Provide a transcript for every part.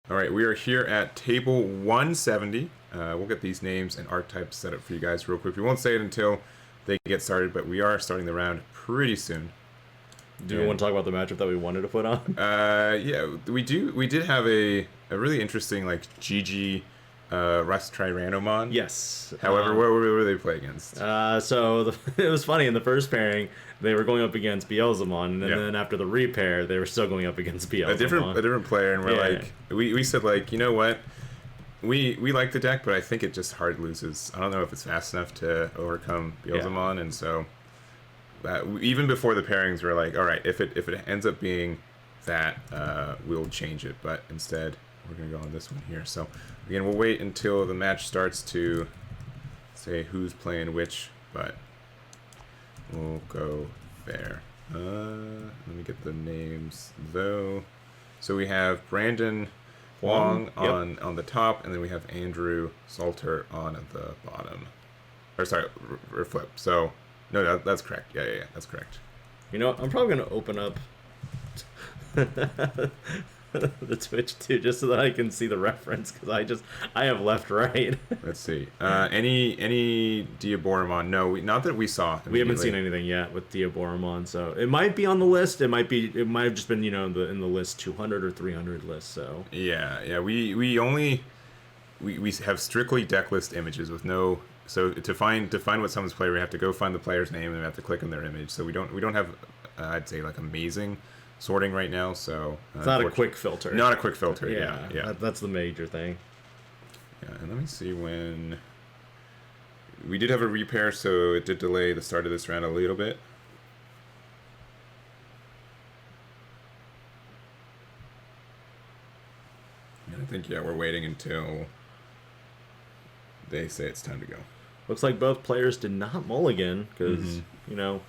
All right, we are here at table 170. We'll get these names and archetypes set up for you guys real quick. We won't say it until they get started, but we are starting the round pretty soon. Do you want to talk about the matchup that we wanted to put on? Yeah, we do. We did have a really interesting like GG Rust Tyrannomon. Yes. However, what were they play against? It was funny. In the first pairing, they were going up against Beelzemon, and then after the repair, they were still going up against Beelzemon. A different player, and we're we said like, you know what? We like the deck, but I think it just hard loses. I don't know if it's fast enough to overcome Beelzemon, and so even before the pairings, we're like, all right, if it ends up being that, we'll change it. But instead, we're gonna go on this one here. So again, we'll wait until the match starts to say who's playing which, but we'll go there. Let me get the names though. So we have Brandon Wong on the top, and then we have Andrew Salter on the bottom. Or sorry, flip. So no, that's correct. Yeah, that's correct. You know, I'm probably gonna open up the Twitch too, just so that I can see the reference, because I have left right. Let's see. Any Diaboromon? No, not that we saw. We haven't seen anything yet with Diaboromon, so it might be on the list. It might have just been, you know, in the list 200 or 300 list. So yeah. We have strictly deck list images with no. So to find what someone's player, we have to go find the player's name and we have to click on their image. So we don't have I'd say like amazing sorting right now, so it's not a quick filter. Not a quick filter. Yeah. That's the major thing. Yeah, and let me see when we did have a repair, so it did delay the start of this round a little bit. And I think we're waiting until they say it's time to go. Looks like both players did not mulligan because you know,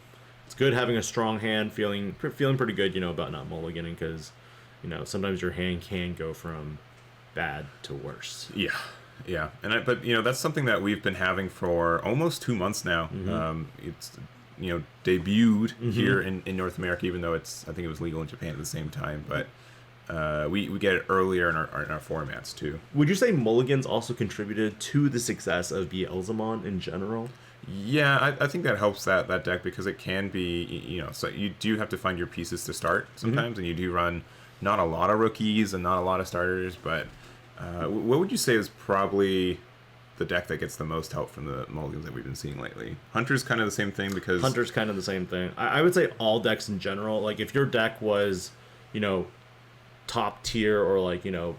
it's good having a strong hand, feeling pretty good, you know, about not mulliganing, because, you know, sometimes your hand can go from bad to worse. Yeah, but you know, that's something that we've been having for almost 2 months now. It's, you know, debuted here in North America, even though I think it was legal in Japan at the same time, but we get it earlier in our formats too. Would you say mulligans also contributed to the success of Beelzemon in general? Yeah, I think that helps that deck, because it can be, you know, so you do have to find your pieces to start sometimes, and you do run not a lot of rookies and not a lot of starters, but what would you say is probably the deck that gets the most help from the mulligans that we've been seeing lately? Hunter's kind of the same thing, because Hunter's kind of the same thing. I would say all decks in general, like if your deck was, you know, top tier or like, you know,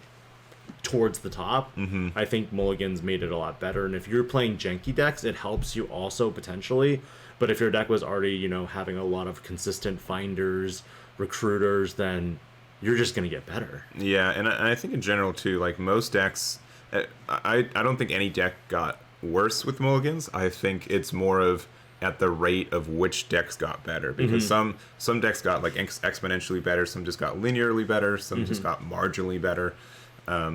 towards the top, I think mulligans made it a lot better. And if you're playing janky decks, it helps you also potentially. But if your deck was already, you know, having a lot of consistent finders, recruiters, then you're just going to get better. Yeah, and I think in general too, like most decks, I don't think any deck got worse with mulligans. I think it's more of at the rate of which decks got better, because some decks got like exponentially better, some just got linearly better, some just got marginally better.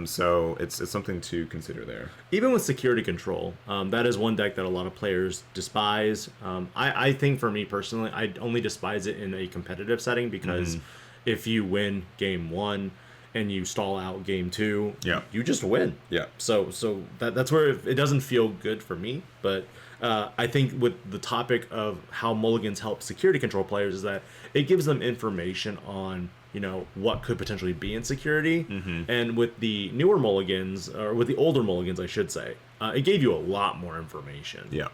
So it's something to consider there. Even with security control, that is one deck that a lot of players despise. I think for me personally, I only despise it in a competitive setting, because if you win game 1 and you stall out game 2, you just win. Yeah. So that's where it doesn't feel good for me. But I think with the topic of how mulligans help security control players is that it gives them information on, you know, what could potentially be in security. And with the newer mulligans, or with the older mulligans, I should say, it gave you a lot more information. Yeah.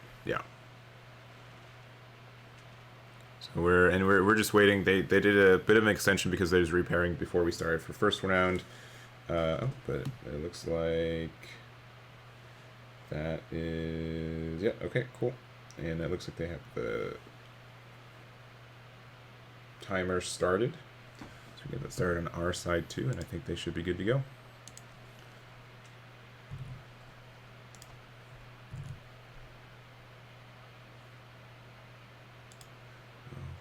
So we're just waiting. They did a bit of an extension because they was repairing before we started for first round. But it looks like that is okay, cool. And it looks like they have the timer started. So we get that started on our side too, and I think they should be good to go.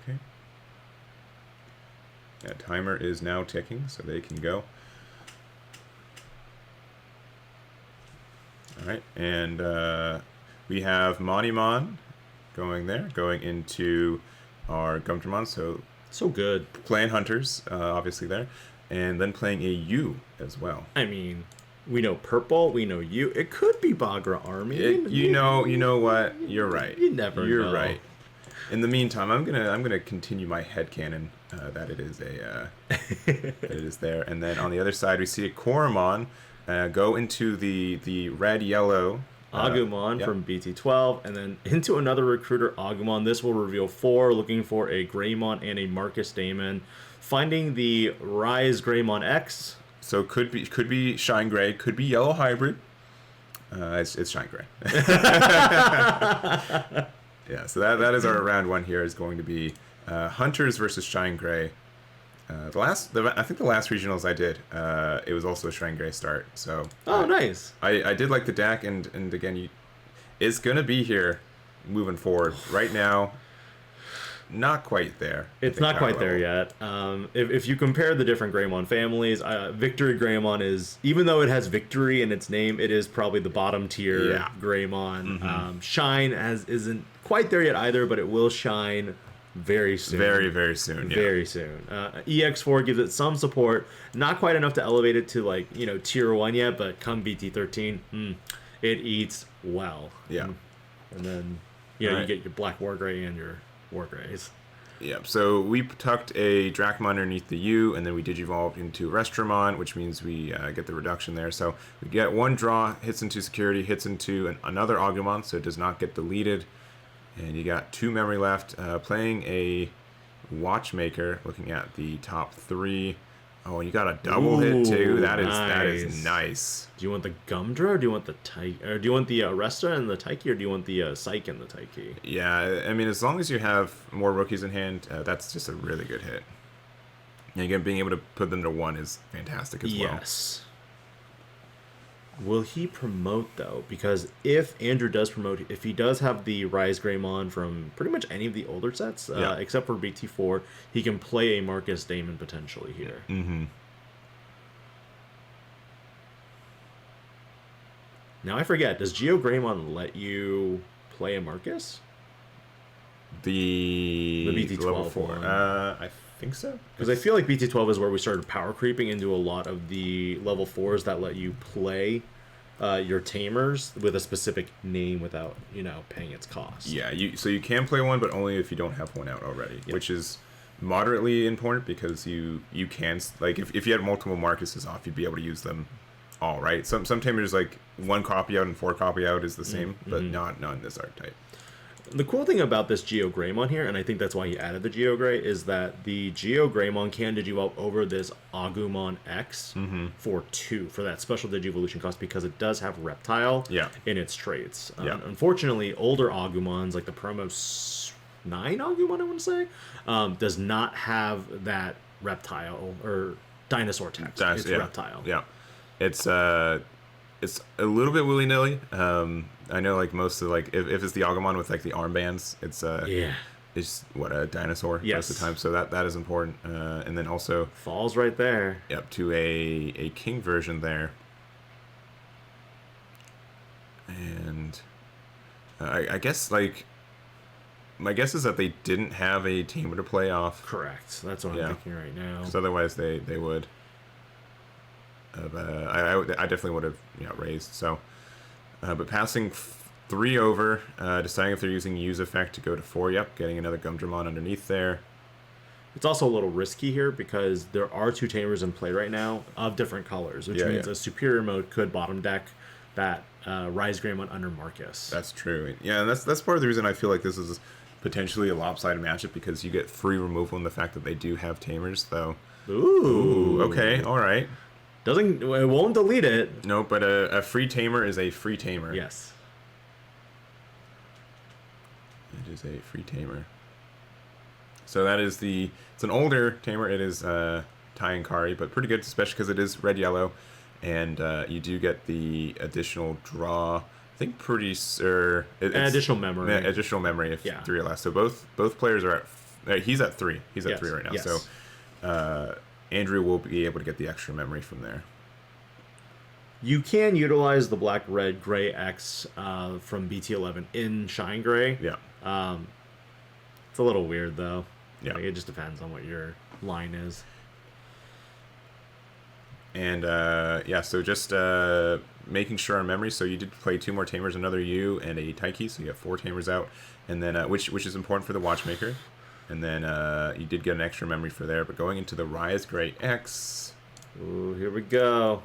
Okay. That timer is now ticking, so they can go. All right, and we have Monimon going into our Gumdramon, so good. Playing Hunters, obviously there. and then playing a U as well. I mean, we know purple, we know U. It could be Bagra Army. You know what? You're right. You never know. You're right. In the meantime, I'm gonna continue my headcanon that it is that it is there. And then on the other side, we see a Koromon go into the red-yellow Agumon from BT12, and then into another recruiter, Agumon. This will reveal 4, looking for a Greymon and a Marcus Damon. Finding the Rise Greymon X. So could be Shine Gray, could be Yellow Hybrid. It's Shine Gray. Yeah, so that is our round 1 here. Is going to be Hunters versus Shine Gray. I think the last regionals I did, it was also a Shine Gray start. So nice. I did like the deck, and again, it's gonna be here moving forward. Right now, not quite there. It's not quite there yet. If you compare the different Greymon families, Victory Greymon is, even though it has Victory in its name, it is probably the bottom tier Greymon. Mm-hmm. Shine isn't quite there yet either, but it will shine very soon. Very, very soon. Yeah. Very soon. EX4 gives it some support, not quite enough to elevate it to tier 1 yet, but come BT13, it eats well. Yeah. And then you get your Black WarGrey and your WarGreys. Yep, so we tucked a Drachmon underneath the U, and then we digivolved into Restramon, which means we get the reduction there. So we get 1 draw, hits into security, hits into another Agumon, so it does not get deleted. And you got 2 memory left. Playing a Watchmaker, looking at the top 3. Oh, and you got a double hit too. That is nice. Do you want the Gumdra, or do you want the Taiki, or do you want the Resta and the Taiki, or do you want the Psyche and the Taiki? Yeah, I mean, as long as you have more rookies in hand, that's just a really good hit. And again, being able to put them to 1 is fantastic as well. Yes. Will he promote, though? Because if Andrew does promote, if he does have the Rise Greymon from pretty much any of the older sets, except for BT4, he can play a Marcus Damon potentially here. Mm-hmm. Now, I forget, does Geo Greymon let you play a Marcus? The BT12 level 4. one. I think so. Because I feel like BT12 is where we started power creeping into a lot of the level 4s that let you play your tamers with a specific name without, paying its cost. Yeah, so you can play 1, but only if you don't have 1 out already, which is moderately important because you can, like, if you had multiple Marcuses off, you'd be able to use them all, right? Some tamers, like, 1 copy out and 4 copy out is the same, but not in this archetype. The cool thing about this Geo Greymon here, and I think that's why he added the Geo Grey, is that the Geo Greymon can digivolve over this Agumon X for 2, for that special digivolution cost, because it does have Reptile in its traits. Unfortunately, older Agumons, like the Promo 9 Agumon, I want to say, does not have that Reptile or Dinosaur text. It's Reptile. Yeah. It's a little bit willy-nilly. I know, like, most of, like, if it's the Agumon with, like, the armbands, it's it's a dinosaur most of the time, so that is important. And then also falls right there. Yep, to a king version there. And I guess, like, my guess is that they didn't have a tamer to play off. Correct. That's what I'm thinking right now. Because otherwise they would. I definitely would have raised. So, but passing 3 over, deciding if they're using use effect to go to 4. Yep, getting another Gumdramon underneath there. It's also a little risky here because there are 2 tamers in play right now of different colors, which means a superior mode could bottom deck that Rise Greymon under Marcus. That's true. Yeah, and that's part of the reason I feel like this is potentially a lopsided matchup, because you get free removal in the fact that they do have tamers, though. Ooh. Okay, all right. It won't delete it. No, but a free tamer is a free tamer. Yes. It is a free tamer. So that is it's an older tamer. It is Tyankari, but pretty good, especially because it is red-yellow. And you do get the additional draw. I think pretty sure... additional memory. Additional memory if 3 or less. So both players are at... he's at 3. He's at 3 right now. Yes. So Andrew will be able to get the extra memory from there. You can utilize the Black Red Gray X from BT11 in Shine Gray. Yeah. It's a little weird, though. Yeah. Like, it just depends on what your line is. And yeah, so just making sure on memory. So you did play 2 more Tamers, another U, and a Taiki. So you have 4 Tamers out, and then which is important for the Watchmaker. And then you did get an extra memory for there. But going into the WarGrey X. Ooh, here we go.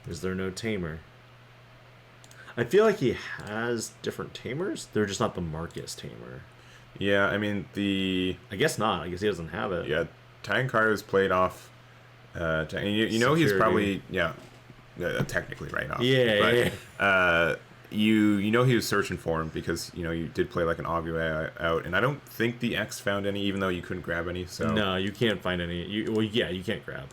Is there no Tamer? I feel like he has different Tamers. They're just not the Marcus Tamer. Yeah, I mean I guess not. I guess he doesn't have it. Yeah, Tankar's played off. You know he's probably technically right off. Yeah, but, yeah. You know he was searching for him because you did play like an Aandroidd out, and I don't think the X found any, even though you couldn't grab any. So no, you can't find any. You can't grab.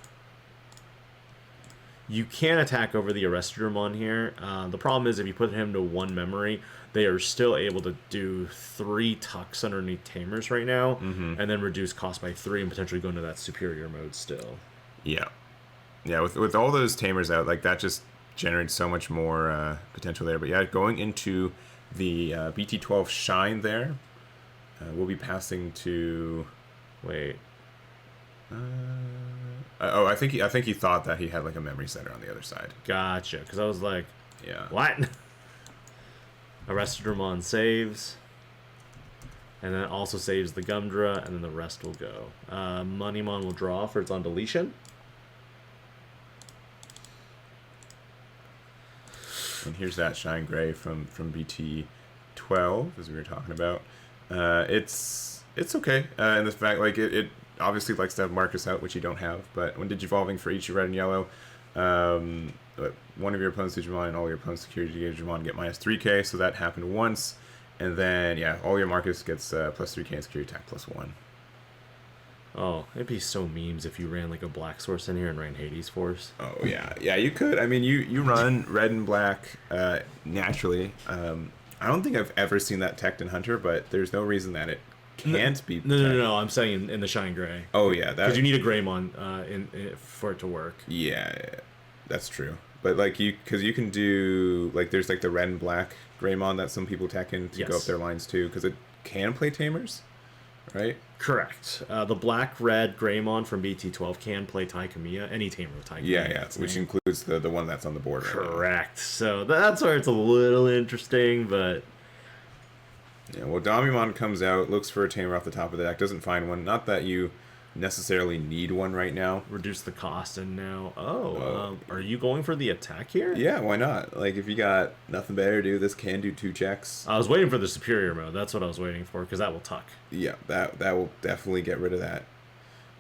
You can attack over the Arrestdramon here. The problem is if you put him to 1 memory, they are still able to do 3 tucks underneath Tamers right now, and then reduce cost by 3 and potentially go into that superior mode still. Yeah. Yeah, with all those Tamers out, like that just generates so much more potential there. But yeah, going into the BT12 Shine there, we'll be passing to... Wait. I think he thought that he had like a memory center on the other side. Gotcha, because I was like, yeah, what? Arrestdramon saves, and then also saves the Gumdra, and then the rest will go. Moneymon will draw for its on deletion. And here's that Shine Gray from BT12, as we were talking about. It's okay, and the fact like it obviously likes to have Marcus out, which you don't have, but when Digivolving for each red and yellow, one of your opponent's Digimon and all your opponent's security Digimon get minus 3k, so that happened once, and then yeah, all your Marcus gets plus 3k and security attack plus 1. Oh, it'd be so memes if you ran like a black source in here and ran Hades Force. Oh yeah, yeah, you could. I mean, you run red and black naturally. I don't think I've ever seen that teched in Hunter, but there's no reason that it can't be. No. I'm saying in the Shine Gray. Oh yeah, because you need a Greymon for it to work. Yeah, that's true. But like because you can do like there's like the red and black Greymon that some people tech in to go up their lines too, because it can play Tamers, right? Correct. The black-red Greymon from BT12 can play Taikamiya, any Tamer with Taikamiya. Yeah, which includes the one that's on the board right now. Correct. So that's where it's a little interesting, but... Yeah, well, Domimon comes out, looks for a Tamer off the top of the deck, doesn't find one. Not that you necessarily need one right now. Reduce the cost, and now... are you going for the attack here? Yeah, why not? Like, if you got nothing better to do, this can do 2 checks. I was waiting for the superior mode. That's what I was waiting for, because that will tuck. Yeah, that will definitely get rid of that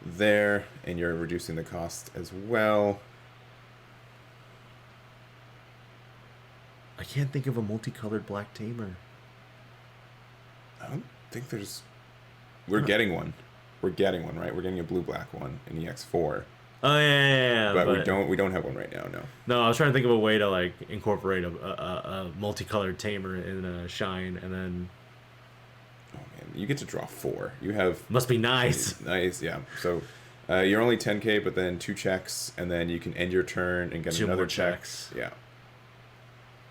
there, and you're reducing the cost as well. I can't think of a multicolored black Tamer. I don't think there's... We're getting one. We're getting one, right? We're getting a blue-black one in EX4. Oh yeah, but we don't have one right now. No. No, I was trying to think of a way to like incorporate a multicolored Tamer in a Shine, and then. Oh man, you get to draw 4. You have. Must be nice. Nice, yeah. So, you're only 10k, but then 2 checks, and then you can end your turn and get 2 another more checks. Yeah.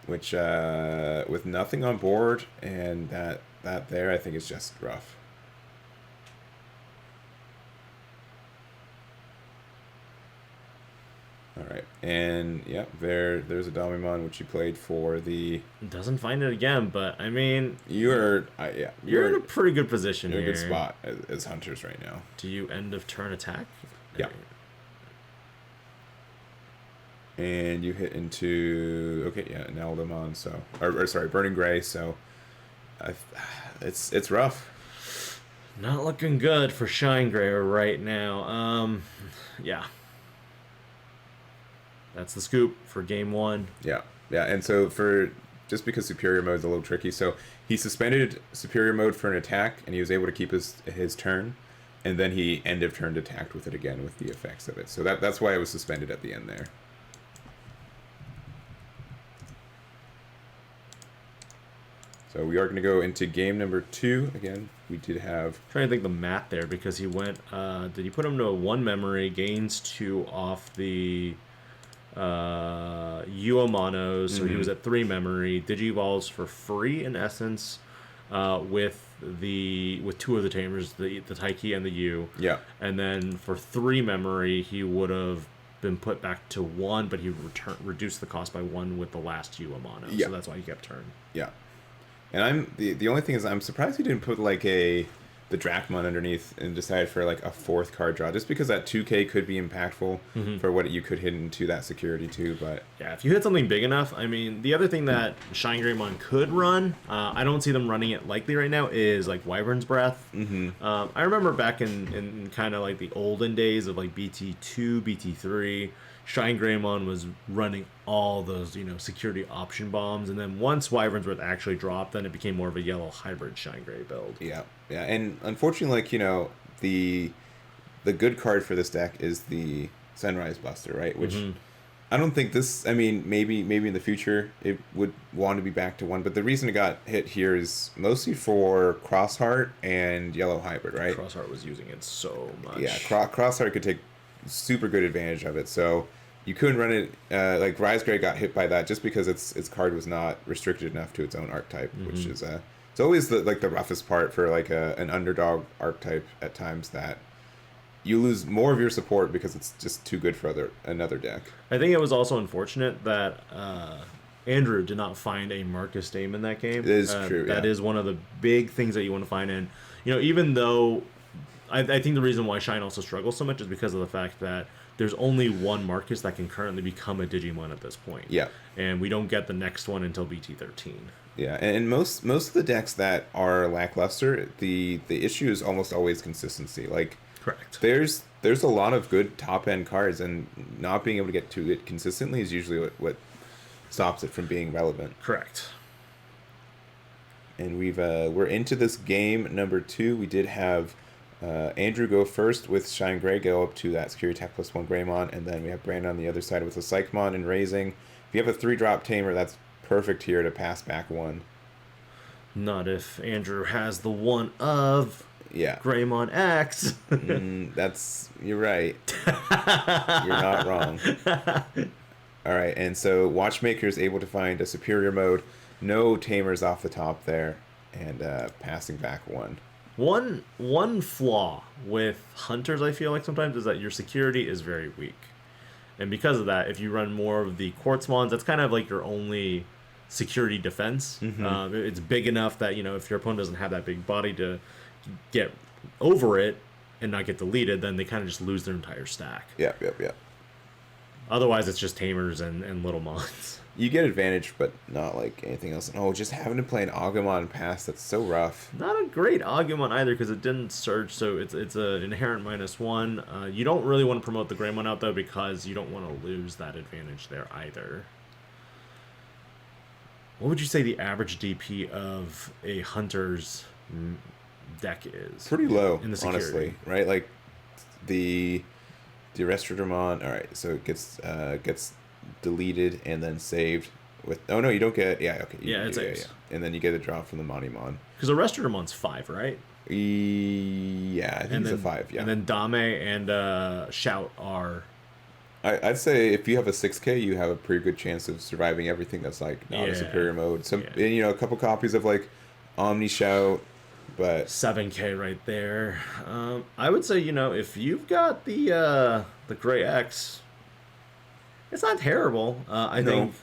Which, with nothing on board and that there, I think is just rough. All right, and yeah, there's a Domimon which you played for the. Doesn't find it again, but I mean, you're in a pretty good position. You're here. in a good spot as Hunters right now. Do you end of turn attack? Yeah. And you hit into an Eldamon, so or sorry, Burning Gray. So, it's rough. Not looking good for Shine Gray right now. Yeah. That's the scoop for game 1. Yeah, and so just because Superior Mode is a little tricky, so he suspended Superior Mode for an attack, and he was able to keep his turn, and then he end of turn attacked with it again with the effects of it. So that's why it was suspended at the end there. So we are going to go into game number 2 again. We did have. I'm trying to think the math there because he went. Did he put him to 1 memory? Gains 2 off the. Uomanos, so he was at 3 memory. Digivolves for free in essence, with two of the tamers, the Taiki and the U. Yeah. And then for 3 memory, he would have been put back to 1, but he reduced the cost by 1 with the last U Amano. Yeah. So that's why he kept turn. Yeah. And the only thing is I'm surprised he didn't put like the Drachmon underneath and decide for like a 4th card draw, just because that 2K could be impactful for what you could hit into that security too. But yeah, if you hit something big enough, I mean, the other thing that ShineGreymon could run, I don't see them running it likely right now, is like Wyvern's Breath. I remember back in kind of like the olden days of like BT2, BT3, ShineGreymon was running all those, security option bombs, and then once Wyvern's Breath actually dropped, then it became more of a yellow hybrid ShineGrey build. Yeah, and unfortunately, like, the good card for this deck is the Sunrise Buster, right? Which I don't think this. I mean, maybe in the future it would want to be back to 1, but the reason it got hit here is mostly for Crossheart and Yellow Hybrid, right? Crossheart was using it so much. Yeah, Crossheart could take super good advantage of it, so you couldn't run it. Like Rise Gray got hit by that just because its card was not restricted enough to its own archetype, which is it's always the roughest part for like an underdog archetype at times, that you lose more of your support because it's just too good for another deck. I think it was also unfortunate that Andrew did not find a Marcus Dame in that game. It is true. That is one of the big things that you want to find in. Even though I think the reason why Shine also struggles so much is because of the fact that there's only one Marcus that can currently become a Digimon at this point. Yeah. And we don't get the next one until BT13. Yeah, and most of the decks that are lackluster, the issue is almost always consistency. Like, correct. There's a lot of good top end cards, and not being able to get to it consistently is usually what stops it from being relevant. Correct. And we're into this game number 2. We did have Andrew go first with Shine Gray, go up to that security attack +1 Greymon, and then we have Brandon on the other side with a Psychmon and Raising. If you have a 3-drop tamer, that's perfect here to pass back 1. Not if Andrew has the one of Greymon X. You're right. You're not wrong. All right, and so Watchmaker is able to find a superior mode, no tamers off the top there, and passing back 1. One flaw with Hunters, I feel like sometimes, is that your security is very weak. And because of that, if you run more of the Quartzmons, that's kind of like your only security defense. It's big enough that, if your opponent doesn't have that big body to get over it and not get deleted, then they kind of just lose their entire stack. Yeah. Otherwise, it's just tamers and little mons. You get advantage, but not like anything else. Oh, just having to play an Agumon pass, that's so rough. Not a great Agumon either, because it didn't surge, so it's an inherent -1. You don't really want to promote the Greymon out, though, because you don't want to lose that advantage there either. What would you say the average DP of a Hunter's deck is? Pretty low, in the security, honestly, right? Like the Restradramon. All right, so it gets deleted and then saved with. Oh no, you don't get. Yeah, okay. It saves. Yeah. And then you get a drop from the Monimon. Because the Restradramon's 5, right? Yeah, I think it's a 5. Yeah. And then Dame and Shout are. I'd say if you have a 6K, you have a pretty good chance of surviving everything that's like not a superior mode. Some, and, a couple copies of like Omni Shout, but 7K right there. I would say, if you've got the Gray X, it's not terrible. I think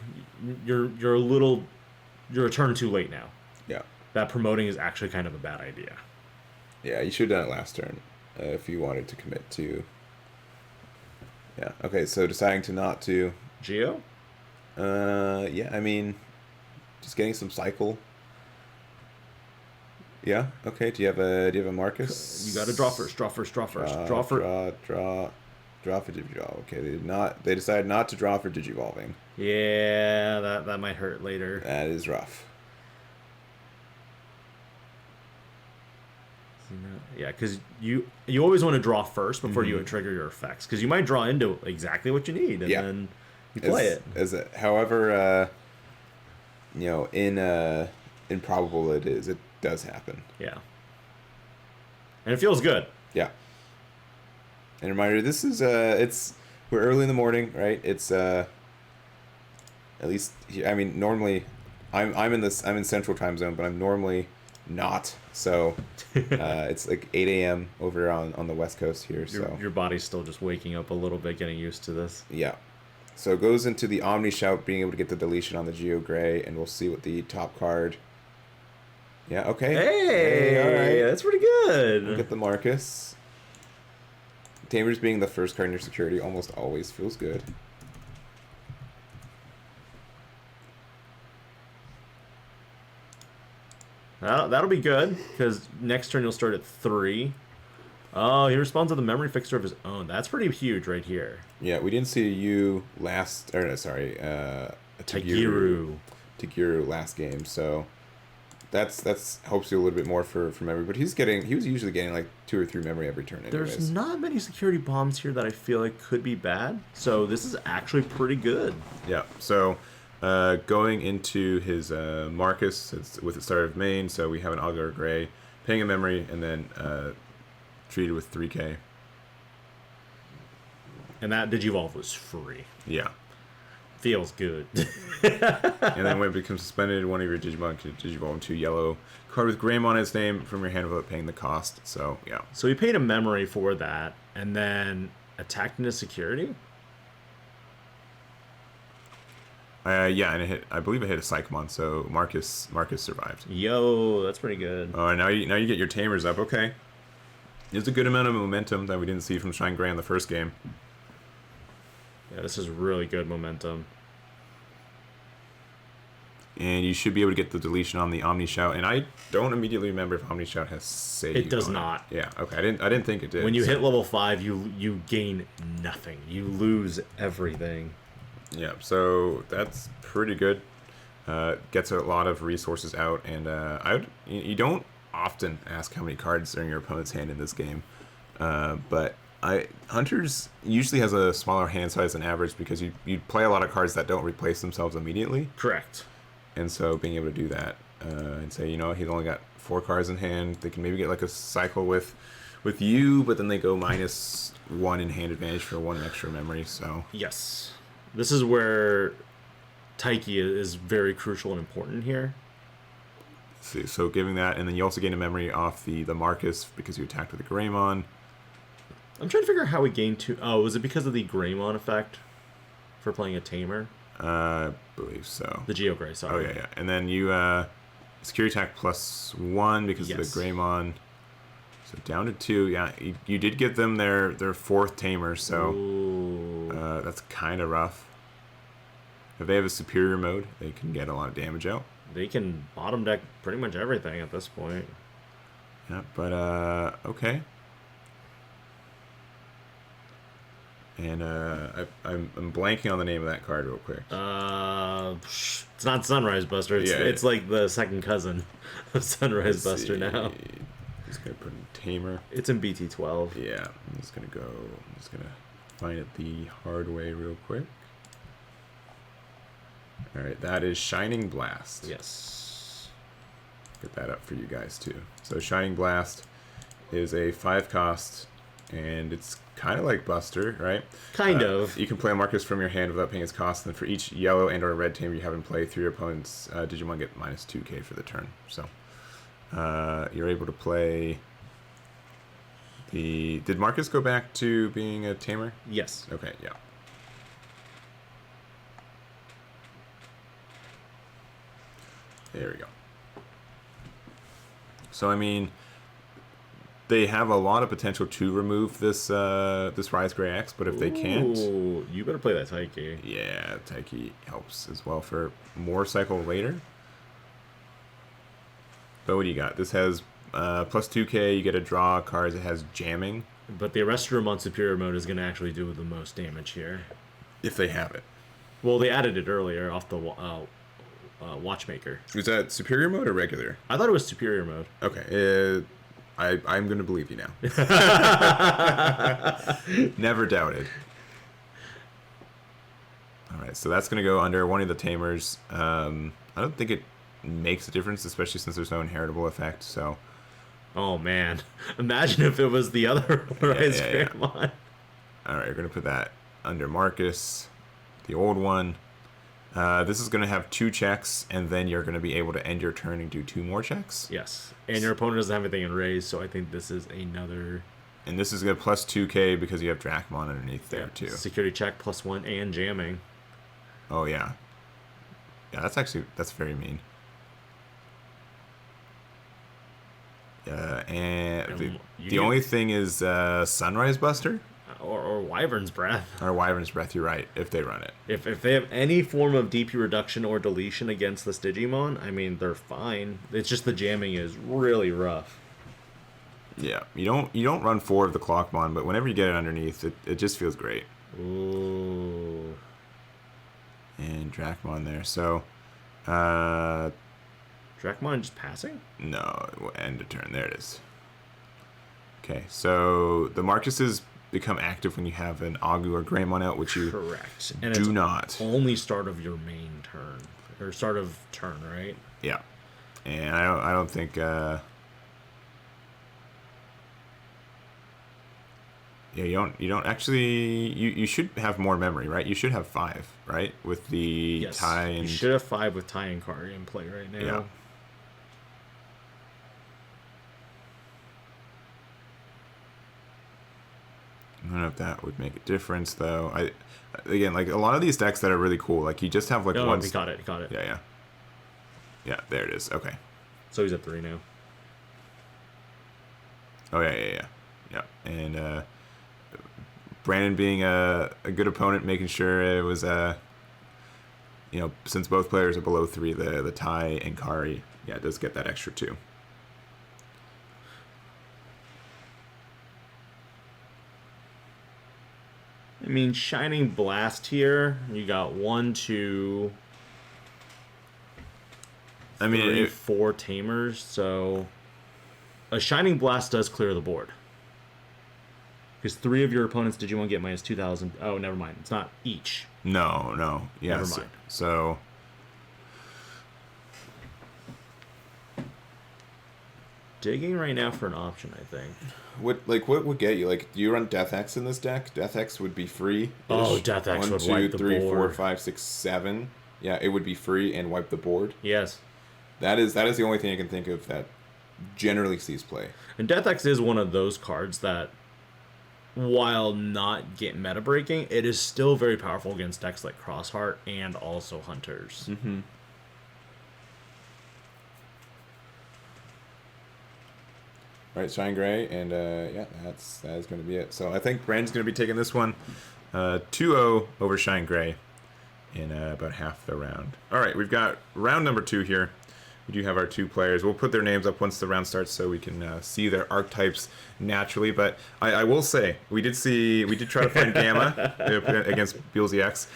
you're a turn too late now. Yeah. That promoting is actually kind of a bad idea. Yeah, you should have done it last turn if you wanted to commit to. Yeah. Okay. So deciding to not to Geo. Yeah. I mean, just getting some cycle. Yeah. Okay. Do you have a Marcus? You got to draw first. Draw first. Draw for Digivolve. Okay. They decided not to draw for Digivolving. Yeah. That might hurt later. That is rough. Yeah, because you always want to draw first before you trigger your effects, because you might draw into exactly what you need, and then you play it. However, improbable it is, it does happen. Yeah, and it feels good. Yeah. And a reminder, this is we're early in the morning, right? It's at least I mean normally I'm in Central Time Zone, but I'm normally not. So it's like 8 a.m. over on the West Coast here. Your body's still just waking up a little bit, getting used to this. Yeah. So it goes into the Omni Shout, being able to get the deletion on the Geo Gray, and we'll see what the top card. Yeah, okay. Hey, all right. That's pretty good. We'll get the Marcus. Tamers being the first card in your security almost always feels good. That'll be good, because next turn you'll start at 3. Oh, he responds to the memory fixer of his own. That's pretty huge right here. Yeah, we didn't see you last, or no, sorry, Tagiru last game, so that's helps you a little bit more for memory. But he was usually getting like 2 or 3 memory every turn anyways. There's not many security bombs here that I feel like could be bad, so this is actually pretty good. Yeah, so going into his Marcus, it's with the start of main, so we have an Aandroidd Gray, paying a memory, and then treated with 3k. And that Digivolve was free. Yeah. Feels good. And then when it becomes suspended, one of your Digimon can Digivolve into yellow card with Greymon on its name from your hand without paying the cost. So, yeah. So he paid a memory for that, and then attacked into security? Yeah, and it hit. I believe it hit a Psychomon, so Marcus survived. Yo, that's pretty good. Oh, now you get your Tamers up. Okay. There's a good amount of momentum that we didn't see from ShineGreymon in the first game. Yeah, this is really good momentum. And you should be able to get the deletion on the Omni Shout. And I don't immediately remember if Omni Shout has save. It does not. Yeah, okay. I didn't think it did. When you hit level 5, you gain nothing. You lose everything. Yeah, so that's pretty good. Gets a lot of resources out, and you don't often ask how many cards are in your opponent's hand in this game, but Hunters usually has a smaller hand size than average because you play a lot of cards that don't replace themselves immediately. Correct. And so being able to do that and say, he's only got 4 cards in hand, they can maybe get like a cycle with you, but then they go -1 in hand advantage for 1 extra memory. So yes, this is where Taiki is very crucial and important here. So giving that, and then you also gain a memory off the Marcus because you attacked with the Greymon. I'm trying to figure out how we gained 2. Oh, was it because of the Greymon effect for playing a Tamer? I believe so. The Geo Gray, sorry. Oh, yeah. And then you security attack +1 because of the Greymon. So down to 2. Yeah, you did get them their 4th Tamer, so that's kind of rough. If they have a superior mode, they can get a lot of damage out. They can bottom deck pretty much everything at this point. Yeah, but okay. And I'm blanking on the name of that card real quick. It's not Sunrise Buster. It's like the second cousin of Sunrise Buster now. Just gonna put in Tamer. It's in BT12. Yeah, I'm just gonna find it the hard way real quick. All right, that is Shining Blast. Yes. Get that up for you guys too. So Shining Blast is a 5 cost, and it's kind of like Buster, right? Kind of. You can play a Marcus from your hand without paying its cost, and for each yellow and or red tamer you have in play through your opponent's Digimon get -2k for the turn. So you're able to play the... Did Marcus go back to being a tamer? Yes. Okay, yeah. There we go. So, I mean, they have a lot of potential to remove this this Rise Gray X, but if they can't... you better play that Taiki. Yeah, Taiki helps as well for more cycle later. But what do you got? This has +2k, you get to draw cards, it has jamming. But the Arrest Room on Superior Mode is going to actually do the most damage here. If they have it. Well, they added it earlier off the Watchmaker. Was that Superior Mode or regular? I thought it was Superior Mode. Okay, I'm going to believe you now. Never doubted. Alright, so that's going to go under one of the Tamers. I don't think it makes a difference, especially since there's no inheritable effect, so... Oh, man. Imagine if it was the other Rise Greymon. Alright, we're going to put that under Marcus, the old one. This is going to have 2 checks, and then you're going to be able to end your turn and do 2 more checks. Yes, and your opponent doesn't have anything in raise, so I think this is another... And this is going to plus 2k because you have Drachmon underneath there, too. Security check, +1, and jamming. Oh, yeah. Yeah, that's very mean. And the only thing is Sunrise Buster? Or Wyvern's Breath. Or Wyvern's Breath, you're right, if they run it. If they have any form of DP reduction or deletion against this Digimon, I mean, they're fine. It's just the jamming is really rough. Yeah, you don't run 4 of the Clockmon, but whenever you get it underneath, it just feels great. Ooh. And Drachmon there, so... Drachmon just passing? No, it will end a turn. There it is. Okay, so the Marcuses become active when you have an Agu or Greymon out, which you correct. And do it's not. Only start of your main turn. Or start of turn, right? Yeah. And I don't think... Yeah, you don't actually... You should have more memory, right? You should have 5, right? With the tie and... You should have 5 with tie and Kari in play right now. Yeah. I don't know if that would make a difference, though. Again, like, a lot of these decks that are really cool, like, you just have, like, one... he got it. Yeah. Yeah, there it is. Okay. So he's at 3 now. Oh, yeah. And, Brandon being a good opponent, making sure it was, since both players are below 3, the tie and Kari, yeah, it does get that extra 2. I mean, Shining Blast here. You got 1, 2, I mean, 3, 4 Tamers. So a Shining Blast does clear the board. Because 3 of your opponents Digimon get minus 2,000. Oh, never mind. It's not each. No. Yeah, never mind. So digging right now for an option, I think. what would get you? Like, do you run Death X in this deck? Death X would be free. Oh, Death X would wipe the 1, 2, 3, board. 4, 5, 6, 7. Yeah, it would be free and wipe the board. Yes. That is the only thing I can think of that generally sees play. And Death X is one of those cards that, while not get meta breaking, it is still very powerful against decks like Crossheart and also Hunters. Mm-hmm. All right, Shine Gray, and yeah, that is going to be it. So I think Brandon's going to be taking this one 2-0 over Shine Gray in about half the round. All right, we've got round number 2 here. We do have our 2 players. We'll put their names up once the round starts so we can see their archetypes naturally. But I will say, we did try to find Gamma against BWGX.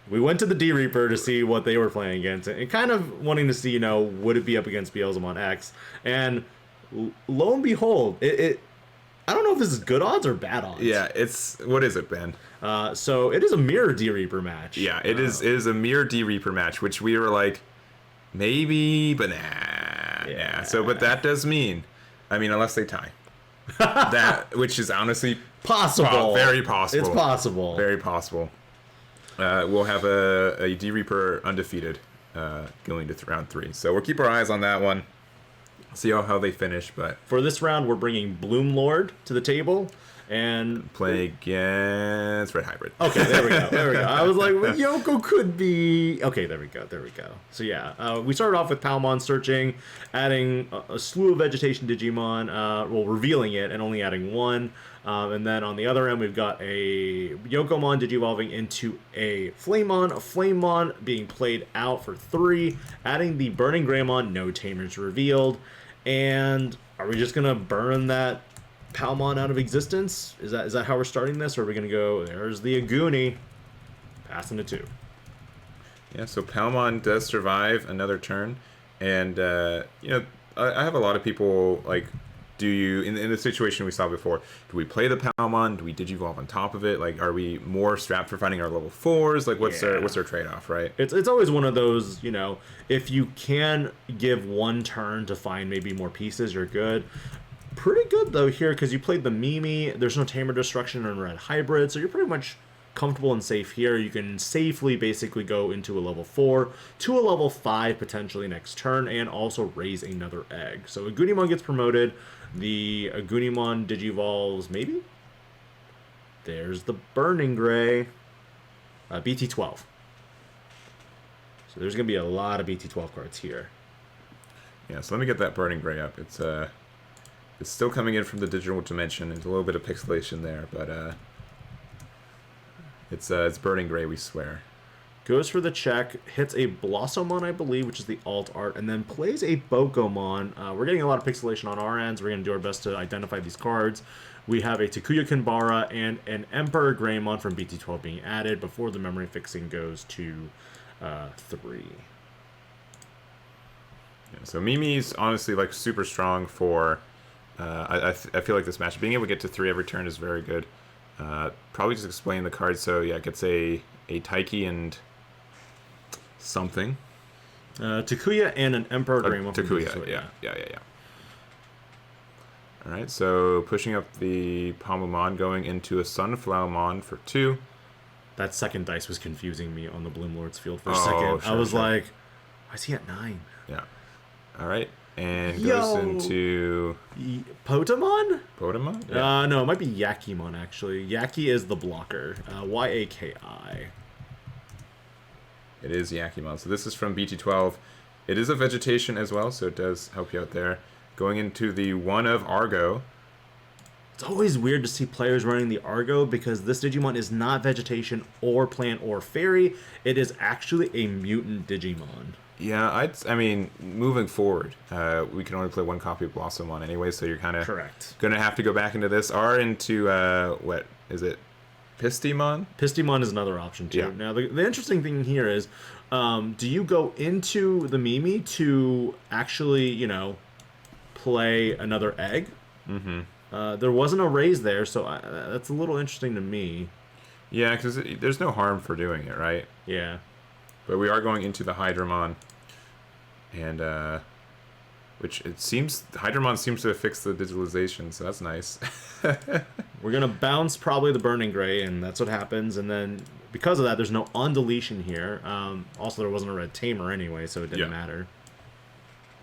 We went to the D Reaper to see what they were playing against, and kind of wanting to see, would it be up against Beelze X? And lo and behold, I don't know if this is good odds or bad odds. Yeah, what is it, Ben? So it is a mirror D Reaper match. Yeah, it is a mirror D Reaper match, which we were like, maybe, but nah. Yeah. So, but that does mean, unless they tie. Which is honestly possible. Very possible. It's possible. Very possible. We'll have a D Reaper undefeated going to round 3. So we'll keep our eyes on that one. See how they finish. But for this round, we're bringing Bloomlord to the table and play against Red Hybrid. Okay, there we go. I was like, well, Yoko could be. Okay, there we go. So yeah, we started off with Palmon searching, adding a slew of vegetation Digimon, revealing it and only adding 1. And then on the other end, we've got a Yokomon Digivolving into a Flamemon being played out for 3, adding the Burning Greymon, no Tamers revealed. And are we just gonna burn that Palmon out of existence? Is that how we're starting this, or are we gonna go? There's the Aguni, passing to 2. Yeah, so Palmon does survive another turn, and I have a lot of people like. Do you, in the situation we saw before, do we play the Palmon? Do we Digivolve on top of it? Like, are we more strapped for finding our level 4s? Like, what's our trade-off, right? It's always one of those, if you can give 1 turn to find maybe more pieces, you're good. Pretty good, though, here, because you played the Mimi. There's no Tamer Destruction in Red Hybrid, so you're pretty much comfortable and safe here. You can safely basically go into a level 4 to a level 5 potentially next turn, and also raise another egg. So Agunimon gets promoted. The Agunimon Digivolves, maybe? There's the Burning Gray. BT12. So there's going to be a lot of BT12 cards here. Yeah, so let me get that Burning Gray up. It's still coming in from the digital dimension. There's a little bit of pixelation there, but it's Burning Gray, we swear. Goes for the check, hits a Blossomon, I believe, which is the alt art, and then plays a Bokomon. We're getting a lot of pixelation on our ends. We're going to do our best to identify these cards. We have a Takuya Kinbara and an Emperor Greymon from BT12 being added before the memory fixing goes to 3. Yeah, so Mimi's honestly like super strong for. I feel like this match being able to get to 3 every turn is very good. Probably just explain the card. So yeah, it gets a Taiki and something. Takuya and an Emperor Greymon. Takuya, yeah. All right, so pushing up the Palmomon, going into a Sunflowermon for 2. That second dice was confusing me on the Bloomlord's field for a second. Sure, I was like, why is he at 9? Yeah. All right, and goes into Potamon? Potamon? Yeah. No, it might be Yakimon actually. Yaki is the blocker. Yaki. It is Yakimon. So this is from BT12. It is a vegetation as well, so it does help you out there. Going into the one of Argo. It's always weird to see players running the Argo because this Digimon is not vegetation or plant or fairy. It is actually a mutant Digimon. Yeah, I mean, moving forward, we can only play one copy of Blossomon anyway, so you're kind of going to have to go back into this or into, what is it, Pistimon? Pistimon is another option too. Yeah. Now, the interesting thing here is, do you go into the Mimi to actually, you know, play another egg? Mm-hmm. There wasn't a raise there, so that's a little interesting to me. Yeah, because there's no harm for doing it, right? Yeah. But we are going into the Hydramon, and which it seems Hydramon seems to have fixed the digitalization, so that's nice. We're gonna bounce probably the Burning Gray, and that's what happens. And then because of that, there's no undeletion here. Also, there wasn't a red tamer anyway, so it didn't matter.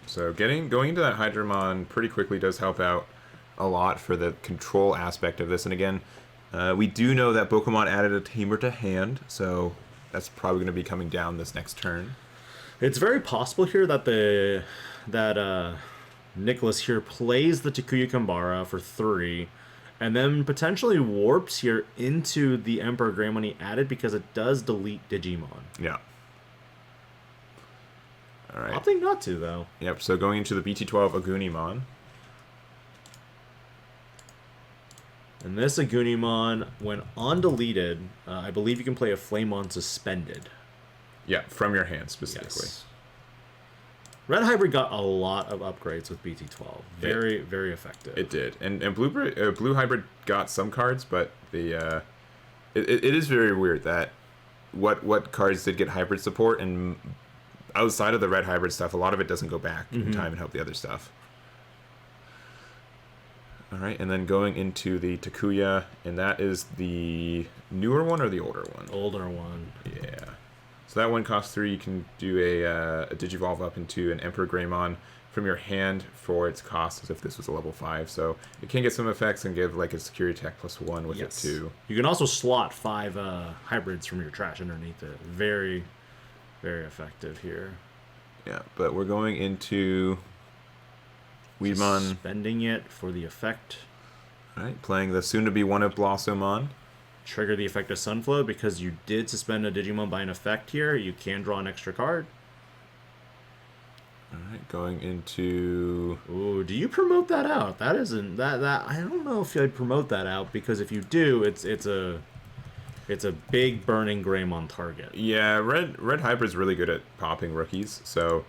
So going into that Hydramon pretty quickly does help out a lot for the control aspect of this. And again, we do know that Bokomon added a tamer to hand, so that's probably going to be coming down this next turn. It's very possible here that Nicholas here plays the Takuya Kinbara for 3, and then potentially warps here into the Emperor Greymon he added because it does delete Digimon. Yeah. All right. Opting not to, though. Yep, so going into the BT12 Agunimon. And this Agunimon, when undeleted, I believe you can play a Flamemon Suspended. Yeah, from your hand specifically. Yes. Red Hybrid got a lot of upgrades with BT12. Very effective. It did. And Blue Hybrid got some cards, but the it is very weird that what cards did get hybrid support, and outside of the Red Hybrid stuff, a lot of it doesn't go back in time and help the other stuff. All right, and then going into the Takuya, and that is the newer one or the older one? Older one. Yeah. So that one costs 3. You can do a Digivolve up into an Emperor Greymon from your hand for its cost, as if this was a level 5. So it can get some effects and give like a security attack +1 with it too. You can also slot 5 hybrids from your trash underneath it. Very effective here. Yeah, but we're going into Weedmon. Spending it for the effect. All right, playing the soon-to-be one of Blossomon. Trigger the effect of Sunflow because you did suspend a Digimon by an effect here. You can draw an extra card. All right, going into. Ooh, do you promote that out? That isn't that. I don't know if I'd promote that out because if you do, it's a big Burning Greymon target. Yeah, Red Hybrid's really good at popping rookies, so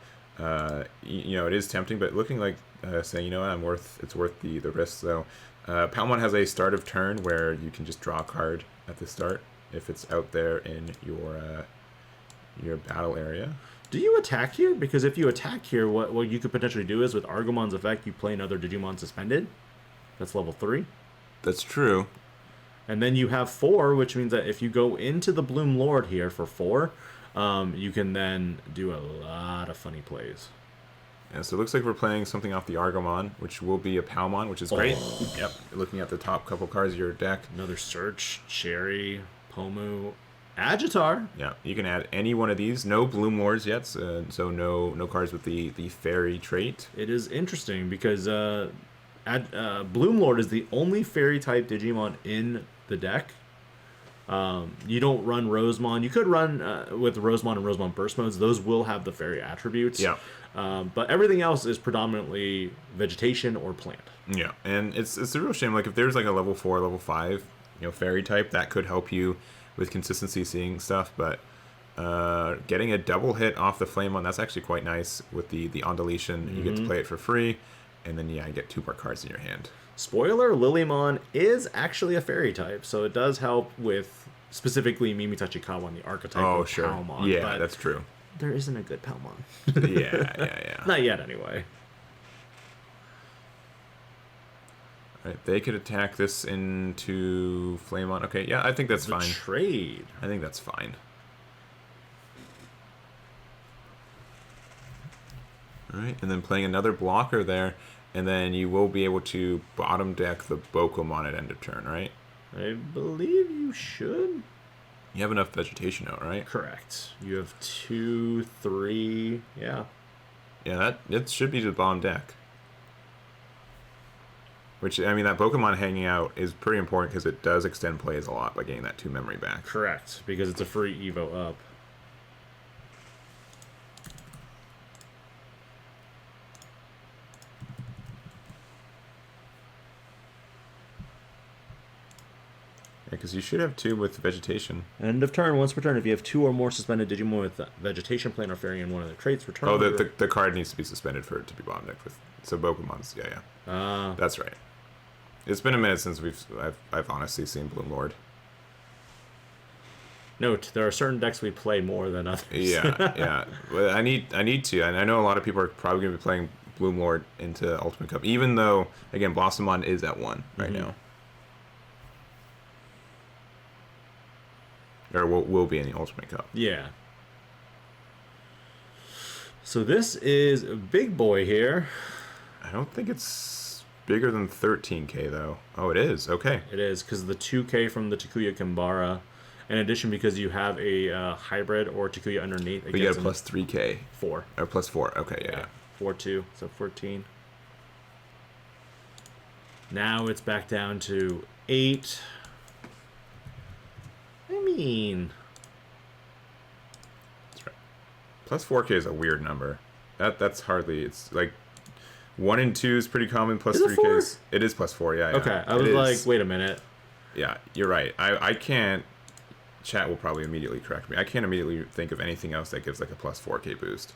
you know it is tempting, but looking like saying, you know what, it's worth the risk. So Palmon has a start of turn where you can just draw a card at the start if it's out there in your battle area. Do you attack here? Because if you attack here, what you could potentially do is with Argomon's effect, you play another Digimon Suspended. That's level 3. That's true. And then you have 4, which means that if you go into the Bloomlord here for 4, you can then do a lot of funny plays. Yeah, so it looks like we're playing something off the Argomon, which will be a Palmon, which is great. Yep, looking at the top couple cards of your deck. Another Search, Cherry, Pomu, Agitar. Yeah, you can add any one of these. No Bloomlords yet, so no cards with the fairy trait. It is interesting because Bloomlord is the only fairy type Digimon in the deck. You don't run Rosemon. You could run with Rosemon and Rosemon Burst modes. Those will have the fairy attributes. Yeah. But everything else is predominantly vegetation or plant. Yeah, and it's a real shame. Like if there's like a level 4, level 5, fairy type, that could help you with consistency seeing stuff. But getting a double hit off the Flamemon, that's actually quite nice with the on deletion. You get to play it for free, and then you get 2 more cards in your hand. Spoiler, Lilymon is actually a fairy type, so it does help with specifically Mimi Tachikawa and the archetype of Palmon. Yeah, that's true. There isn't a good Palmon. Yeah. Not yet, anyway. Right, they could attack this into Flamemon. Okay, yeah, I think that's fine. Trade. I think that's fine. All right, and then playing another blocker there, and then you will be able to bottom deck the Bokomon at end of turn, right? I believe you should. You have enough vegetation out, right? Correct. You have 2, 3, yeah. Yeah, it should be the bottom deck. Which, I mean, that Bokomon hanging out is pretty important because it does extend plays a lot by getting that 2 memory back. Correct, because it's a free Evo up. Because you should have 2 with vegetation. End of turn, once per turn, if you have 2 or more suspended Digimon with vegetation, plant, or fairy in one of their traits, return. Oh, the card needs to be suspended for it to be bottom decked with. So Bokomon's, yeah. That's right. It's been a minute since I've honestly seen Bloomlord. Note, there are certain decks we play more than others. Yeah. Well, I need to, and I know a lot of people are probably going to be playing Bloomlord into Ultimate Cup, even though, again, Blossomon is at 1 right now. Or will be in the Ultimate Cup. Yeah. So this is a big boy here. I don't think it's bigger than 13k though. Oh, it is. Okay. It is because the 2k from the Takuya Kimbara. In addition, because you have a hybrid or Takuya underneath. But you get a plus 3k. 4. Or plus 4. Okay, yeah. 4-2, so 14. Now it's back down to 8. I mean, that's right. Plus 4k is a weird number. That's hardly. It's like 1 and 2 is pretty common. Plus 3k is. It is plus 4. Yeah. Okay, I was like, wait a minute. Yeah, you're right. I can't. Chat will probably immediately correct me. I can't immediately think of anything else that gives like a plus 4k boost.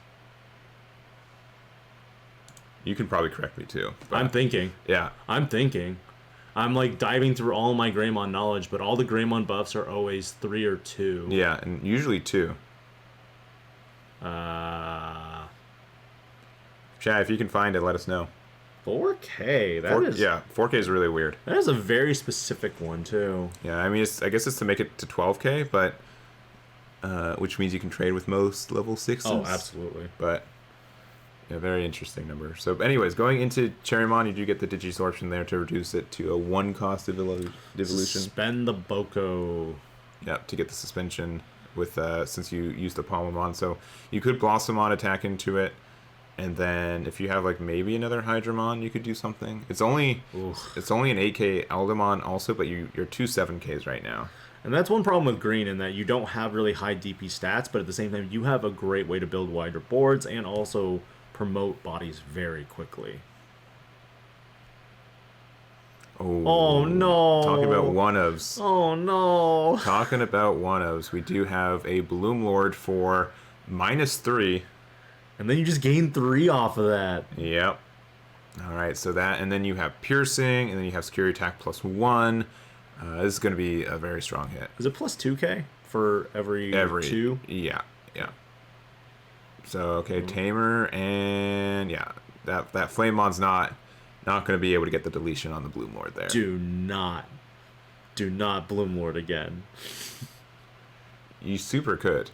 You can probably correct me too. I'm thinking. Yeah. I'm like diving through all my Greymon knowledge, but all the Greymon buffs are always 3 or 2. Yeah, and usually 2. Chat, if you can find it, let us know. 4K. Yeah, 4K is really weird. That is a very specific one too. Yeah, I mean, I guess it's to make it to 12K, but which means you can trade with most level 6s. Oh, absolutely. But yeah, very interesting number. So, anyways, going into Cherrymon, you do get the Digisorption there to reduce it to a 1 cost devolution. Suspend the Boko. Yeah, to get the suspension with since you used the Palmamon. So you could Blossomon attack into it. And then if you have like maybe another Hydramon, you could do something. It's only an 8k Aldamon also, but you're 2 7ks right now. And that's one problem with green in that you don't have really high DP stats, but at the same time you have a great way to build wider boards and also promote bodies very quickly. Oh no. Talking about one-ofs. Oh no. Talking about one-ofs, we do have a Bloomlord for -3. And then you just gain 3 off of that. Yep. All right, so that, and then you have Piercing, and then you have Security Attack +1. This is going to be a very strong hit. Is it plus 2k for every 2? Yeah. So, okay, Tamer, and yeah, that Flamemon's not going to be able to get the deletion on the Bloomlord there. Do not Do not Bloomlord again. You super could,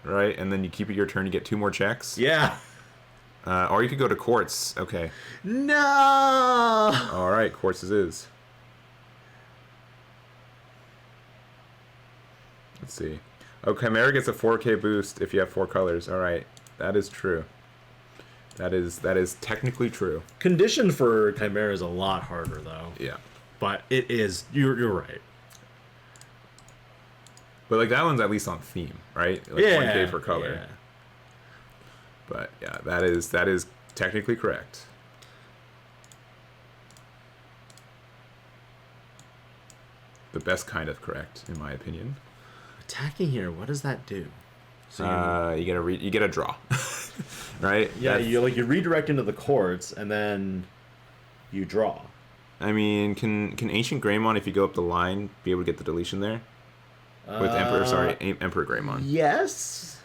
right? And then you keep it your turn. You get 2 more checks. Yeah. Or you could go to Quartz. Okay. No. All right, Quartz it is. Let's see. Oh, Chimera gets a 4K boost if you have 4 colors. All right, that is true. That is technically true. Condition for Chimera is a lot harder though. Yeah. But it is. You're right. But like that one's at least on theme, right? Like 1K per color. Yeah. But yeah, that is technically correct. The best kind of correct, in my opinion. Attacking here, what does that do? So you get a draw, right? Yeah, you redirect into the courts and then you draw. I mean, can Ancient Greymon, if you go up the line, be able to get the deletion there? With Emperor Greymon. Yes.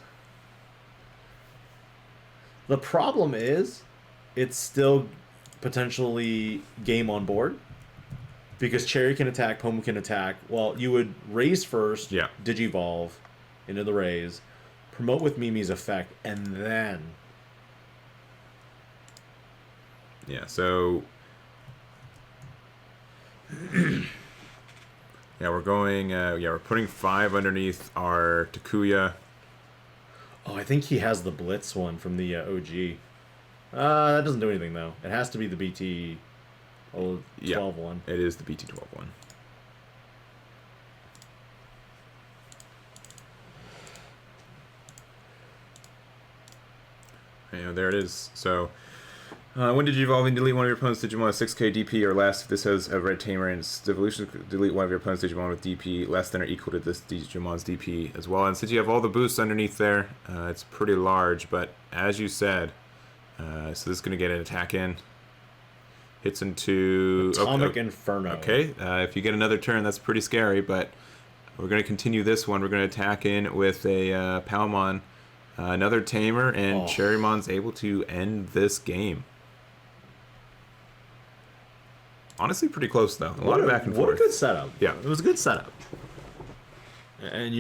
The problem is, it's still potentially game on board. Because Cherry can attack, Poma can attack. Well, you would raise first, yeah. Digivolve into the raise, promote with Mimi's effect, and then... Yeah, so... yeah, we're going... we're putting 5 underneath our Takuya. Oh, I think he has the Blitz one from the OG. That doesn't do anything, though. It has to be the BT... 12 one. It is the BT12 one. Yeah, there it is. So, when did you evolve and delete one of your opponent's Digimon with 6k DP or less? If this has a red tamer and its devolution, delete one of your opponent's Digimon with DP less than or equal to this Digimon's DP as well. And since you have all the boosts underneath there, it's pretty large. But as you said, so this is going to get an attack in. Hits into... Atomic Inferno. Okay, if you get another turn, that's pretty scary, but we're going to continue this one. We're going to attack in with a Palmon, another Tamer, and Cherrymon's able to end this game. Honestly, pretty close, though. A lot of back and forth. What a good setup. Yeah. It was a good setup. And,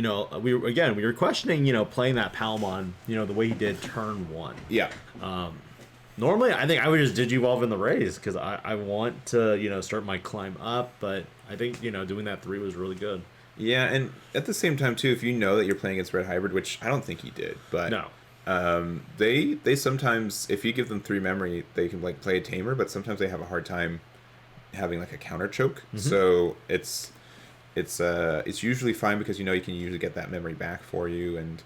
we were questioning, playing that Palmon, the way he did turn 1. Yeah. Normally, I think I would just Digivolve in the raise because I want to, start my climb up. But I think, doing that 3 was really good. Yeah, and at the same time, too, if you know that you're playing against Red Hybrid, which I don't think he did, but no. They sometimes, if you give them 3 memory, they can play a Tamer, but sometimes they have a hard time having a counter choke. Mm-hmm. So it's usually fine because you can usually get that memory back for you. And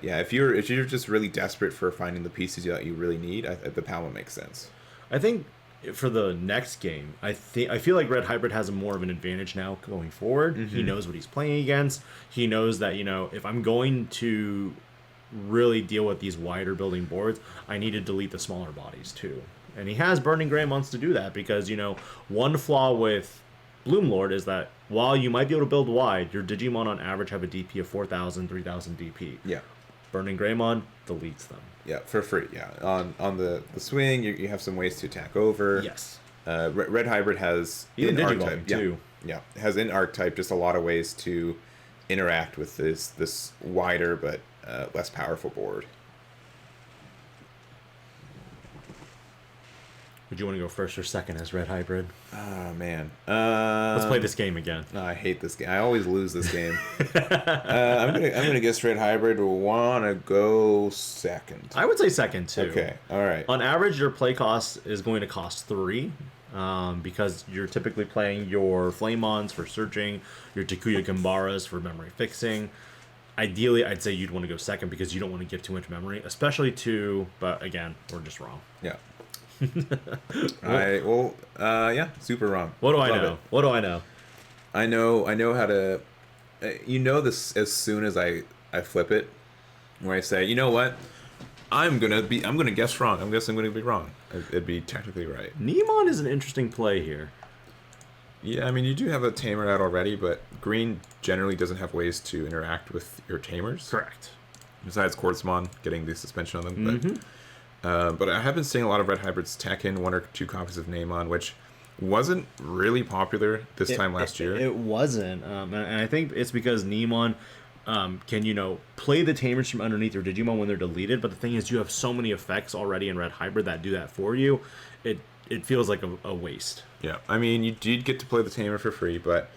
if you're just really desperate for finding the pieces that you really need, the Palma makes sense. I think for the next game, I feel like Red Hybrid has more of an advantage now going forward. Mm-hmm. He knows what he's playing against. He knows that if I'm going to really deal with these wider building boards, I need to delete the smaller bodies too. And he has Burning Greymons to do that because one flaw with Bloomlord is that while you might be able to build wide, your Digimon on average have a DP of 4,000, 3,000 DP. Yeah. Burning Greymon deletes them. Yeah, for free. Yeah, on the swing, you have some ways to attack over. Yes. Red Hybrid has even in Digimon too. Yeah, has in archetype just a lot of ways to interact with this wider but less powerful board. Would you want to go first or second as Red Hybrid? Oh, man. Let's play this game again. I hate this game. I always lose this game. I'm gonna guess Red Hybrid will want to go second. I would say second, too. Okay, all right. On average, your play cost is going to cost 3. Because you're typically playing your Flamons for searching, your Takuya Gambaras for memory fixing. Ideally, I'd say you'd want to go second because you don't want to give too much memory, especially but again, we're just wrong. Yeah. Super wrong. What do I know? What do I know? I know how to. This as soon as I flip it, where I say, you know what, I'm gonna guess wrong. I'm gonna be wrong. It'd be technically right. Neemon is an interesting play here. Yeah, I mean you do have a tamer out already, but green generally doesn't have ways to interact with your tamers. Correct. Besides Quartzmon getting the suspension on them, mm-hmm. But I have been seeing a lot of Red Hybrids tack in 1 or 2 copies of Neemon, which wasn't really popular this time last year. It wasn't, and I think it's because Neemon can, play the tamers from underneath your Digimon when they're deleted, but the thing is you have so many effects already in Red Hybrid that do that for you, it feels like a waste. Yeah, I mean, you did get to play the tamer for free, but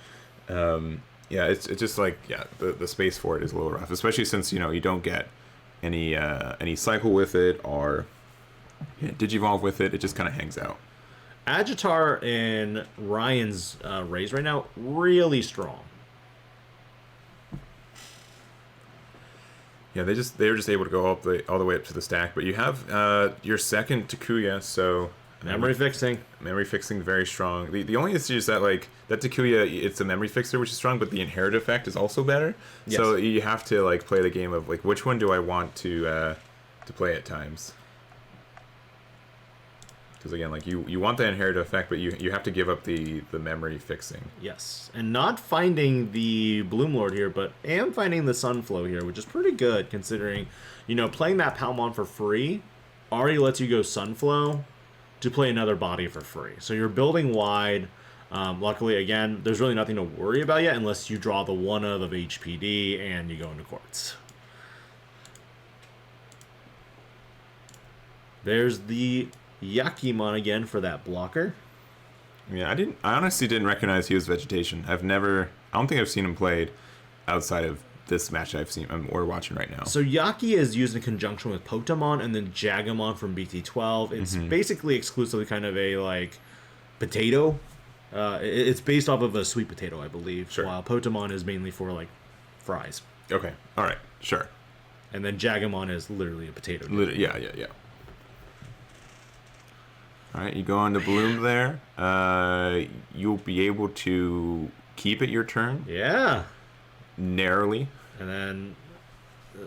yeah, it's just like, yeah, the space for it is a little rough, especially since, you don't get any cycle with it or Digivolve with it. It just kind of hangs out. Agitar in Ryan's raise right now, really strong. Yeah, they were just able to go all the way up to the stack, but you have your second Takuya, so memory fixing very strong. The only issue is that like that Takuya, it's a memory fixer, which is strong, but the inherit effect is also better. Yes. So you have to like play the game of like which one do I want to play at times. Because again, like you want the inherit effect, but you have to give up the memory fixing. Yes, and not finding the Bloomlord here, but am finding the Sunflow here, which is pretty good considering, playing that Palmon for free already lets you go Sunflow to play another body for free. So you're building wide. Luckily, again, there's really nothing to worry about yet unless you draw the one of HPD and you go into Quartz. There's the Yakimon again for that blocker. Yeah, I honestly didn't recognize he was vegetation. I don't think I've seen him played outside of this match I've seen or watching right now. So Yaki is used in conjunction with Potamon and then Jagamon from BT12. It's basically exclusively kind of a like potato. It's based off of a sweet potato, I believe. Sure. While Potamon is mainly for like fries. Okay. All right. Sure. And then Jagamon is literally a potato. Yeah. All right, you go on to Bloom there. You'll be able to keep it your turn. Yeah. Narrowly. And then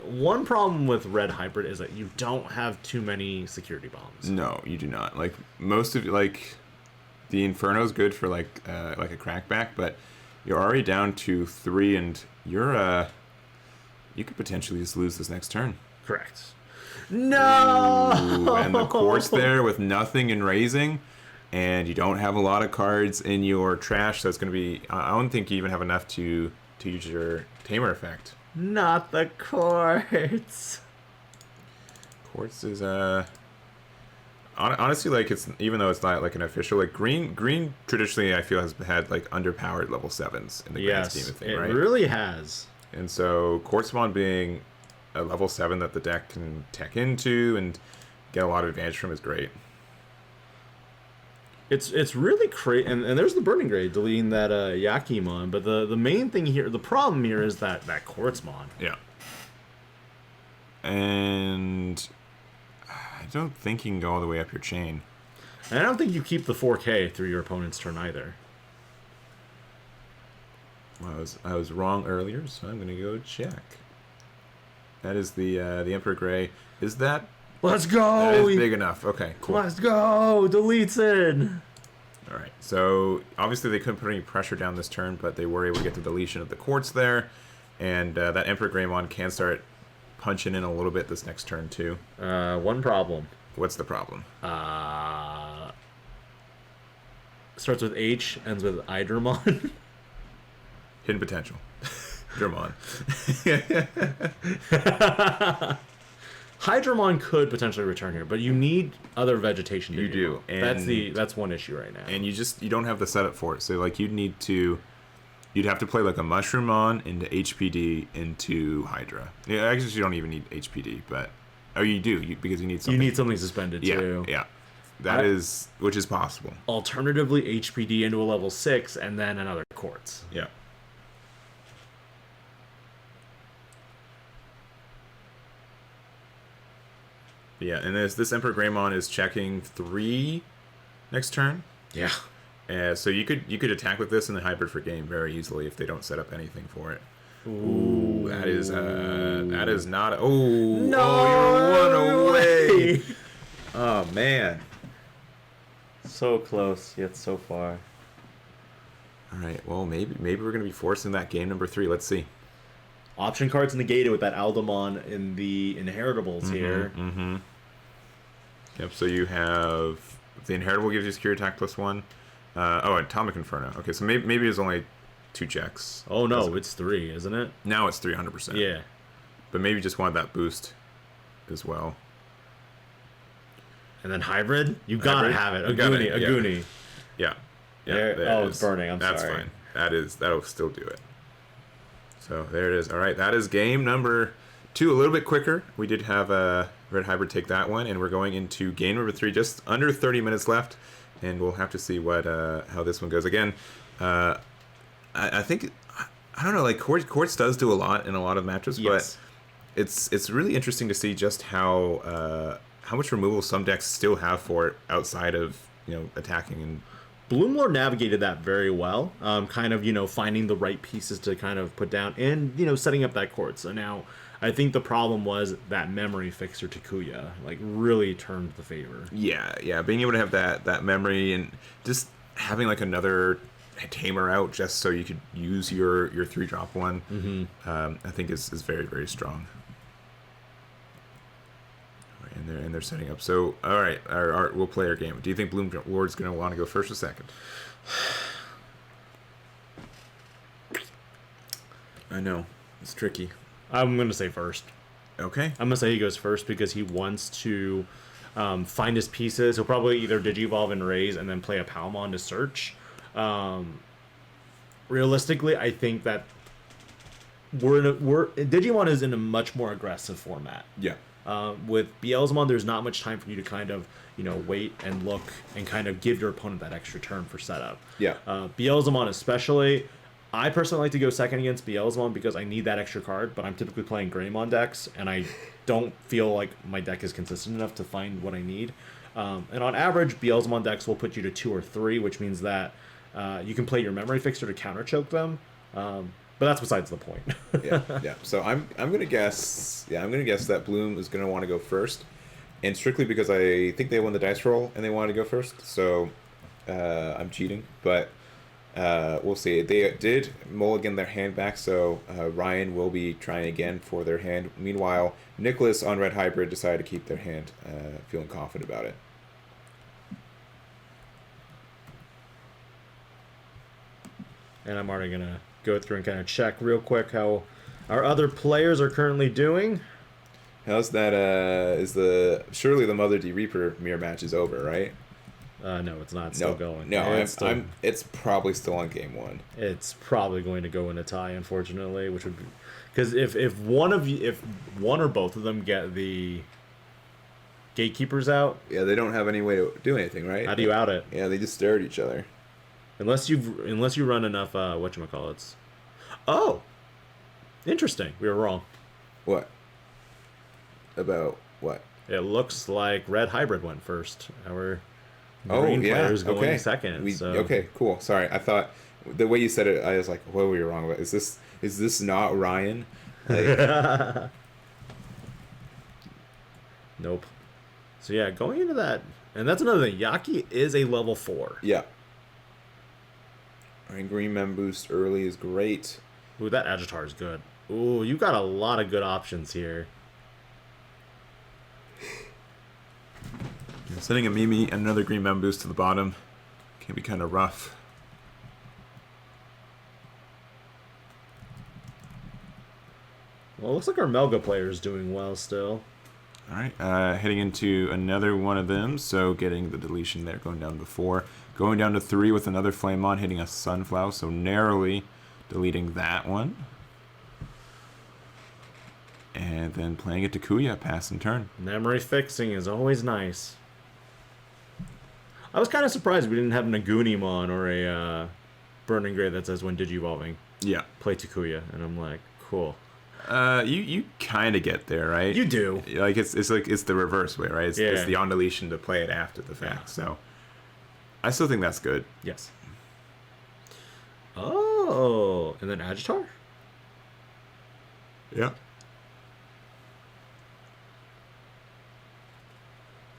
one problem with Red Hybrid is that you don't have too many security bombs. No, you do not. Like most of like the Inferno's good for like a crackback, but you're already down to 3, and you could potentially just lose this next turn. Correct. No! Ooh, and the Quartz there with nothing in raising, and you don't have a lot of cards in your trash, so it's going to be... I don't think you even have enough to use your Tamer effect. Not the Quartz. Quartz is... honestly, like, it's even though it's not like an official... Like, green traditionally, I feel, has had like underpowered level 7s in the grand scheme of things, right? It really has. And so Quartzmon being a level 7 that the deck can tech into and get a lot of advantage from is great. It's really crazy, and there's the Burning Grade deleting that Yakimon, but the main thing here, the problem here is that Quartzmon. Yeah. And I don't think you can go all the way up your chain. And I don't think you keep the 4K through your opponent's turn either. Well, I was wrong earlier, so I'm gonna go check. That is the Emperor Gray. Is that... Let's go! That is big enough. Okay, cool. Let's go! Deletes it! Alright, so obviously they couldn't put any pressure down this turn, but they were able to get the deletion of the Quartz there. And that Emperor Greymon can start punching in a little bit this next turn, too. One problem. What's the problem? Starts with H, ends with Aandroidd. Hidden potential. Dramon. Hydramon could potentially return here, but you need other vegetation. You do. And that's one issue right now. And you don't have the setup for it. So like you'd have to play like a Mushroomon into HPD into Hydra. Yeah, actually you don't even need HPD, but you do because you need something. You need something suspended too. Yeah. Which is possible. Alternatively, HPD into a level 6 and then another Quartz. Yeah. Yeah, and this Emperor Greymon is checking 3 next turn. Yeah. So you could attack with this in the hybrid for game very easily if they don't set up anything for it. Ooh, that is not. Oh, no, you're 1 away. Oh man. So close yet so far. All right. Well, maybe we're gonna be forcing that game number 3. Let's see. Option cards negated with that Aldemon in the inheritables here. Mm-hmm. Yep, so you have... The inheritable gives you secure attack +1. Atomic Inferno. Okay, so maybe it's only 2 checks. Oh no, it's 3, isn't it? Now it's 300%. Yeah. But maybe just wanted that boost as well. And then hybrid? You gotta have it. A Goonie. Yeah. It's burning. I'm sorry. That's fine. That'll still do it. So there it is. All right, that is game number 2. A little bit quicker. We did have Red Hybrid take that one, and we're going into game number 3. Just under 30 minutes left, and we'll have to see what how this one goes. Again, I think I don't know. Like Quartz does do a lot in a lot of matches, yes. But it's really interesting to see just how much removal some decks still have for it outside of attacking. And Bloomlord navigated that very well, kind of finding the right pieces to kind of put down and setting up that Quartz. So now I think the problem was that memory fixer Takuya like really turned the favor. Yeah, being able to have that memory and just having like another tamer out just so you could use your 3-drop one, I think is very, very strong. And they're setting up. So, all right, we'll play our game. Do you think Bloomlord's going to want to go first or second? I know. It's tricky. I'm going to say first. Okay. I'm going to say he goes first because he wants to find his pieces. He'll probably either Digivolve and raise and then play a Palmon to search. Realistically, I think that Digimon is in a much more aggressive format. Yeah. With Beelzemon, there's not much time for you to kind of, wait and look and kind of give your opponent that extra turn for setup. Yeah. Beelzemon especially, I personally like to go second against Beelzemon because I need that extra card, but I'm typically playing Greymon decks, and I don't feel like my deck is consistent enough to find what I need. And on average, Beelzemon decks will put you to 2 or 3, which means that you can play your Memory Fixer to counter choke them. But that's besides the point. yeah. So I'm gonna guess. Yeah, I'm gonna guess that Bloom is gonna want to go first, and strictly because I think they won the dice roll and they wanted to go first. So I'm cheating, but we'll see. They did mulligan their hand back, so Ryan will be trying again for their hand. Meanwhile, Nicholas on Red Hybrid decided to keep their hand, feeling confident about it. And I'm already gonna go through and kind of check real quick how our other players are currently doing. How's that? Surely the Mother D Reaper mirror match is over, right? No, it's not. It's still going. No, it's probably still on game 1. It's probably going to go in a tie, unfortunately, which would be because if one or both of them get the gatekeepers out, yeah, they don't have any way to do anything, right? How do you out it? Yeah, they just stare at each other. Unless you run enough whatchamacallits. Oh, interesting. We were wrong. What? About what? It looks like Red Hybrid went first. Our green player's going second. Okay, cool. Sorry, I thought the way you said it, I was like, what were you wrong about? Is this not Ryan? Like... Nope. So yeah, going into that, and that's another thing. Yaki is a level 4. Yeah. And Green Mem boost early is great. Ooh, that Agitar is good. Ooh, you got a lot of good options here. Sending a Mimi and another Green Mem boost to the bottom can be kind of rough. Well, it looks like our Melga player is doing well still. All right, heading into another one of them, so getting the deletion there, going down to 4. Going down to 3 with another Flamemon, hitting a Sunflower, so narrowly deleting that one. And then playing it to Kuya, pass and turn. Memory fixing is always nice. I was kind of surprised we didn't have an Agunimon or a Burning Gray that says when Digivolving. Yeah. Play Takuya, and I'm like, cool. You kind of get there, right? You do. Like it's the reverse way, right? It's the on deletion to play it after the fact. Yeah. So I still think that's good. Yes. Oh, and then Agitar? Yeah.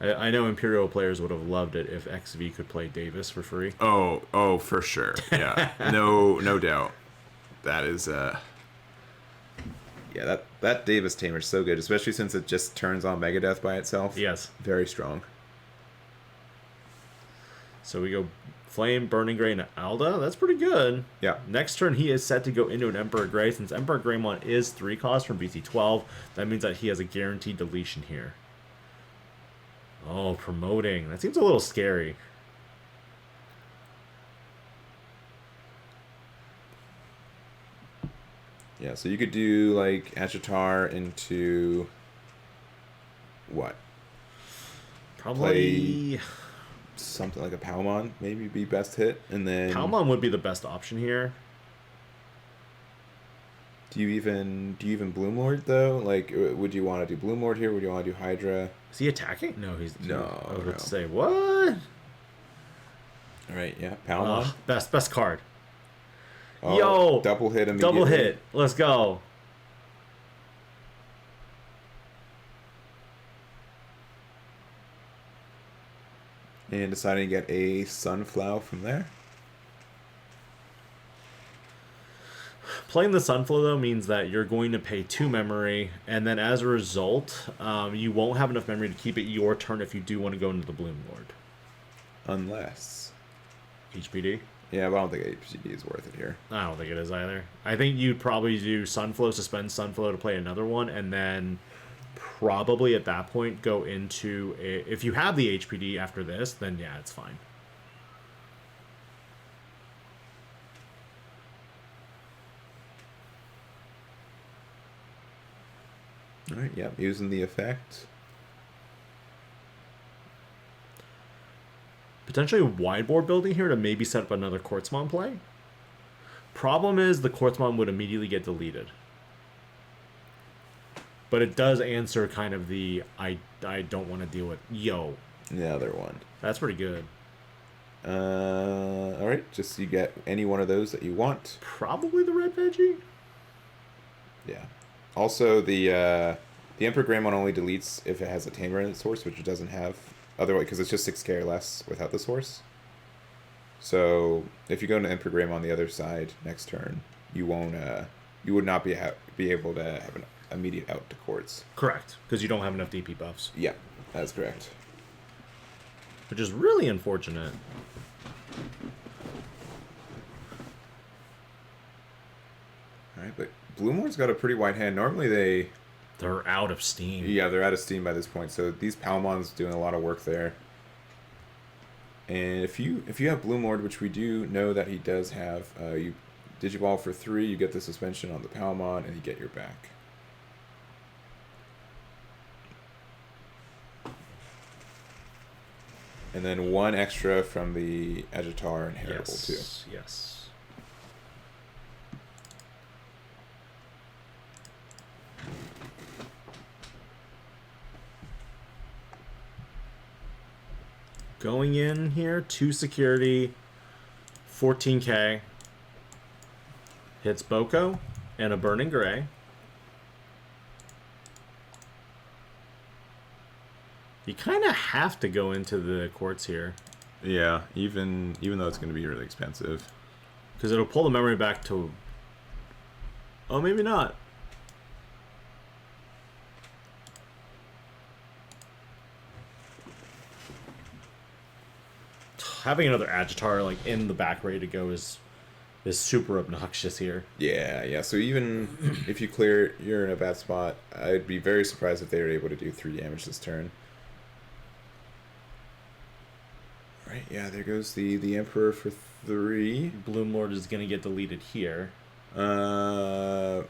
I know Imperial players would have loved it if XV could play Davis for free. Oh, for sure. Yeah. no doubt. That is yeah, that Davis tamer is so good, especially since it just turns on Megadeth by itself. Yes. Very strong. So we go Flame, Burning Gray, and Alda. That's pretty good. Yeah. Next turn, he is set to go into an Emperor Gray. Since Emperor Greymon is 3 cost from BT12, that means that he has a guaranteed deletion here. Oh, promoting. That seems a little scary. Yeah, so you could do like Agitar into what? Probably Play something like a Palmon, maybe be best hit, and then Palmon would be the best option here. Do you even Bloomlord though? Like, would you want to do Bloomlord here? Would you want to do Hydra? Is he attacking? No, he's no. I would say what? All right, yeah, Palmon. Best card. Oh, yo, double hit immediately. Double hit. Let's go. And deciding to get a Sunflower from there. Playing the Sunflow, though, means that you're going to pay 2 memory, and then as a result, you won't have enough memory to keep it your turn if you do want to go into the Bloomlord. Unless HPD? Yeah, but I don't think HPD is worth it here. I don't think it is either. I think you'd probably do Sunflow, suspend Sunflow to play another one, and then probably at that point go into... if you have the HPD after this, then yeah, it's fine. Alright, yeah, using the effect. Potentially wide board building here to maybe set up another Quartzmon play. Problem is the Quartzmon would immediately get deleted. But it does answer kind of the I don't want to deal with yo. The other one. That's pretty good. Alright, just you get any one of those that you want. Probably the red veggie? Yeah. Also, the Emperor Greymon only deletes if it has a Tamer in its source, which it doesn't have. Otherwise, because it's just 6k or less without the source. So if you go into Emperor Greymon on the other side next turn, you won't. You would not be able to have an immediate out to Quartz. Correct, because you don't have enough DP buffs. Yeah, that's correct. Which is really unfortunate. All right, but Bloomlord's got a pretty wide hand. Normally they're out of steam. Yeah, they're out of steam by this point. So these Palmon's doing a lot of work there. And if you have Bloomlord, which we do know that he does have, you Digiball for 3, you get the suspension on the Palmon, and you get your back. And then 1 extra from the Agitar and Heritable too. Yes. Going in here, 2 security, 14k. Hits Boko and a Burning Gray. You kind of have to go into the Quartz here. Yeah, even though it's going to be really expensive. Because it'll pull the memory back to... Oh, maybe not. Having another Agitar like in the back ready to go is super obnoxious here. Yeah. So even if you clear, you're in a bad spot. I'd be very surprised if they were able to do 3 damage this turn. Right, yeah, there goes the Emperor for 3. Bloomlord is going to get deleted here. If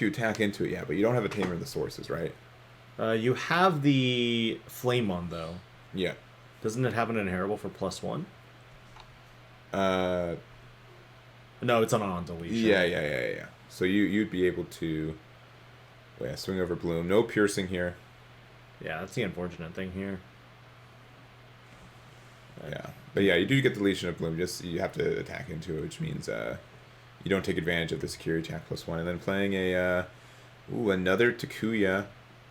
you attack into it, yeah, but you don't have a Tamer in the sources, right? You have the Flame on, though. Yeah. Doesn't it have an inheritable for +1? No, it's on deletion. Yeah. So you'd be able to swing over Bloom. No piercing here. Yeah, that's the unfortunate thing here. Yeah, but yeah, you do get deletion of Bloom. Just you have to attack into it, which means you don't take advantage of the security attack +1. And then playing another Takuya,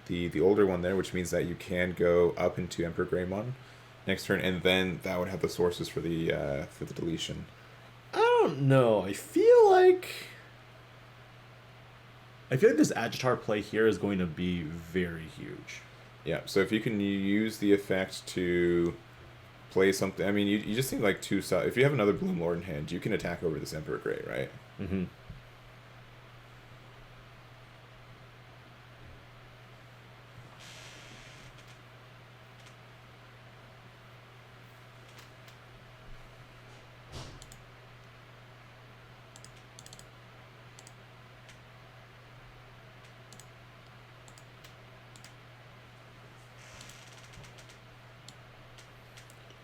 the older one there, which means that you can go up into Emperor Greymon next turn, and then that would have the sources for the deletion. I don't know. I feel like this Agitar play here is going to be very huge. Yeah, so if you can use the effect to play something. I mean, you just need like two. If you have another Bloomlord in hand, you can attack over this Emperor Grey, right? Mm-hmm.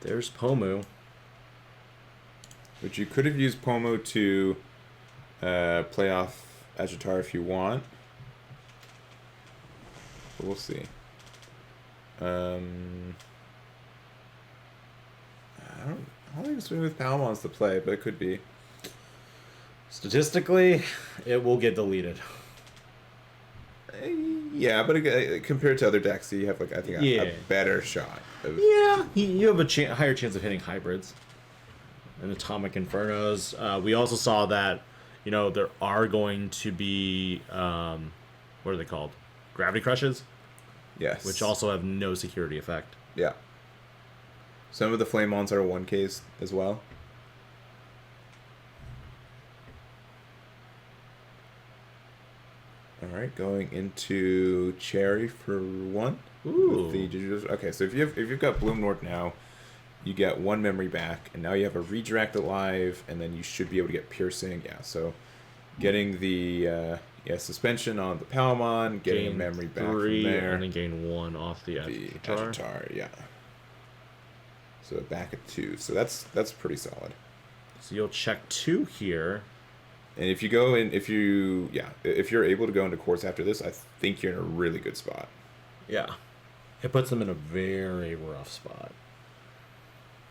There's Pomu. But you could have used Pomu to play off Agitar if you want. But we'll see. I don't think it's with Palmon's to play, but it could be. Statistically, it will get deleted. Yeah, but compared to other decks, you have like I think a better shot. Yeah, you have a higher chance of hitting hybrids and Atomic Infernos. We also saw that there are going to be what are they called? Gravity Crushes. Yes. Which also have no security effect. Yeah. Some of the Flame-Ons are 1Ks as well. Alright, going into Cherry for 1. Ooh. Okay, so if you've got Bloomlord now, you get 1 memory back, and now you have a redirect alive, and then you should be able to get Piercing. Yeah, so getting the suspension on the Palmon, getting a memory back from there. And then gain 1 off the Agitar. Yeah. So back at 2. So that's pretty solid. So you'll check 2 here. And if you go in, if you're able to go into Quartz after this, I think you're in a really good spot. Yeah. It puts them in a very rough spot.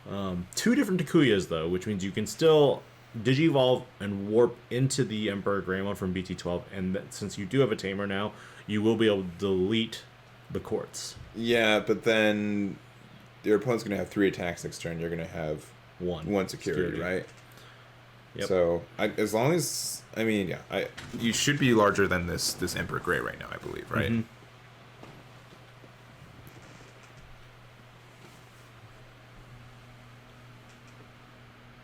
2 different Takuyas, though, which means you can still Digivolve and warp into the Emperor Greymon from BT12, and since you do have a Tamer now, you will be able to delete the Quartz. Yeah, but then your opponent's going to have 3 attacks next turn. You're going to have one security, right? Yep. So as long as you should be larger than this Emperor Grey right now, I believe, right? Mm-hmm.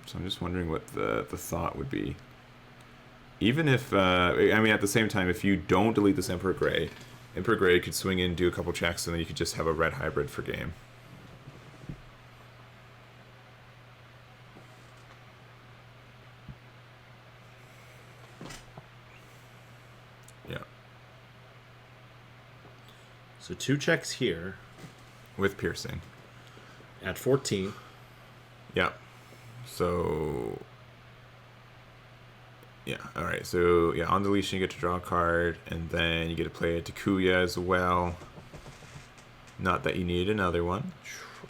So I'm just wondering what the thought would be. Even if at the same time, if you don't delete this Emperor Grey could swing in, do a couple checks, and then you could just have a Red Hybrid for game. Yeah. So 2 checks here. With Piercing. At 14. Yeah. So, yeah, alright, so, yeah, on deletion you get to draw a card, and then you get to play a Takuya as well. Not that you need another one.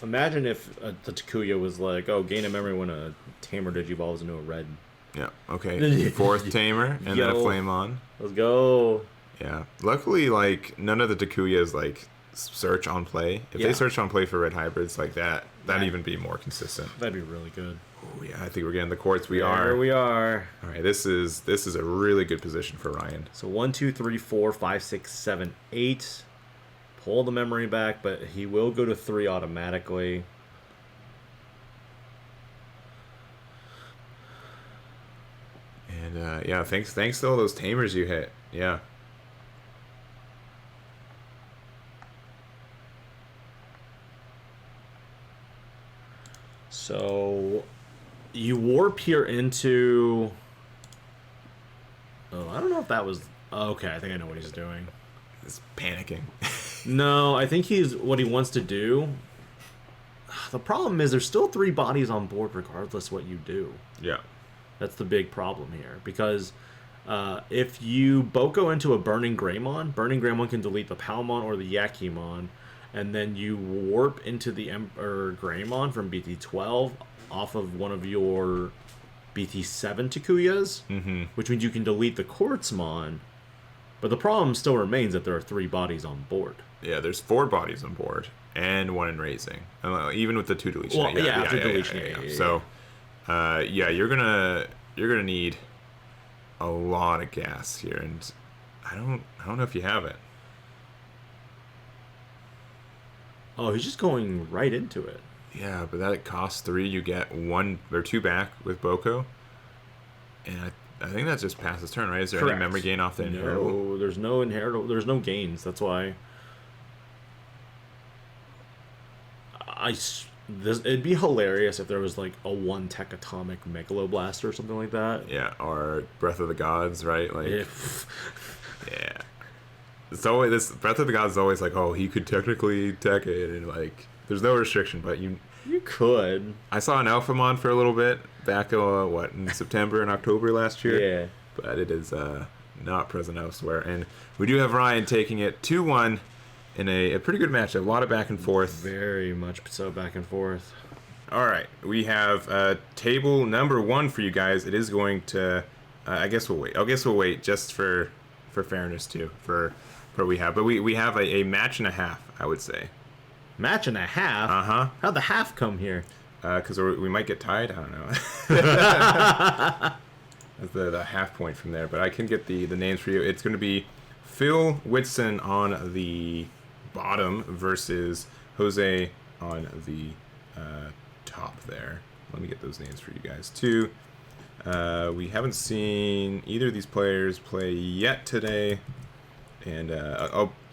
Imagine if the Takuya was like, oh, gain a memory when a Tamer Digivolves into a red. Yeah, okay, 4th Tamer, and then a Flame-On. Let's go. Yeah, luckily, like, none of the Takuyas, like, search on play. If they search on play for Red Hybrids like that'd even be more consistent. That'd be really good. Oh yeah, I think we're getting the Quartz. We are. All right, this is a really good position for Ryan. So 1, 2, 3, 4, 5, 6, 7, 8. Pull the memory back, but he will go to 3 automatically. And yeah, thanks to all those Tamers you hit. Yeah. So you warp here into... Oh, I don't know if that was... Okay, I think I know what he's doing. He's panicking. No, I think what he wants to do... The problem is there's still 3 bodies on board regardless what you do. Yeah. That's the big problem here. Because if you Boko into a Burning Greymon can delete the Palmon or the Yakimon. And then you warp into the Emperor Greymon from BT12 off of one of your BT7 Takuyas, which means you can delete the Quartzmon. But the problem still remains that there are 3 bodies on board. Yeah, there's 4 bodies on board and 1 in raising, even with the 2 deletion. Well, after deletion. So, you're gonna need a lot of gas here, and I don't know if you have it. Oh, he's just going right into it. Yeah, but that costs 3. You get 1 or 2 back with Boko. And I think that just passes turn, right? Is there any memory gain off the inheritable? No, there's no inheritable. There's no gains. That's why. It'd be hilarious if there was like a 1 tech atomic Megalo Blaster or something like that. Yeah, or Breath of the Gods, right? Like, yeah. It's always this Breath of the Gods is always like, oh, he could technically tech it, and like, there's no restriction, but you could. I saw an Alphamon for a little bit back, in September and October last year. Yeah. But it is not present elsewhere, and we do have Ryan taking it 2-1. In a pretty good match, a lot of back and forth. Very much so back and forth. All right, we have table number 1 for you guys. It is going to, I guess we'll wait. We'll wait just for fairness too, for we have. But we have a match and a half, I would say. Match and a half? Uh-huh. How'd the half come here? Because we might get tied. I don't know. That's the half point from there. But I can get the names for you. It's going to be Phil Whitson on the bottom versus Jose on the top there. Let me get those names for you guys too. We haven't seen either of these players play yet today, and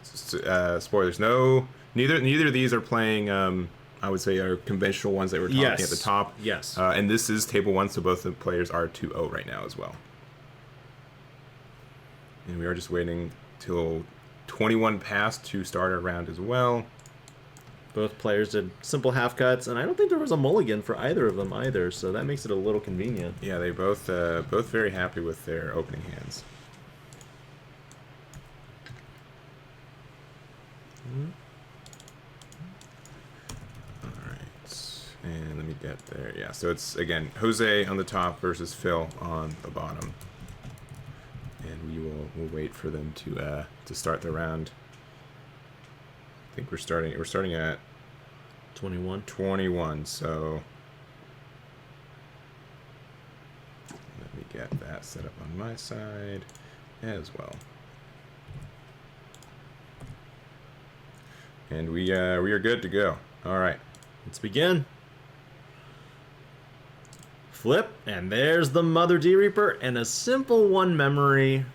spoilers. Neither of these are playing. I would say are conventional ones that we're talking at the top. Yes. And this is table 1, so both the players are 2-0 right now as well. And we are just waiting till 21 passed to start our round as well. Both players did simple half cuts, and I don't think there was a mulligan for either of them either, so that makes it a little convenient. Yeah, they both very happy with their opening hands. All right, and let me get there. Yeah, so it's again Jose on the top versus Phil on the bottom. And we'll wait for them to start the round. I think we're starting at 21, so let me get that set up on my side as well. And we are good to go. All right, let's begin. Flip, and there's the Mother D-Reaper, and a simple 1 memory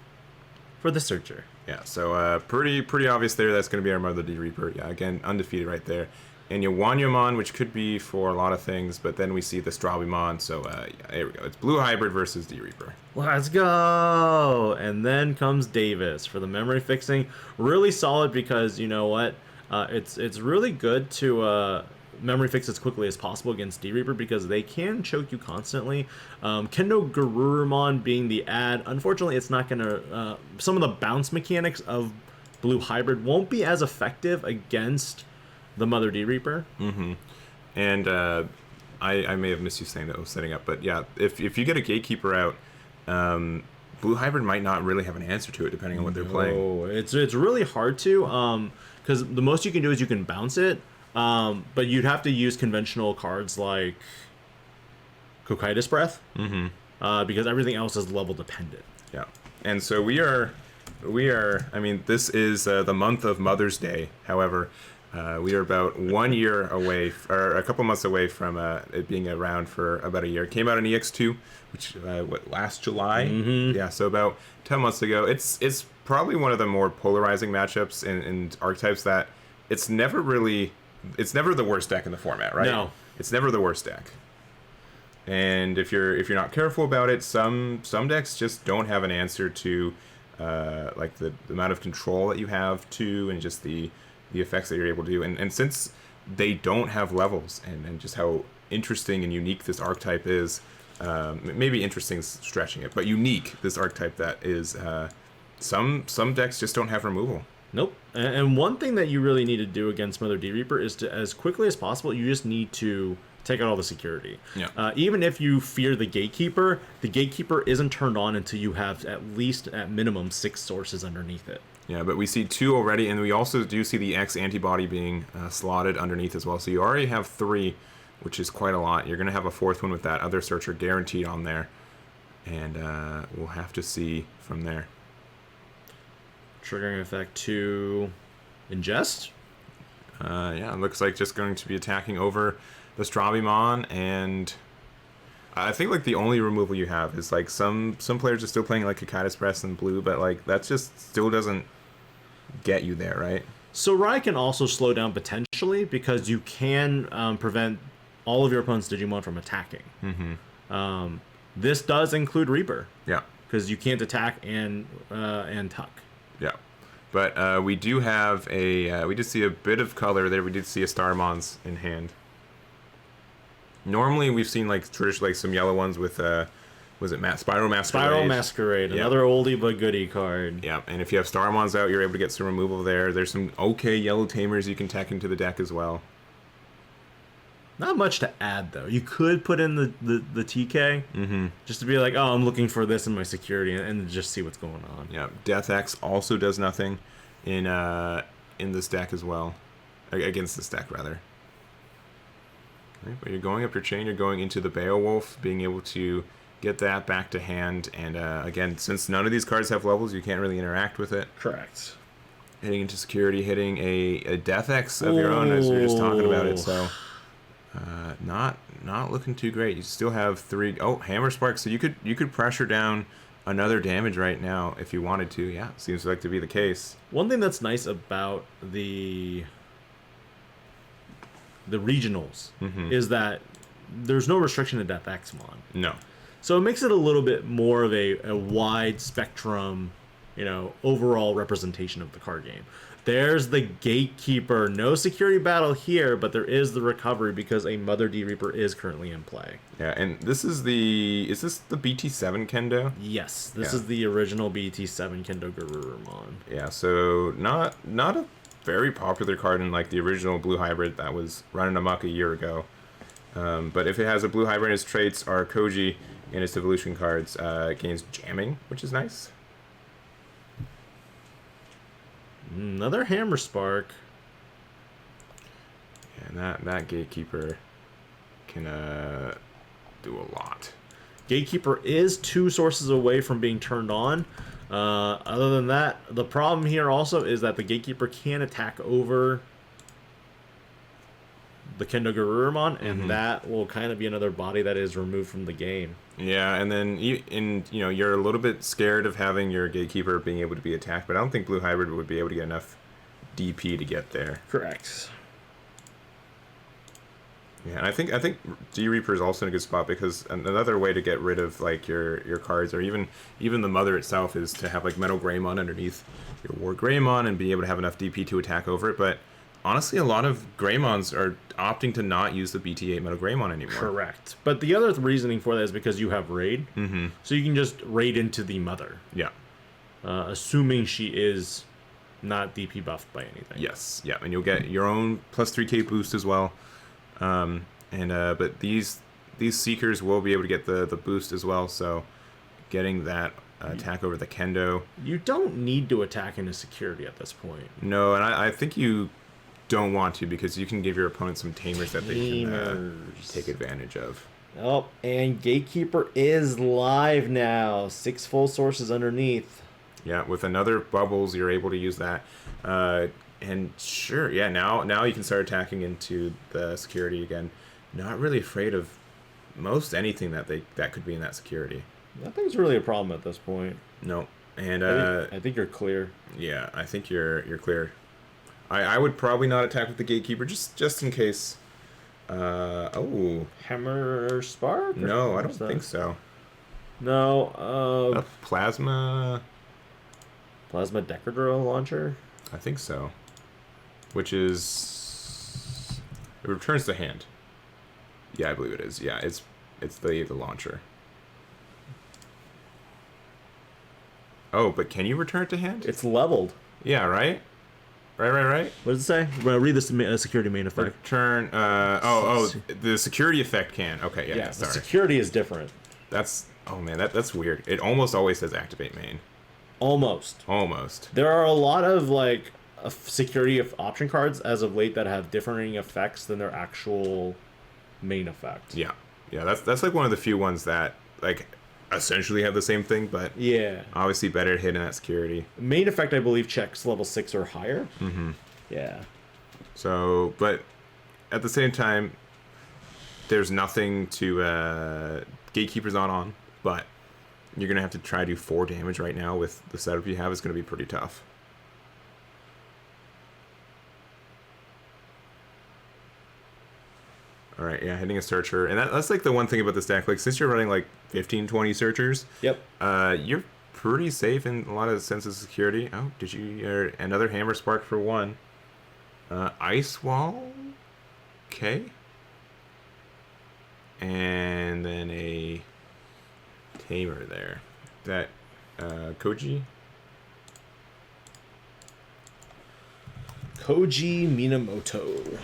for the Searcher. Yeah, so pretty obvious there. That's going to be our Mother D-Reaper. Yeah, again, undefeated right there. And Yawanyamon, which could be for a lot of things, but then we see the Strabimon, so yeah, there we go. It's Blue Hybrid versus D-Reaper. Let's go! And then comes Davis for the memory fixing. Really solid because, you know what, it's really good to memory fix as quickly as possible against D-Reaper because they can choke you constantly. Kendo Garurumon being the ad, unfortunately it's not going to... some of the bounce mechanics of Blue Hybrid won't be as effective against the Mother D-Reaper. Mm-hmm. And I may have missed you saying that was setting up, but yeah, if you get a Gatekeeper out, Blue Hybrid might not really have an answer to it depending on what they're playing. Oh, it's really hard to, because the most you can do is you can bounce it, but you'd have to use conventional cards like Cocytus Breath, because everything else is level dependent. Yeah, and so we are. I mean, this is the month of Mother's Day. However, we are about 1 year away, or a couple months away from it being around for about a year. It came out in EX2, which last July? Yeah, so about 10 months ago. It's probably one of the more polarizing matchups and archetypes that it's never the worst deck in the format, right? No, it's never the worst deck. And if you're not careful about it, some decks just don't have an answer to like the amount of control that you have to, and just the effects that you're able to do. And since they don't have levels, and just how interesting and unique this archetype is, maybe interesting is stretching it, but unique, this archetype that is, some decks just don't have removal. Nope. And one thing that you really need to do against Mother D-Reaper is to, as quickly as possible, you just need to take out all the security. Yeah. Even if you fear the Gatekeeper isn't turned on until you have at least, at minimum, 6 sources underneath it. Yeah, but we see 2 already, and we also do see the X antibody being slotted underneath as well. So you already have 3, which is quite a lot. You're going to have a 4th one with that other Searcher guaranteed on there. And we'll have to see from there. Triggering effect to ingest? Yeah, it looks like just going to be attacking over the Stravimon, and I think like the only removal you have is like some players are still playing like Kakadas Press in blue, but like that just still doesn't get you there, right? So Rai can also slow down potentially because you can prevent all of your opponent's Digimon from attacking. This does include Reaper. Yeah. Because you can't attack and tuck. Yeah. But we do have a we did see a bit of color there. We did see a Starmon's in hand. Normally we've seen like traditionally like some yellow ones with was it Spiral Masquerade? Spiral Masquerade, another oldie but goodie card. Yeah, and if you have Starmons out, you're able to get some removal there. There's some okay yellow tamers you can tack into the deck as well. Not much to add though. You could put in the TK just to be like, oh, I'm looking for this in my security, and just see what's going on. Yeah, Death X also does nothing in this deck as well, against this deck rather. Right, but you're going up your chain. You're going into the Beowulf, being able to get that back to hand, and again, since none of these cards have levels, you can't really interact with it. Correct. Hitting into security, hitting a Death X of your own, as we were just talking about it. So, not looking too great. You still have 3. Oh, Hammer Spark. So you could pressure down another damage right now if you wanted to. Yeah, seems like to be the case. One thing that's nice about the regionals is that there's no restriction to Death Xmon. No. So it makes it a little bit more of a wide spectrum, overall representation of the card game. There's the Gatekeeper. No security battle here, but there is the recovery because a Mother D Reaper is currently in play. Yeah, and this is is this the BT7 Kendo? Yes, this is the original BT7 Kendo Garurumon. Yeah, so not a very popular card in like the original Blue Hybrid that was running amok a year ago. But if it has a Blue Hybrid, its traits are Koji, and its evolution cards gains jamming, which is nice. Another Hammer Spark. And that Gatekeeper can do a lot. Gatekeeper is 2 sources away from being turned on. Other than that, the problem here also is that the Gatekeeper can attack over the Kendo Garurumon, and that will kind of be another body that is removed from the game. Yeah, and then you're a little bit scared of having your Gatekeeper being able to be attacked, but I don't think Blue Hybrid would be able to get enough DP to get there. Correct. Yeah, and I think D Reaper is also in a good spot because another way to get rid of like your cards, or even the Mother itself, is to have like Metal Greymon underneath your WarGreymon and be able to have enough DP to attack over it. But honestly, a lot of Greymons are opting to not use the BT8 Metal Greymon anymore. Correct. But the other reasoning for that is because you have Raid. So you can just raid into the Mother. Yeah. Assuming she is not DP buffed by anything. Yes. Yeah, and you'll get your own plus 3k boost as well. But these Seekers will be able to get the boost as well, so getting that attack over the Kendo. You don't need to attack into security at this point. No, and I think you don't want to, because you can give your opponent some tamers that they can take advantage of. Oh, and Gatekeeper is live now. 6 full sources underneath. Yeah, with another Bubbles, you're able to use that. And sure, yeah, now you can start attacking into the security again. Not really afraid of most anything that could be in that security. Nothing's really a problem at this point. No, and I think you're clear. Yeah, I think you're clear. I would probably not attack with the Gatekeeper just in case. Hammer Spark? No, I don't think so. No. A Plasma Decadrill launcher? I think so. Which is, it returns the hand. Yeah, I believe it is. Yeah, it's the launcher. Oh, but can you return it to hand? It's leveled. Yeah, right? Right. What does it say? Well, read this security main effect. Return. The security effect can. Okay, yeah. The security is different. That's weird. It almost always says activate main. Almost. There are a lot of like security option cards as of late that have differing effects than their actual main effect. Yeah. That's like one of the few ones that like essentially have the same thing, but obviously better hit in that security. Main effect, I believe, checks level 6 or higher. Mm-hmm. Yeah. So, but at the same time, there's nothing to Gatekeeper's not on, but you're gonna have to try to do 4 damage right now with the setup you have. It's gonna be pretty tough. All right, yeah, hitting a searcher, and that's like the one thing about this deck. Like, since you're running like 15, 20 searchers, yep, you're pretty safe in a lot of sense of security. Oh, did you another Hammer Spark for 1? Ice Wall, okay, and then a Tamer there. That Koji Minamoto.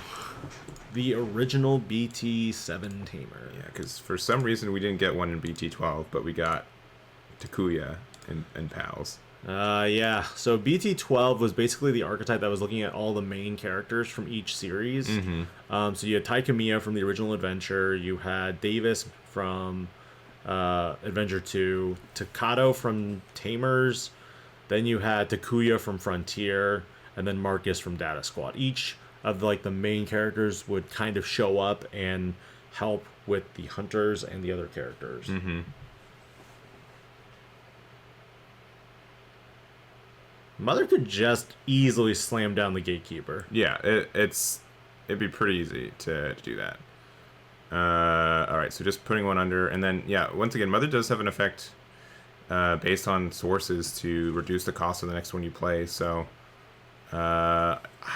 The original BT7 Tamer. Yeah, because for some reason we didn't get one in BT12, but we got Takuya and Pals. Yeah. So BT12 was basically the archetype that was looking at all the main characters from each series. Mm-hmm. So you had Taikamiya from the original Adventure. You had Davis from Adventure 2. Takato from Tamers. Then you had Takuya from Frontier. And then Marcus from Data Squad. Each of like the main characters would kind of show up and help with the hunters and the other characters. Mm-hmm. Mother could just easily slam down the Gatekeeper. Yeah, it'd be pretty easy to do that. All right, so just putting one under, and then yeah, once again, Mother does have an effect based on sources to reduce the cost of the next one you play. So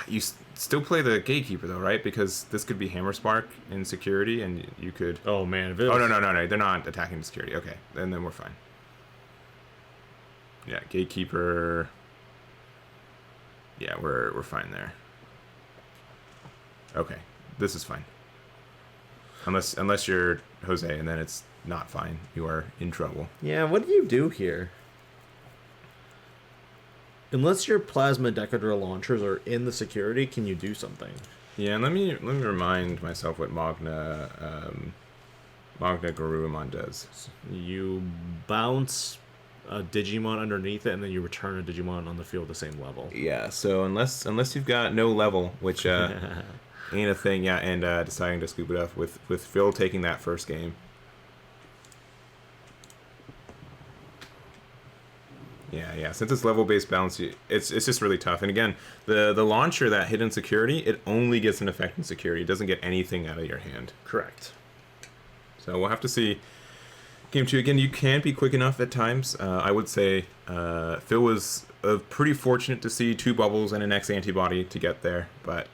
you still play the Gatekeeper though, right? Because this could be Hammer Spark in security, and you could. Oh man! Oh no! They're not attacking security. Okay, then we're fine. Yeah, Gatekeeper. Yeah, we're fine there. Okay, this is fine. Unless you're Jose, and then it's not fine. You are in trouble. Yeah, what do you do here? Unless your Plasma Decadra launchers are in the security, can you do something? Yeah, and let me remind myself what Magna Garurumon does. You bounce a Digimon underneath it, and then you return a Digimon on the field the same level. Yeah, so unless you've got no level, which ain't a thing, yeah, and deciding to scoop it up with Phil taking that first game. Yeah. Since it's level-based balance, it's just really tough. And again, the launcher, that hidden security, it only gets an effect in security. It doesn't get anything out of your hand. Correct. So we'll have to see. Game 2, again, you can be quick enough at times. I would say Phil was pretty fortunate to see 2 bubbles and an X antibody to get there. But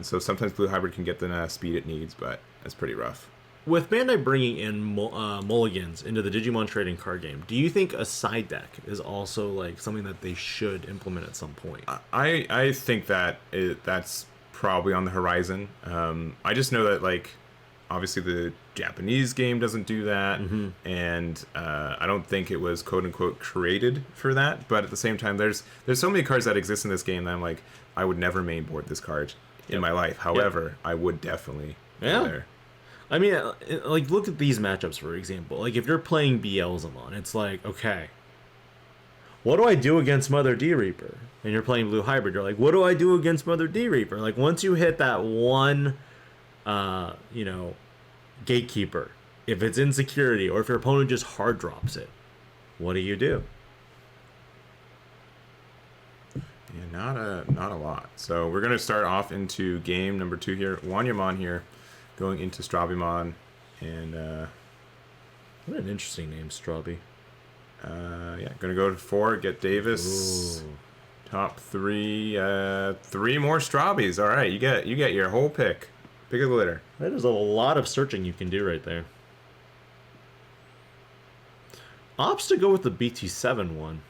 so sometimes Blue Hybrid can get the speed it needs, but it's pretty rough. With Bandai bringing in mulligans into the Digimon trading card game, do you think a side deck is also like something that they should implement at some point? I think that's probably on the horizon. I just know that, like, obviously the Japanese game doesn't do that, and I don't think it was quote unquote created for that. But at the same time, there's so many cards that exist in this game that I'm like, I would never mainboard this card in my life. However, I would definitely go there. I mean, like, look at these matchups, for example. Like, if you're playing Beelze, it's like, okay, what do I do against Mother D Reaper? And you're playing Blue Hybrid, you're like, what do I do against Mother D Reaper? Like, once you hit that one, Gatekeeper, if it's in security, or if your opponent just hard drops it, what do you do? Yeah, not a lot. So we're gonna start off into game number 2 here. Wanyamon here, going into Strabimon, and what an interesting name, Strabi. Gonna go to 4, get Davis. Ooh. Top 3, 3 more Strabis. All right, you get your whole pick of the litter. That is a lot of searching you can do right there. Opts to go with the BT7 one.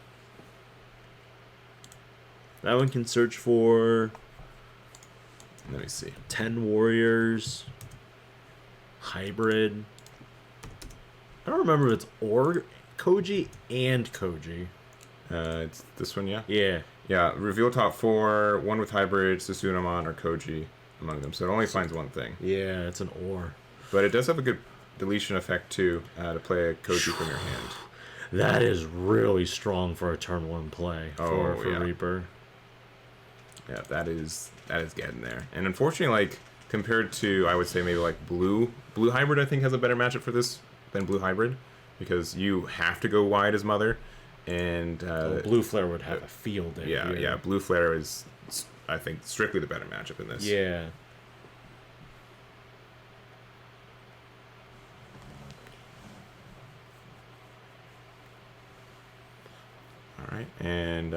That one can search for, let me see, 10 warriors, hybrid. I don't remember if it's Koji and Koji. It's this one, yeah? Yeah. Reveal top 4, one with hybrid, Susunamon, or Koji among them. So it only finds one thing. Yeah, it's an or. But it does have a good deletion effect, too, to play a Koji from your hand. That is really strong for a turn 1 play for Reaper. Yeah, that is getting there. And unfortunately, like, compared to, I would say, maybe like Blue Hybrid, I think has a better matchup for this than Blue Hybrid, because you have to go wide as Mother, and Blue Flare would have a field day. Yeah, yeah. Blue Flare is, I think, strictly the better matchup in this. Yeah. Alright, and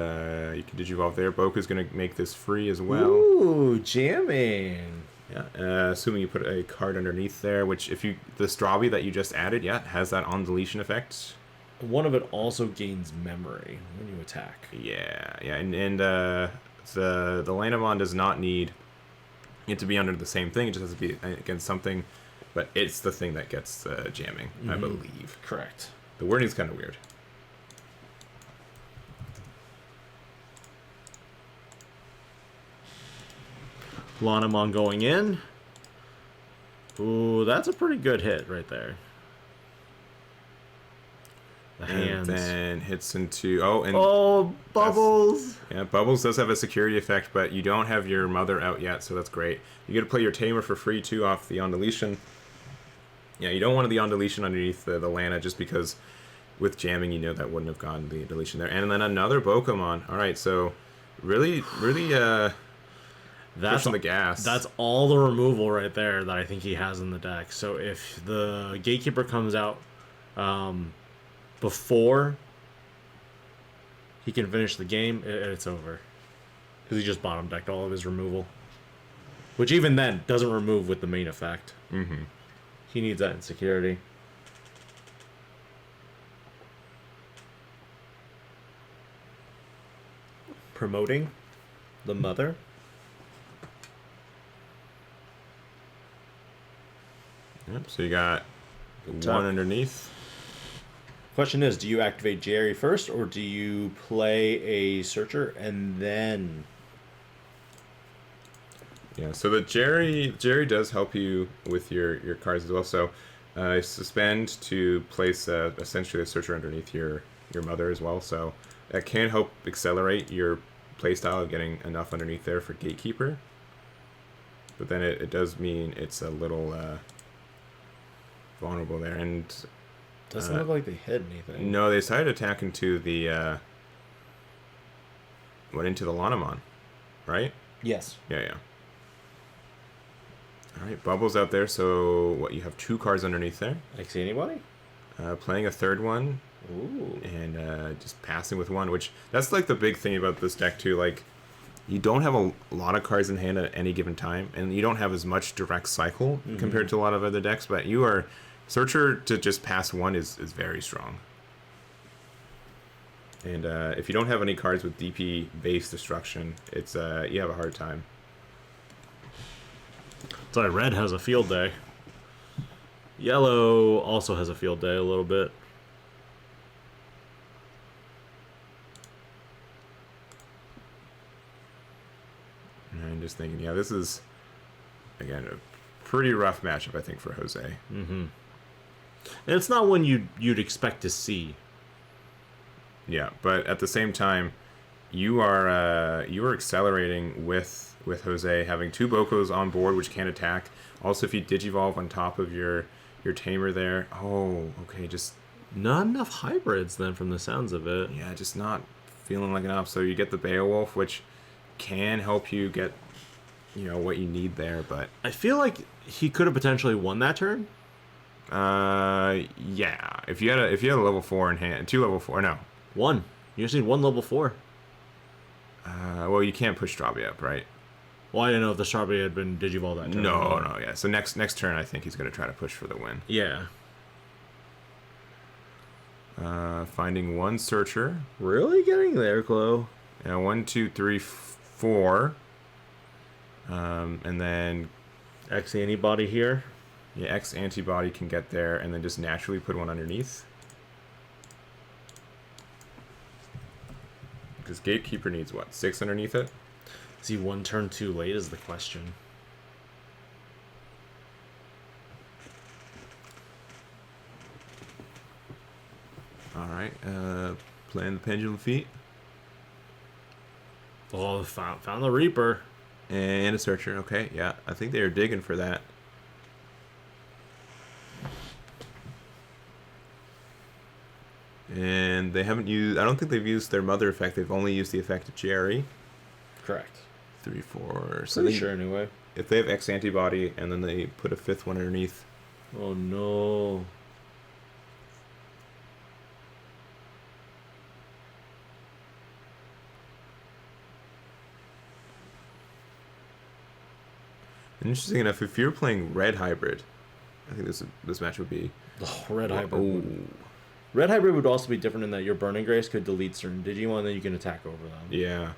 you can Digivolve there. Boku's going to make this free as well. Ooh, jamming. Yeah, assuming you put a card underneath there, which if you, the Strawby that you just added, yeah, has that on deletion effect. One of it also gains memory when you attack. Yeah, yeah, and the Lanamon does not need it to be under the same thing. It just has to be against something, but it's the thing that gets jamming, I believe. Correct. The wording's kind of weird. Lanamon going in. Ooh, that's a pretty good hit right there. The hands. And then hits into... Bubbles! Yeah, Bubbles does have a security effect, but you don't have your Mother out yet, so that's great. You get to play your Tamer for free, too, off the on-deletion. Yeah, you don't want the on-deletion underneath the Lana, just because with jamming, you know that wouldn't have gotten the deletion there. And then another Pokemon. Alright, so really... That's on the gas. That's all the removal right there that I think he has in the deck. So if the Gatekeeper comes out before he can finish the game, it's over. Because he just bottom decked all of his removal. Which even then doesn't remove with the main effect. Mm-hmm. He needs that insecurity. Promoting the Mother. Yep, so you got one underneath. Question is, do you activate Jerry first, or do you play a Searcher and then... Yeah, so the Jerry does help you with your cards as well. So suspend to place essentially a Searcher underneath your Mother as well. So that can help accelerate your playstyle of getting enough underneath there for Gatekeeper. But then it does mean it's a little... vulnerable there, and doesn't look like they hit anything. No, they decided to attack into the into the Lanamon, right? Yes. Yeah. All right, Bubbles out there. So what? You have two cards underneath there. Like, see anybody? Playing a third one. Ooh. And just passing with one, which that's like the big thing about this deck too. Like, you don't have a lot of cards in hand at any given time, and you don't have as much direct cycle compared to a lot of other decks, but you are... Searcher to just pass one is very strong. And if you don't have any cards with DP-based destruction, it's you have a hard time. Sorry, Red has a field day. Yellow also has a field day a little bit. And I'm just thinking, yeah, this is, again, a pretty rough matchup, I think, for Jose. Mm-hmm. And it's not one you'd expect to see. Yeah, but at the same time, you are accelerating with Jose having two Bokos on board which can attack. Also, if you Digivolve on top of your Tamer there, oh, okay, just not enough hybrids then, from the sounds of it. Yeah, just not feeling like enough. So you get the Beowulf, which can help you get what you need there, but I feel like he could have potentially won that turn. Yeah. If you had a level 4 in hand, 2 level 4, no. 1. You just need 1 level 4. Well, you can't push Strawby up, right? Well, I didn't know if the Strawberry had been Digivolved that turn. No, yeah. So next turn, I think he's going to try to push for the win. Yeah. Finding one Searcher. Really getting there, Chloe. Yeah, 1, 2, 3, 4. And then... X antibody here. Yeah, X antibody can get there, and then just naturally put one underneath. Because Gatekeeper needs, what, 6 underneath it? Is he 1 turn too late is the question. Alright, playing the Pendulum Feet. Oh, found the Reaper. And a Searcher. Okay, yeah. I think they were digging for that. And they haven't used... I don't think they've used their Mother effect. They've only used the effect of Jerry. Correct. 3, 4... So pretty sure, anyway. If they have X antibody, and then they put a 5th one underneath... Oh, no. Interesting enough, if you're playing Red Hybrid, I think this match would be... Oh, Red Hybrid. Red Hybrid would also be different in that your Burning Grace could delete certain Digimon, and then you can attack over them. Yeah.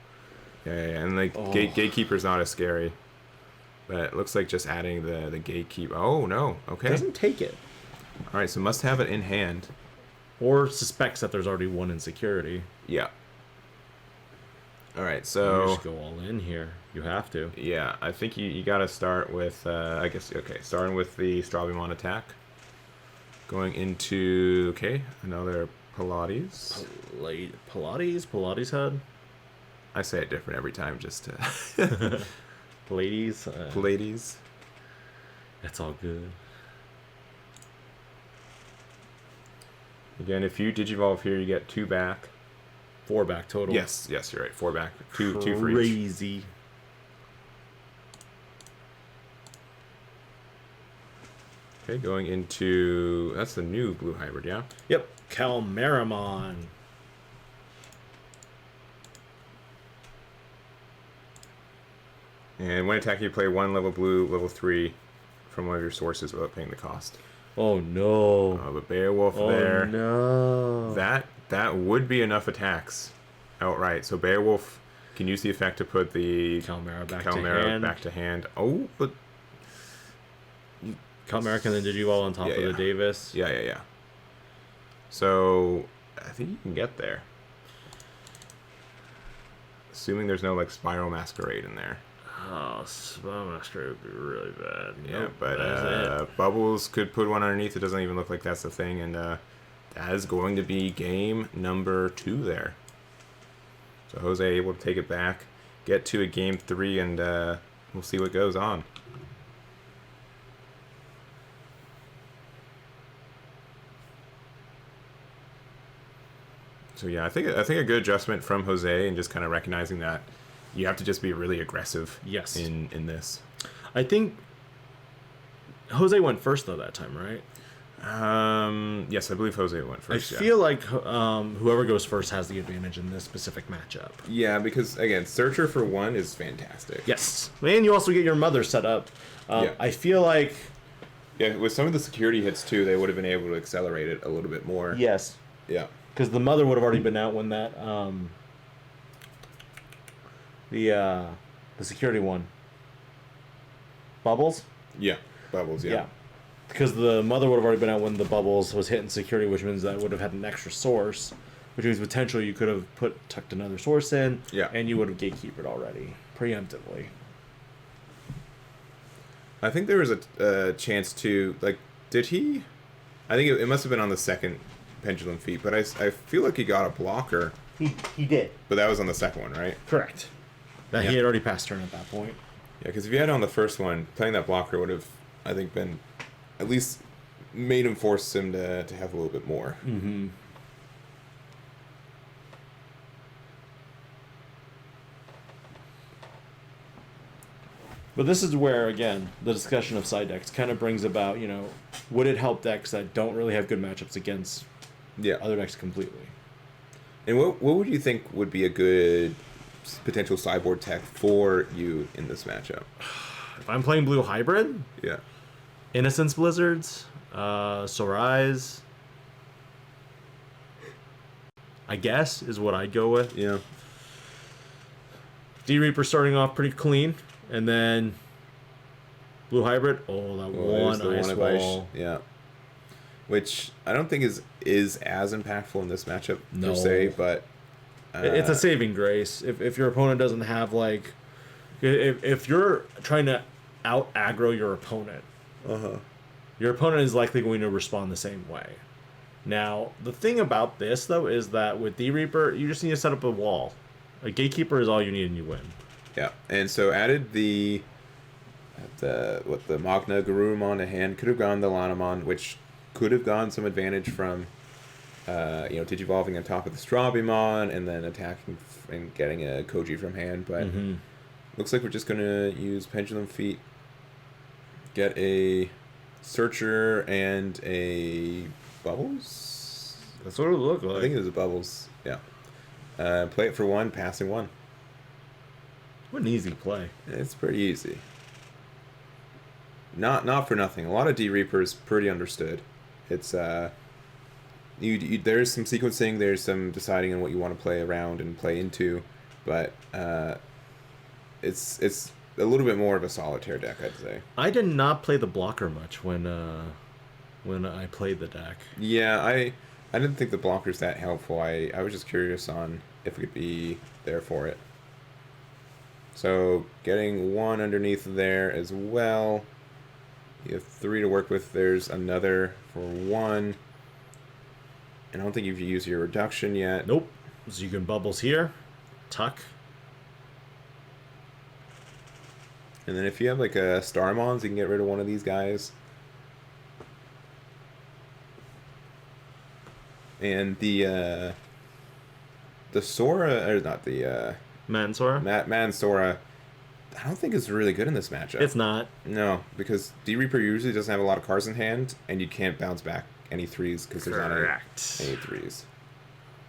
And like Gatekeeper's not as scary. But it looks like just adding the Gatekeeper. Oh, no. Okay. Doesn't take it. Alright, so must have it in hand. Or suspects that there's already one in security. Yeah. Alright, so... You just go all in here. You have to. Yeah, I think you gotta start with, I guess, okay, starting with the Strawbymon attack. Going into, okay, another Pilates. Pilates head? I say it different every time just to... Pilates. Pilates. That's all good. Again, if you Digivolve here, you get 2 back. 4 back total. Yes, you're right. 4 back. Two for each. Crazy. Okay, going into... That's the new blue hybrid, yeah? Yep. Calmeramon. And when attacking, you play 1 level blue, level 3 from one of your sources without paying the cost. Oh, no. Oh, but Beowulf there. Oh, no. That would be enough attacks outright. So Beowulf can use the effect to put the Calmera back to hand. Oh, but... Calmera can then Digivolve on top of the Davis. Yeah. So, I think you can get there. Assuming there's no, like, Spiral Masquerade in there. Oh, Spiral Masquerade would be really bad. Yeah, Nope, but Bubbles could put one underneath. It doesn't even look like that's the thing. And that is going to be game number 2 there. So Jose able to take it back, get to a game 3, and we'll see what goes on. So yeah, I think a good adjustment from Jose and just kind of recognizing that you have to just be really aggressive. Yes. In this. I think Jose went first though that time, right? Yes, I believe Jose went first. I feel like whoever goes first has the advantage in this specific matchup. Yeah, because again, Searcher for 1 is fantastic. Yes, and you also get your Mother set up. I feel like with some of the security hits too, they would have been able to accelerate it a little bit more. Yes. Yeah. Because the Mother would have already been out when that the security one. Bubbles? Yeah. Bubbles, yeah. Because the Mother would have already been out when the Bubbles was hitting security, which means that would have had an extra source, which means potentially you could have tucked another source in, and you would have gatekeepered already, preemptively. I think there was a chance to, like, did he? I think it must have been on the second Pendulum Feet, but I feel like he got a blocker. He did. But that was on the second one, right? Correct. He had already passed turn at that point. Yeah, because if you had on the first one, playing that blocker would have, I think, been at least made him force him to have a little bit more. Mm-hmm. But this is where, again, the discussion of side decks kind of brings about, would it help decks that don't really have good matchups against other decks completely? And what would you think would be a good potential sideboard tech for you in this matchup? If I'm playing Blue Hybrid? Yeah. Innocence Blizzards, Sorais, I guess, is what I'd go with. Yeah. D-Reaper starting off pretty clean, and then Blue Hybrid, one ice wall. Yeah. Which I don't think is as impactful in this matchup per se, but... it's a saving grace. If your opponent doesn't have, like... If you're trying to out-aggro your opponent, your opponent is likely going to respond the same way. Now, the thing about this, though, is that with D-Reaper, you just need to set up a wall. A Gatekeeper is all you need and you win. Yeah, and so added the Magna Garurumon to hand. Could have gone the Lanamon, which could have gone some advantage from digivolving on top of the Strawbymon and then attacking and getting a Koji from hand. But looks like we're just gonna use Pendulum Feet, get a Searcher and a Bubbles. That's what it looked like. I think it was a Bubbles. Yeah. Play it for 1, passing 1. What an easy play. It's pretty easy. Not for nothing. A lot of D Reapers pretty understood. It's there's some sequencing, there's some deciding on what you want to play around and play into, but it's a little bit more of a solitaire deck, I'd say. I did not play the blocker much when I played the deck. Yeah, I didn't think the blocker's that helpful. I was just curious on if we could be there for it. So getting 1 underneath there as well. You have 3 to work with. There's another for 1. And I don't think you've used your reduction yet. Nope. So you can Bubbles here. Tuck. And then if you have like a Starmons, you can get rid of one of these guys. And the Sora, or not the Mansora? Mansora, I don't think it's really good in this matchup. It's not. No, because D Reaper usually doesn't have a lot of cards in hand, and you can't bounce back any 3s because there's not any 3s.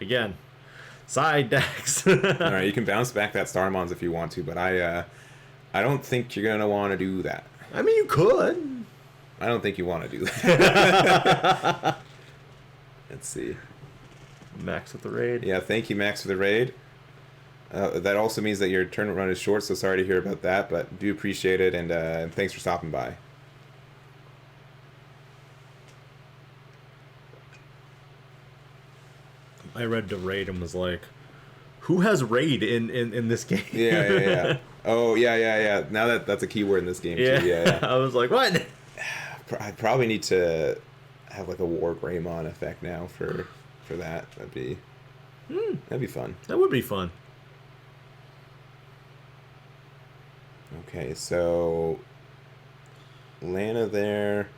Again, side decks. Alright, you can bounce back that Starmons if you want to, but I don't think you're going to want to do that. I mean, you could. I don't think you want to do that. Let's see. Max with the raid. Yeah, thank you, Max, for the raid. That also means that your tournament run is short, so sorry to hear about that, but do appreciate it, and thanks for stopping by. I read the raid and was like, who has raid in this game? Yeah. Oh, yeah. Now that's a keyword in this game, yeah. too. Yeah. I was like, what? I probably need to have like a WarGreymon effect now for that. That'd be fun. That would be fun. Okay, so Lana there.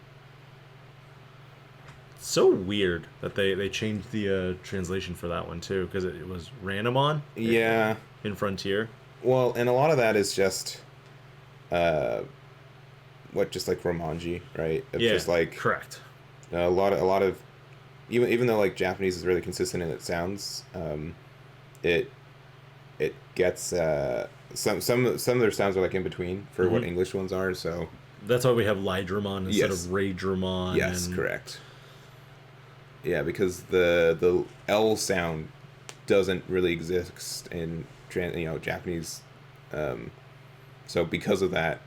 So weird that they changed the translation for that one too, because it was Randomon. Yeah. In Frontier. Well, and a lot of that is just, just like Romanji, right? It's just like correct. A lot of, even though like Japanese is really consistent in its sounds, it gets some of their sounds are like in between for what English ones are. So that's why we have Lydramon instead of Raydramon. Yes, correct. Yeah, because the L sound doesn't really exist in Japanese, so because of that,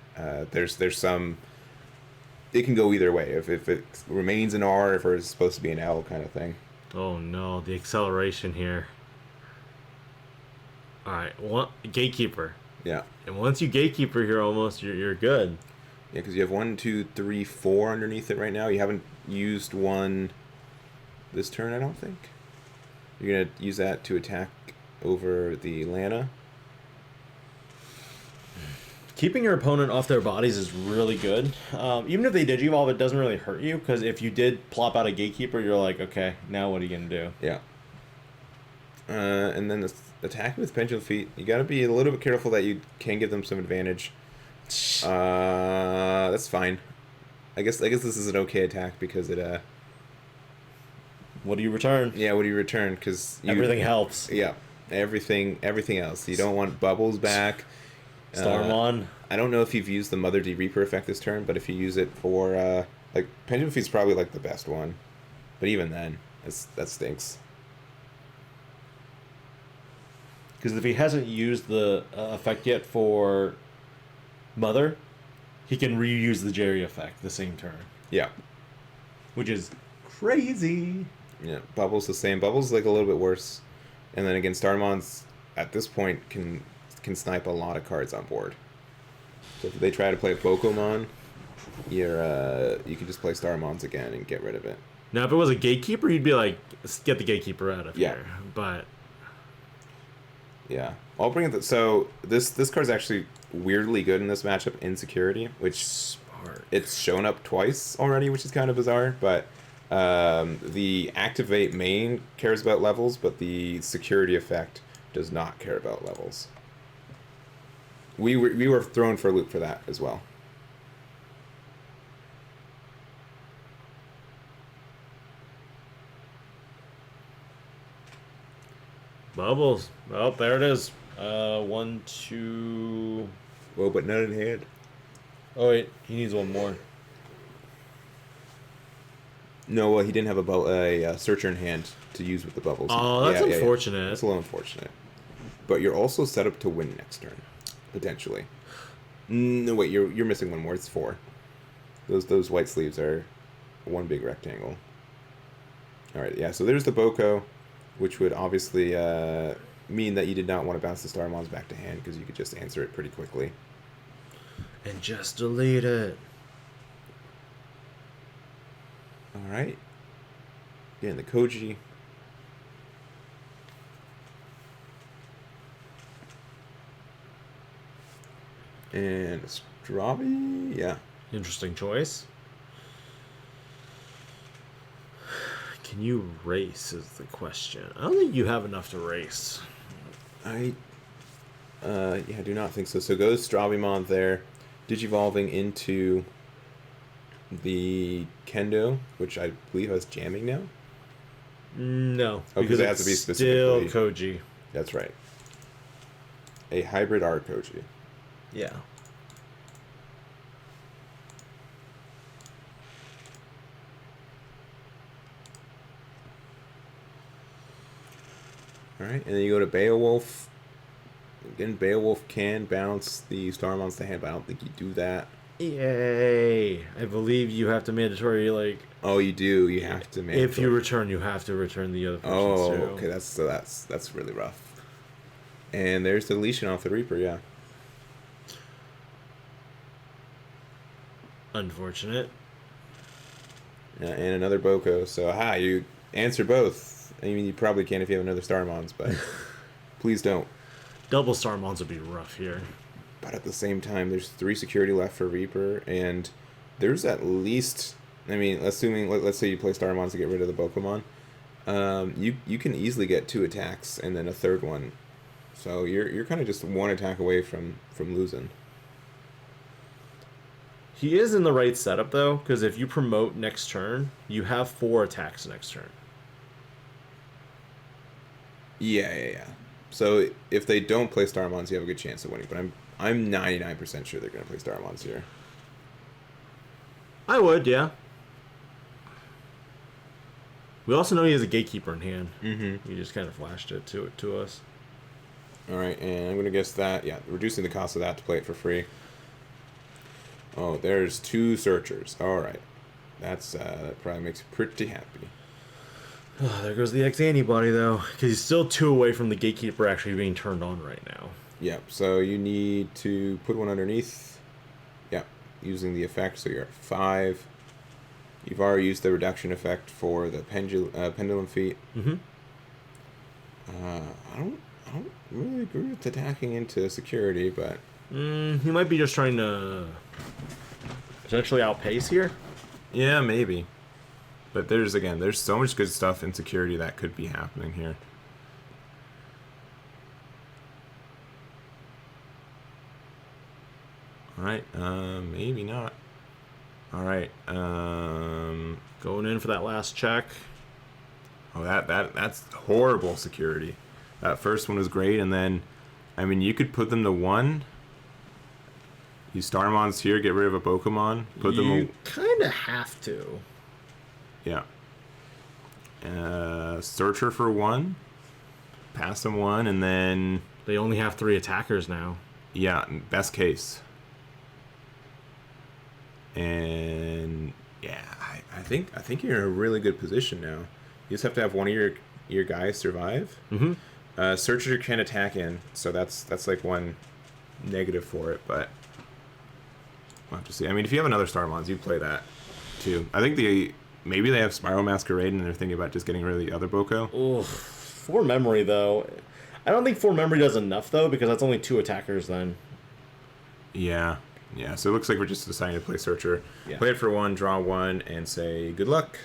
there's some. It can go either way. If it remains an R, if it's supposed to be an L kind of thing. Oh no, the acceleration here. All right, Gatekeeper. Yeah. And once you Gatekeeper here, almost you're good. Yeah, because you have 1, 2, 3, 4 underneath it right now. You haven't used one this turn, I don't think. You're gonna use that to attack over the Lana. Keeping your opponent off their bodies is really good. Even if they Digivolve, it doesn't really hurt you, because if you did plop out a Gatekeeper, you're like, okay, now what are you going to do? Yeah. And then the attack with Pendulum Feet, you got to be a little bit careful that you can give them some advantage. That's fine. I guess this is an okay attack because it... What do you return? Yeah, what do you return? Because everything helps. Yeah, everything else. You don't want Bubbles back. Starmon. I don't know if you've used the Mother D Reaper effect this turn, but if you use it for like Pendulum Feet's probably like the best one, but even then, that stinks. Because if he hasn't used the effect yet for Mother, he can reuse the Jerry effect the same turn. Yeah, which is crazy. Yeah, Bubbles the same. Bubbles like a little bit worse, and then again, Starmon's at this point can snipe a lot of cards on board. So if they try to play Bokomon, you can just play Starmons again and get rid of it. Now, if it was a Gatekeeper, you'd be like, get the Gatekeeper out of here. But yeah, I'll bring it. So this card's actually weirdly good in this matchup, Insecurity, which Smart. it's shown up twice already, which is kind of bizarre. But the activate main cares about levels, but the security effect does not care about levels. We were thrown for a loop for that as well. Bubbles. Oh, there it is. 1, 2. Well, but none in hand. Oh wait, he needs one more. No, well, he didn't have a searcher in hand to use with the bubbles. Oh, that's unfortunate. That's a little unfortunate. But you're also set up to win next turn, potentially. No, wait, you're missing one more. It's 4. Those white sleeves are one big rectangle. All right, yeah. So there's the Boko, which would obviously mean that you did not want to bounce the Starmons back to hand because you could just answer it pretty quickly. And just delete it. All right. Again, the Koji. And Strabi, yeah. Interesting choice. Can you race is the question. I don't think you have enough to race. I do not think so. So goes Strabimon there, Digivolving into the Kendo, which I believe has jamming now. No, because it has to be specifically still Koji. That's right. A hybrid R Koji. Yeah. All right, and then you go to Beowulf. Again, Beowulf can bounce the Starmons to hand, but I don't think you do that. Yay! I believe you have to mandatory, like... Oh, you do. You have to mandatory. If you return, you have to return the other person's too. Okay, that's really rough. And there's the deletion off the Reaper, yeah. Unfortunate. Yeah, and another Boko. So, you answer both. I mean, you probably can if you have another Starmons, but please don't. Double Starmons would be rough here. But at the same time, there's 3 security left for Reaper, and there's at least... I mean, let's say you play Starmons to get rid of the Pokemon. You can easily get 2 attacks and then a third one. So you're kind of just 1 attack away from losing. He is in the right setup, though, because if you promote next turn, you have 4 attacks next turn. Yeah. So if they don't play Starmons, you have a good chance of winning. But I'm 99% sure they're going to play Starmons here. I would, yeah. We also know he has a Gatekeeper in hand. Mm-hmm. He just kind of flashed it to us. All right, and I'm going to guess that, yeah, reducing the cost of that to play it for free. Oh, there's 2 searchers. All right. That probably makes you pretty happy. Oh, there goes the X-Antibody, though, because he's still 2 away from the Gatekeeper actually being turned on right now. Yep, so you need to put 1 underneath. Yep, using the effect, so you're at 5. You've already used the reduction effect for the pendulum feet. Mm-hmm. I don't really agree with attacking into security, but... He might be just trying to potentially outpace here. Yeah, maybe. But there's so much good stuff in security that could be happening here. Alright, maybe not. Alright, going in for that last check. Oh, that's horrible security. That first one was great, and then, I mean, you could put them to 1. Use Starmons here, get rid of a Pokemon. You kind of have to. Yeah. Searcher for 1. Pass them 1, and then... They only have 3 attackers now. Yeah, best case. And yeah, I think you're in a really good position now. You just have to have one of your guys survive. Mm-hmm. Searcher can attack in, so that's like one negative for it, but we'll have to see. I mean, if you have another Starmons, you play that too. I think maybe they have Spiral Masquerade and they're thinking about just getting rid of the other Boko. Oof. For memory, though, I don't think 4 memory does enough, though, because that's only 2 attackers then. Yeah. Yeah, so it looks like we're just deciding to play Searcher. Yeah. Play it for 1, draw 1, and say good luck.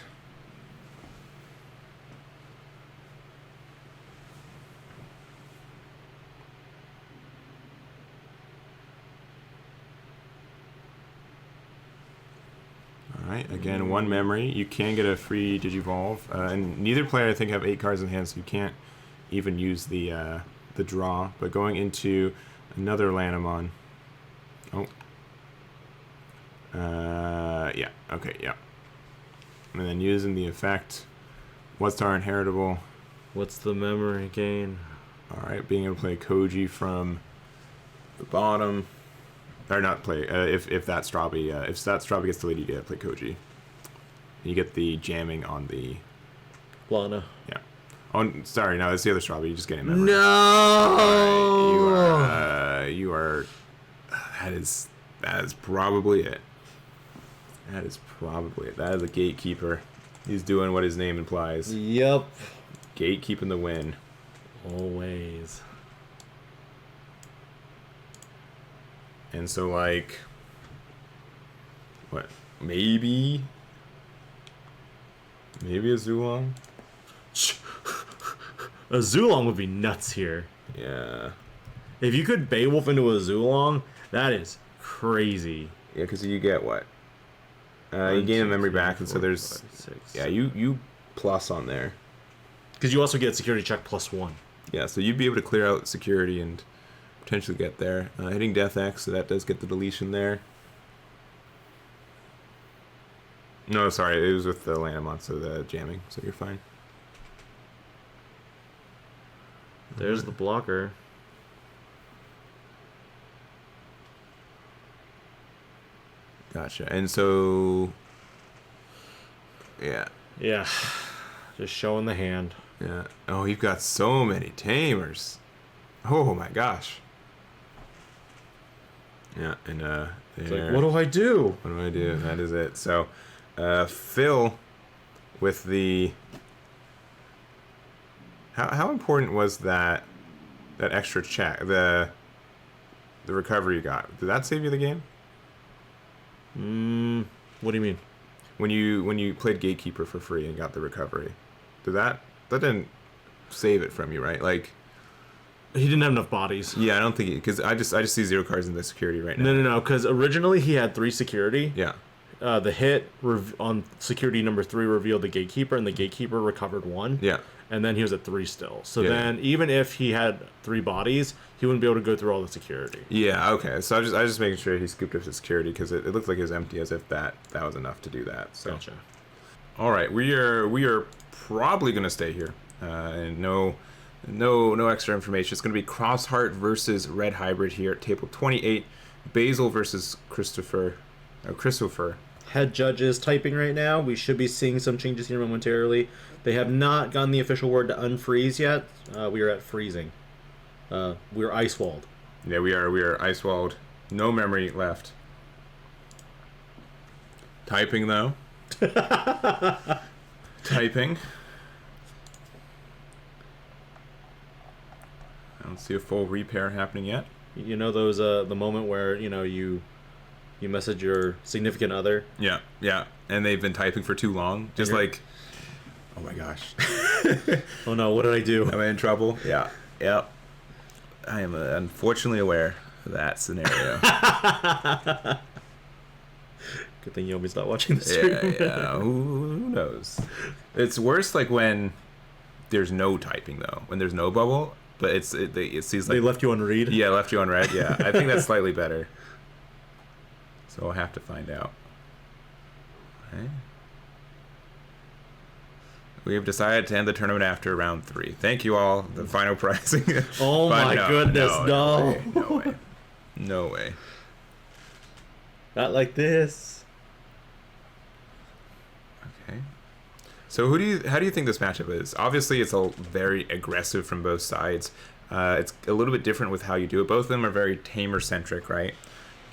Alright, again, 1 memory. You can get a free Digivolve. And neither player, I think, have 8 cards in hand, so you can't even use the draw. But going into another Lanamon. Oh. Yeah. Okay, yeah. And then using the effect. What's our inheritable? What's the memory gain? Alright, being able to play Koji from the bottom. Or not play, if that Strabi gets deleted, you get to play Koji. You get the jamming on the... Lana. Yeah. Oh, sorry, no, that's the other Strabi, you just get it in memory. No! Right, you are... That is probably it. That is probably it. That is a gatekeeper. He's doing what his name implies. Yep. Gatekeeping the win. Always. And so, like, what? Maybe a Zulong? A Zulong would be nuts here. Yeah. If you could Beowulf into a Zulong, that is crazy. Yeah, because you get what? You gain a memory back, and so there's... 5, 6, yeah, you plus on there. Because you also get security check +1. Yeah, so you'd be able to clear out security and potentially get there. Hitting Death X, so that does get the deletion there. No, sorry, it was with the Lanamon, so the jamming, so you're fine. There's the blocker. Gotcha. And so... Yeah. Yeah. Just showing the hand. Yeah. Oh, you've got so many tamers. Oh my gosh. Yeah, and it's like, what do I do? What do I do? That is it. So, Phil, with the... How important was that extra check, the recovery you got? Did that save you the game? What do you mean? When you played Gatekeeper for free and got the recovery, that didn't save it from you, right? Like, he didn't have enough bodies. Yeah, I don't think because I just see 0 cards in the security right now. No. Because originally he had 3 security. Yeah. The hit on security number 3 revealed the Gatekeeper, and the Gatekeeper recovered 1. Yeah. And then he was at 3 still. So then, even if he had 3 bodies, he wouldn't be able to go through all the security. Yeah. Okay. So I was just making sure he scooped up his security because it looked like it was empty, as if that was enough to do that. So. Gotcha. All right, we are probably gonna stay here, and no extra information. It's gonna be Crossheart versus Red Hybrid here at table 28. Basil versus Christopher. Head judges typing right now. We should be seeing some changes here momentarily. They have not gotten the official word to unfreeze yet. We are at freezing. We're ice walled. Yeah, we are ice walled. No memory left. Typing though. Typing. I don't see a full repair happening yet. You know those the moment where you message your significant other. Yeah, and they've been typing for too long. Just like, oh my gosh. Oh no, what did I do? Am I in trouble? Yeah. Yep. I am unfortunately aware of that scenario. Good thing you always stop watching the stream. Yeah. Who knows? It's worse like when there's no typing though. When there's no bubble, but it seems like they left you on read. Yeah, left you on read. Yeah, I think that's slightly better. So we'll have to find out. Okay. We have decided to end the tournament after round 3. Thank you all. The final pricing. Oh my goodness, no. No way. Not like this. Okay. So how do you think this matchup is? Obviously, it's all very aggressive from both sides. It's a little bit different with how you do it. Both of them are very tamer-centric, right?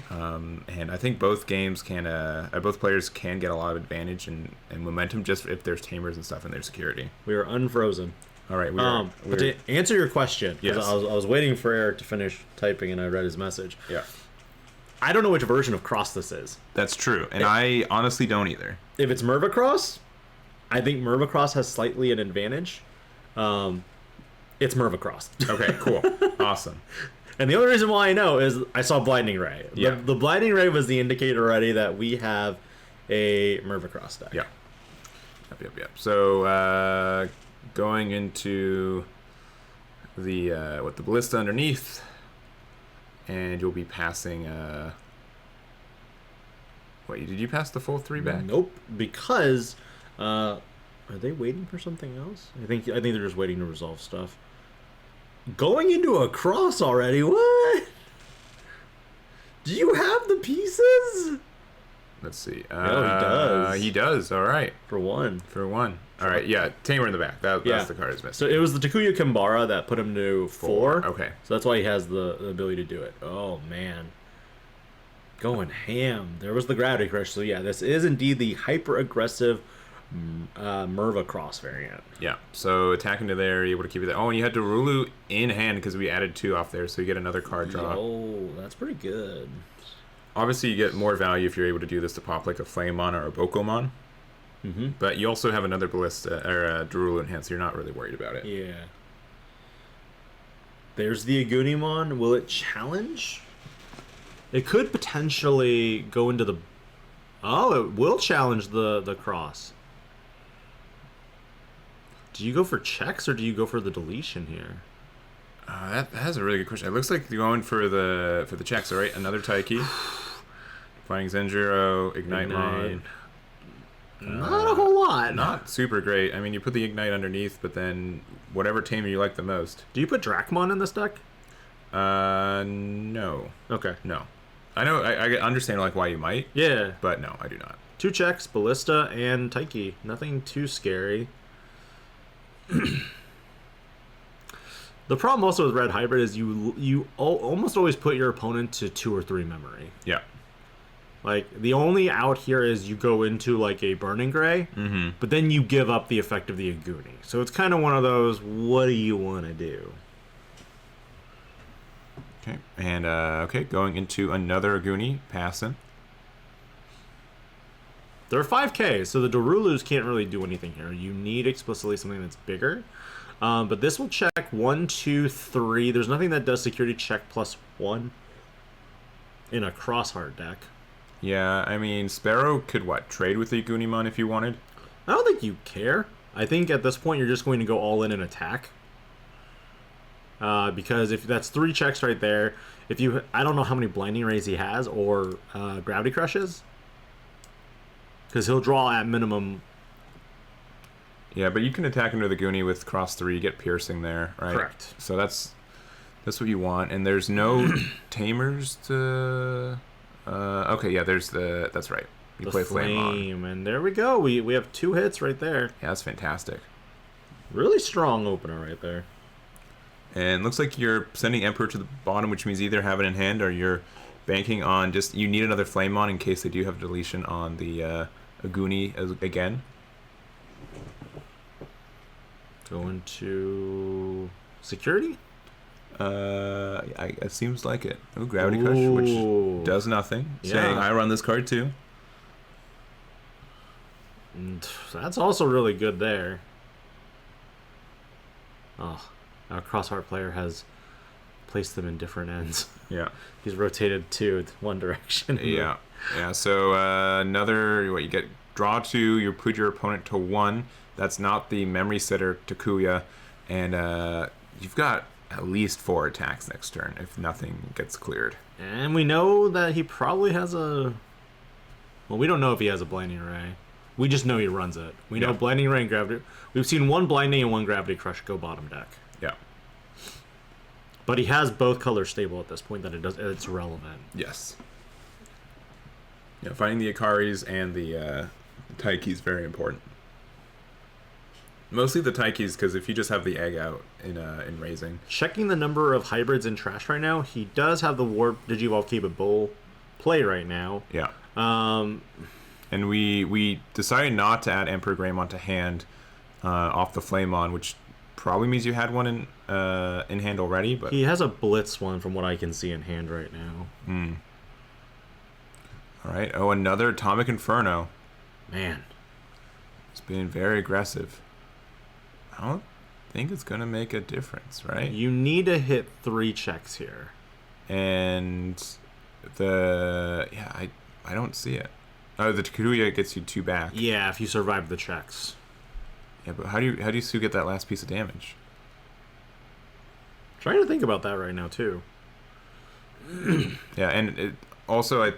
And I think both games both players can get a lot of advantage and momentum just if there's tamers and stuff in their security. We are unfrozen. All right. But to answer your question, because Yes. I was waiting for Eric to finish typing and I read his message. Yeah. I don't know which version of Cross this is. That's true. And I honestly don't either. If it's Mervacross, I think Mervacross has slightly an advantage. It's Mervacross. Okay, cool. Awesome. And the only reason why I know is I saw Blinding Ray. Yeah. The Blinding Ray was the indicator already that we have a Mervacross deck. Yeah. Yep. So, going into the the ballista underneath, and you'll be passing. Wait, did you pass the full 3 back? Nope, because are they waiting for something else? I think they're just waiting to resolve stuff. Going into a cross already? What? Do you have the pieces? Let's see. Oh, he does. He does. All right. For one. All right. Yeah. Tamer in the back. That's the card is missing. So it was the Takuya Kimbara that put him to 4. Okay. So that's why he has the ability to do it. Oh, man. Going ham. There was the Gravity Crush. So yeah, this is indeed the hyper-aggressive Mervacross variant. Yeah. So attacking to there, you're able to keep it there. Oh, and you had Darulu in hand because we added 2 off there, so you get another card draw. Oh, that's pretty good. Obviously, you get more value if you're able to do this to pop like a Flamemon or a Bokomon. Mm-hmm. But you also have another Ballista or a Darulu in hand, so you're not really worried about it. Yeah. There's the Agunimon. Will it challenge? It could potentially go into the... Oh, it will challenge the cross. Do you go for checks or do you go for the deletion here? That's a really good question. It looks like you're going for the checks, all right? Another Taiki. Finding Zenjiro, Ignite Mon. Not a whole lot. Not super great. I mean, you put the Ignite underneath, but then whatever tamer you like the most. Do you put Dracmon in this deck? No. Okay. No. I know, I understand like why you might. Yeah. But no, I do not. 2 checks, Ballista, and Taiki. Nothing too scary. The problem also with Red Hybrid is you almost always put your opponent to 2 or 3 memory. Yeah. Like, the only out here is you go into, like, a Burning Gray, but then you give up the effect of the Aguni. So it's kind of one of those, what do you want to do? Okay, and, going into another Aguni, passing. They're 5k, so the Darulus can't really do anything here. You need explicitly something that's bigger. But this will check 1, 2, 3. There's nothing that does security check +1 in a Crossheart deck. Yeah, I mean, Sparrow could, trade with the Agunimon if you wanted? I don't think you care. I think at this point you're just going to go all in and attack. Because if that's 3 checks right there, I don't know how many Blinding Rays he has or Gravity Crushes. Because he'll draw at minimum. Yeah, but you can attack into the Goonie with cross 3, get piercing there, right? Correct. So that's what you want, and there's no tamers to. Okay, yeah, that's right. You play Flame, and there we go. We have 2 hits right there. Yeah, that's fantastic. Really strong opener right there. And looks like you're sending Emperor to the bottom, which means either have it in hand or you're banking on you need another Flamemon in case they do have deletion on the Aguni again. Going to security? It seems like it. Oh, Gravity Crush, which does nothing. Yeah. Saying I run this card too. And that's also really good there. Oh, our Crossheart player has placed them in different ends. Yeah. He's rotated 2 one direction. Yeah. Yeah, so you get draw 2, you put your opponent to 1. That's not the memory setter Takuya, and you've got at least 4 attacks next turn if nothing gets cleared. And we know that he probably has well, we don't know if he has a Blinding Ray. We just know he runs it. We know Blinding Ray and Gravity. We've seen 1 Blinding and 1 Gravity Crush go bottom deck. Yeah. But he has both colors stable at this point that it's relevant. Yes. Yeah, finding the Akaris and the Taiki is very important. Mostly the Taikis, because if you just have the egg out in raising. Checking the number of hybrids in trash right now, he does have the Warp Digivolve capable play right now. Yeah. And we decided not to add Emperor Greymon to hand off the Flamemon, which probably means you had one in hand already. But he has a Blitz one from what I can see in hand right now. All right. Oh, another Atomic Inferno. Man, it's being very aggressive. I don't think it's gonna make a difference, right? You need to hit 3 checks here, and I don't see it. Oh, the Takuya gets you 2 back. Yeah, if you survive the checks. Yeah, but how do you still get that last piece of damage? Trying to think about that right now too. Yeah, and also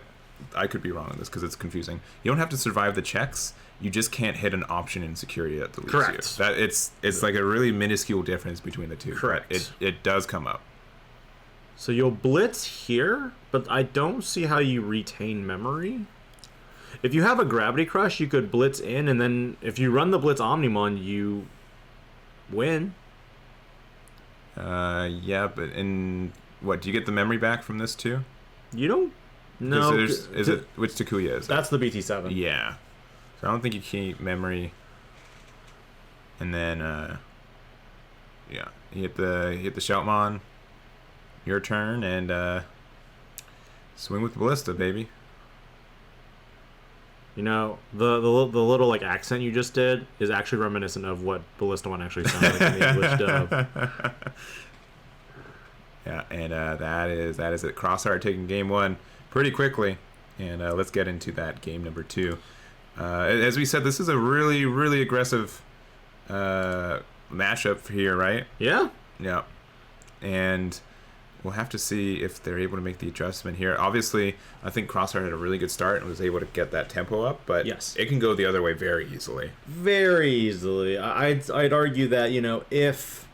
I could be wrong on this because it's confusing. You don't have to survive the checks. You just can't hit an option in security that deletes Correct. you. That it's like a really minuscule difference between the two. Correct. It does come up. So you'll blitz here, but I don't see how you retain memory. If you have a Gravity Crush, you could blitz in, and then if you run the Blitz Omnimon, you win. Yeah, but what, do you get the memory back from this too? You don't. No. Is it which Takuya is? That's the BT7. Yeah. So I don't think you keep memory. And then yeah, you hit the Shoutmon. Your turn, and swing with the Ballista, baby. You know, the little like accent you just did is actually reminiscent of what Ballista one actually sounds like in the English dub. Yeah, and that is it. Crossheart taking game 1 pretty quickly, and let's get into that game number 2. As we said, this is a really, really aggressive matchup here, right? Yeah. Yeah, and we'll have to see if they're able to make the adjustment here. Obviously, I think Crossheart had a really good start and was able to get that tempo up, but yes, it can go the other way very easily. Very easily. I'd argue that, you know, if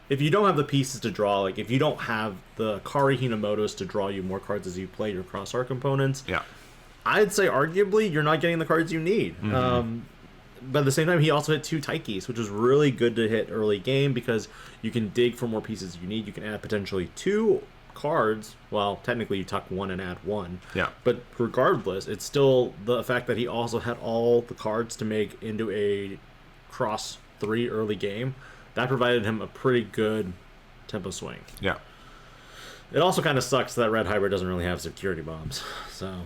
you don't have the pieces to draw, like if you don't have the Kari Hinamotos to draw you more cards as you play your Crossheart components, yeah, I'd say arguably you're not getting the cards you need. But at the same time, he also hit 2 Taikis, which is really good to hit early game because you can dig for more pieces you need. You can add potentially 2 cards. Well, technically you tuck 1 and add 1. Yeah. But regardless, it's still the fact that he also had all the cards to make into a cross 3 early game. That provided him a pretty good tempo swing. Yeah. It also kind of sucks that Red Hybrid doesn't really have security bombs. So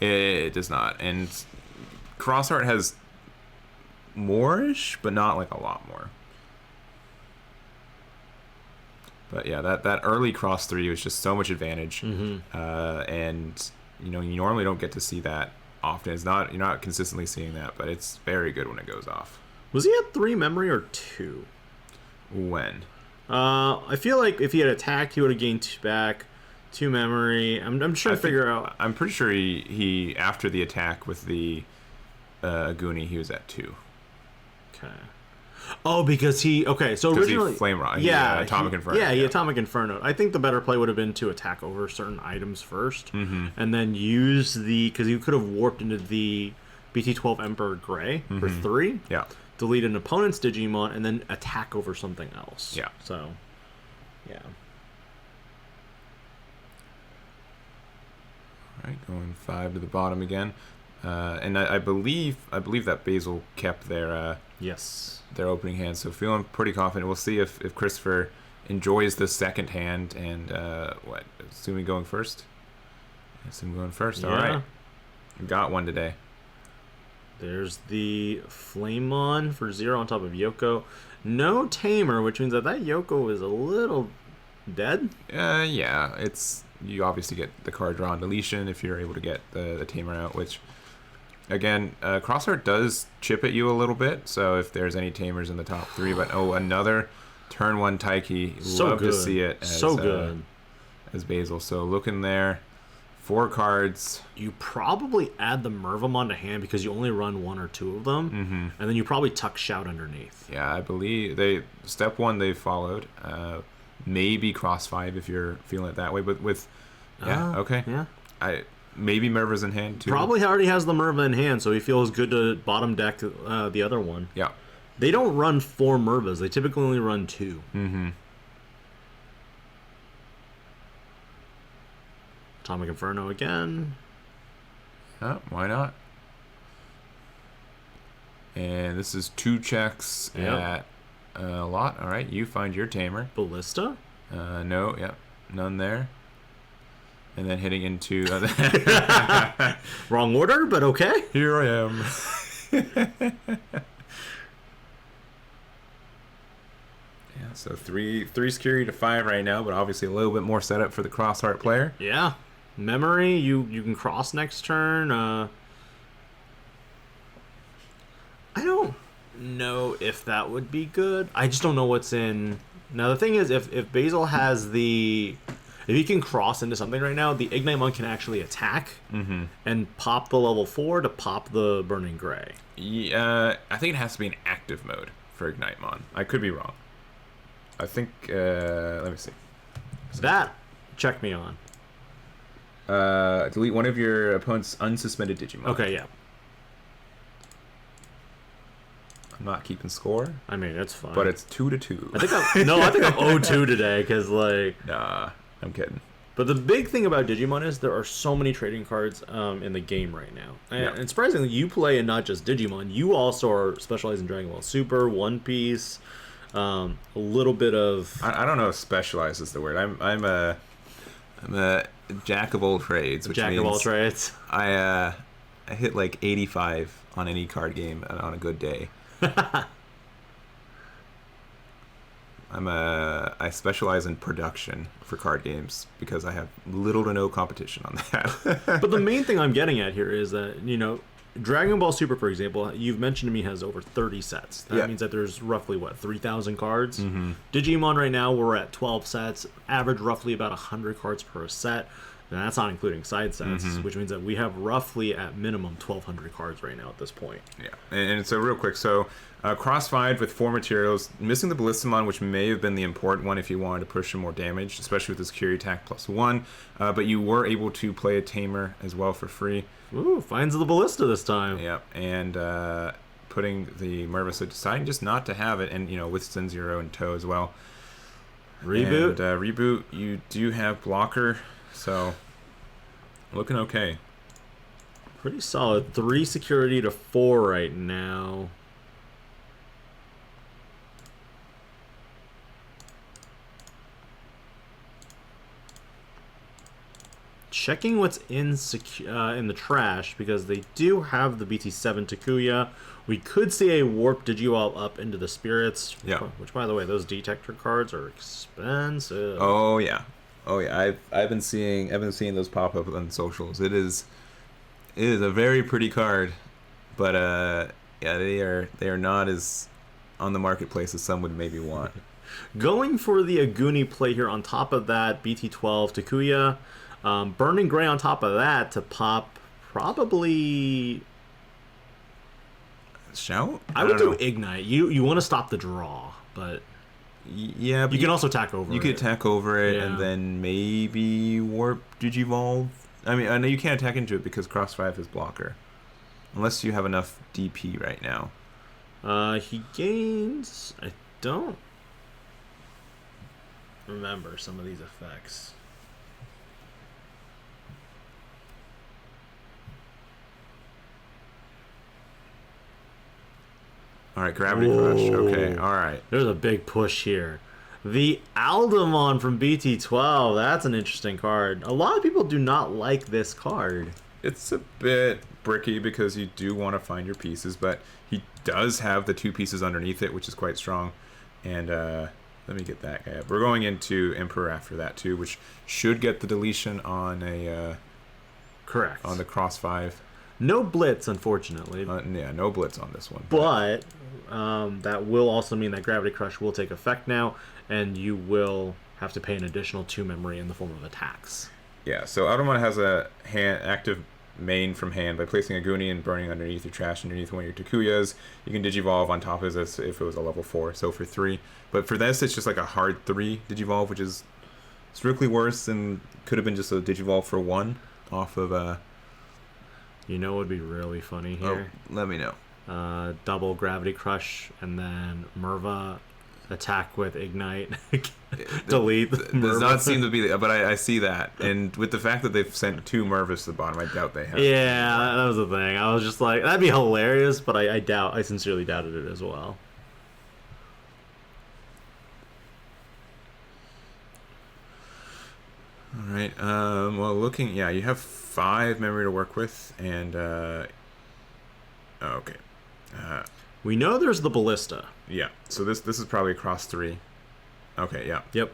it does not. And Crossheart has more-ish, but not like a lot more. But yeah, that early cross 3 was just so much advantage. And you know, you normally don't get to see that often. You're not consistently seeing that, but it's very good when it goes off. Was he at 3 memory or 2? When? I feel like if he had attacked, he would have gained 2 back, 2 memory. I'm trying to figure out. I'm pretty sure he after the attack with the Aguni, he was at 2. Okay. Oh, because so originally Flame Rod, Atomic Inferno. Yeah, he Atomic Inferno. I think the better play would have been to attack over certain items first, and then use because you could have warped into the BT12 Emperor Gray for 3. Yeah. Delete an opponent's Digimon and then attack over something else. Yeah. So, yeah. All right, going 5 to the bottom again. And I believe that Basil kept their their opening hand, so feeling pretty confident. We'll see if Christopher enjoys the second hand and assuming going first. Assume going first. Yeah. All right, got one today. There's the Flamemon for 0 on top of Yoko. No Tamer, which means that Yoko is a little dead. Yeah, you obviously get the card draw on deletion if you're able to get the Tamer out, which. Again, Crossheart does chip at you a little bit, so if there's any Tamers in the top 3, but another turn 1 Taiki. Love to see it as Basil. So looking there, 4 cards. You probably add the Mervamon to hand because you only run 1 or 2 of them, and then you probably tuck Shout underneath. Yeah, I believe step 1 they followed. Maybe cross 5 if you're feeling it that way, but with okay. Yeah. Maybe Merva's in hand too. Probably already has the Merva in hand, so he feels good to bottom deck the other one. Yeah. They don't run 4 Mervas. They typically only run 2. Atomic Inferno again. Yeah, why not? And this is 2 checks at A lot. All right, you find your tamer. Ballista? No, yep, none there. And then hitting into... Wrong order, but okay. Here I am. Yeah, so three security to 5 right now, but obviously a little bit more setup for the cross-heart player. Yeah. Memory, you can cross next turn. I don't know if that would be good. I just don't know what's in... Now, the thing is, if Beelze has the... If he can cross into something right now, the Ignite can actually attack and pop the level 4 to pop the Burning Gray. Yeah, I think it has to be an active mode for Ignite-mon. I could be wrong. I think, let me see. That, check me on. Delete one of your opponent's unsuspended Digimon. Okay, yeah. I'm not keeping score. I mean, it's fine. But it's 2-2. I think I'm 0-2 today, because, like... Nah, I'm kidding. But the big thing about Digimon is there are so many trading cards in the game right now. And surprisingly, you play in not just Digimon. You also are specialized in Dragon Ball Super, One Piece, a little bit of... I don't know if specialized is the word. I'm a jack of all trades, which means... Jack of all trades. I hit like 85 on any card game on a good day. I specialize in production for card games because I have little to no competition on that. But the main thing I'm getting at here is that, Dragon Ball Super, for example, you've mentioned to me, has over 30 sets. That means that there's roughly, 3,000 cards? Digimon right now, we're at 12 sets, average roughly about 100 cards per set. And that's not including side sets, which means that we have roughly, at minimum, 1,200 cards right now at this point. Yeah, and so real quick, cross 5 with 4 materials, missing the Ballistamon, which may have been the important one if you wanted to push some more damage, especially with the security attack +1, but you were able to play a Tamer as well for free. Ooh, finds the Ballista this time. Yeah, and putting the Mervis, deciding just not to have it, and, with Sin Zero in tow as well. Reboot? And, Reboot, you do have blocker, so looking okay. Pretty solid. 3 security to 4 right now. Checking what's in the trash, because they do have the BT7 Takuya. We could see a Warp Digivolve up into the Spirits. Yeah. Which, by the way, those Detector cards are expensive. Oh yeah. I've been seeing those pop up on socials. It is a very pretty card, but they are not as on the marketplace as some would maybe want. Going for the Aguni play here on top of that BT12 Takuya. Burning Gray on top of that to pop probably... Shout? I would do Ignite. You want to stop the draw, but... Yeah, but you can also attack over it. You could attack over it, and then maybe Warp Digivolve. I mean, I know you can't attack into it because Cross 5 is blocker. Unless you have enough DP right now. He gains... I don't remember some of these effects. All right, Gravity Crush. Okay, all right. There's a big push here. The Aandroidd from BT12. That's an interesting card. A lot of people do not like this card. It's a bit bricky because you do want to find your pieces, but he does have the 2 pieces underneath it, which is quite strong. And let me get that guy up. We're going into Emperor after that too, which should get the deletion on a... Correct. On the Cross 5. No Blitz, unfortunately. Yeah, no Blitz on this one. But that will also mean that Gravity Crush will take effect now, and you will have to pay an additional 2 memory in the form of attacks. Yeah, so Aandroidd has a active main from hand. By placing a Goonie and burning underneath your trash underneath one of your Takuyas, you can Digivolve on top of this if it was a level 4, so for 3. But for this, it's just like a hard 3 Digivolve, which is strictly worse and could have been just a Digivolve for 1 off of... You know what would be really funny here? Oh, let me know. Double Gravity Crush, and then Merva attack with Ignite. Delete. Does not seem to be, but I see that. And with the fact that they've sent 2 Mervis to the bottom, I doubt they have. Yeah, that was the thing. I was just like, that'd be hilarious, but I sincerely doubted it as well. All right. Well, looking, yeah, you have 5 memory to work with, and okay. We know there's the ballista. Yeah. So this is probably cross 3. Okay. Yeah. Yep.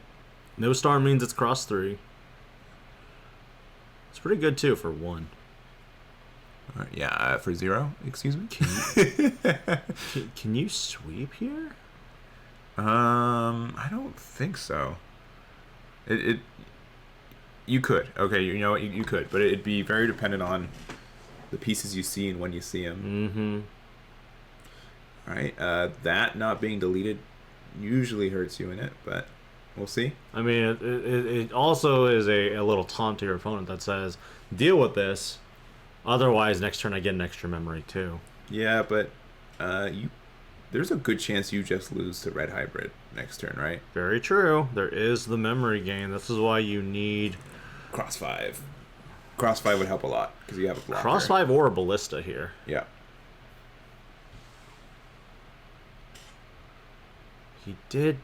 No star means it's cross 3. It's pretty good too for 1. All right, yeah. For 0, excuse me. Can you sweep here? I don't think so. You could. Okay, you know what? You could, but it'd be very dependent on the pieces you see and when you see them. All right. That not being deleted usually hurts you in it, but we'll see. I mean, it also is a little taunt to your opponent that says, deal with this, otherwise next turn I get an extra memory too. Yeah, but there's a good chance you just lose to Red Hybrid next turn, right? Very true. There is the memory gain. This is why you need... Cross 5. Cross 5 would help a lot, because you have a blocker. Cross 5 or a ballista here. Yeah. He did...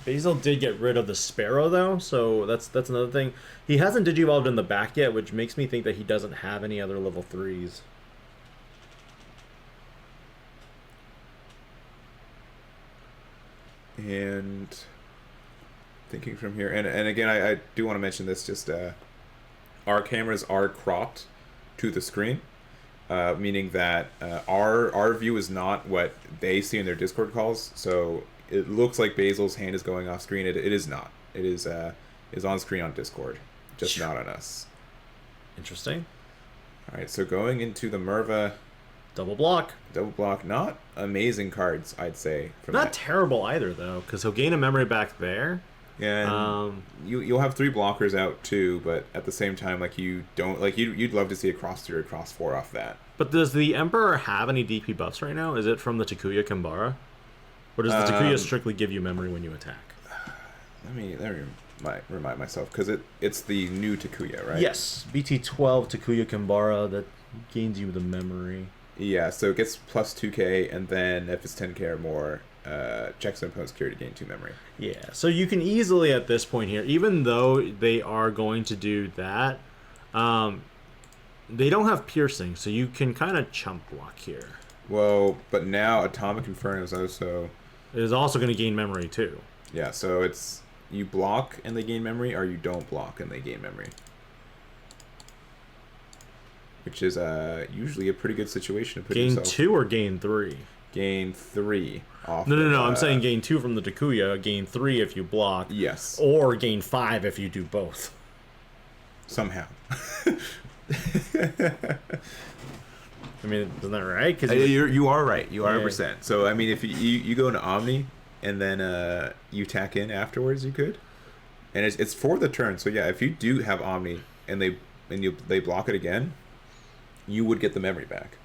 Beelze did get rid of the Sparrow, though, so that's another thing. He hasn't Digivolved in the back yet, which makes me think that he doesn't have any other level 3s. And thinking from here, and again, I do want to mention this, just our cameras are cropped to the screen, meaning that our view is not what they see in their Discord calls, so it looks like Basil's hand is going off screen. It is not. It is on screen on Discord, just not on us. Interesting. All right, so going into the Merva. Double block. Double block. Not amazing cards, I'd say. Not terrible either, though, because he'll gain a memory back there. Yeah, and you'll have 3 blockers out too, but at the same time, like you don't like you'd love to see a cross 3 or cross 4 off that. But does the Emperor have any DP buffs right now? Is it from the Takuya Kambara, or does the Takuya strictly give you memory when you attack? Let me remind myself, because it's the new Takuya, right? Yes, BT12 Takuya Kambara that gains you the memory. Yeah, so it gets plus 2k, and then if it's 10k or more, checks on opponent's security to gain 2 memory. Yeah, so you can easily at this point here, even though they are going to do that, they don't have piercing, so you can kind of chump block here. Well, but now Atomic Inferno is also going to gain memory too. Yeah, so it's you block and they gain memory, or you don't block and they gain memory. Which is usually a pretty good situation to put yourself. Gain 2 or gain 3? Gain 3 off. No. I'm saying gain 2 from the Takuya, gain 3 if you block. Yes. Or gain 5 if you do both. Somehow. I mean, isn't that right? Because you are right. You are 100%. So I mean, if you go into Omni and then you tack in afterwards, you could. And it's for the turn. So yeah, if you do have Omni and they block it again, you would get the memory back.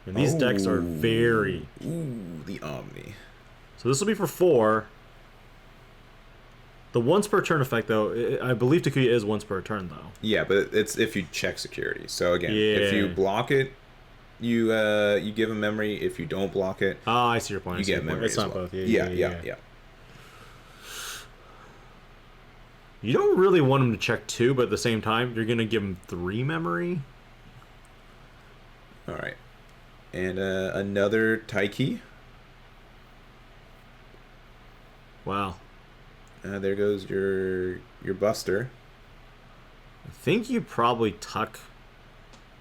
And these decks are very... Ooh, the Omni. So this will be for 4. The once per turn effect, though, I believe Takuya is once per turn, though. Yeah, but it's if you check security. So again, if you block it, you give him memory. If you don't block it, I see your point. You get memory. It's not well. both. Yeah. You don't really want him to check 2, but at the same time, you're going to give him 3 memory. All right. And another Taiki. Wow. There goes your Buster. I think you probably tuck...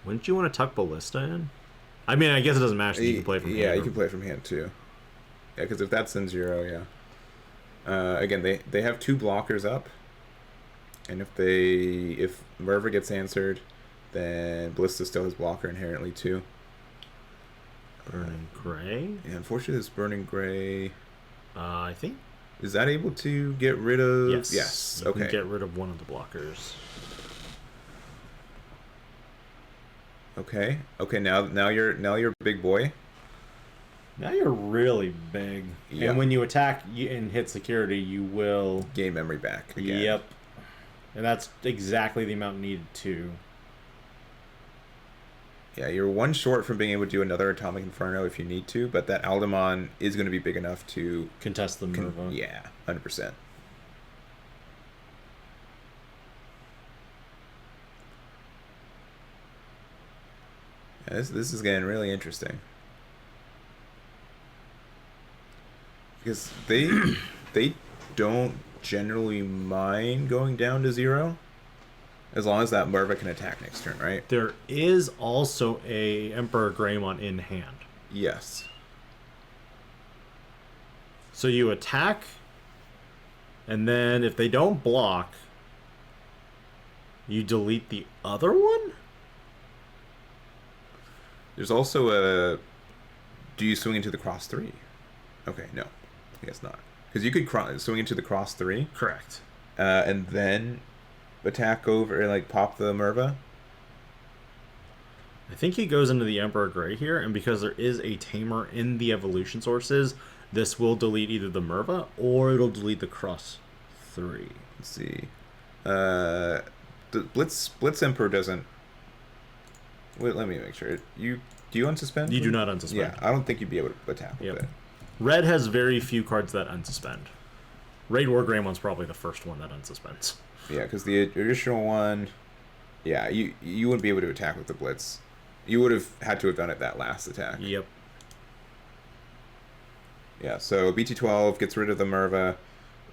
Wouldn't you want to tuck Ballista in? I mean, I guess it doesn't matter. You can play from hand. Yeah, you can play from hand, too. Yeah, because if that's in 0, yeah. Again, they have 2 blockers up. And if Merva gets answered, then Ballista still has blocker inherently, too. Burning Gray? Yeah, unfortunately, this Burning Gray... I think... Is that able to get rid of... Yes. Okay. You can get rid of one of the blockers. Okay. Now you're a big boy. Now you're really big. Yeah. And when you attack and hit security, you will... gain memory back again. Yep. And that's exactly the amount needed to... Yeah, you're one short from being able to do another Atomic Inferno if you need to, but that Aldemon is going to be big enough to contest the Merva. Yeah, 100%. Yeah, this is getting really interesting. Because they don't generally mind going down to 0 as long as that Merva can attack next turn, right? There is also a Emperor Greymon in hand. Yes. So you attack, and then if they don't block, you delete the other one? There's also a... Do you swing into the cross 3? Okay, no. I guess not. Because you could swing into the cross 3. Correct. And then attack over and like pop the Merva. I think he goes into the Emperor Grey here, and because there is a Tamer in the evolution sources, this will delete either the Merva or it'll delete the cross 3. Let's see. The Blitz Emperor doesn't... Wait, let me make sure. Do you unsuspend? You do not unsuspend. Yeah, I don't think you'd be able to attack with it. Red has very few cards that unsuspend. Raid WarGreymon's probably the first one that unsuspends. Yeah, because the additional one... Yeah, you wouldn't be able to attack with the Blitz. You would have had to have done it that last attack. Yep. Yeah, so BT12 gets rid of the Merva,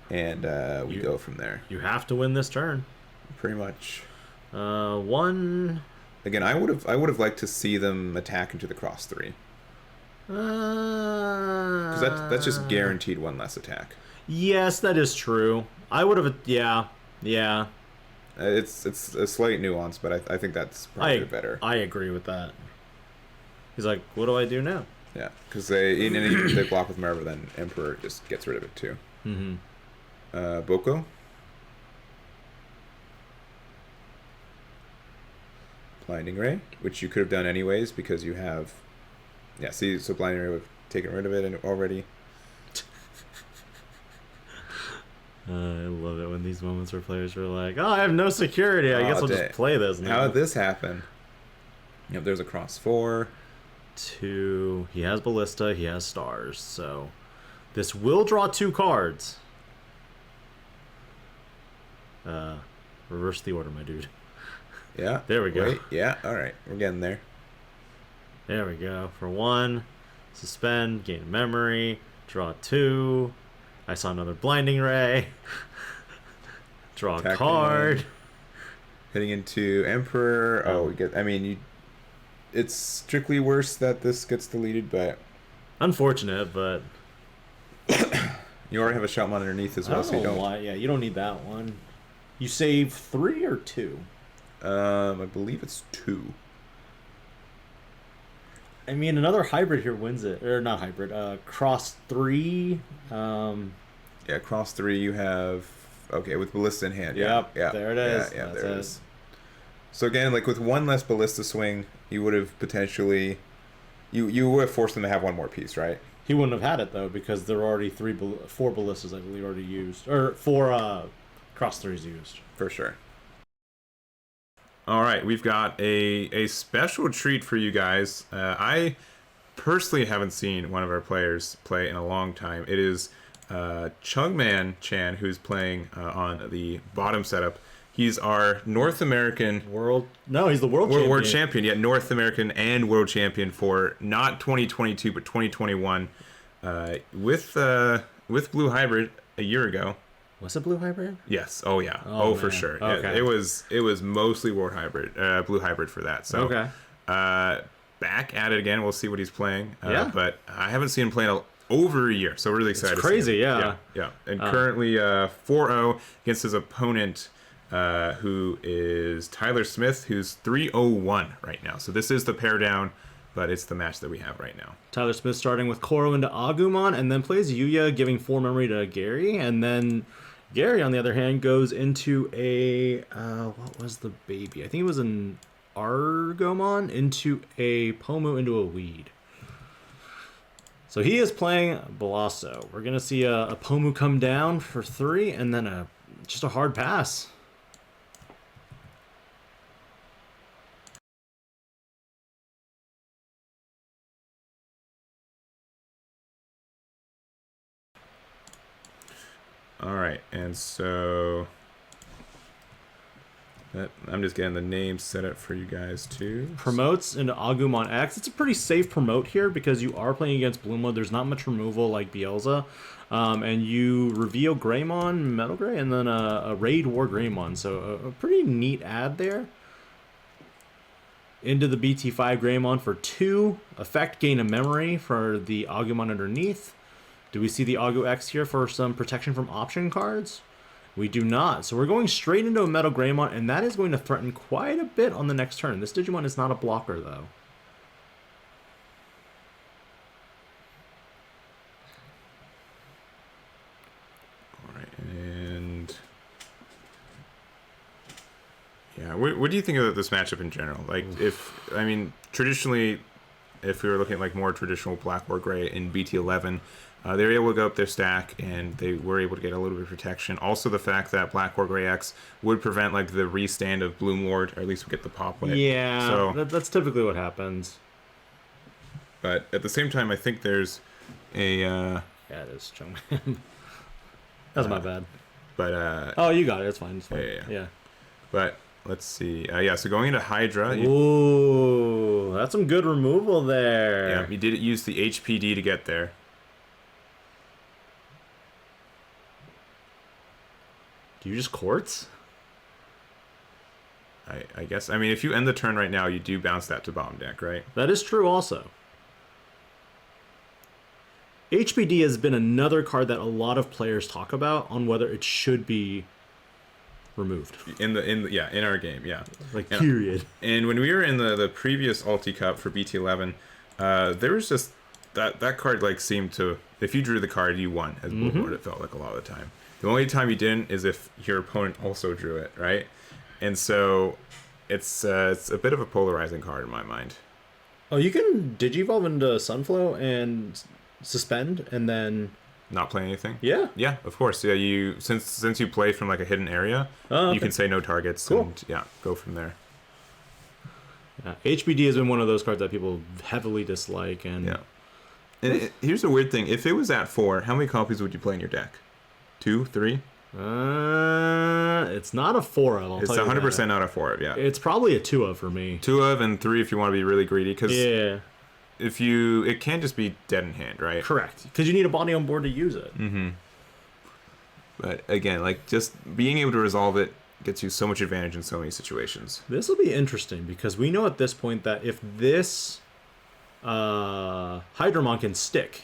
and we go from there. You have to win this turn. Pretty much. One... Again, I would have liked to see them attack into the cross 3. Because that's just guaranteed one less attack. Yes, that is true. I would have... Yeah. It's a slight nuance, but I think that's probably better. I agree with that. He's like, what do I do now? Yeah, because they block with Merva, then Emperor just gets rid of it too. Mm-hmm. Boko. Blinding Ray, which you could have done anyways because you have... Yeah, see, so Blinding Ray would have taken rid of it already. I love it when these moments where players are like, oh, I have no security. I guess I'll just play this now. How did this happen? Yep, there's a cross 4. 2. He has Ballista. He has Stars. So this will draw 2 cards. Reverse the order, my dude. Yeah. There we go. Wait, yeah, all right. We're getting there. There we go. For 1, suspend, gain memory, draw 2. I saw another Blinding Ray. Draw a card. Hitting into Emperor. Oh, we get... I mean, it's strictly worse that this gets deleted, but... Unfortunate, but... You already have a Shoutmon underneath as well, so you don't... Why. Yeah, you don't need that one. You save 3 or 2? I believe it's 2. I mean, another hybrid here wins it. Or not hybrid. Cross 3. Yeah, cross 3 you have... Okay, with Ballista in hand. Yep, yeah. there it is. Yeah, there it is. So again, like with one less Ballista swing, you would have potentially... You would have forced them to have one more piece, right? He wouldn't have had it, though, because there are already 4 Ballistas, I believe, already used. Or 4 cross 3s used. For sure. All right, we've got a special treat for you guys. I personally haven't seen one of our players play in a long time. It is Chungman Chan, who's playing on the bottom setup. He's our North American... No, he's the world champion. World champion, yeah, North American and world champion for not 2022, but 2021 with Blue Hybrid a year ago. Was it Blue Hybrid? Yes. Oh yeah. Oh, for sure. Okay. Yeah, it was mostly World Hybrid, Blue Hybrid for that. So okay. Back at it again. We'll see what he's playing. Yeah. But I haven't seen him play in over a year, so we're really excited. It's crazy, yeah. And currently 4-0 against his opponent, who is Tyler Smith, who's 3-0-1 right now. So this is the pair down, but it's the match that we have right now. Tyler Smith starting with Koro into Agumon, and then plays Yuya, giving 4 memory to Gary, and then Gary, on the other hand, goes into a, what was the baby? I think it was an Argomon into a Pomu into a Weed. So he is playing Balasso. We're going to see a Pomu come down for 3, and then just a hard pass. All right, and so I'm just getting the names set up for you guys too. Promotes into Agumon X. It's a pretty safe promote here because you are playing against Bloomlord. There's not much removal like Beelze. And you reveal Greymon, Metal Grey, and then a Raid WarGreymon. So a pretty neat ad there. Into the BT5 Greymon for 2. Effect, gain a memory for the Agumon underneath. Do we see the Agu X here for some protection from option cards? We do not. So we're going straight into a Metal Greymon, and that is going to threaten quite a bit on the next turn. This Digimon is not a blocker, though. All right, and yeah, what do you think of this matchup in general? Like, traditionally, if we were looking at like more traditional black or gray in BT11, they were able to go up their stack and they were able to get a little bit of protection. Also, the fact that Black or Gray X would prevent like the restand of Bloomlord, or at least we get the pop win. Yeah, so that's typically what happens. But at the same time, I think there's a yeah, it is Chungman. That's my bad. But oh, you got it. It's fine. It's fine. Yeah. But let's see. Yeah, so going into Hydra. Ooh, that's some good removal there. Yeah, he did use the HPD to get there. Do you just quartz? I guess. I mean, if you end the turn right now, you do bounce that to bottom deck, right? That is true also. HPD has been another card that a lot of players talk about on whether it should be removed. In our game, yeah. Like, period. And when we were in the previous Ulti Cup for BT11, there was just that card like seemed to, if you drew the card, you won as Bloomlord, it felt like a lot of the time. The only time you didn't is if your opponent also drew it, right? And so it's a bit of a polarizing card in my mind. Oh, you can Digivolve into Sunflow and suspend and then not play anything? Yeah. Yeah, of course. Yeah, you since you play from like a hidden area, okay. You can say no targets and go from there. Yeah, HBD has been one of those cards that people heavily dislike and And here's a weird thing. If it was at 4, how many copies would you play in your deck? 2, 3? It's not a 4 of. It's 100% not a 4 of. Yeah. It's probably a 2 of for me. 2 of and 3 if you want to be really greedy. Cause it can just be dead in hand, right? Correct. Because you need a body on board to use it. Mm-hmm. But again, like just being able to resolve it gets you so much advantage in so many situations. This will be interesting because we know at this point that if this Hydramon can stick,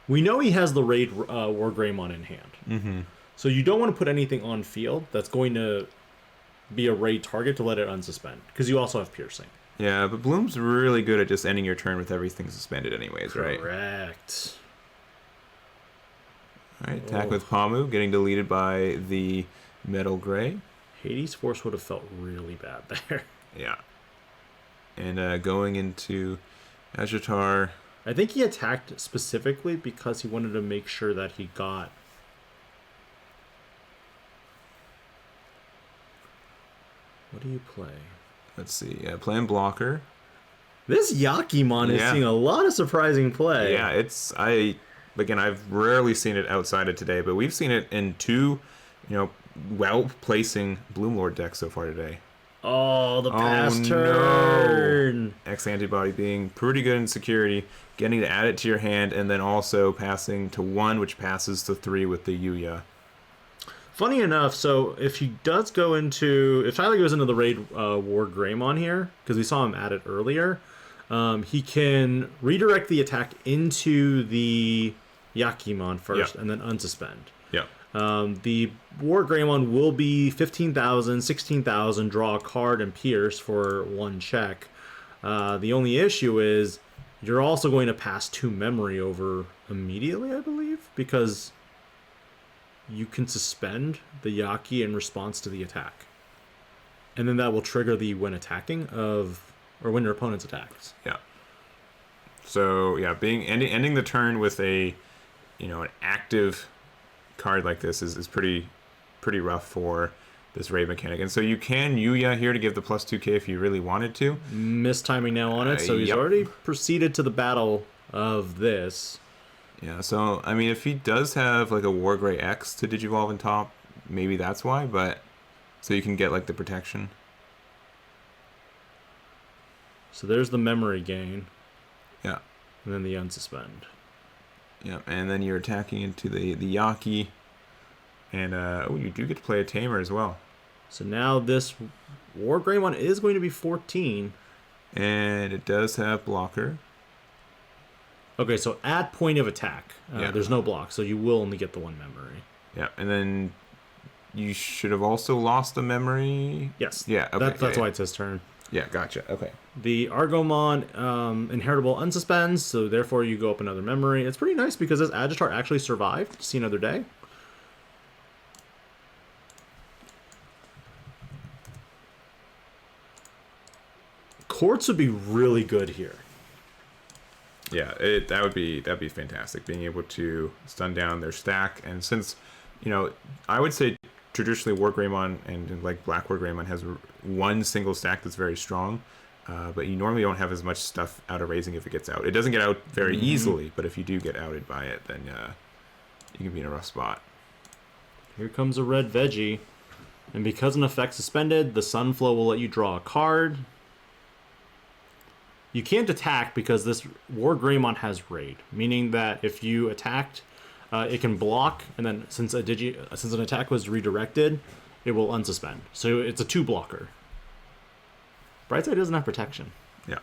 we know he has the Raid WarGreymon in hand. Mm-hmm. So you don't want to put anything on field that's going to be a Raid target to let it unsuspend because you also have Piercing. Yeah, but Bloom's really good at just ending your turn with everything suspended anyways, right? Correct. Alright, attack with Pamu, getting deleted by the Metal Grey. Hades Force would have felt really bad there. Yeah. And going into Ajatar. I think he attacked specifically because he wanted to make sure that he got... What do you play? Let's see. Playing Blocker. This Yakimon is seeing a lot of surprising play. Yeah, I've rarely seen it outside of today, but we've seen it in 2, well-placing Bloomlord decks so far today. Oh, the pass turn. No. X Antibody being pretty good in security, getting to add it to your hand, and then also passing to 1, which passes to 3 with the Yuya. Funny enough, so if Tyler goes into the Raid WarGreymon here, because we saw him add it earlier, he can redirect the attack into the Yakimon first and then unsuspend. Yeah. The WarGreymon will be 15,000, 16,000, draw a card and pierce for 1 check. The only issue is you're also going to pass 2 memory over immediately, I believe, because you can suspend the Yaki in response to the attack. And then that will trigger the when when your opponent's attacks. Yeah. So, ending the turn with an active card like this is pretty rough for this Raid mechanic. And so you can Yuya here to give the plus 2k if you really wanted to. Mistiming now on it, so he's already proceeded to the battle of this. Yeah, so, I mean, if he does have, like, a WarGrey X to Digivolve in top, maybe that's why, but... So you can get, like, the protection. So there's the memory gain. Yeah. And then the unsuspend. Yeah, and then you're attacking into the Yaki. And, oh, you do get to play a Tamer as well. So now this WarGrey is going to be 14. And it does have blocker. Okay, so at point of attack, there's no block, so you will only get the one memory. Yeah, and then you should have also lost a memory. Yes. Yeah, okay. That's why it says turn. Yeah, gotcha. Okay. The Argomon inheritable unsuspends, so therefore you go up another memory. It's pretty nice because this Agitar actually survived to see another day. Quartz would be really good here. Yeah, that'd be fantastic, being able to stun down their stack. And since, you know, I would say traditionally WarGreymon and like Black WarGreymon has one single stack that's very strong, but you normally don't have as much stuff out of raising if it gets out. It doesn't get out very easily, but if you do get outed by it, then you can be in a rough spot. Here comes a red veggie, and because an effect suspended, the Sunflow will let you draw a card. You can't attack because this WarGreymon has Raid, meaning that if you attacked, it can block, and then since an attack was redirected, it will unsuspend. So it's a 2-blocker. Brightside doesn't have protection. Yeah.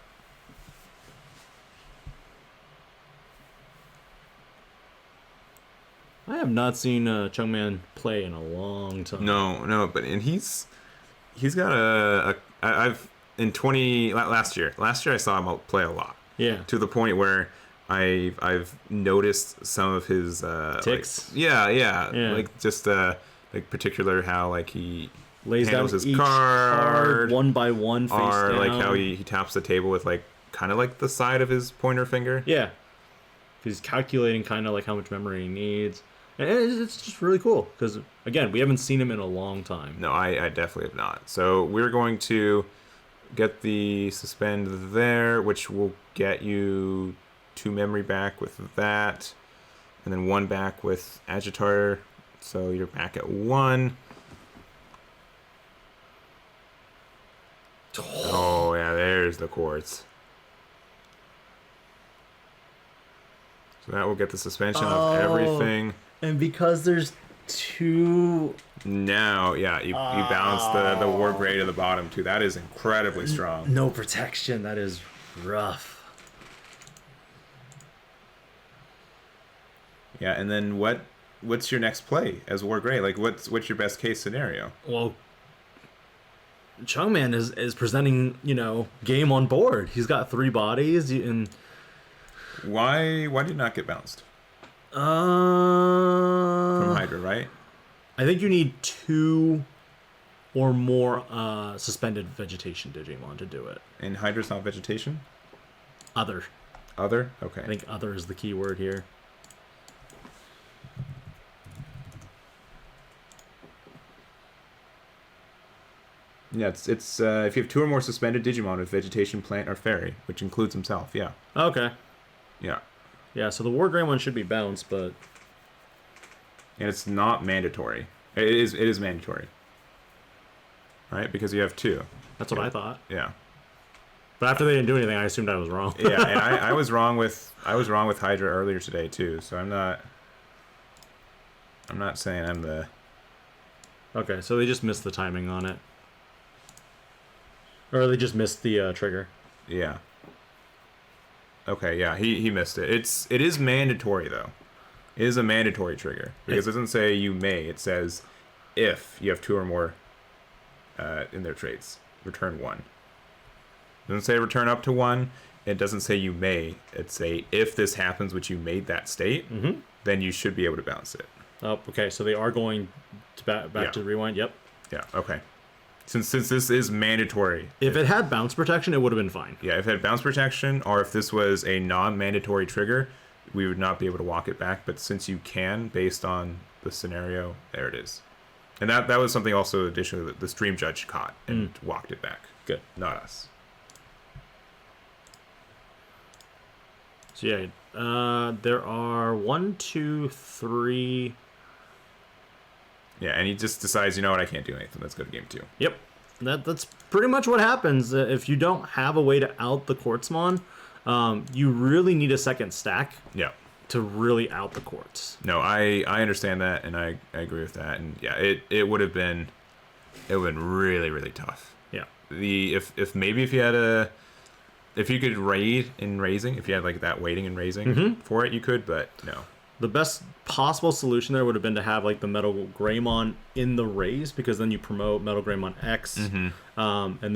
I have not seen Chungman play in a long time. No, but he's got I've in last year I saw him play a lot. Yeah. To the point where I've noticed some of his ticks. Like, yeah. Like just like particular how like he lays handles down his each card one by one face or down. like how he taps the table with like kind of like the side of his pointer finger. Yeah. He's calculating kind of like how much memory he needs. And it's just really cool because, again, we haven't seen him in a long time. No, I definitely have not. So we're going to get the suspend there, which will get you 2 memory back with that, and then 1 back with Agitar. So you're back at 1. Oh, yeah, there's the quartz. So that will get the suspension of everything. And because there's 2... Now, yeah, you balance the WarGrey to the bottom, too. That is incredibly strong. No protection. That is rough. Yeah, and then what's your next play as WarGrey? Like, what's your best case scenario? Well, Chungman is presenting, game on board. He's got 3 bodies, and... Why did it not get bounced? From Hydra, right? I think you need 2 or more suspended vegetation Digimon to do it. And Hydra's not vegetation? Other. Other? Okay. I think other is the key word here. Yeah, it's if you have 2 or more suspended Digimon with vegetation, plant, or fairy, which includes himself, yeah. Okay. Yeah. Yeah, so the WarGrey should be bounced, but... And it's not mandatory. It is mandatory. Right? Because you have 2. That's what I thought. Yeah. But after they didn't do anything, I assumed I was wrong. Yeah, and I was wrong with Hydra earlier today too, so I'm not saying I'm the... Okay, so they just missed the timing on it. Or they just missed the trigger. Yeah. Okay, yeah, he missed it. It is mandatory though. It is a mandatory trigger because it doesn't say you may. It says if you have 2 or more in their traits, return 1. It doesn't say return up to 1. It doesn't say you may. It say if this happens, which you made that state, then you should be able to bounce it. Oh, okay. So they are going to back to rewind. Yep. Yeah. Okay. Since this is mandatory. If it had bounce protection, it would have been fine. Yeah, if it had bounce protection, or if this was a non-mandatory trigger, we would not be able to walk it back. But since you can, based on the scenario, there it is. And that was something also additionally that the stream judge caught and walked it back. Good. Not us. So yeah, there are 1, 2, 3. Yeah, and he just decides, you know what, I can't do anything. Let's go to game 2. Yep. That's pretty much what happens. If you don't have a way to out the Quartzmon, you really need a second stack. Yeah. To really out the Quartz. No, I understand that, and I agree with that. And yeah, it would have been really, really tough. Yeah. If you had if you could raid in raising, if you had like that waiting and raising for it, you could, but no. The best possible solution there would have been to have like the Metal Greymon in the raise, because then you promote Metal Greymon X, and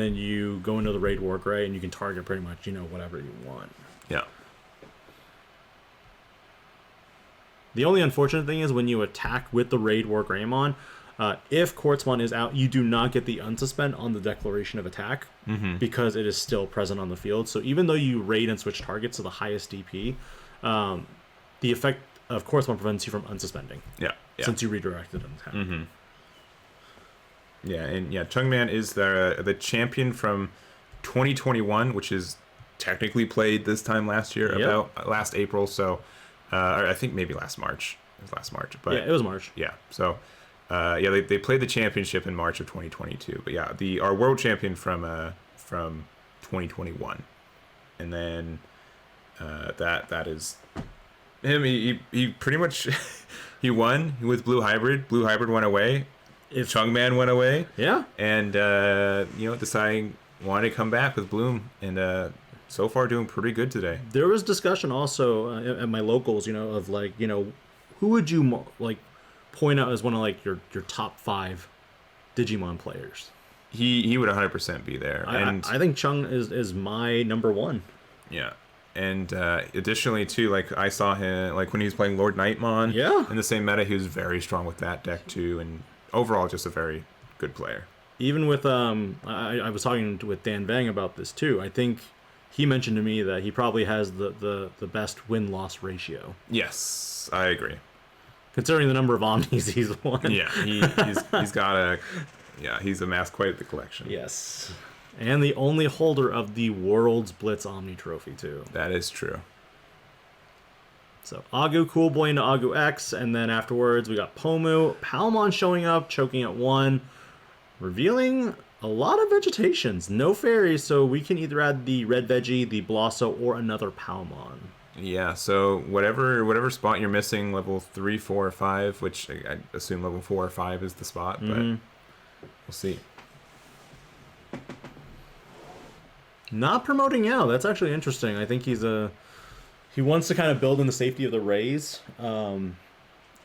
then you go into the raid WarGrey and you can target pretty much, whatever you want. Yeah. The only unfortunate thing is when you attack with the raid WarGreymon, if Quartzmon is out, you do not get the unsuspend on the declaration of attack because it is still present on the field. So even though you raid and switch targets to the highest DP, the effect of Quartzmon prevents you from unsuspending. Yeah. Since you redirected an attack. Yeah, and yeah, Chungman is the champion from 2021, which is technically played this time last year, about last April. So, or I think maybe last March. It was last March, but yeah, it was March. Yeah, so. They played the championship in March of 2022, but yeah, our world champion from 2021, and then that is him. He pretty much he won with Blue Hybrid. Blue Hybrid went away. Chungman went away. Yeah, and deciding wanted to come back with Bloom, and so far doing pretty good today. There was discussion also at my locals, of like who would you like point out as one of like your top 5 Digimon players. He would 100% be there. And I think Chung is my number 1. Yeah. And additionally too, like I saw him like when he was playing Lord Nightmon in the same meta, he was very strong with that deck too, and overall just a very good player. Even with I was talking with Dan Vang about this too. I think he mentioned to me that he probably has the best win-loss ratio. Yes, I agree. Considering the number of Omnis he's won. Yeah, he's amassed quite the collection. Yes. And the only holder of the World's Blitz Omni Trophy, too. That is true. So, Agu Cool Boy into Agu X, and then afterwards we got Pomu. Palmon showing up, choking at 1, revealing a lot of vegetations. No fairies, so we can either add the Red Veggie, the Blosso, or another Palmon. Yeah, so whatever spot you're missing, level 3, 4, or 5, which I assume level 4 or 5 is the spot, but we'll see. Not promoting Yao. That's actually interesting. I think he wants to kind of build in the safety of the raise. Yeah,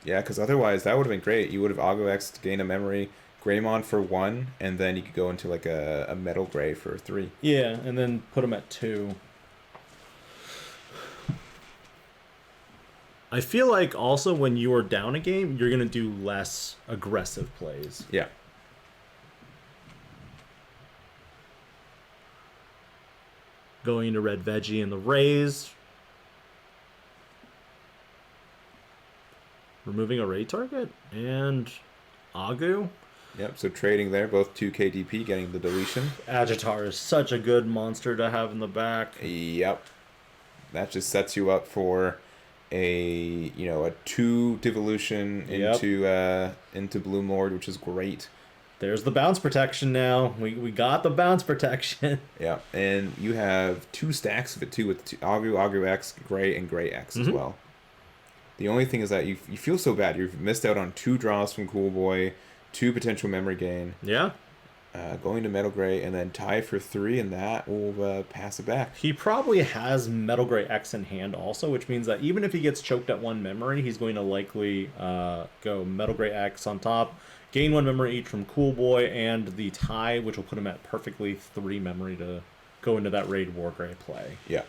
because otherwise that would have been great. You would have Agu X to gain a memory, Greymon for 1, and then you could go into like a Metal Gray for 3. Yeah, and then put him at 2. I feel like also when you are down a game, you're going to do less aggressive plays. Yeah. Going into Red Veggie in the raise. Removing a raid target. And Agu. Yep, so trading there, both 2k DP, getting the deletion. Agitar is such a good monster to have in the back. Yep. That just sets you up for a 2 devolution into Bloomlord, which is great. There's the bounce protection now. We got the bounce protection. Yeah, and you have 2 stacks of it too, with Agu X, Gray, and Gray X as well. The only thing is that you feel so bad. You've missed out on 2 draws from Cool Boy, 2 potential memory gain. Yeah. Going to Metal Gray, and then tie for 3, and that will pass it back. He probably has Metal Gray X in hand also, which means that even if he gets choked at 1 memory, he's going to likely go Metal Gray X on top, gain 1 memory each from Cool Boy, and the tie, which will put him at perfectly 3 memory to go into that raid WarGrey play. Yeah.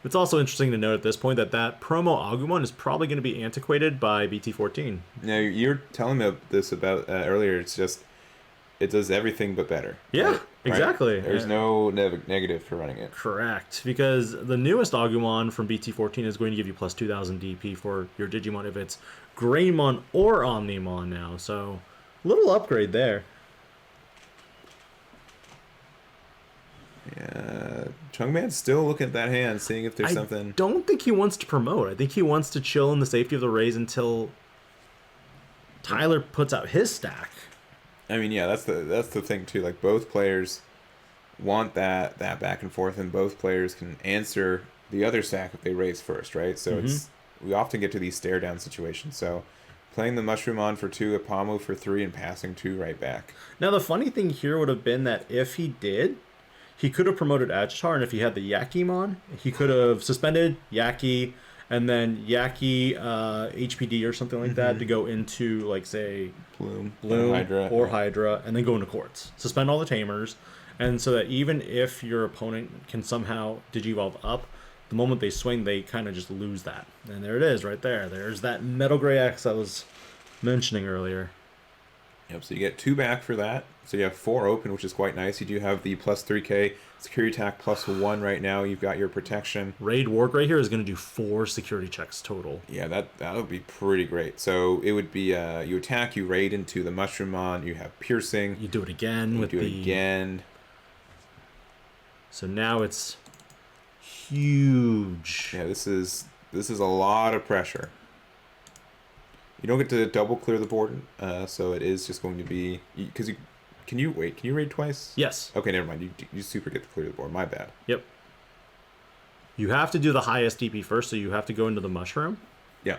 It's also interesting to note at this point that promo Agumon is probably going to be antiquated by BT14. Now, you're telling me this about earlier. It's just, it does everything but better. Yeah, right? exactly. There's no negative for running it. Correct, because the newest Agumon from BT14 is going to give you plus 2,000 DP for your Digimon if it's Greymon or Omnimon now. So, little upgrade there. Yeah, Chungman's still looking at that hand, seeing if there's something. I don't think he wants to promote. I think he wants to chill in the safety of the raise until Tyler puts out his stack. I mean, yeah, that's the thing too. Like, both players want that back and forth, and both players can answer the other stack if they raise first, right? So we often get to these stare down situations. So playing the Mushroom on for 2, a Pomu for 3, and passing 2 right back. Now the funny thing here would have been that if he did, he could have promoted Agitar, and if he had the Yakimon, he could have suspended Yaki and then Yaki HPD or something like that to go into, like, say, Bloom or Hydra, and then go into Quartz. Suspend all the Tamers, and so that even if your opponent can somehow Digivolve up, the moment they swing, they kind of just lose that. And there it is, right there. There's that Metal Gray X I was mentioning earlier. Yep, so you get 2 back for that. So you have 4 open, which is quite nice. You do have the plus 3k security attack plus 1 right now. You've got your protection. Raid WarGrey here is going to do 4 security checks total. Yeah, that would be pretty great. So it would be you attack, you raid into the Mushroomon, you have piercing. You do it again with the... again. So now it's huge. Yeah, this is a lot of pressure. You don't get to double clear the board, so it is just going to be because you can you raid twice? Yes. Okay, never mind. You super get to clear the board. My bad. Yep. You have to do the highest DP first, so you have to go into the mushroom. Yeah.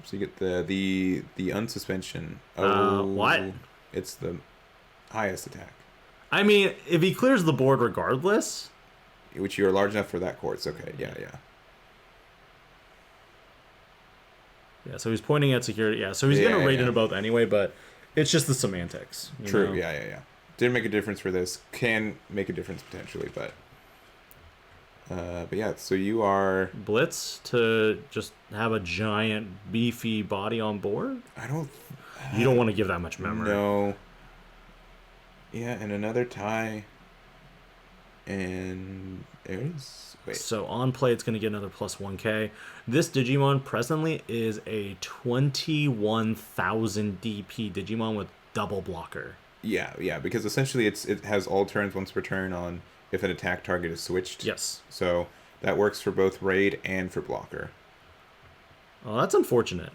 So you get the unsuspension. Oh, what? It's the highest attack. I mean, if he clears the board regardless, which you're large enough for that course. Okay, yeah. Yeah, so he's pointing at security. Yeah, so he's going to raid into both anyway, but it's just the semantics. True, know? Yeah. Didn't make a difference for this. Can make a difference potentially, but yeah, so you are... Blitz to just have a giant, beefy body on board? You don't want to give that much memory. No. Yeah, and another tie. And there it is. Wait. So on play, it's going to get another plus 1k. This Digimon presently is a 21,000 DP Digimon with double blocker. Yeah, because essentially it has all turns once per turn on if an attack target is switched. Yes. So that works for both raid and for blocker. Oh, that's unfortunate.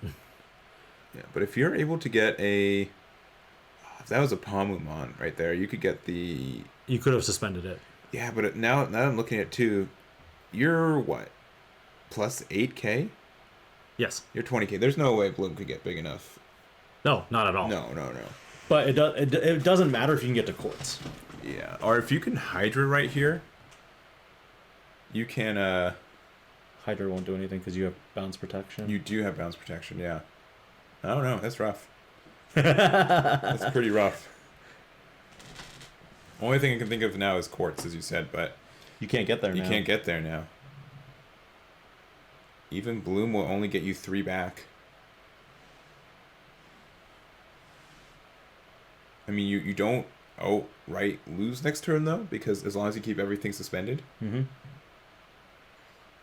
Yeah, but if you're able to get if that was a Palmumon right there, you could get the... You could have suspended it. Yeah, but now I'm looking at 2. You're what? Plus 8k? Yes. You're 20k. There's no way Bloom could get big enough. No, not at all. No. But it doesn't matter if you can get to Quartz. Yeah, or if you can Hydra right here, you can... Hydra won't do anything because you have bounce protection. You do have bounce protection, yeah. I don't know. That's rough. That's pretty rough. Only thing I can think of now is Quartz, as you said, but... You can't get there now. You can't get there now. Even Bloom will only get you 3 back. I mean, you don't lose next turn, though, because as long as you keep everything suspended. Mm-hmm.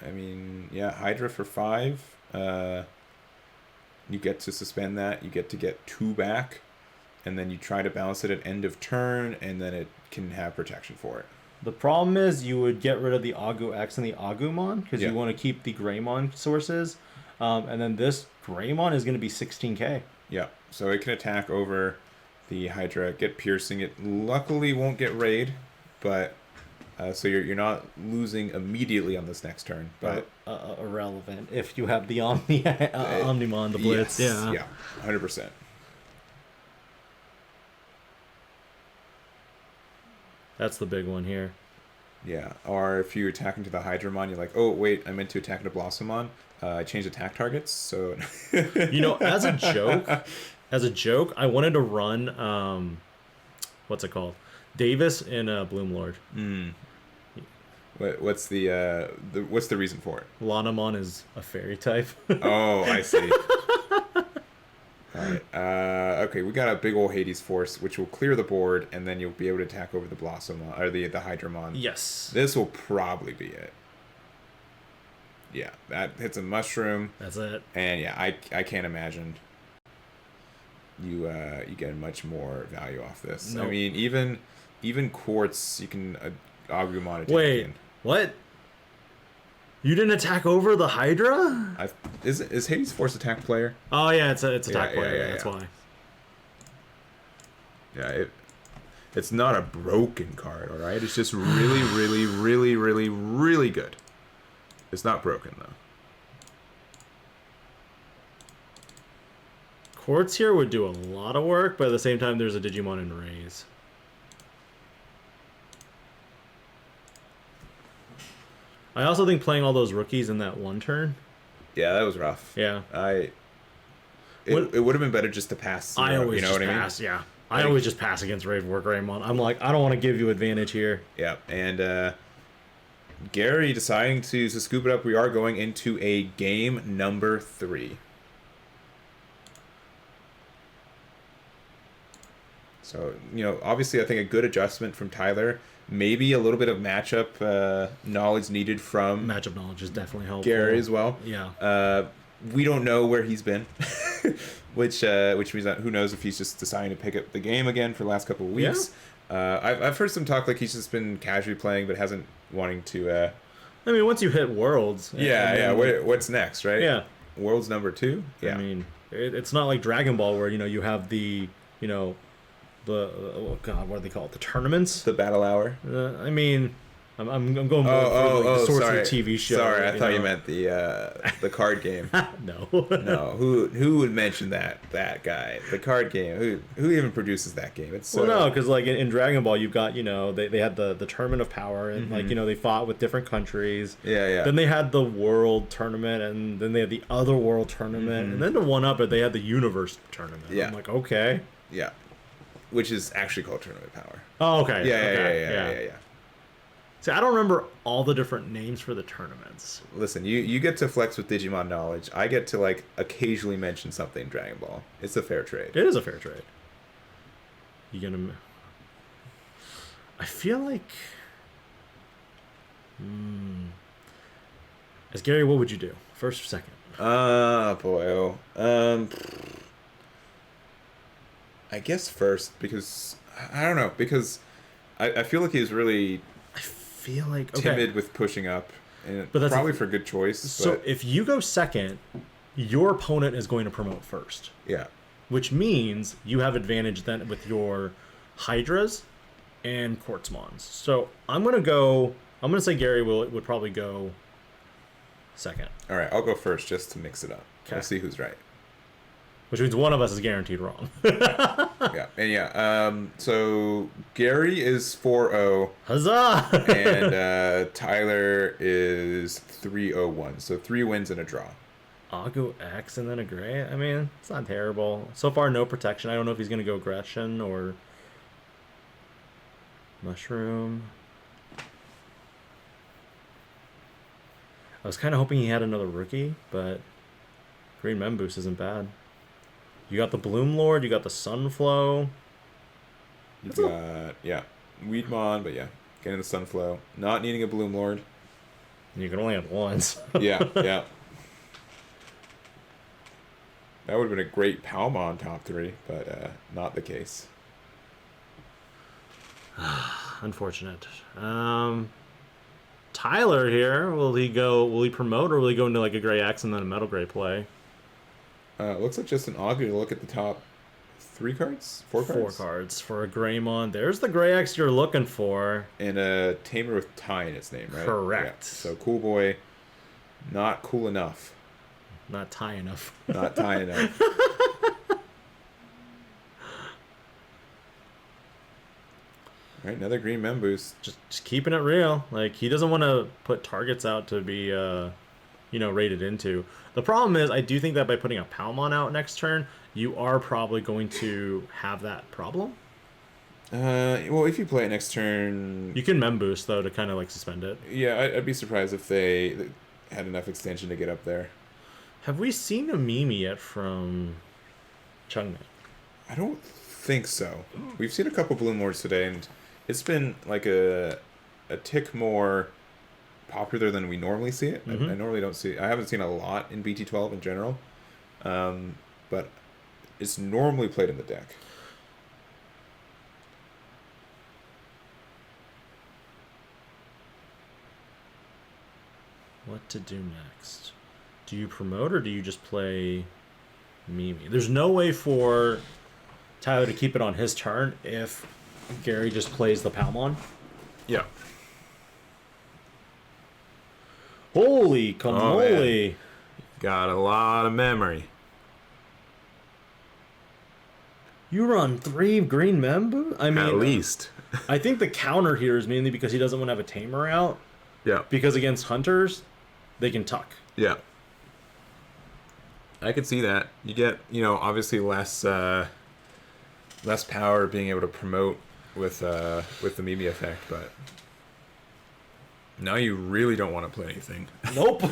I mean, yeah, Hydra for 5. You get to suspend that. You get to get 2 back. And then you try to balance it at end of turn, and then it can have protection for it. The problem is you would get rid of the Agu X and the Agumon, because you want to keep the Greymon sources. And then this Greymon is going to be 16k. Yeah, so it can attack over the Hydra, get piercing. It luckily won't get raid, but... so you're not losing immediately on this next turn, but... irrelevant if you have the Omnimon, the Blitz. Yes, yeah, 100%. That's the big one here. Yeah, or if you attack into the Hydramon, you're like, oh, wait, I meant to attack into Blossomon. I changed attack targets, so... as a joke, I wanted to run, what's it called? Davis in Bloomlord. What's the reason for it? Lanamon is a fairy type. Oh, I see. Alright, okay, we got a big old Hades Force, which will clear the board, and then you'll be able to attack over the Blossomon, or the Hydramon. Yes. This will probably be it. Yeah, that hits a Mushroom. That's it. And yeah, I can't imagine. you get much more value off this. Nope. I mean, even Quartz, you can Agumon attack. Wait, what? You didn't attack over the Hydra? Is Hades Force attack player? Oh yeah, it's attack player. Yeah, that's why. Yeah, it's not a broken card, all right? It's just really, really, really, really, really good. It's not broken though. Quartz here would do a lot of work, but at the same time, there's a Digimon in Raise. I also think playing all those rookies in that one turn. Yeah, that was rough. Yeah. It would have been better just to pass. I always just pass, yeah. I always just pass against WarGreymon. I'm like, I don't want to give you advantage here. Yeah, and Gary deciding to scoop it up. We are going into a game number 3. So, obviously I think a good adjustment from Tyler. Maybe a little bit of matchup knowledge needed from... Matchup knowledge is definitely helpful. Gary as well. Yeah. We don't know where he's been. which means that who knows if he's just deciding to pick up the game again for the last couple of weeks. Yeah. I've heard some talk like he's just been casually playing but hasn't wanting to... I mean, once you hit Worlds... What's next, right? Yeah. Worlds number 2? Yeah. I mean, it's not like Dragon Ball where, you have the, oh god, what do they call it? The tournaments? The battle hour? I mean, I'm going more for the sorts of TV show. Sorry, I thought you meant the card game. No. No, who would mention that guy? The card game. Who even produces that game? It's no, because like in Dragon Ball, you've got they had the tournament of power and they fought with different countries. Yeah. Then they had the world tournament and then they had the other world tournament and then to one up it they had the universe tournament. Yeah. I'm like, okay. Yeah. Which is actually called Tournament of Power. Oh, okay. Yeah. See, I don't remember all the different names for the tournaments. Listen, you get to flex with Digimon knowledge. I get to occasionally mention something in Dragon Ball. It's a fair trade. It is a fair trade. I feel like... As Gary, what would you do? First or second? Boy. I guess first, because... I don't know, because I feel like he's really... timid with pushing up, and but that's probably for good choice. So if you go second, your opponent is going to promote first. Yeah. Which means you have advantage then with your Hydras and Quartzmons. So I'm gonna say Gary would probably go second. All right, I'll go first just to mix it up. Okay. We'll see who's right. Which means one of us is guaranteed wrong. So Gary is 4-0. Huzzah! And Tyler is 3-0-1. So 3 wins and a draw. Agu X and then a gray. I mean, it's not terrible. So far, no protection. I don't know if he's going to go Grecian or Mushroom. I was kind of hoping he had another rookie, but Green Memboost isn't bad. You got the Bloomlord, you got the Sunflow. You got, Weedmon, but getting the Sunflow. Not needing a Bloomlord. You can only have once. Yeah. That would have been a great Palmon top 3, but not the case. Unfortunate. Tyler here, will he promote or will he go into like a Gray X and then a Metal Gray play? Looks like just an Augur to look at the top 3 cards? 4 cards? 4 cards for a Greymon. There's the Gray X you're looking for. And a Tamer with Tie in its name, right? Correct. Yeah. So Cool Boy, not cool enough. Not tie enough. Not tie enough. All right, another Green Memboost. Just keeping it real. Like, he doesn't want to put targets out to be, rated into. The problem is, I do think that by putting a Palmon out next turn, you are probably going to have that problem. Well, if you play it next turn... You can Memboost, though, to kind of, suspend it. Yeah, I'd be surprised if they had enough extension to get up there. Have we seen a meme yet from Chungman? I don't think so. We've seen a couple Bloomlords today, and it's been, a tick more popular than we normally see it. I normally don't see... I haven't seen a lot in BT12 in general. But is normally played in the deck. What to do next? Do you promote or do you just play Mimi? There's no way for Tyler to keep it on his turn if Gary just plays the Palmon. Yeah. Holy cannoli! Oh, got a lot of memory. You run 3 green Membu? I mean, at least. I think the counter here is mainly because he doesn't want to have a tamer out. Yeah. Because against hunters, they can tuck. Yeah. I could see that. You get, obviously less power being able to promote with the Mimi effect, but now you really don't want to play anything. Nope.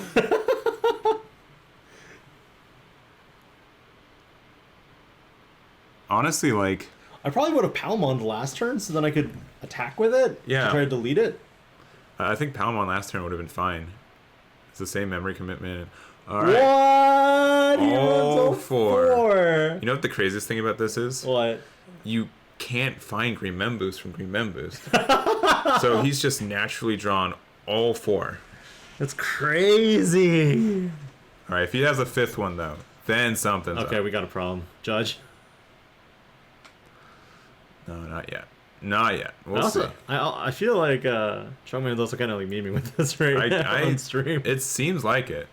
Honestly, like, I probably would have Palmon the last turn so then I could attack with it. Yeah. To try to delete it. I think Palmon last turn would have been fine. It's the same memory commitment. All right. What? He runs Ulforce. You know what the craziest thing about this is? What? You can't find Green Memboost from Green Memboost. So he's just naturally drawn all 4. That's crazy. All right, if he has a 5th one, though, then something's Okay, up. we got a problem. Judge? No, not yet. Not yet. We'll see. I feel like Strongman's also kind of like memeing with this right now on stream. It seems like it.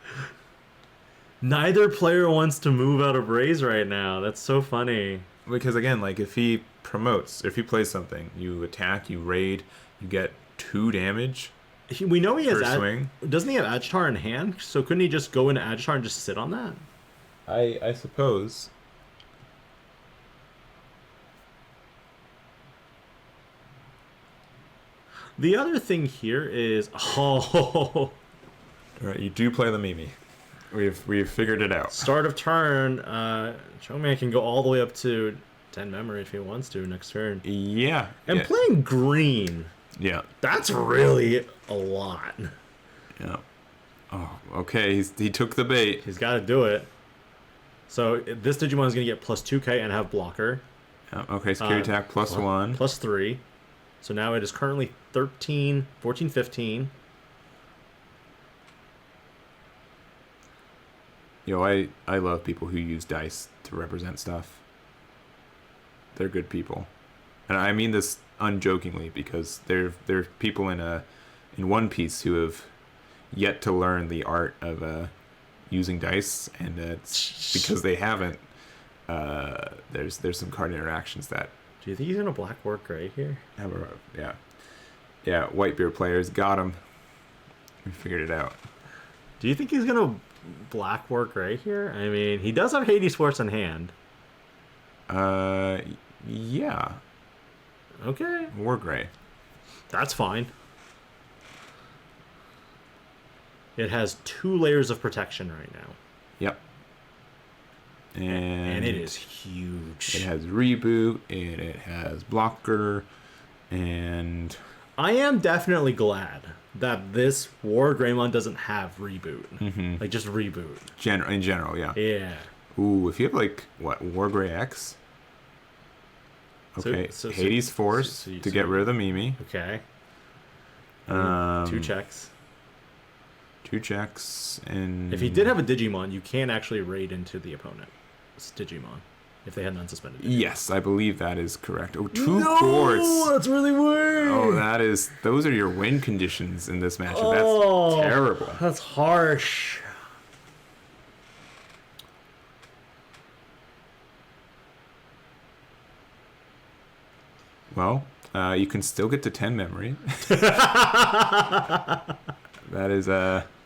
Neither player wants to move out of Raze right now. That's so funny. Because, again, like, if he promotes, if he plays something, you attack, you raid, you get 2 damage. We know he has swing. Doesn't he have Agitar in hand? So couldn't he just go into Agitar and just sit on that? I suppose. The other thing here is All right, you do play the Mimi. We've figured it out. start of turn. Strongman can go all the way up to 10 memory if he wants to next turn. Yeah. And playing green. Yeah. That's really a lot. Yeah. Oh, okay. He took the bait. He's got to do it. So this Digimon is going to get plus 2k and have blocker. Yeah, okay, security attack plus 1. Plus 3. So now it is currently 13, 14, 15. I love people who use dice to represent stuff. They're good people. And I mean this unjokingly because they're people in One Piece who have yet to learn the art of using dice, and it's because they haven't. There's some card interactions that. Do you think he's gonna black WarGrey here? Yeah. Whitebeard players got him. We figured it out. Do you think he's gonna black WarGrey here? I mean, he does have Hades Force in hand. Yeah. Okay. WarGrey. That's fine. It has 2 layers of protection right now. Yep. And it is huge. It has reboot, it has blocker, and I am definitely glad that this WarGreymon doesn't have reboot. Mm-hmm. Like just reboot. In general, yeah. Yeah. Ooh, if you have like WarGrey X. Okay, so Hades Force to get rid of the Mimi. Okay. 2 checks. 2 checks, and if he did have a Digimon, you can actually raid into the opponent's Digimon if they had an unsuspended Digimon. Yes, I believe that is correct. Oh, 2 quartz. That's really weird. Oh, those are your win conditions in this matchup. That's terrible. That's harsh. Well, you can still get to 10 memory. That is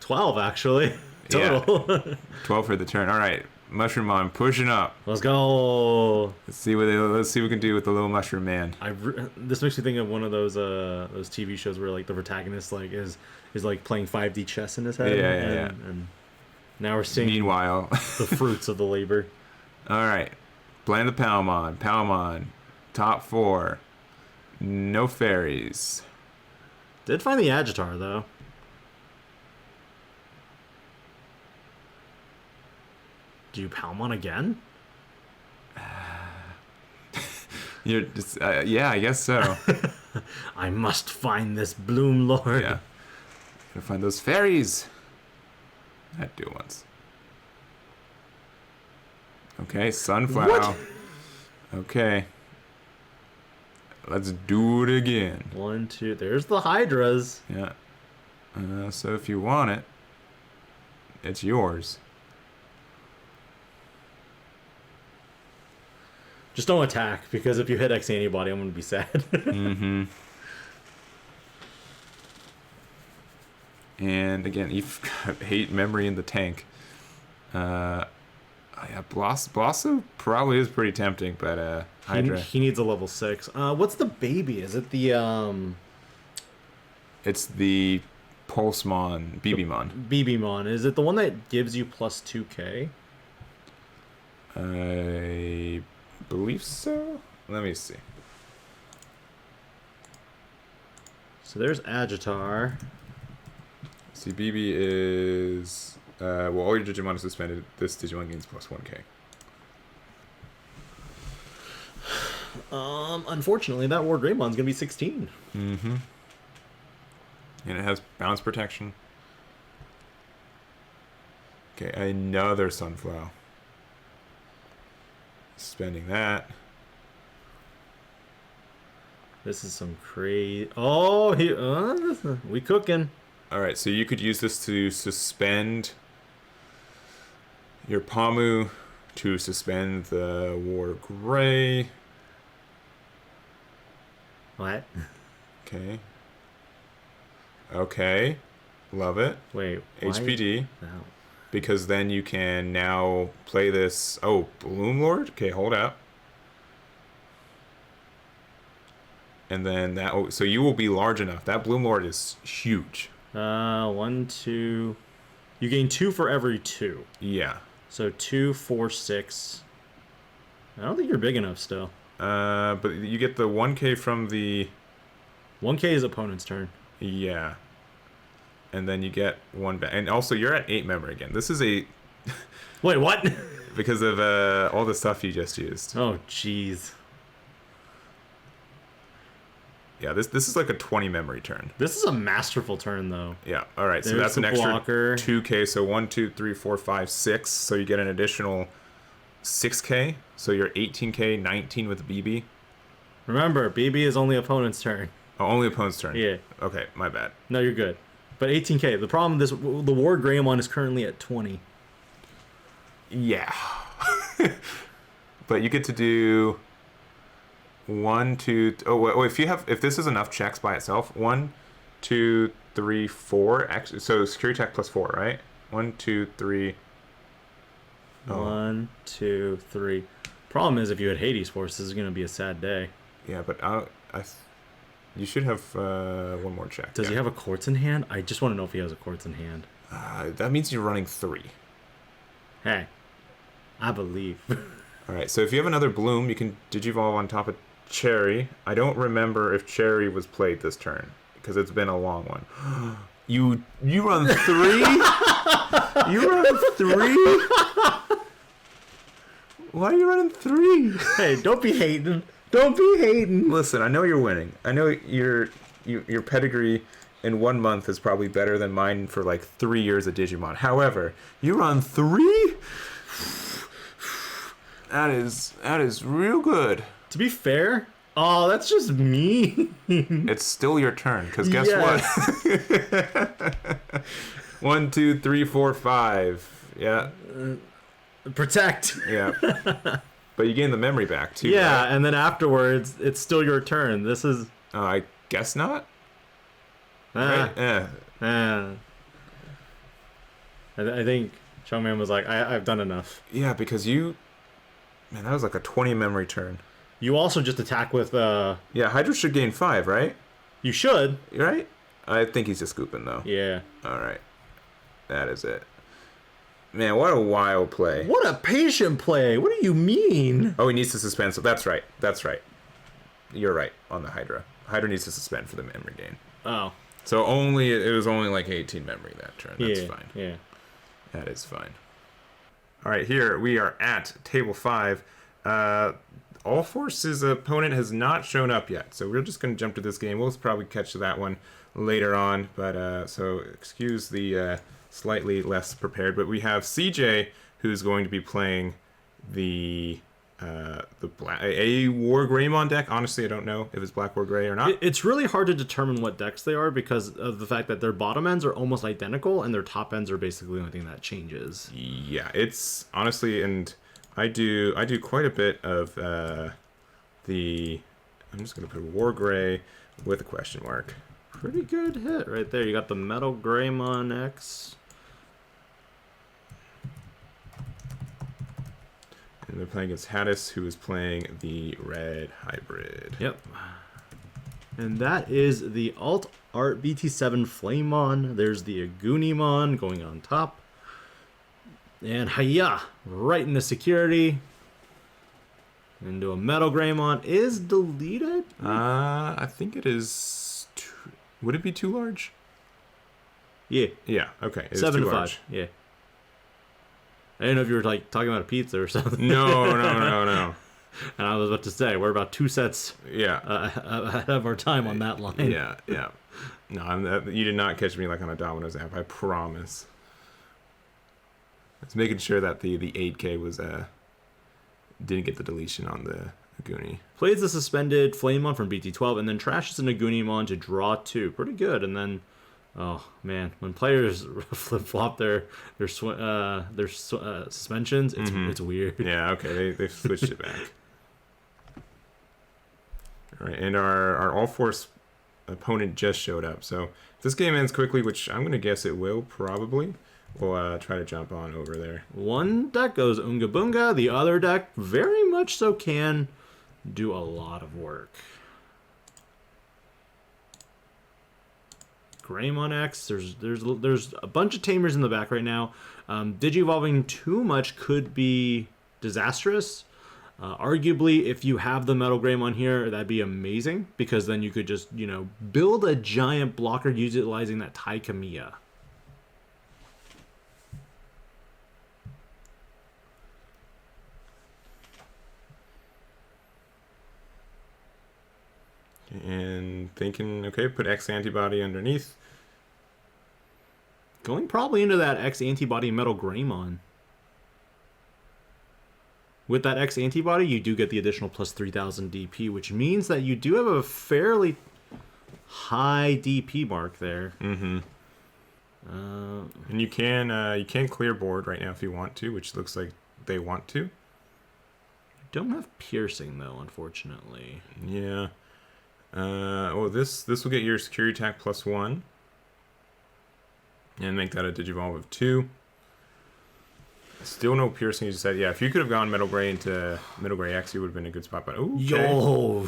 12 actually total. Yeah. 12 for the turn. All right, Mushroomon pushing up. Let's go. Let's see what we can do with the little Mushroom Man. This makes me think of one of those TV shows where like the protagonist like is like playing 5D chess in his head. Yeah. And now we're seeing Meanwhile, the fruits of the labor. All right, blend the Palmon. Palmon, top 4. No fairies. Did find the Agitar though. Do you Palmon again? You're just, yeah, I guess so. I must find this Bloomlord. Yeah. Gotta find those fairies. I'd do it once. Okay, Sunflower. What? Okay. Let's do it again. 1, 2. There's the Hydras. Yeah. So if you want it, it's yours. Just don't attack, because if you hit X antibody, I'm gonna be sad. Mm-hmm. And again, you've got hate memory in the tank. Yeah, Blossom probably is pretty tempting, but Hydra. He needs a level 6. What's the baby? Is it the It's the Pulsemon, BBmon. BBmon. Is it the one that gives you plus 2k? I believe so. Let me see. So there's Agitar. See, BB is well, all your Digimon is suspended. This Digimon gains plus 1k. Unfortunately, that WarGreymon's gonna be 16. Mm-hmm. And it has bounce protection. Okay, another Sunflower. Spending that. This is some crazy. Oh, we cooking. All right, so you could use this to suspend your Pamu, to suspend the WarGrey. What? Okay. Okay. Love it. Wait. HPD. No. Because then you can now play this. Oh, Bloomlord? Okay, hold up. And then that. Oh, so you will be large enough. That Bloomlord is huge. 1, 2. You gain 2 for every 2. Yeah. So 2, 4, 6. I don't think you're big enough still. But you get the 1k from the. 1k is opponent's turn. Yeah. And then you get 1 back. And also, you're at 8 memory again. This is a. Wait, what? Because of all the stuff you just used. Oh, jeez. Yeah, this is like a 20 memory turn. This is a masterful turn, though. Yeah, all right. So There's that's an the extra blocker. 2k. So 1, 2, 3, 4, 5, 6. So you get an additional 6k. So you're 18k, 19 with BB. Remember, BB is only opponent's turn. Oh, only opponent's turn. Yeah. Okay, my bad. No, you're good. But 18k. The problem is the WarGreymon's is currently at 20. Yeah. But you get to do 1, 2. Oh, if this is enough checks by itself, 1, 2, 3, 4. Actually, so security check plus 4, right? 1, 2, 3. Oh. 1, 2, 3. Problem is, if you had Hades Force, this is going to be a sad day. Yeah, but you should have 1 more check. Does he have a Quartz in hand? I just want to know if he has a Quartz in hand. That means you're running 3. Hey, I believe. All right, so if you have another Bloom, you can Digivolve on top of Cherry. I don't remember if Cherry was played this turn because it's been a long one. You run 3? You run 3? Why are you running 3? Hey, don't be hating. Don't be hating. Listen, I know you're winning. I know your pedigree in 1 month is probably better than mine for like 3 years of Digimon. However, you run 3? That is real good. To be fair, oh, that's just me. It's still your turn, because guess what? 1, 2, 3, 4, 5. Yeah. Protect. Yeah. But you gain the memory back too. Yeah, right? and then afterwards, it's still your turn. This is. I guess not. Right? Yeah. I think Chongman was like, I've done enough. Yeah, because man, that was like a 20 memory turn. You also just attack with. Yeah, Hydra should gain 5, right? You should. Right? I think he's just scooping though. Yeah. All right. That is it. Man, what a wild play. What a patient play. What do you mean? Oh, he needs to suspend. So that's right. That's right. You're right on the Hydra. Hydra needs to suspend for the memory gain. Oh. So it was only like 18 memory that turn. That's fine. Yeah. That is fine. All right, here we are at table 5. Ulforce's opponent has not shown up yet, so we're just going to jump to this game. We'll probably catch that one later on, but so excuse the slightly less prepared. But we have CJ, who's going to be playing the WarGreymon deck. Honestly, I don't know if it's black or gray or not. It's really hard to determine what decks they are because of the fact that their bottom ends are almost identical and their top ends are basically the only thing that changes. Yeah, it's honestly, and I do quite a bit of I'm just gonna put WarGrey with a question mark. Pretty good hit right there. You got the Metal Greymon X. And they're playing against Hattis, who is playing the Red Hybrid. Yep. And that is the Alt Art BT7 Flamemon. There's the Agunimon going on top. And hiya! Right into security. Into a Metal Greymon. Is deleted? I think it is... Would it be too large? Yeah. Yeah, okay. It 7 is too to 5. large. Yeah. I didn't know if you were like talking about a pizza or something. No. And I was about to say, we're about 2 sets ahead of our time on that line. Yeah. No, you did not catch me like on a Domino's app, I promise. I was making sure that the 8K was didn't get the deletion on the Aguni. Plays the suspended Flamemon from BT12 and then trashes an Agunimon to draw 2. Pretty good. And then, oh man, when players flip-flop their suspensions, it's weird. Yeah, okay, they've switched it back. All right, and our Ulforce opponent just showed up. So if this game ends quickly, which I'm going to guess it will probably, we'll try to jump on over there. One deck goes Unga Bunga. The other deck very much so can do a lot of work. Greymon X. There's a bunch of tamers in the back right now. Digi-evolving too much could be disastrous. Arguably, if you have the Metal Greymon here, that'd be amazing because then you could just, build a giant blocker utilizing that Tai Kamiya. And thinking, okay, put X antibody underneath. Going probably into that X antibody Metal Greymon. With that X antibody, you do get the additional plus 3000 DP, which means that you do have a fairly high DP mark there. Mm-hmm. And you can clear board right now if you want to, which looks like they want to. Don't have piercing though, unfortunately. Yeah. This will get your security attack +1. And make that a Digivolve of 2. Still no piercing, as you said. Yeah, if you could have gone Metal Gray into Metal Gray X, you would have been a good spot. But okay.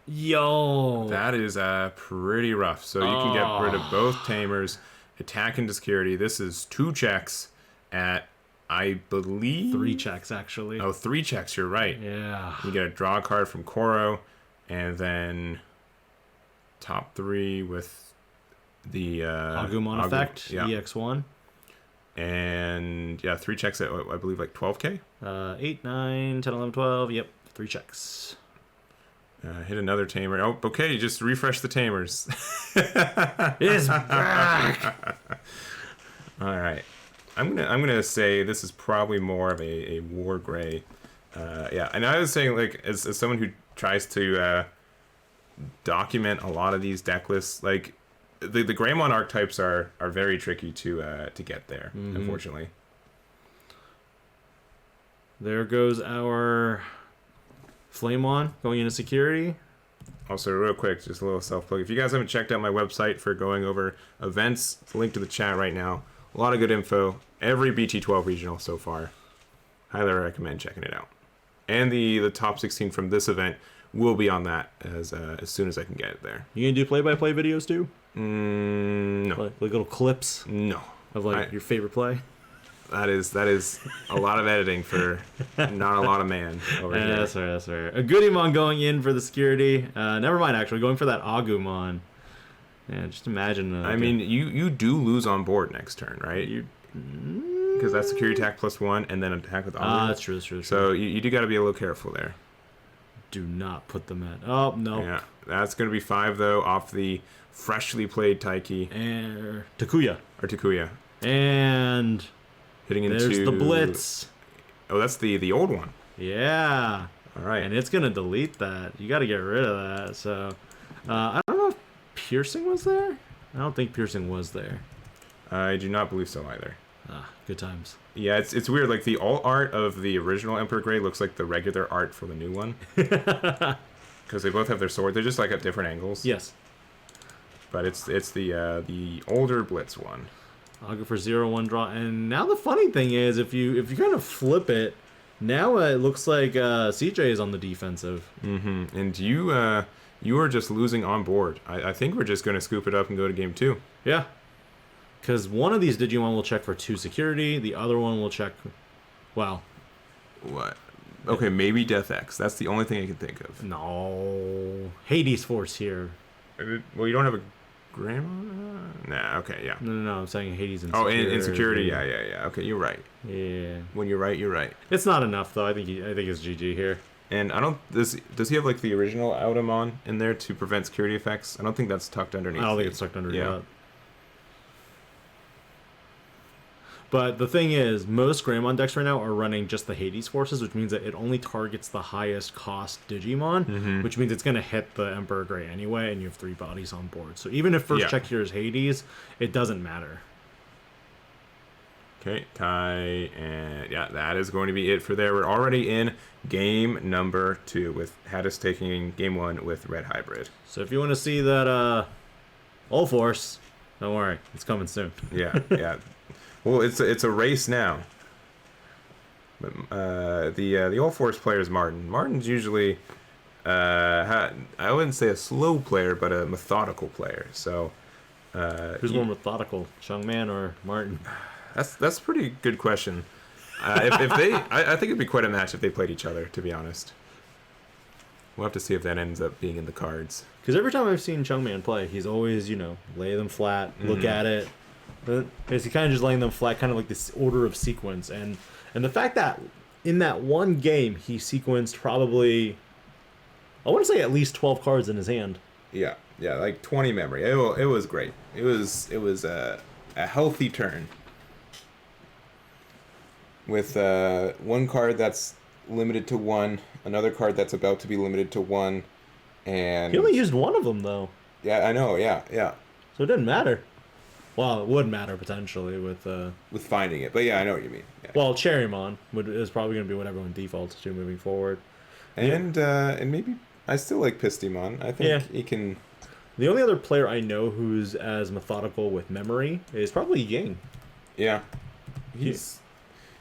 Yo, that is pretty rough. So you can get rid of both tamers, attack into security. This is 2 checks at, I believe, 3 checks actually. Oh, 3 checks. You're right. Yeah. You get a draw card from Koro, and then top 3 with the Agumon effect, yeah. EX1. And yeah, 3 checks at I believe like 12k. 8, 9, 10, 11, 12. Yep, 3 checks. Hit another tamer. Oh, okay. Just refresh the tamers. It's back. All right. I'm gonna say this is probably more of a WarGrey. Yeah, and I was saying, like, as someone who tries to document a lot of these deck lists, like the Greymon archetypes are very tricky to get there, unfortunately. There goes our Flamemon going into security. Also, real quick, just a little self-plug. If you guys haven't checked out my website for going over events, it's linked to the chat right now. A lot of good info. Every BT12 regional so far. Highly recommend checking it out. And the top 16 from this event will be on that as soon as I can get it there. You gonna do play-by-play videos too? No. Like little clips? No. Of your favorite play? That is a lot of editing for not a lot of man over here. That's right. A Goodymon going in for the security. Never mind, actually. Going for that Agumon. Yeah, just imagine. I mean, you do lose on board next turn, right? Because that's security attack +1 and then attack with Aandroidd. That's true. So you do got to be a little careful there. Do not put them at... Oh, no. Yeah, that's going to be 5, though, off the freshly played Taiki. And Takuya. Or Takuya. And hitting into... there's the Blitz. Oh, that's the old one. Yeah. All right. And it's going to delete that. You got to get rid of that. So, I don't know if Piercing was there. I don't think Piercing was there. I do not believe so either. Ah, good times. Yeah, it's weird. Like, the alt art of the original Emperor Grey looks like the regular art for the new one. Because they both have their sword. They're just, like, at different angles. Yes. But it's the older Blitz one. I'll go for 0-1 draw. And now the funny thing is, if you kind of flip it, now it looks like CJ is on the defensive. Mm-hmm. And you are just losing on board. I think we're just going to scoop it up and go to game 2. Yeah. Because one of these Digimon will check for 2 security. The other one will check... Well... What? Okay, maybe Death X. That's the only thing I can think of. No. Hades Force here. Well, you don't have a Greymon? Nah, okay, yeah. No, I'm saying Hades and Oh, insecurity. Yeah. Okay, you're right. Yeah. When you're right, you're right. It's not enough, though. I think it's GG here. And I don't... Does he have, like, the original Automon in there to prevent security effects? I don't think that's tucked underneath. I don't think it's tucked under yeah. that. But the thing is, most Greymon decks right now are running just the Hades Forces, which means that it only targets the highest cost Digimon, which means it's going to hit the Emperor Grey anyway, and you have 3 bodies on board. So even if first check here is Hades, it doesn't matter. Okay, Kai, and yeah, that is going to be it for there. We're already in game number 2 with Hadis taking game 1 with Red Hybrid. So if you want to see that Ulforce, don't worry, it's coming soon. Yeah. Well, it's a race now. But the Ulforce player is Martin. Martin's usually I wouldn't say a slow player, but a methodical player. So who's more methodical, Chungman or Martin? That's a pretty good question. If they, I think it'd be quite a match if they played each other. To be honest, we'll have to see if that ends up being in the cards. Because every time I've seen Chungman play, he's always lay them flat, look at it. He's kind of just laying them flat, kind of like this order of sequence, and the fact that in that one game he sequenced probably, I want to say at least 12 cards in his hand. Yeah, like 20 memory. It was great. It was a healthy turn with one card that's limited to 1, another card that's about to be limited to 1, and he only used one of them though. Yeah, I know. Yeah. So it didn't matter. Well, it would matter potentially with finding it, but yeah, I know what you mean. Yeah. Well, Cherrymon is probably going to be what everyone defaults to moving forward, and maybe I still like Pistimon. I think he can. The only other player I know who's as methodical with memory is probably Ying. Yeah, he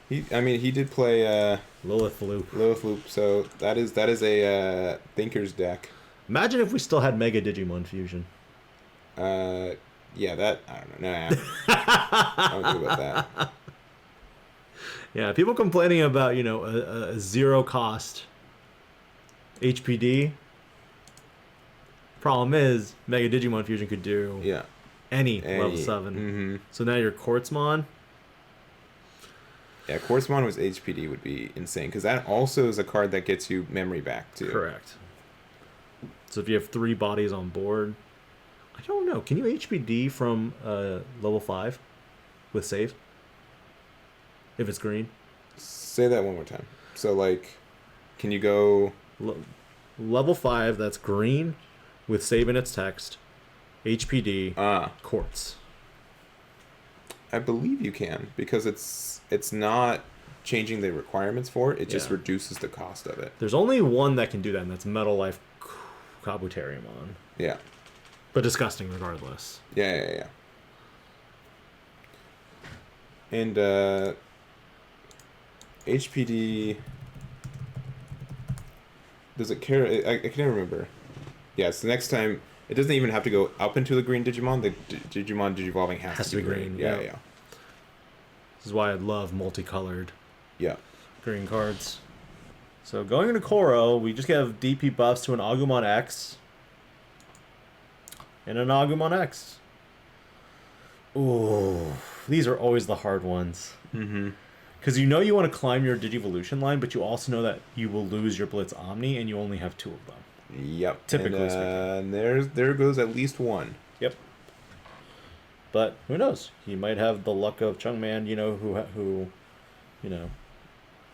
did play Lilith Loop. So that is a Thinker's deck. Imagine if we still had Mega Digimon Fusion. Yeah, that I don't know. Nah, I don't think about that. Yeah, people complaining about a 0 cost HPD. Problem is, Mega Digimon Fusion could do any level 7. Mm-hmm. So now your Quartzmon. Yeah, Quartzmon with HPD would be insane because that also is a card that gets you memory back too. Correct. So if you have 3 bodies on board. I don't know. Can you HPD from level 5 with save? If it's green? Say that one more time. So, like, can you go... Level 5, that's green, with save in its text, HPD, Quartz. I believe you can, because it's not changing the requirements for it. It just reduces the cost of it. There's only one that can do that, and that's Metal Life Kabuterimon. Yeah. But disgusting regardless. Yeah. And HPD... Does it care? I can't remember. Yeah, so next time... It doesn't even have to go up into the green Digimon. The Digimon Digivolving has to be green. Yeah. This is why I love multicolored green cards. So going into Koro, we just have DP buffs to an Agumon X. And an Agumon X. Ooh, these are always the hard ones. Mm-hmm. Because you know you want to climb your Digivolution line, but you also know that you will lose your Blitz Omni, and you only have 2 of them. Yep. Typically speaking. There goes at least one. Yep. But who knows? He might have the luck of Chungman, who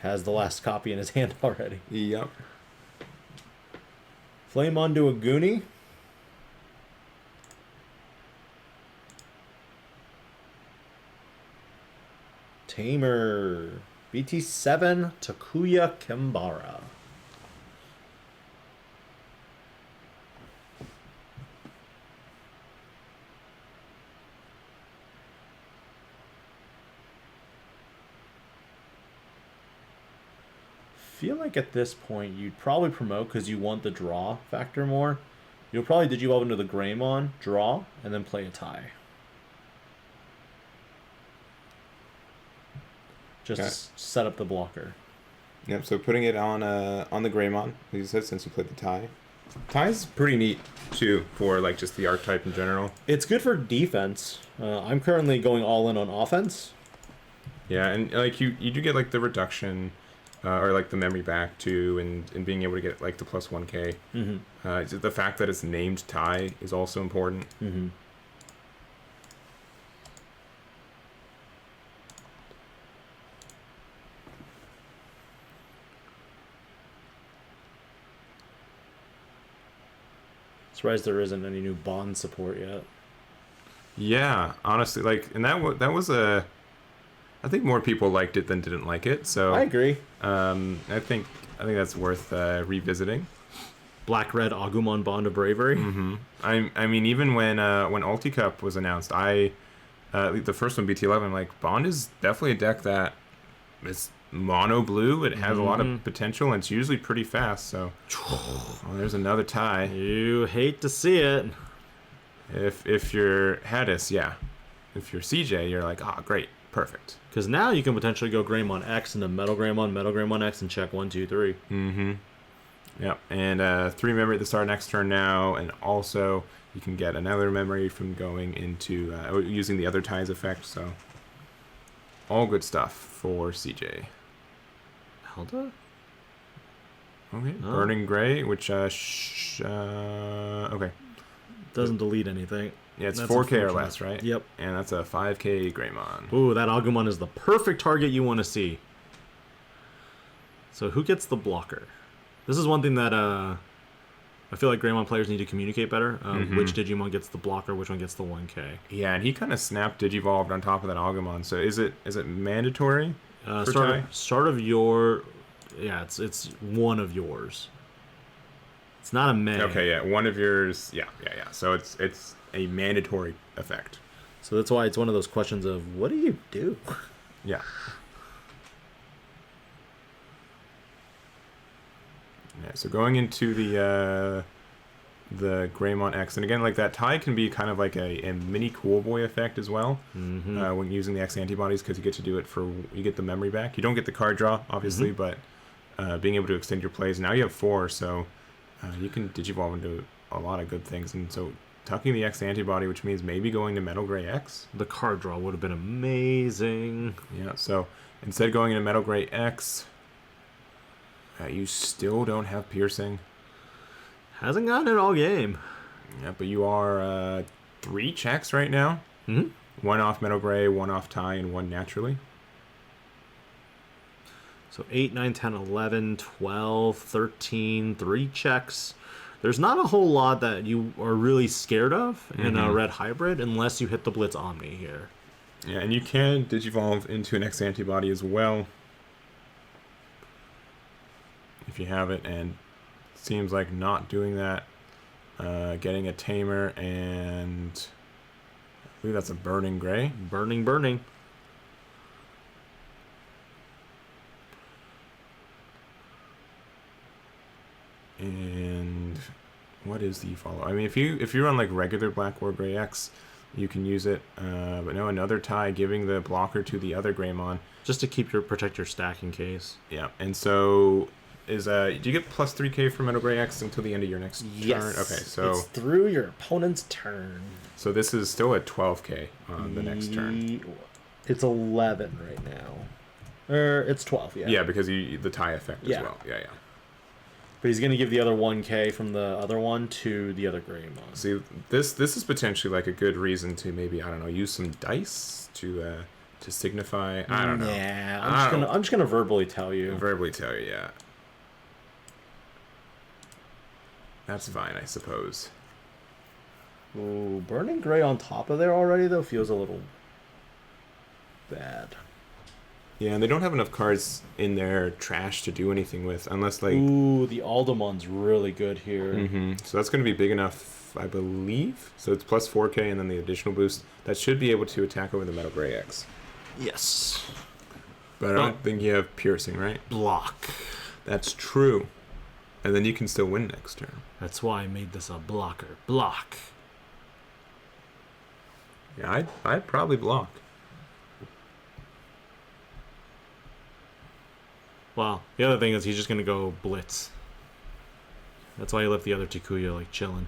has the last copy in his hand already. Yep. Flame onto a Goonie. Tamer. BT7 Takuya Kimbara. Feel like at this point you'd probably promote because you want the draw factor more. You'll probably Digivolve into the Greymon, draw, and then play a tie. Just to set up the blocker. Yep, so putting it on the Greymon, as you said, since you played the tie. Tie's pretty neat, too, for like just the archetype in general. It's good for defense. I'm currently going all in on offense. Yeah, and like you do get like the reduction, or like the memory back too, and being able to get like the plus 1k. Mm-hmm. The fact that it's named tie is also important. Mm-hmm. Surprised there isn't any new bond support yet. Yeah, honestly, like, and that was a. I think more people liked it than didn't like it. So I agree. I think that's worth revisiting. Black Red Agumon Bond of Bravery. Mm-hmm. I mean, even when Ulti Cup was announced, the first one BT11, I'm like, Bond is definitely a deck that is mono blue. It has a lot of potential, and it's usually pretty fast. So there's another tie. You hate to see it. If you're Hadis, yeah. If you're CJ, you're like, great, perfect. Because now you can potentially go Greymon X into Metal Greymon X, and check 1, 2, 3. Mm-hmm. Yep, and 3 memory at the start of next turn now, and also you can get another memory from going into using the other ties effect. So all good stuff for CJ. Halda? Okay, Burning Gray, which okay. Doesn't delete anything. Yeah, it's 4K or less, right? Yep. And that's a 5K Greymon. Ooh, that Agumon is the perfect target you want to see. So who gets the blocker? This is one thing that I feel like Greymon players need to communicate better. Which Digimon gets the blocker, which one gets the 1K. Yeah, and he kind of snapped Digivolved on top of that Agumon. So is it mandatory? Start of your... Yeah, it's one of yours. It's not a may. Okay, yeah, one of yours. Yeah. So it's a mandatory effect. So that's why it's one of those questions of, what do you do? Yeah. Yeah, so going into the Greymon X, and again, like that tie can be kind of like a mini Cool Boy effect as well, when using the X antibodies, because you get to do it you get the memory back. You don't get the card draw, obviously, but being able to extend your plays. Now you have 4, so you can Digivolve into a lot of good things, and so tucking the X antibody, which means maybe going to Metal Gray X. The card draw would have been amazing. Yeah, so instead going into Metal Gray X, you still don't have piercing. Hasn't gotten it all game. Yeah, but you are 3 checks right now. 1 off Metal Gray, 1 off tie, and 1 naturally. So 8, 9, 10, 11, 12, 13, 3 checks. There's not a whole lot that you are really scared of in a Red Hybrid unless you hit the Blitz Omni here. Yeah, and you can Digivolve into an X antibody as well, if you have it, and it seems like not doing that. Getting a Tamer, and I believe that's a Burning Gray. Burning. And what is the follow? I mean, if you run like regular Black WarGrey X, you can use it. But no, another tie, giving the blocker to the other Greymon, just to protect your stack in case. Yeah, and so do you get plus 3k from Metal Gray X until the end of your next turn? Okay, so it's through your opponent's turn. So this is still at 12k on the next turn. It's 11 right now. It's 12, yeah. Yeah, because the tie effect as well. Yeah. But he's going to give the other 1k from the other one to the other Greymon. See, this is potentially like a good reason to maybe, I don't know, use some dice to signify. I don't know. Yeah, I'm just gonna verbally tell you. Verbally tell you, yeah. That's fine, I suppose. Ooh, burning gray on top of there already though feels a little bad. Yeah, and they don't have enough cards in their trash to do anything with, unless like... Ooh, the Aldemon's really good here. So that's going to be big enough, I believe. So it's plus 4k and then the additional boost. That should be able to attack over the Metal Gray X. Yes. But I don't think you have piercing, right? Block. That's true. And then you can still win next turn. That's why I made this a blocker. Block. Yeah, I'd probably block. Wow. The other thing is he's just going to go Blitz. That's why he left the other Takuya, like, chilling.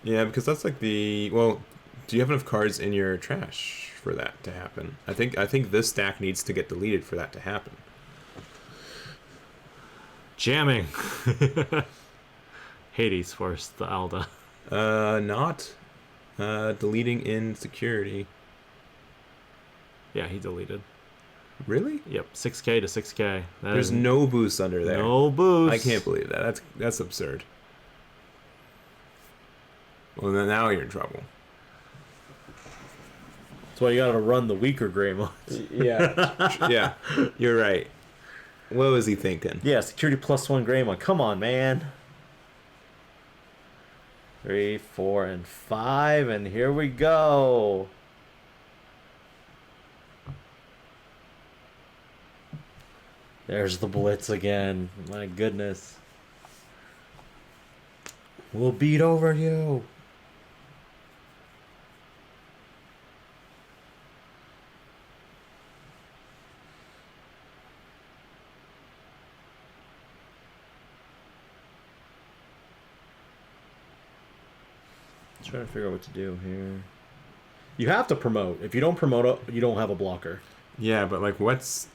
Yeah, because that's like the... Well, do you have enough cards in your trash for that to happen? I think this stack needs to get deleted for that to happen. Jamming. Hades first, the Alda. Not. Deleting in security. Yeah, he deleted. Really? Yep, 6k to 6k. There's no boost under there. No boost. I can't believe that. That's absurd. Well, then now you're in trouble. That's why you gotta run the weaker Greymon. Yeah. Yeah, you're right. What was he thinking? Yeah, security +1 Greymon. Come on, man. 3, 4, and 5, and here we go. There's the Blitz again. My goodness. We'll beat over you. Trying to figure out what to do here. You have to promote. If you don't promote it, you don't have a blocker. Yeah, but like what's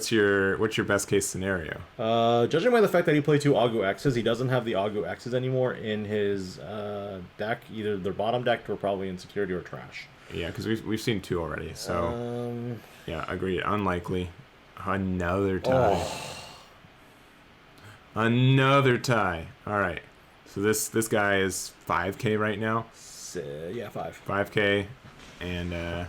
your best case scenario? Judging by the fact that he played 2 Agu X's, he doesn't have the Agu X's anymore in his deck. Either they're bottom decked or probably in security or trash. Yeah, because we've seen 2 already. So yeah, agreed. Unlikely. Another tie. Oh. Another tie. All right. So this guy is 5k right now. Yeah, 5. 5k, and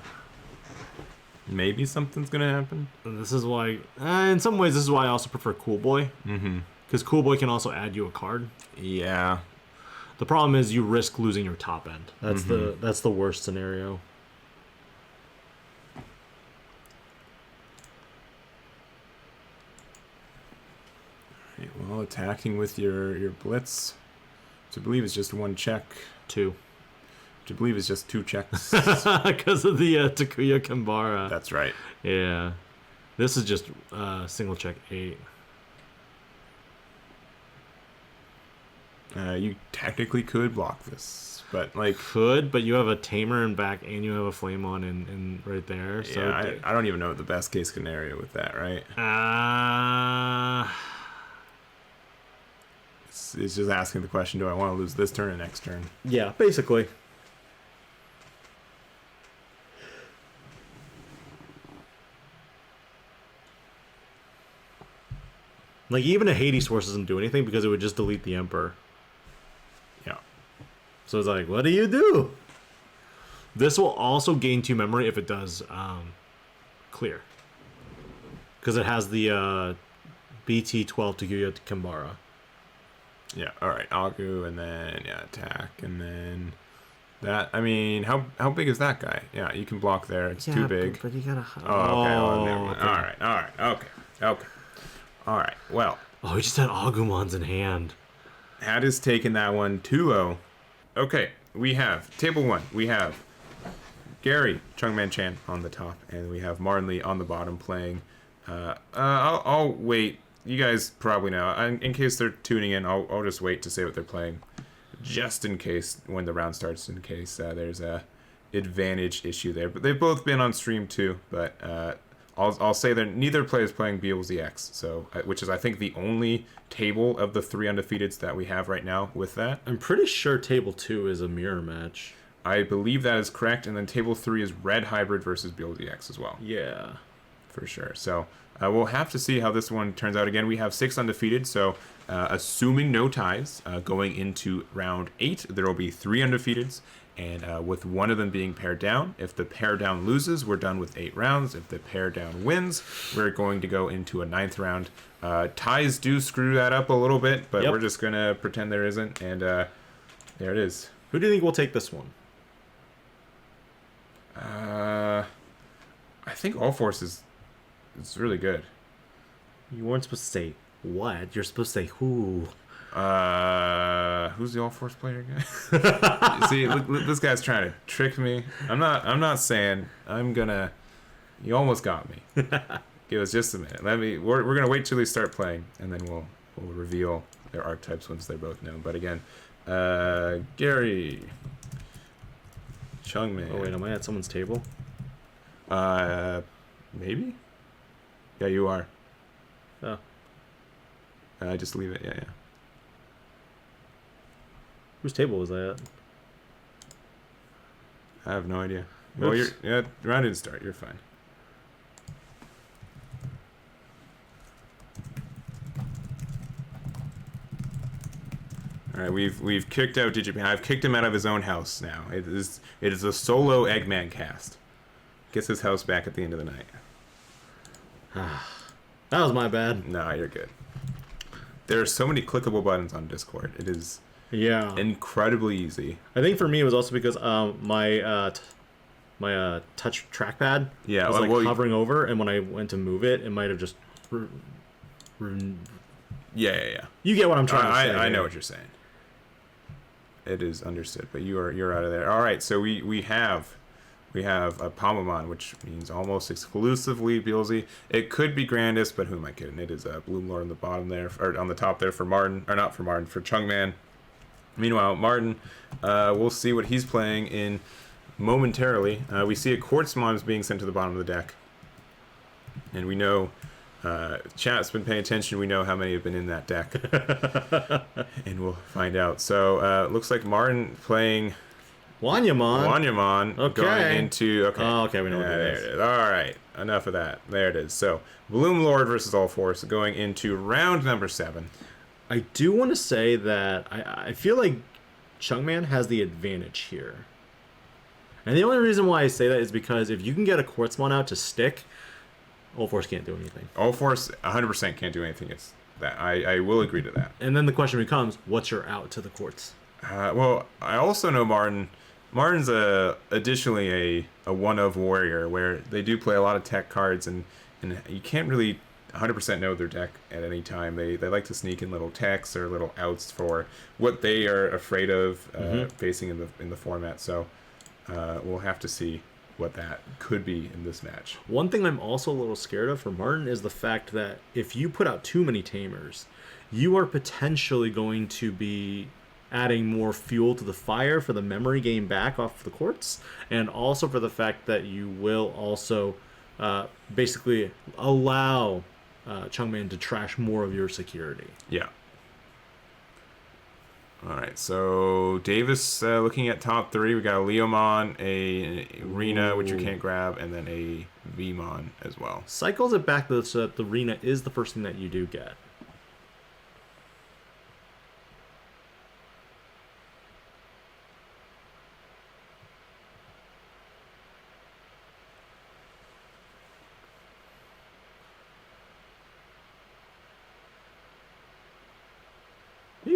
maybe something's gonna happen. And this is why, in some ways, this is why I also prefer Cool Boy. Because Cool Boy can also add you a card. Yeah. The problem is you risk losing your top end. That's the worst scenario. Right, well, attacking with your blitz. Which I believe is just 1 check. 2. Which I believe is just 2 checks. Because of the Takuya Kambara. That's right. Yeah. This is just single check 8. You technically could block this, but like... Could, but you have a Tamer in back and you have a Flame on in right there. So yeah, I don't even know the best case scenario with that, right? It's just asking the question, do I want to lose this turn or next turn? Yeah, basically. Like, even a Hades Force doesn't do anything because it would just delete the Emperor. Yeah. So it's like, what do you do? This will also gain 2 memory if it does clear. Because it has the BT12 Takuya Kambara. Yeah, alright, Agu, and then, yeah, attack, and then that, I mean, how big is that guy? Yeah, you can block there, it's too big. But you gotta... Oh, okay, well, never mind. Alright, okay. Alright, well. Oh, he just had Agumons in hand. Had is taking that one 2-0. Okay, we have, table 1, we have Gary Chungman Chan on the top, and we have Marley on the bottom playing. I'll wait. You guys probably know. In case they're tuning in, I'll just wait to say what they're playing. Just in case, when the round starts, in case there's a advantage issue there. But they've both been on stream too, but I'll say that neither player is playing BWGX, so which is I think the only table of the 3 undefeateds that we have right now with that. I'm pretty sure table 2 is a mirror match. I believe that is correct, and then table 3 is Red Hybrid versus BWGX as well. Yeah, for sure. So we'll have to see how this one turns out. Again, we have 6 undefeated, so assuming no ties going into round 8, there will be 3 undefeateds, and with one of them being paired down. If the pair down loses, we're done with 8 rounds. If the pair down wins, we're going to go into a 9th round. Ties do screw that up a little bit, but we're just going to pretend there isn't, and there it is. Who do you think will take this one? I think Ulforce is really good. You weren't supposed to say what. You're supposed to say who. Who's the Ulforce player again? See, look, this guy's trying to trick me. I'm not saying I'm gonna. You almost got me. Give us just a minute. We're gonna wait till they start playing, and then we'll reveal their archetypes once they're both known. But again, Gary, Chungman. Oh wait, am I at someone's table? Maybe. Yeah, you are. Oh. Just leave it. Yeah. Whose table was I at? I have no idea. Well, round didn't start. You're fine. All right, we've kicked out Digimon. I've kicked him out of his own house now. It is a solo Eggman cast. Gets his house back at the end of the night. That was my bad. No, you're good. There are so many clickable buttons on Discord. It is incredibly easy. I think for me it was also because my touch trackpad was hovering over, and when I went to move it, it might have just. Yeah. You get what I'm trying to say. I know what you're saying. It is understood, but you're out of there. All right, so we have a Palmamon, which means almost exclusively Beelze. It could be Grandis, but who am I kidding? It is a Bloomlord on the bottom there, or on the top there for Martin, or not for Martin, for Chungman. Meanwhile, Martin, we'll see what he's playing in momentarily. We see a Quartzmon is being sent to the bottom of the deck, and we know chat's been paying attention. We know how many have been in that deck, and we'll find out. So looks like Martin playing Wanyamon going into okay, we know what there it is. All right, enough of that. There it is. So Bloomlord versus Ulforce going into round number 7. I do want to say that I feel like Chungman has the advantage here, and the only reason why I say that is because if you can get a Quartzmon out to stick, Ulforce can't do anything. Ulforce 100% can't do anything. It's that I will agree to that. And then the question becomes, what's your out to the Quartz? Well, I also know Martin's additionally a one-of warrior, where they do play a lot of tech cards, and you can't really 100% know their deck at any time. They like to sneak in little techs or little outs for what they are afraid of facing in the format. So we'll have to see what that could be in this match. One thing I'm also a little scared of for Martin is the fact that if you put out too many tamers, you are potentially going to be adding more fuel to the fire for the memory game back off the Quartz, and also for the fact that you will also basically allow Chungman to trash more of your security. Yeah. All right, so Davis looking at top 3. We got a Leomon, a Rena, which you can't grab, and then a Vmon as well. Cycles it back so that the Rena is the first thing that you do get.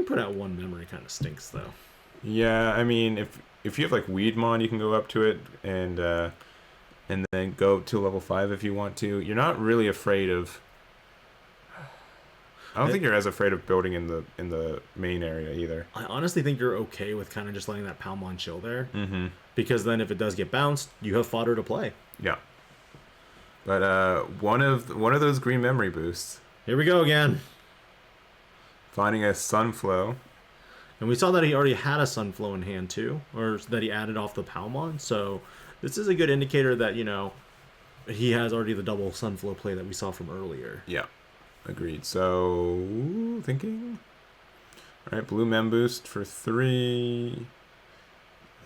Put out one memory kind of stinks though. Yeah, I mean, if you have like Weedmon, you can go up to it and then go to level 5 if you want to. You're not really afraid of. I don't think you're as afraid of building in the main area either. I honestly think you're okay with kind of just letting that Palmon chill there, because then if it does get bounced, you have fodder to play. Yeah. But one of those green memory boosts. Here we go again. Finding a Sunflow. And we saw that he already had a Sunflow in hand too, or that he added off the Palmon. So this is a good indicator that, He has already the double Sunflow play that we saw from earlier. Yeah, agreed. So, thinking. All right, blue Mem Boost for 3.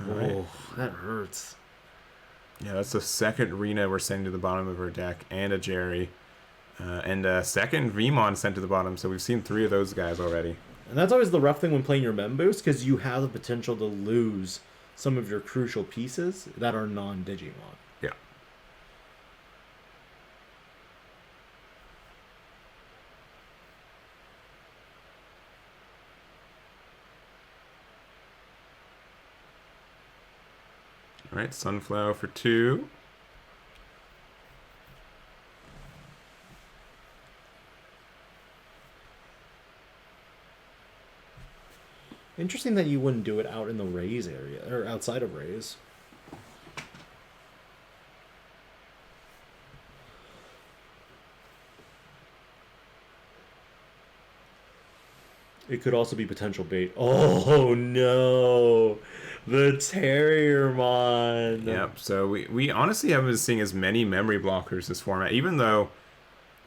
All right. That hurts. Yeah, that's the second Rena we're sending to the bottom of our deck, and a Jerry. And a second Vmon sent to the bottom, so we've seen 3 of those guys already. And that's always the rough thing when playing your Mem Boost, because you have the potential to lose some of your crucial pieces that are non-Digimon. Yeah. All right, Sunflower for 2. Interesting that you wouldn't do it out in the Rays area, or outside of Rays. It could also be potential bait. Oh no! The Terriermon! Yep, so we honestly haven't been seeing as many memory blockers this format, even though,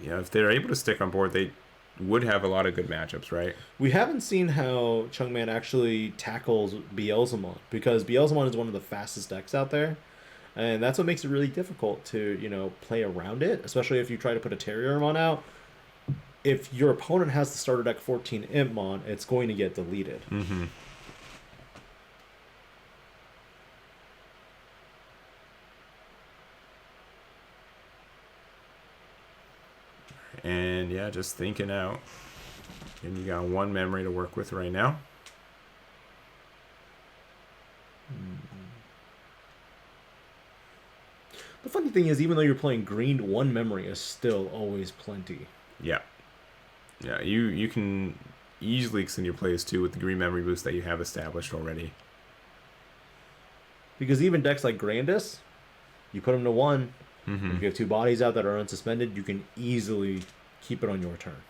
if they're able to stick on board, they would have a lot of good matchups, right? We haven't seen how Chungman actually tackles Beelzemon, because Beelzemon is one of the fastest decks out there, and that's what makes it really difficult to, play around it, especially if you try to put a Terriermon out. If your opponent has the starter deck 14 Impmon, it's going to get deleted. Mm-hmm. And yeah, just thinking out. And you got 1 memory to work with right now. The funny thing is, even though you're playing green, 1 memory is still always plenty. Yeah. Yeah, you can easily extend your plays too with the green memory boost that you have established already. Because even decks like Grandis, you put them to 1. Mm-hmm. If you have 2 bodies out that are unsuspended, you can easily keep it on your turn.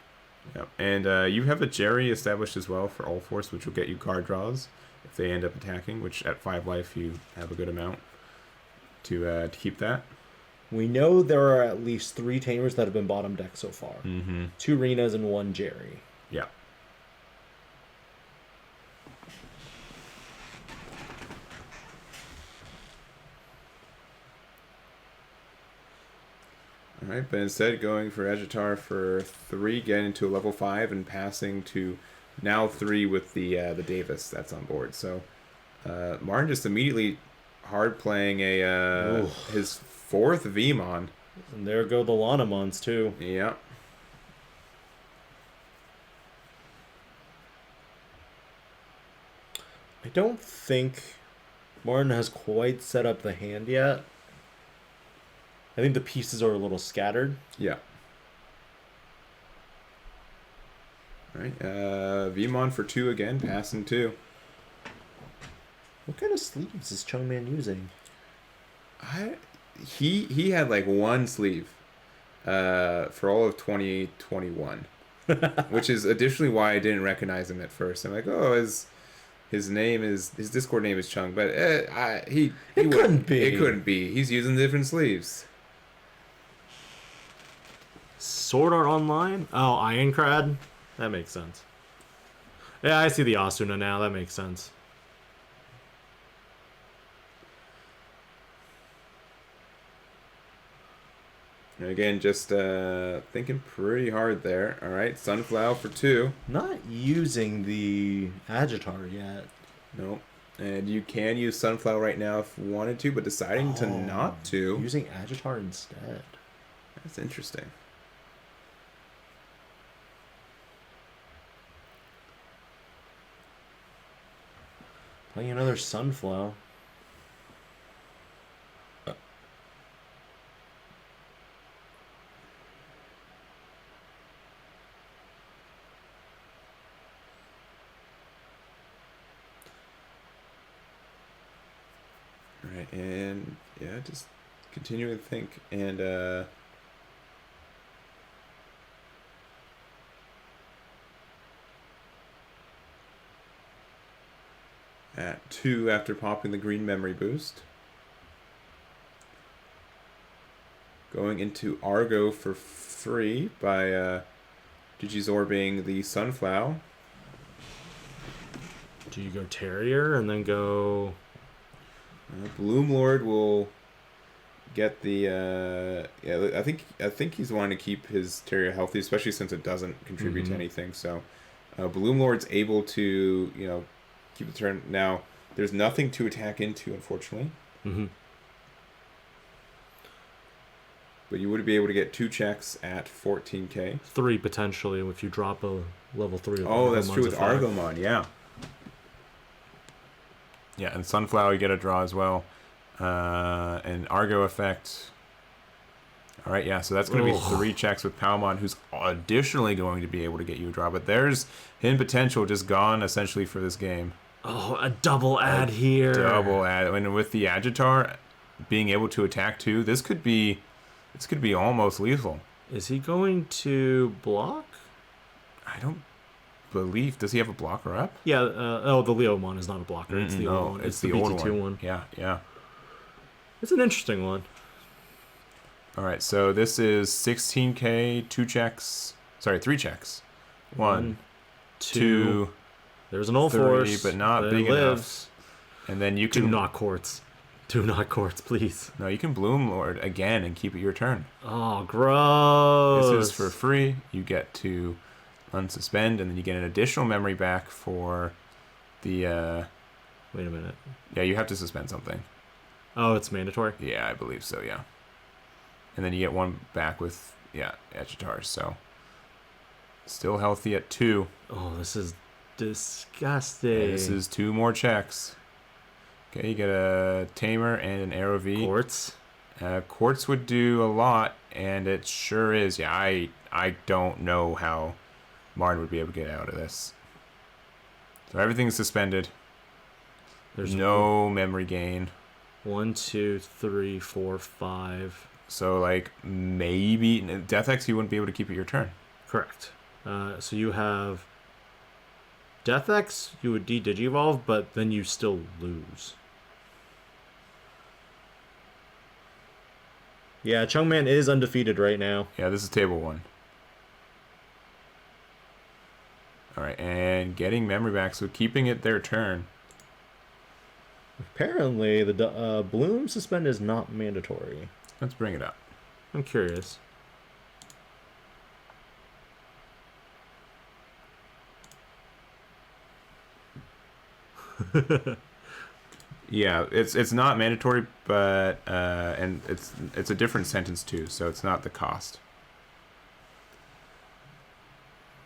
Yep. And you have a Jerry established as well for Ulforce, which will get you card draws if they end up attacking, which at 5 life you have a good amount to keep that. We know there are at least 3 Tamers that have been bottom deck so far. Mm-hmm. 2 Renas and 1 Jerry. Yeah. Alright, but instead going for Agitar for 3, getting into a level 5 and passing to now 3 with the Davis that's on board. So Martin just immediately hard playing his 4th Vmon. And there go the Lanamons too. Yeah. I don't think Martin has quite set up the hand yet. I think the pieces are a little scattered. Yeah. Alright, Vmon for 2 again, passing 2. What kind of sleeves is Chungman using? He had like 1 sleeve for all of 2021, which is additionally why I didn't recognize him at first. I'm like, oh, his name is, his Discord name is Chung, but it couldn't be. It couldn't be. He's using different sleeves. Sword Art Online? Oh, Ironcrad? That makes sense. Yeah, I see the Asuna now. That makes sense. And again, just thinking pretty hard there. All right, Sunflower for 2. Not using the Agitar yet. Nope. And you can use Sunflower right now if you wanted to, but deciding to not to. Using Agitar instead. That's interesting. Playing another Sunflower. Alright, and yeah, just continuing to think. And at 2 after popping the green memory boost. going into Argo for free by Digizorbing the Sunflower. Do you go Terrier and then go... Bloomlord will get the... I think he's wanting to keep his Terrier healthy, especially since it doesn't contribute to anything. So Bloomlord's able to, keep the turn. Now, there's nothing to attack into, unfortunately. But you would be able to get 2 checks at 14k. 3 potentially if you drop a level 3. Oh, that's true with Argomon, yeah. Yeah, and Sunflower you get a draw as well. And Argo effect. All right, yeah, so that's going to be 3 checks with Palmon, who's additionally going to be able to get you a draw. But there's hidden potential just gone essentially for this game. Oh, a double add here. Double add. And with the Agitar being able to attack too, this could be almost lethal. Is he going to block? I don't believe. Does he have a blocker up? Yeah. The Leomon is not a blocker. It's the old one. It's the BT12 one. Yeah. It's an interesting one. All right. So this is 16k, 2 checks. Sorry, 3 checks. 1, 2. There's an Ulforce, 3, but not big enough. And then you can... Do not quartz. Do not quartz, please. No, you can Bloomlord again and keep it your turn. Oh, gross. This is for free. You get to unsuspend, and then you get an additional memory back for the... Wait a minute. Yeah, you have to suspend something. Oh, it's mandatory? Yeah, I believe so, yeah. And then you get 1 back with, Agitar, so... Still healthy at 2. Oh, this is disgusting. Yeah, this is 2 more checks. Okay, you get a Tamer and an Arrow V. Quartz? Quartz would do a lot, and it sure is. Yeah, I don't know how Martin would be able to get out of this. So everything's suspended. There's no memory gain. 1, 2, 3, 4, 5. So, maybe... Death X, you wouldn't be able to keep it your turn. Correct. So you have... Death X, you would de-Digivolve, but then you still lose. Yeah, Chungman is undefeated right now. Yeah, this is table 1. Alright, and getting memory back, so keeping it their turn. Apparently, the Bloom suspend is not mandatory. Let's bring it up. I'm curious. Yeah, it's not mandatory, but and it's a different sentence too, so it's not the cost.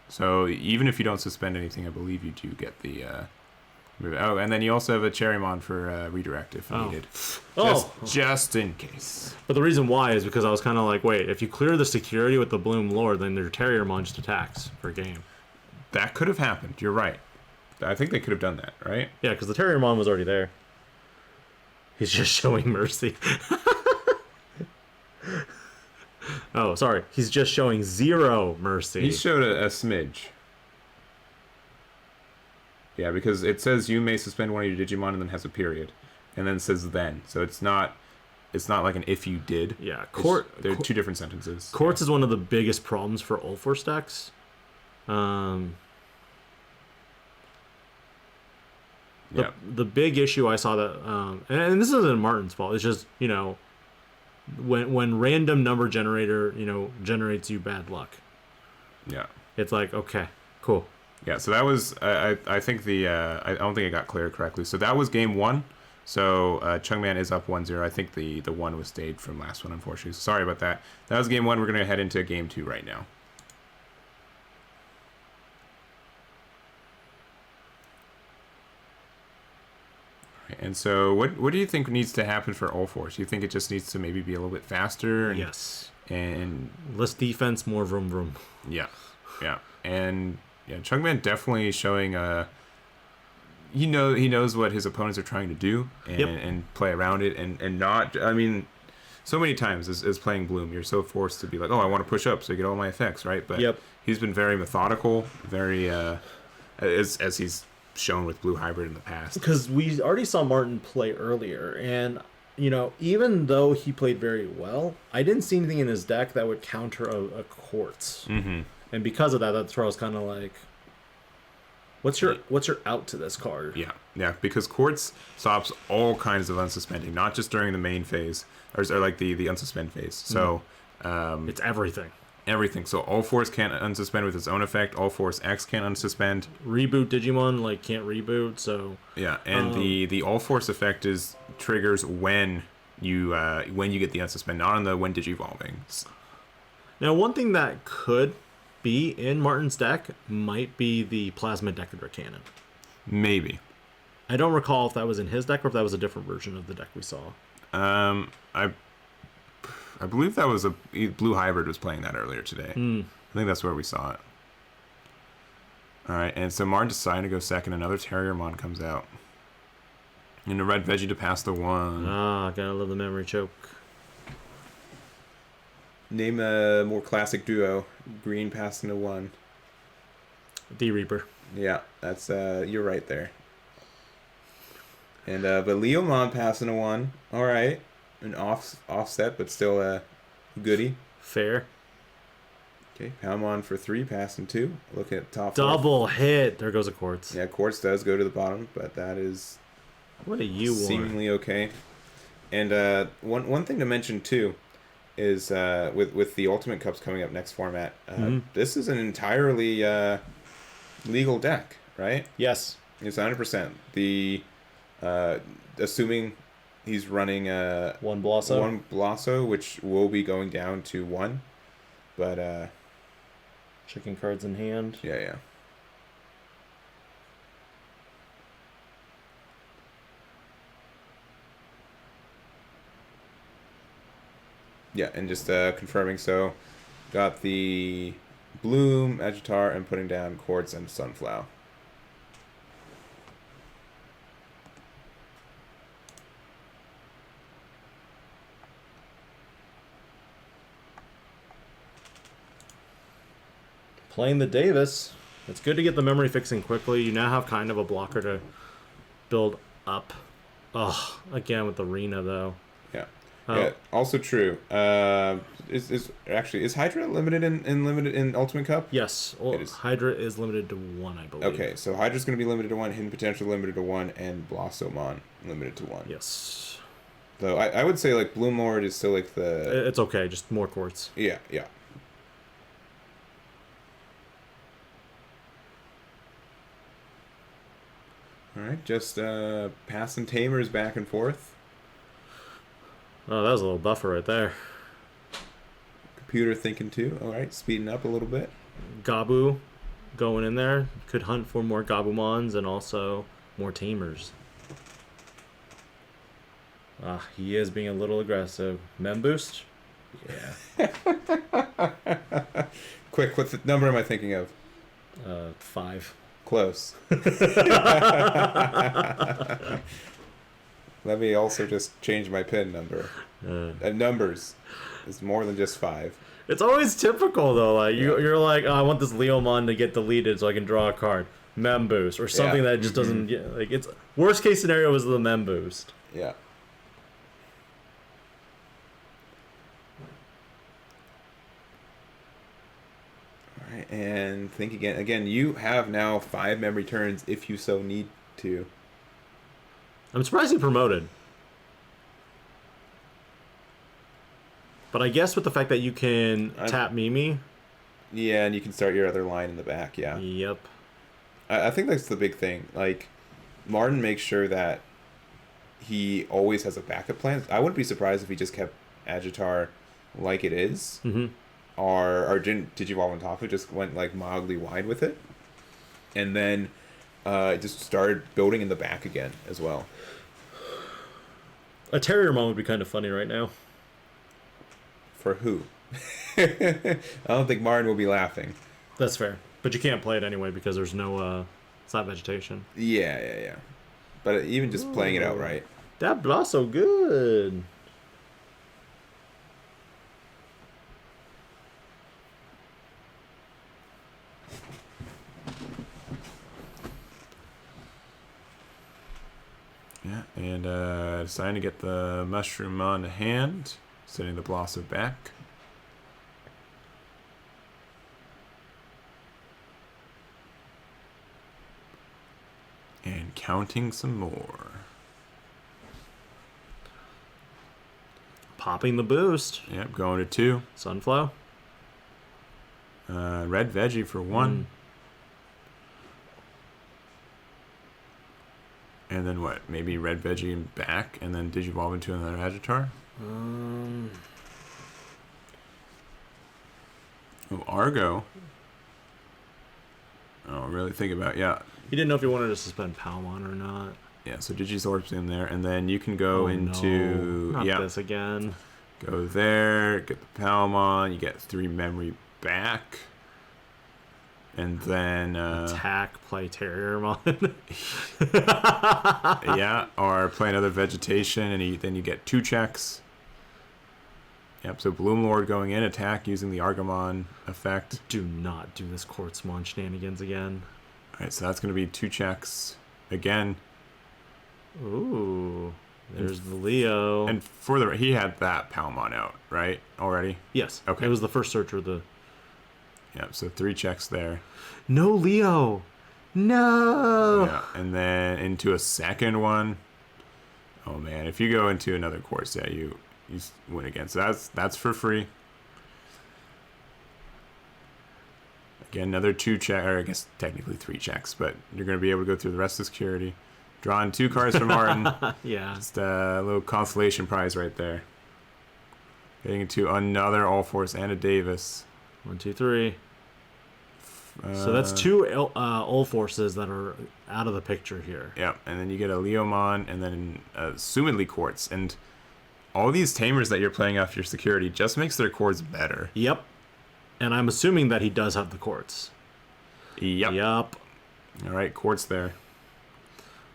So even if you don't suspend anything, I believe you do get the oh, and then you also have a Cherrymon for redirect if needed. Just in case. But the reason why is because I was kind of like, wait, if you clear the security with the Bloomlord, then their Terriermon just attacks for a game. That could have happened. You're right. I think they could have done that, right? Yeah, because the Terriermon was already there. He's just showing mercy. Oh, sorry. He's just showing 0 mercy. He showed a smidge. Yeah, because it says you may suspend one of your Digimon and then has a period. And then it says then. So it's not like an if you did. Yeah, they're 2 different sentences. Quartz is one of the biggest problems for Ulforce decks. The big issue I saw that, and this isn't Martin's fault. It's just when random number generator generates you bad luck. Yeah, it's like, okay, cool. Yeah, so that was I think I don't think it got cleared correctly. So that was game 1. So Chungman is up 1-0. I think the 1 was stayed from last one, unfortunately. So sorry about that. That was game 1. We're gonna head into game 2 right now. And so, what do you think needs to happen for Ulforce? Do you think it just needs to maybe be a little bit faster? Yes. And less defense, more vroom vroom. Yeah. And Chungman definitely showing he knows what his opponents are trying to do and play around it and not. I mean, so many times as playing Bloom, you're so forced to be like, oh, I want to push up so I get all my effects, right? But he's been very methodical, very as he's shown with Blue Hybrid in the past. Because we already saw Martin play earlier, and you know, even though he played very well, I didn't see anything in his deck that would counter a Quartz. Mm-hmm. And because of that, that's where I was kind of like, what's your out to this card? Yeah, because Quartz stops all kinds of unsuspending, not just during the main phase, or like the unsuspend phase. So it's everything. Everything. So Ulforce can't unsuspend with its own effect. Ulforce X can't unsuspend. Reboot Digimon like can't reboot. So yeah, and the Ulforce effect is triggers when you get the unsuspend, not on the when digivolving. Now, one thing that could be in Martin's deck might be the Plasma Decadra Cannon. Maybe. I don't recall if that was in his deck or if that was a different version of the deck we saw. I believe that was Blue Hybrid was playing that earlier today. I think that's where we saw it. All right, and so Martin decided to go second. Another Terriermon comes out. And the red Veggie to pass the 1. Ah, gotta love the memory choke. Name a more classic duo. Green passing to 1. The Reaper. Yeah, that's you're right there. And but Leomon passing to 1. All right. An offset, but still a goodie. Fair. Okay, Palmon for 3, passing 2. Look at top. Double hit. There goes a Quartz. Yeah, Quartz does go to the bottom, but that is what do you seemingly want? Okay. And one thing to mention too is with the Ultimate Cups coming up next format, this is an entirely legal deck, right? Yes, it's 100%. The assuming he's running one Blasso, which will be going down to 1, but chicken cards in hand. Yeah. Yeah, and just confirming, so got the Bloom, Agitar, and putting down Quartz and Sunflower. Playing the Davis. It's good to get the memory fixing quickly. You now have kind of a blocker to build up. Oh, again with the Rena though. Yeah. Yeah. Also true. Is Hydra limited in Ultimate Cup? Yes. Well, Hydra is limited to 1, I believe. Okay, so Hydra's going to be limited to 1, Hidden Potential limited to 1, and Blossomon limited to 1. Yes. Though I would say like Bloomlord is still like the. It's okay. Just more Quartz. Yeah. All right, just passing tamers back and forth. Oh, that was a little buffer right there. Computer thinking too. All right, speeding up a little bit. Gabu going in there. Could hunt for more Gabumons and also more tamers. Ah, he is being a little aggressive. Mem boost? Yeah. Quick, what number am I thinking of? 5. Close. Let me also just change my pin number. Numbers is more than just 5. It's always typical though. Like you're like, oh, I want this Leomon to get deleted so I can draw a card. Mem boost or something that just doesn't get like it's worst case scenario is the Mem boost. Yeah. All right, and think again. Again, you have now 5 memory turns if you so need to. I'm surprised he promoted. But I guess with the fact that you can tap Mimi. Yeah, and you can start your other line in the back, yeah. Yep. I think that's the big thing. Like, Martin makes sure that he always has a backup plan. I wouldn't be surprised if he just kept Agitar like it is. Mm-hmm. Or Digivolve on top of it, just went like mildly wide with it. And then just started building in the back again as well. A Terriermon would be kind of funny right now. For who? I don't think Martin will be laughing. That's fair. But you can't play it anyway because there's no it's not vegetation. Yeah. But even just playing it outright. That Blasso good. Yeah, and deciding to get the mushroom on the hand, sending the Blossom back. And counting some more. Popping the boost. Yep, going to 2. Sunflow. Red Veggie for 1. And then what? Maybe Red Veggie back, and then Digivolve into another Agitar? Oh, Argo. Oh, really think about, yeah. He didn't know if he wanted to suspend Palmon or not. Yeah, so Digizorb's in there, and then you can go into... No, not this again. Go there, get the Palmon, you get 3 memory back. And then... attack, play Terriermon. yeah, or play another Vegetation, and then you get 2 checks. Yep, so Bloomlord going in, attack using the Argamon effect. Do not do this Quartzmon shenanigans again. Alright, so that's going to be 2 checks again. Ooh, there's the Leo. And for the... He had that Palmon out, right? Already? Yes. Okay. It was the first searcher. Yep, so 3 checks there. No Leo. No. Yeah, and then into a second one. Oh man, if you go into another course, yeah, you win again. So that's for free. Again, another 2 check, or I guess technically 3 checks, but you're going to be able to go through the rest of security. Drawing 2 cards from Martin. Yeah. Just a little consolation prize right there. Getting into another Ulforce and a Davis. 1, 2, 3. So that's 2 Ulforces that are out of the picture here. Yeah, and then you get a Leomon, and then assumedly Quartz. And all these tamers that you're playing off your security just makes their cords better. Yep. And I'm assuming that he does have the Quartz. Yep. Yep. All right, Quartz there.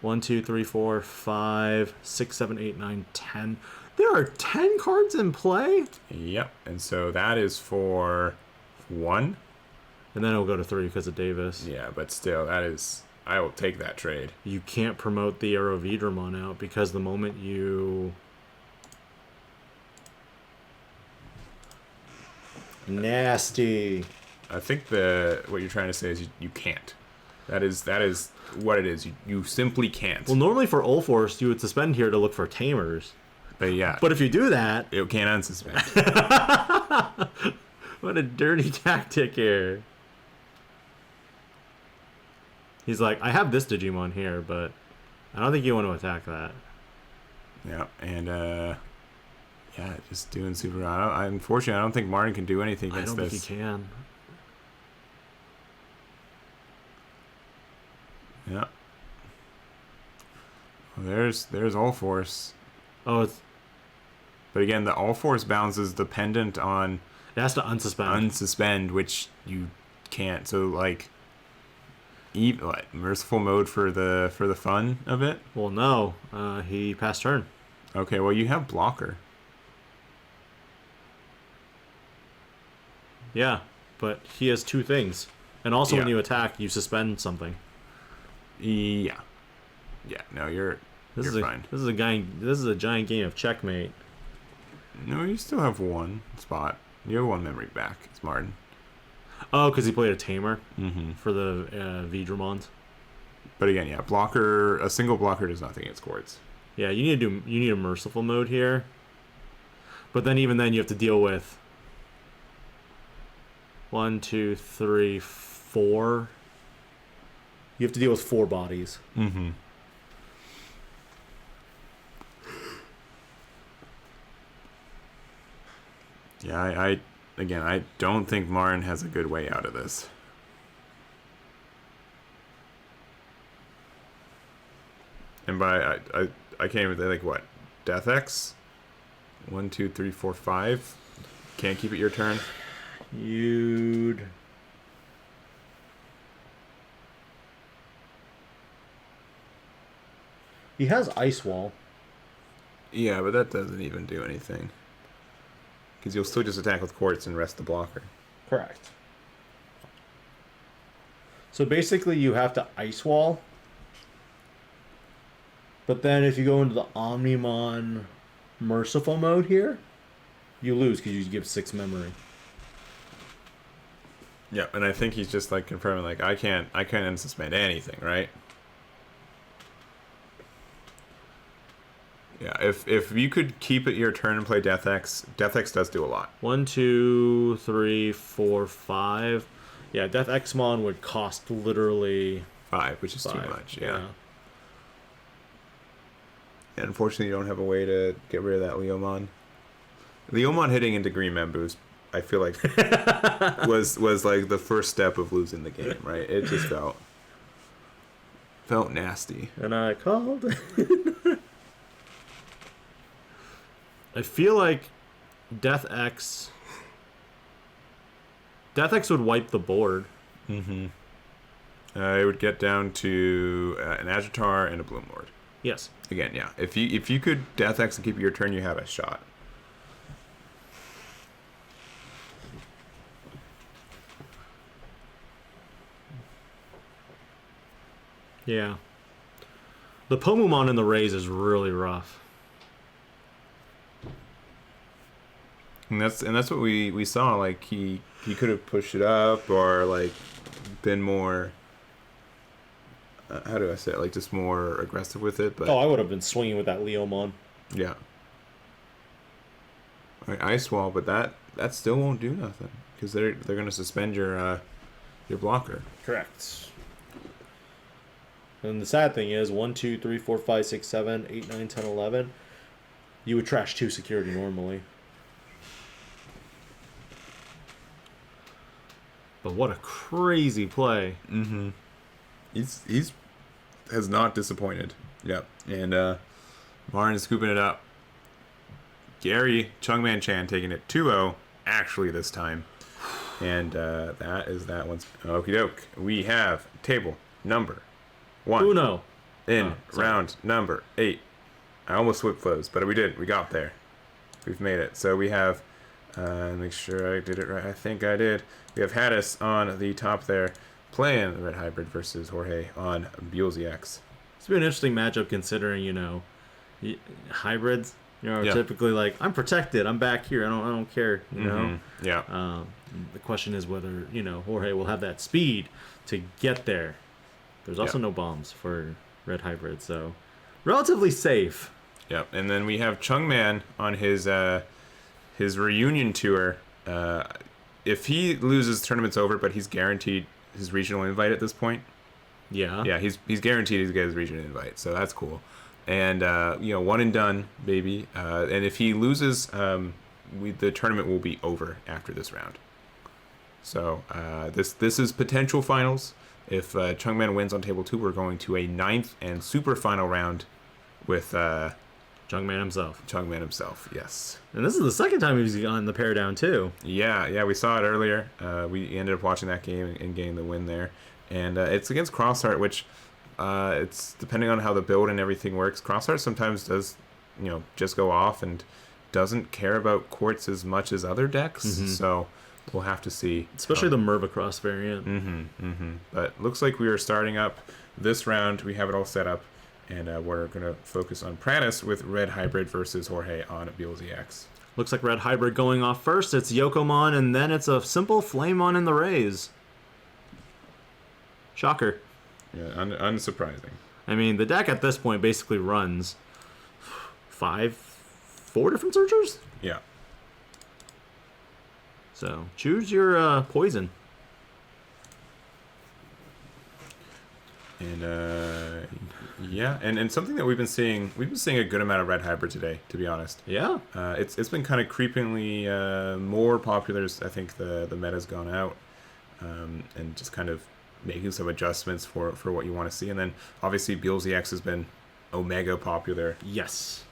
1, 2, 3, 4, 5, 6, 7, 8, 9, 10. There are 10 cards in play? Yep, and so that is for 1. And then it'll go to 3 because of Davis. Yeah, but still, that is... I will take that trade. You can't promote the Aerovedramon out because the moment you... Nasty. I think what you're trying to say is you can't. That is what it is. You simply can't. Well, normally for Ulforce, you would suspend here to look for Tamers. But yeah. But if you do that... You can't unsuspend. What a dirty tactic here. He's like, I have this Digimon here, but I don't think you want to attack that. Yeah, and yeah, just doing super. Unfortunately, I don't think Martin can do anything against this. I don't think he can. Yeah. Well, there's Ulforce. Oh, it's... But again, the Ulforce bounce is dependent on... It has to unsuspend. Unsuspend, which you can't. So, like... What, merciful mode for the fun of it? Well, no. He passed turn. Okay, well, you have blocker. Yeah, but he has 2 things. And also when Yeah. you attack, you suspend something. Yeah. Yeah, no, you're fine. This is a giant game of checkmate. No, you still have 1 spot. You have 1 memory back. It's Martin. Oh, because he played a Tamer Mm-hmm. for the Vedramons. But again, yeah, blocker. A single blocker does nothing against Quartz. Yeah, you need a merciful mode here. But then even then you have to deal with 1, 2, 3, 4. You have to deal with 4 bodies. Mm-hmm. Yeah, I don't think Martin has a good way out of this. And by I can't even think, like, what? Death X? 1, 2, 3, 4, 5. Can't keep it your turn. You'd... He has Ice Wall. Yeah, but that doesn't even do anything. Because you'll still just attack with Quartz and rest the blocker. Correct. So basically you have to Ice Wall. But then if you go into the Omnimon Merciful mode here, you lose because you give 6 memory. Yeah, and I think he's just like confirming like I can't unsuspend anything, right? Yeah, if you could keep it your turn and play Death X does do a lot. 1, 2, 3, 4, 5. Yeah, Death Xmon would cost literally 5, which is 5. too much. Yeah. And unfortunately, you don't have a way to get rid of that Leomon. Leomon hitting into Green Members, I feel like, was like the first step of losing the game, right? It just felt nasty. And I called it. I feel like Death X would wipe the board. Mm-hmm. It would get down to an Agitar and a Bloomlord. Yes. Again, yeah. If you could Death X and keep it your turn, you have a shot. Yeah. The Pomumon in the Rays is really rough. And that's what we saw. Like he could have pushed it up or like been more. How do I say it? Like just more aggressive with it. But I would have been swinging with that Leomon. Yeah. Right, Ice Wall, but that still won't do nothing because they're gonna suspend your blocker. Correct. And the sad thing is 1, 2, 3, 4, 5, 6, 7, 8, 9, 10, 11. You would trash 2 security normally. But what a crazy play. Mm-hmm. He's has not disappointed. Yep. And Martin is scooping it up. Gary Chungman Chan taking it 2-0 actually this time. And that is that one's okie doke. We have table number 1. Uno. In round number 8. I almost flip flows, but we did. We got there. We've made it. So we have make sure I did it right. I think I did. We have Haddis on the top there, playing the Red Hybrid versus Jorge on BWGX. It's been an interesting matchup considering, hybrids, typically like, I'm protected, I'm back here, I don't care, you know? Yeah. The question is whether, Jorge will have that speed to get there. There's also no bombs for Red Hybrid, so relatively safe. Yep. And then we have Chungman on his reunion tour. If he loses, the tournament's over, but he's guaranteed his regional invite at this point. Yeah. Yeah, he's guaranteed to get his regional invite, so that's cool. And one and done, baby. And if he loses, the tournament will be over after this round. So this is potential finals. If Chungman wins on table 2, we're going to a 9th and super final round with Chungman himself. Chungman himself, yes. And this is the second time he's on the pair down too. Yeah, we saw it earlier. We ended up watching that game and getting the win there. And it's against Crossheart, which it's depending on how the build and everything works. Crossheart sometimes does, just go off and doesn't care about quartz as much as other decks. Mm-hmm. So we'll have to see. Especially the Mervacross variant. But looks like we are starting up this round. We have it all set up. And we're going to focus on Pranus with Red Hybrid versus Jorge on BWGX. Looks like Red Hybrid going off first. It's Yokomon, and then it's a simple Flamemon in the Rays. Shocker. Yeah, unsurprising. I mean, the deck at this point basically runs 4 different searchers? Yeah. So, choose your poison. And and something that we've been seeing a good amount of Red Hybrid today, to be honest. Yeah. It's been kind of creepingly more popular as I think the meta's gone out, and just kind of making some adjustments for what you want to see. And then obviously BWGX has been omega popular. Yes.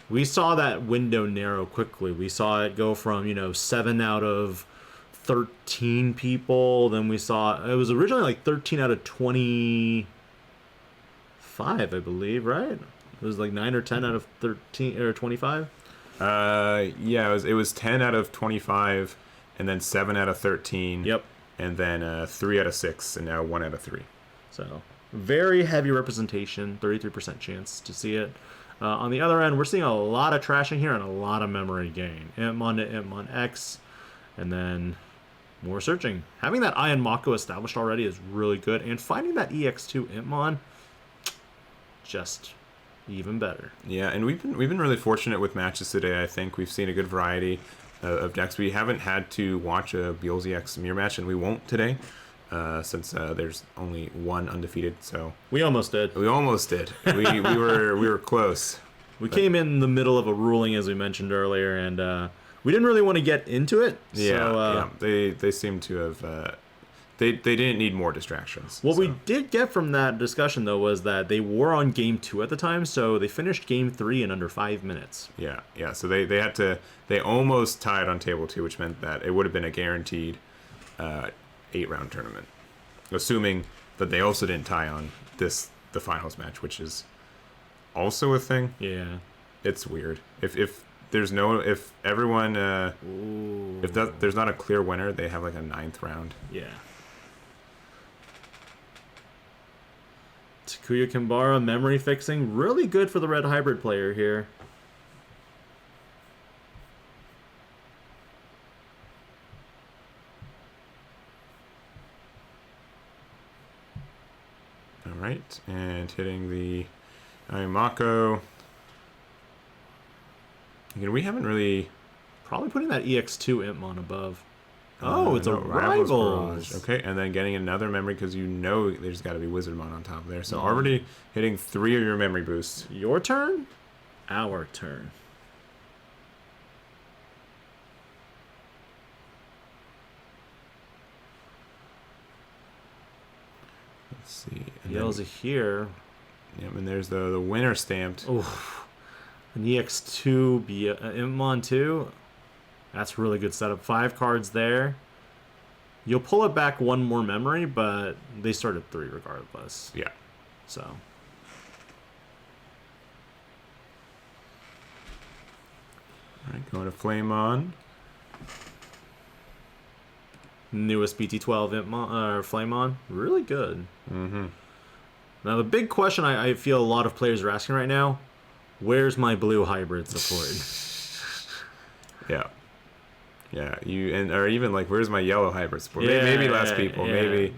We saw that window narrow quickly. We saw it go from, 7 out of 13 people. Then we saw it was originally like 13 out of 25, I believe, right? It was like 9 or 10 out of 13 or 25. Yeah, it was 10 out of 25, and then 7 out of 13. Yep. And then 3 out of 6, and now 1 out of 3. So Very heavy representation, 33% chance to see it. On the other end, we're seeing a lot of trashing here and a lot of memory gain. Impmon to Impmon X, and then more searching. Having that Ion Mako established already is really good, and finding that EX2 Impmon, just even better. Yeah, and we've been really fortunate with matches today. I think we've seen a good variety of decks. We haven't had to watch a Beelze X mirror match, and we won't today, since there's only one undefeated. So we almost did. We almost did. We were close. We came in the middle of a ruling, as we mentioned earlier, and we didn't really want to get into it. Yeah, they seem to have. They didn't need more distractions. What we did get from that discussion, though, was that they were on game 2 at the time, so they finished game 3 in under 5 minutes. Yeah. So they almost tied on table 2, which meant that it would have been a guaranteed 8-round tournament, assuming that they also didn't tie on the finals match, which is also a thing. Yeah, it's weird. If there's everyone there's not a clear winner, they have like a 9th round. Yeah. Takuya Kimbara memory fixing, really good for the Red Hybrid player here. All right, and hitting the Mako. Again, we haven't really... Probably putting that EX2 Impmon above. Oh, it's a Rivals. Okay, and then getting another memory because there's got to be Wizardmon on top of there. So already hitting 3 of your memory boosts. Your turn? Our turn. Let's see. Beelze here. Yep, and there's the winner stamped. Oof. An EX2 Impmon 2. That's really good setup. 5 cards there. You'll pull it back 1 more memory, but they start at 3 regardless. Yeah. So. All right, going to Flame On. Newest BT12 Impmon, Flame On. Really good. Mm-hmm. Now, the big question I feel a lot of players are asking right now, where's my blue hybrid support? Yeah. Yeah, or even like, where's my yellow hybrid support? Yeah, maybe less people. yeah.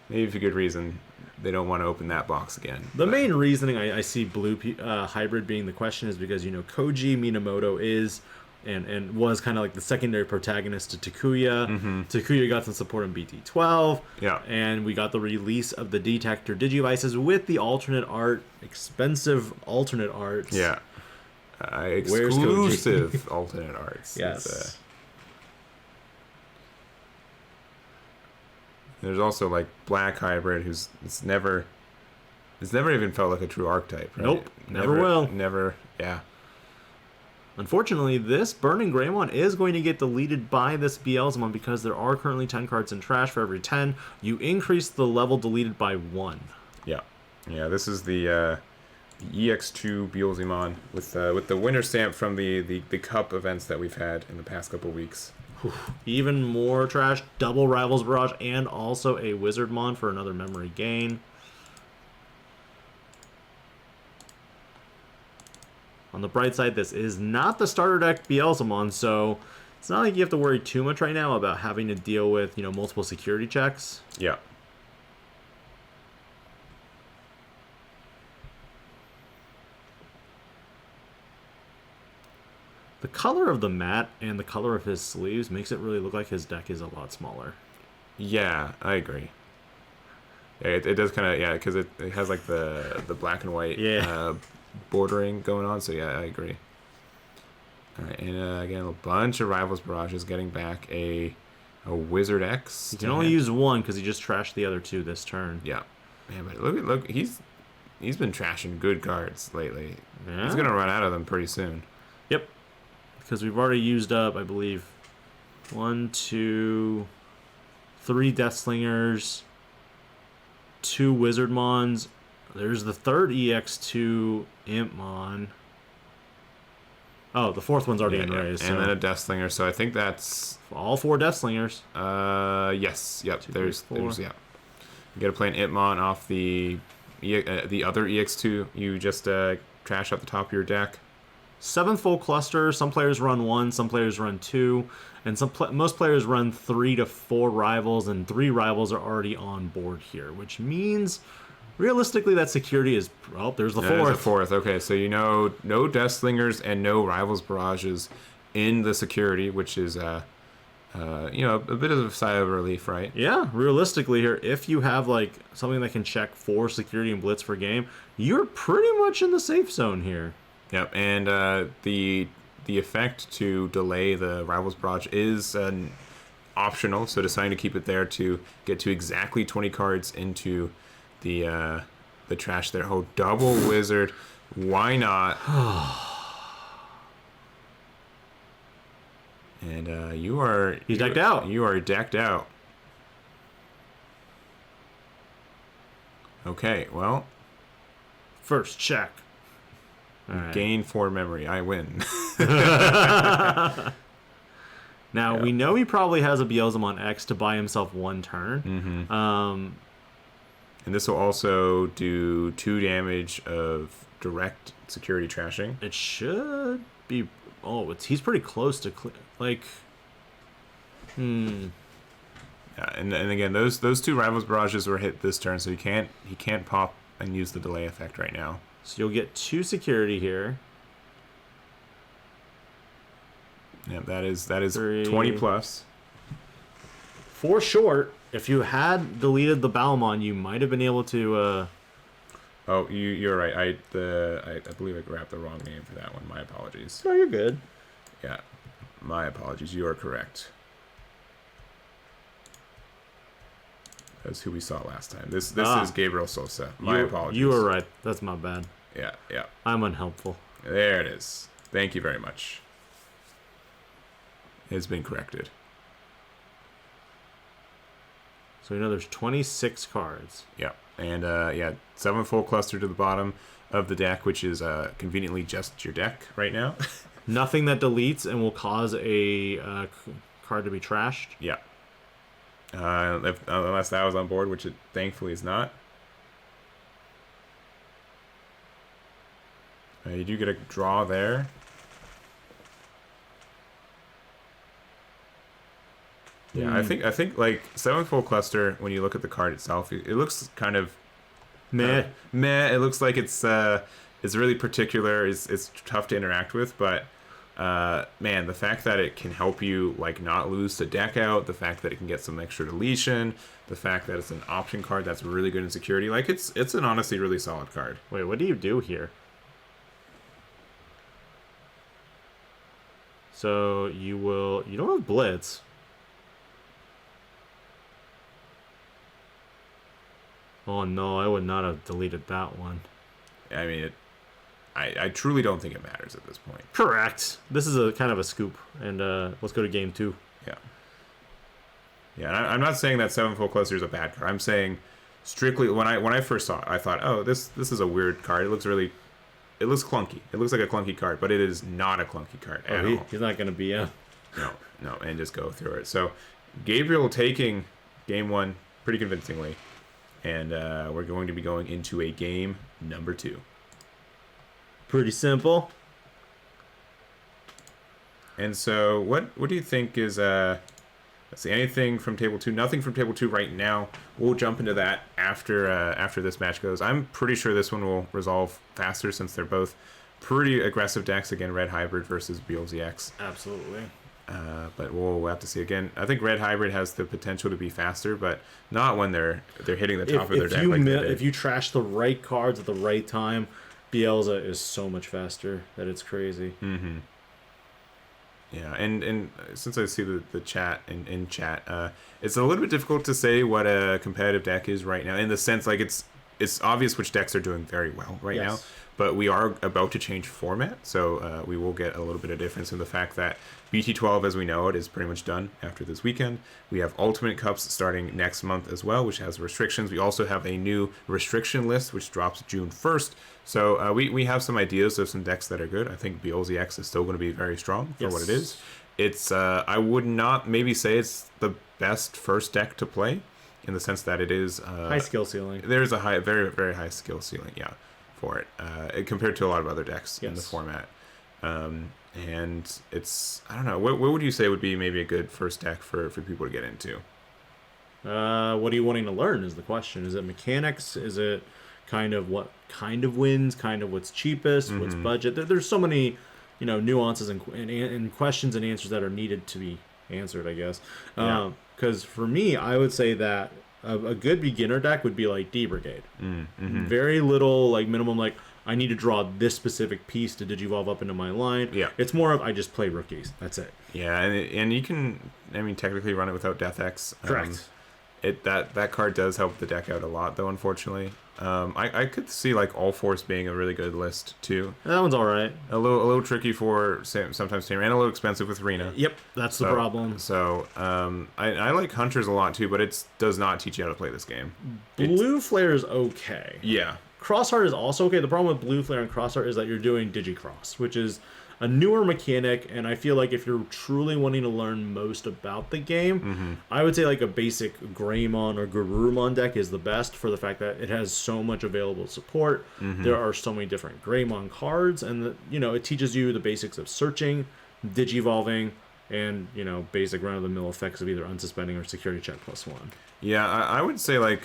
Maybe for good reason they don't want to open that box again. The main reasoning I see blue hybrid being the question is because, Koji Minamoto is and was kind of like the secondary protagonist to Takuya. Mm-hmm. Takuya got some support in BT12. Yeah. And we got the release of the Detector Digivices with the alternate art, expensive alternate arts. Yeah. Exclusive alternate arts. Yes. There's also like Black Hybrid, it's never even felt like a true archetype. Right? Nope, never will. Never, yeah. Unfortunately, this Burning Greymon is going to get deleted by this Beelzemon because there are currently 10 cards in trash. For every 10, you increase the level deleted by 1. Yeah. Yeah, this is the EX2 Beelzemon with the winner stamp from the Cup events that we've had in the past couple weeks. Even more trash, double Rivals Barrage, and also a Wizardmon for another memory gain. On the bright side, this is not the starter deck Beelzemon, so it's not like you have to worry too much right now about having to deal with, multiple security checks. Yeah. The color of the mat and the color of his sleeves makes it really look like his deck is a lot smaller. Yeah, I agree. Yeah, it does kind of, because it has like the black and white bordering going on, so yeah, I agree. All right, and again, a bunch of Rivals Barrages getting back a Wizard X. You can only use 1 because he just trashed the other 2 this turn. Yeah. Man, but look, he's been trashing good cards lately. Yeah. He's going to run out of them pretty soon. Yep. Because we've already used up, I believe, 1, 2, 3 Deathslingers, 2 Wizardmons. There's the 3rd EX2 Impmon. Oh, the 4th one's already in raise. And then a Deathslinger, so I think that's... all 4 Deathslingers. Yes. Yep. 2, there's 3, 4. You got to play an Impmon off the the other EX2 you just trash at the top of your deck? 7 full cluster. Some players run 1, some players run 2, and most players run 3 to 4 rivals, and 3 rivals are already on board here, which means realistically that security is, well, there's the 4th. There's the 4th. Okay, so no Death Slingers and no Rivals Barrages in the security, which is a bit of a sigh of relief, right? Yeah, realistically here, if you have like something that can check 4 security and blitz per game, you're pretty much in the safe zone here. Yep, and the effect to delay the Rivals Barrage is optional, so deciding to keep it there to get to exactly 20 cards into the trash there. Oh, double Wizard. Why not? And He's decked out. You are decked out. Okay, well. First check. Right. Gain 4 memory. I win. Now, we know he probably has a Beelzemon X to buy himself 1 turn. Mm-hmm. And this will also do 2 damage of direct security trashing. It should be... Oh, he's pretty close to... Yeah, and again, those 2 Rivals Barrages were hit this turn, so he can't pop and use the delay effect right now. So you'll get 2 security here. Yeah, that is 3. 20 plus. 4 short. If you had deleted the Balmon, you might have been able to. Oh, you're right. I believe I grabbed the wrong name for that one. My apologies. No, you're good. Yeah, my apologies. You are correct. That's who we saw last time. This is Gabriel Sosa. My apologies. You were right. That's my bad. Yeah. I'm unhelpful. There it is. Thank you very much. It's been corrected. So we know there's 26 cards. Yeah. And 7 full cluster to the bottom of the deck, which is conveniently just your deck right now. Nothing that deletes and will cause a card to be trashed. Yeah. Unless that was on board, which it thankfully is not. You do get a draw there. Yeah, I think like 7 full cluster. When you look at the card itself, it looks kind of meh. It looks like it's really particular. It's tough to interact with, but man, the fact that it can help you like not lose to deck out, the fact that it can get some extra deletion, the fact that it's an option card that's really good in security, like it's an honestly really solid card. Wait, what do you do here? So you don't have Blitz. Oh no, I would not have deleted that one. I mean, I truly don't think it matters at this point. Correct. This is a kind of a scoop, and let's go to game 2. Yeah. Yeah, and I'm not saying that 7 full cluster is a bad card. I'm saying strictly when I first saw it, I thought, oh, this is a weird card. It looks clunky. It looks like a clunky card, but it is not a clunky card at all. He's not going to be a... No, and just go through it. So Gabriel taking game 1 pretty convincingly, and we're going to be going into a game number 2. Pretty simple. And so what do you think is let's see, anything from table 2? Nothing from table 2 right now. We'll jump into that after this match goes. I'm pretty sure this one will resolve faster since they're both pretty aggressive decks. Again, Red Hybrid versus BWGX. Absolutely. But we'll have to see. Again, I think Red Hybrid has the potential to be faster, but not when they're hitting the top of their deck like they did. If you trash the right cards at the right time, Beelze is so much faster that it's crazy. Mm-hmm. Yeah, and since I see the chat in chat, it's a little bit difficult to say what a competitive deck is right now, in the sense like it's obvious which decks are doing very well right now, but we are about to change format, so we will get a little bit of difference in the fact that BT12, as we know it, is pretty much done after this weekend. We have Ultimate Cups starting next month as well, which has restrictions. We also have a new restriction list, which drops June 1st. So we have some ideas of some decks that are good. I think BWGX is still going to be very strong for what it is. It's I would not maybe say it's the best first deck to play. in the sense that it is high skill ceiling. There's a very, very high skill ceiling, yeah, for it compared to a lot of other decks in the format. And it's, I don't know, what would you say would be maybe a good first deck for people to get into? What are you wanting to learn is the question. Is it mechanics? Is it kind of what kind of wins? Kind of what's cheapest? What's budget? There's so many, nuances and questions and answers that are needed to be answered, I guess. Because for me, I would say that a good beginner deck would be like D Brigade. Very little, like minimum, like I need to draw this specific piece to digivolve up into my line. Yeah. It's more of I just play rookies. That's it. Yeah, and you can, technically run it without Death X. Correct. That card does help the deck out a lot, though, unfortunately. I could see like Ulforce being a really good list too. That one's all right. A little tricky for sometimes Tamer, and a little expensive with Rena. Yep, that's the problem. So I like Hunters a lot too, but it does not teach you how to play this game. Blue Flare is okay. Yeah. Crossheart is also okay. The problem with Blue Flare and Crossheart is that you're doing Digicross, which is a newer mechanic, and I feel like if you're truly wanting to learn most about the game, I would say like a basic Greymon or Garurumon deck is the best for the fact that it has so much available support. There are so many different Greymon cards, and it teaches you the basics of searching, digivolving, and basic run-of-the-mill effects of either unsuspending or security check +1. Yeah, I would say like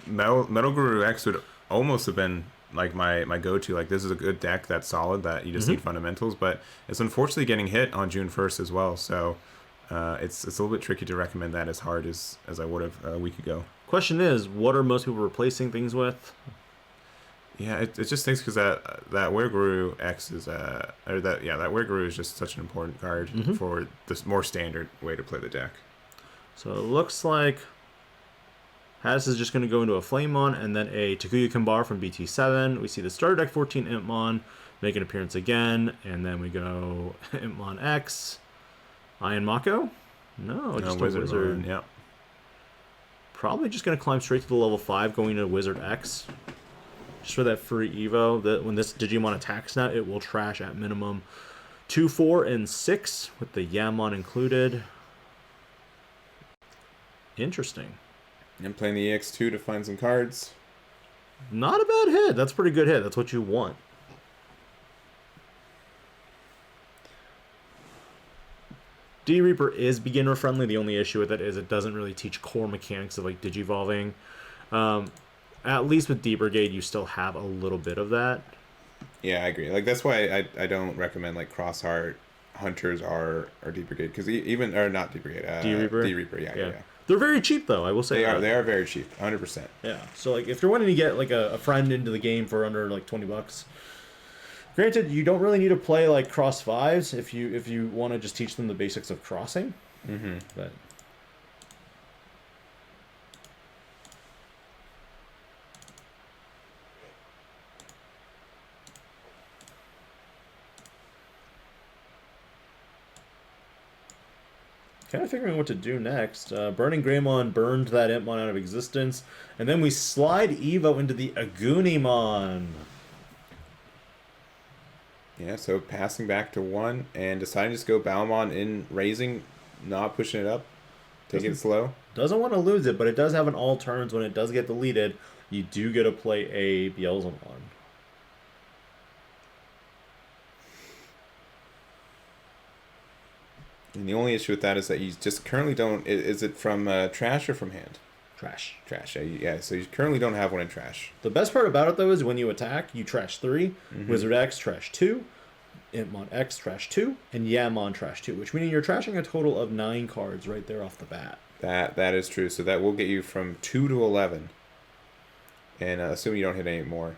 Metal Guru X would almost have been like my go-to. Like, this is a good deck that's solid, that you just need fundamentals, but it's unfortunately getting hit on June 1st as well, so it's a little bit tricky to recommend that as hard as I would have a week ago. Question is, what are most people replacing things with? Yeah, it just thinks because that WarGrey X is that WarGrey is just such an important card for this more standard way to play the deck. So it looks like Hades is just going to go into a Flamemon and then a Takuya Kambar from BT7. We see the starter deck 14 Impmon make an appearance again, and then we go Impmon X. Iron Mako? No, just a Wizard. Yeah. Probably just going to climb straight to the level 5, going into Wizard X. Just for that free Evo, that when this Digimon attacks now, it will trash at minimum 2, 4, and 6, with the Yammon included. Interesting. And playing the EX2 to find some cards. Not a bad hit. That's a pretty good hit. That's what you want. D-Reaper is beginner friendly. The only issue with it is it doesn't really teach core mechanics of like digivolving. At least with D-Brigade, you still have a little bit of that. Yeah, I agree. Like, that's why I don't recommend like Crossheart, Hunters, or D-Brigade, because even, or not D-Brigade, D-Reaper? D-Reaper, yeah. They're very cheap, though, I will say. They are very cheap, 100%. Yeah, so like if you're wanting to get like a friend into the game for under like $20, granted, you don't really need to play like cross fives if you want to just teach them the basics of crossing. But kind of figuring what to do next. Burning Greymon burned that Impmon out of existence, and then we slide Evo into the Agunimon. Yeah, so passing back to 1 and deciding to just go Balmon in raising, not pushing it up, taking it slow. Doesn't want to lose it, but it does have an all turns when it does get deleted. You do get to play a Beelzemon. And the only issue with that is that you just currently don't... Is it from trash or from hand? Trash. Trash, yeah. So you currently don't have one in trash. The best part about it, though, is when you attack, you trash 3, Wizard X trash 2, Impmon X trash 2, and Yammon trash 2, which means you're trashing a total of 9 cards right there off the bat. That is true. So that will get you from 2 to 11. And assuming you don't hit any more.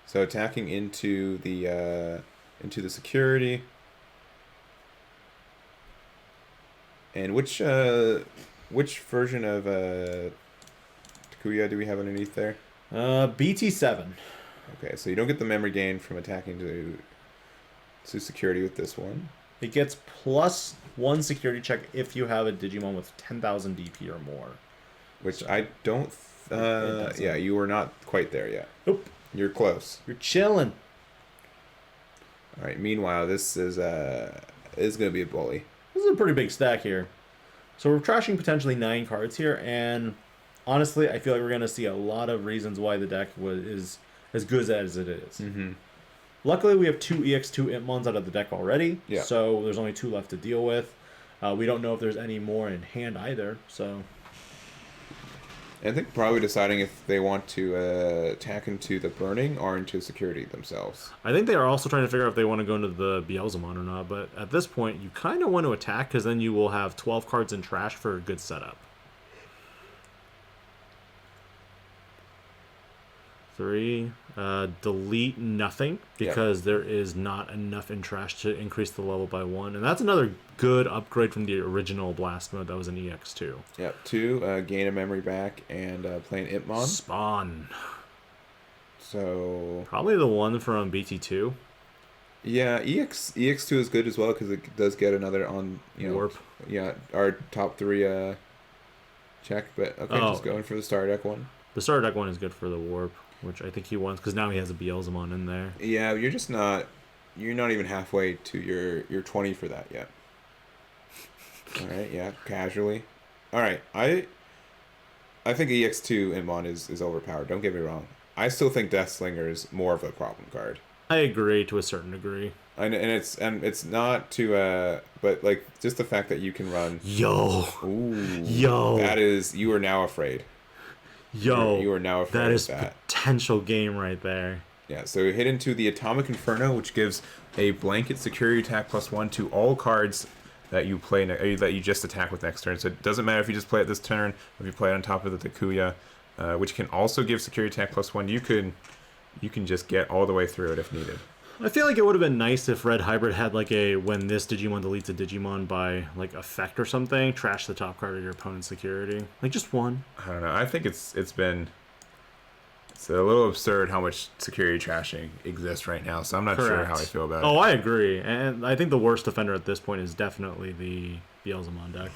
So attacking into the security... And which version of Takuya do we have underneath there? BT7. Okay, so you don't get the memory gain from attacking to security with this one. It gets +1 security check if you have a Digimon with 10,000 DP or more. Which I don't... yeah, you are not quite there yet. Nope. You're close. You're chilling. Alright, meanwhile, this is going to be a bully. This is a pretty big stack here. So we're trashing potentially 9 cards here, and honestly, I feel like we're going to see a lot of reasons why the deck is as good as it is. Mm-hmm. Luckily, we have 2 EX2 Impmons out of the deck already, Yeah. so there's only 2 left to deal with. We don't know if there's any more in hand either, so... I think probably deciding if they want to attack into the burning or into security themselves. I think they are also trying to figure out if they want to go into the Beelzemon or not, but at this point, you kind of want to attack, because then you will have 12 cards in trash for a good setup. 3. Delete nothing, because there is not enough in trash to increase the level by 1. And that's another good upgrade from the original Blast mode that was in EX2. Yep. 2, gain a memory back and play an Impmon. Spawn. So... Probably the one from BT2. Yeah, EX2 is good as well, because it does get another on, Warp. Yeah, our top 3 check, but okay, just going for the Star Deck one. The Star Deck one is good for the Warp, which I think he wants, because now he has a Beelzemon in there. Yeah, you're not even halfway to your 20 for that yet. All right, yeah, casually. All right, I think EX2 Impmon is overpowered. Don't get me wrong. I still think Deathslinger is more of a problem card. I agree to a certain degree. And it's not to but like just the fact that you can run. Yo. That is, you are now afraid. You are now afraid that is of that. Potential game right there. Yeah, so hit into the Atomic Inferno, which gives a blanket security attack +1 to all cards that you play that you just attack with next turn. So it doesn't matter if you just play it this turn, or if you play it on top of the Takuya, which can also give security attack +1. You can just get all the way through it if needed. I feel like it would have been nice if Red Hybrid had like a when this Digimon deletes a Digimon by like effect or something, trash the top card of your opponent's security. Like just one. I don't know. I think it's a little absurd how much security trashing exists right now, so I'm not sure how I feel about it. Oh, I agree. And I think the worst defender at this point is definitely the Beelzemon deck.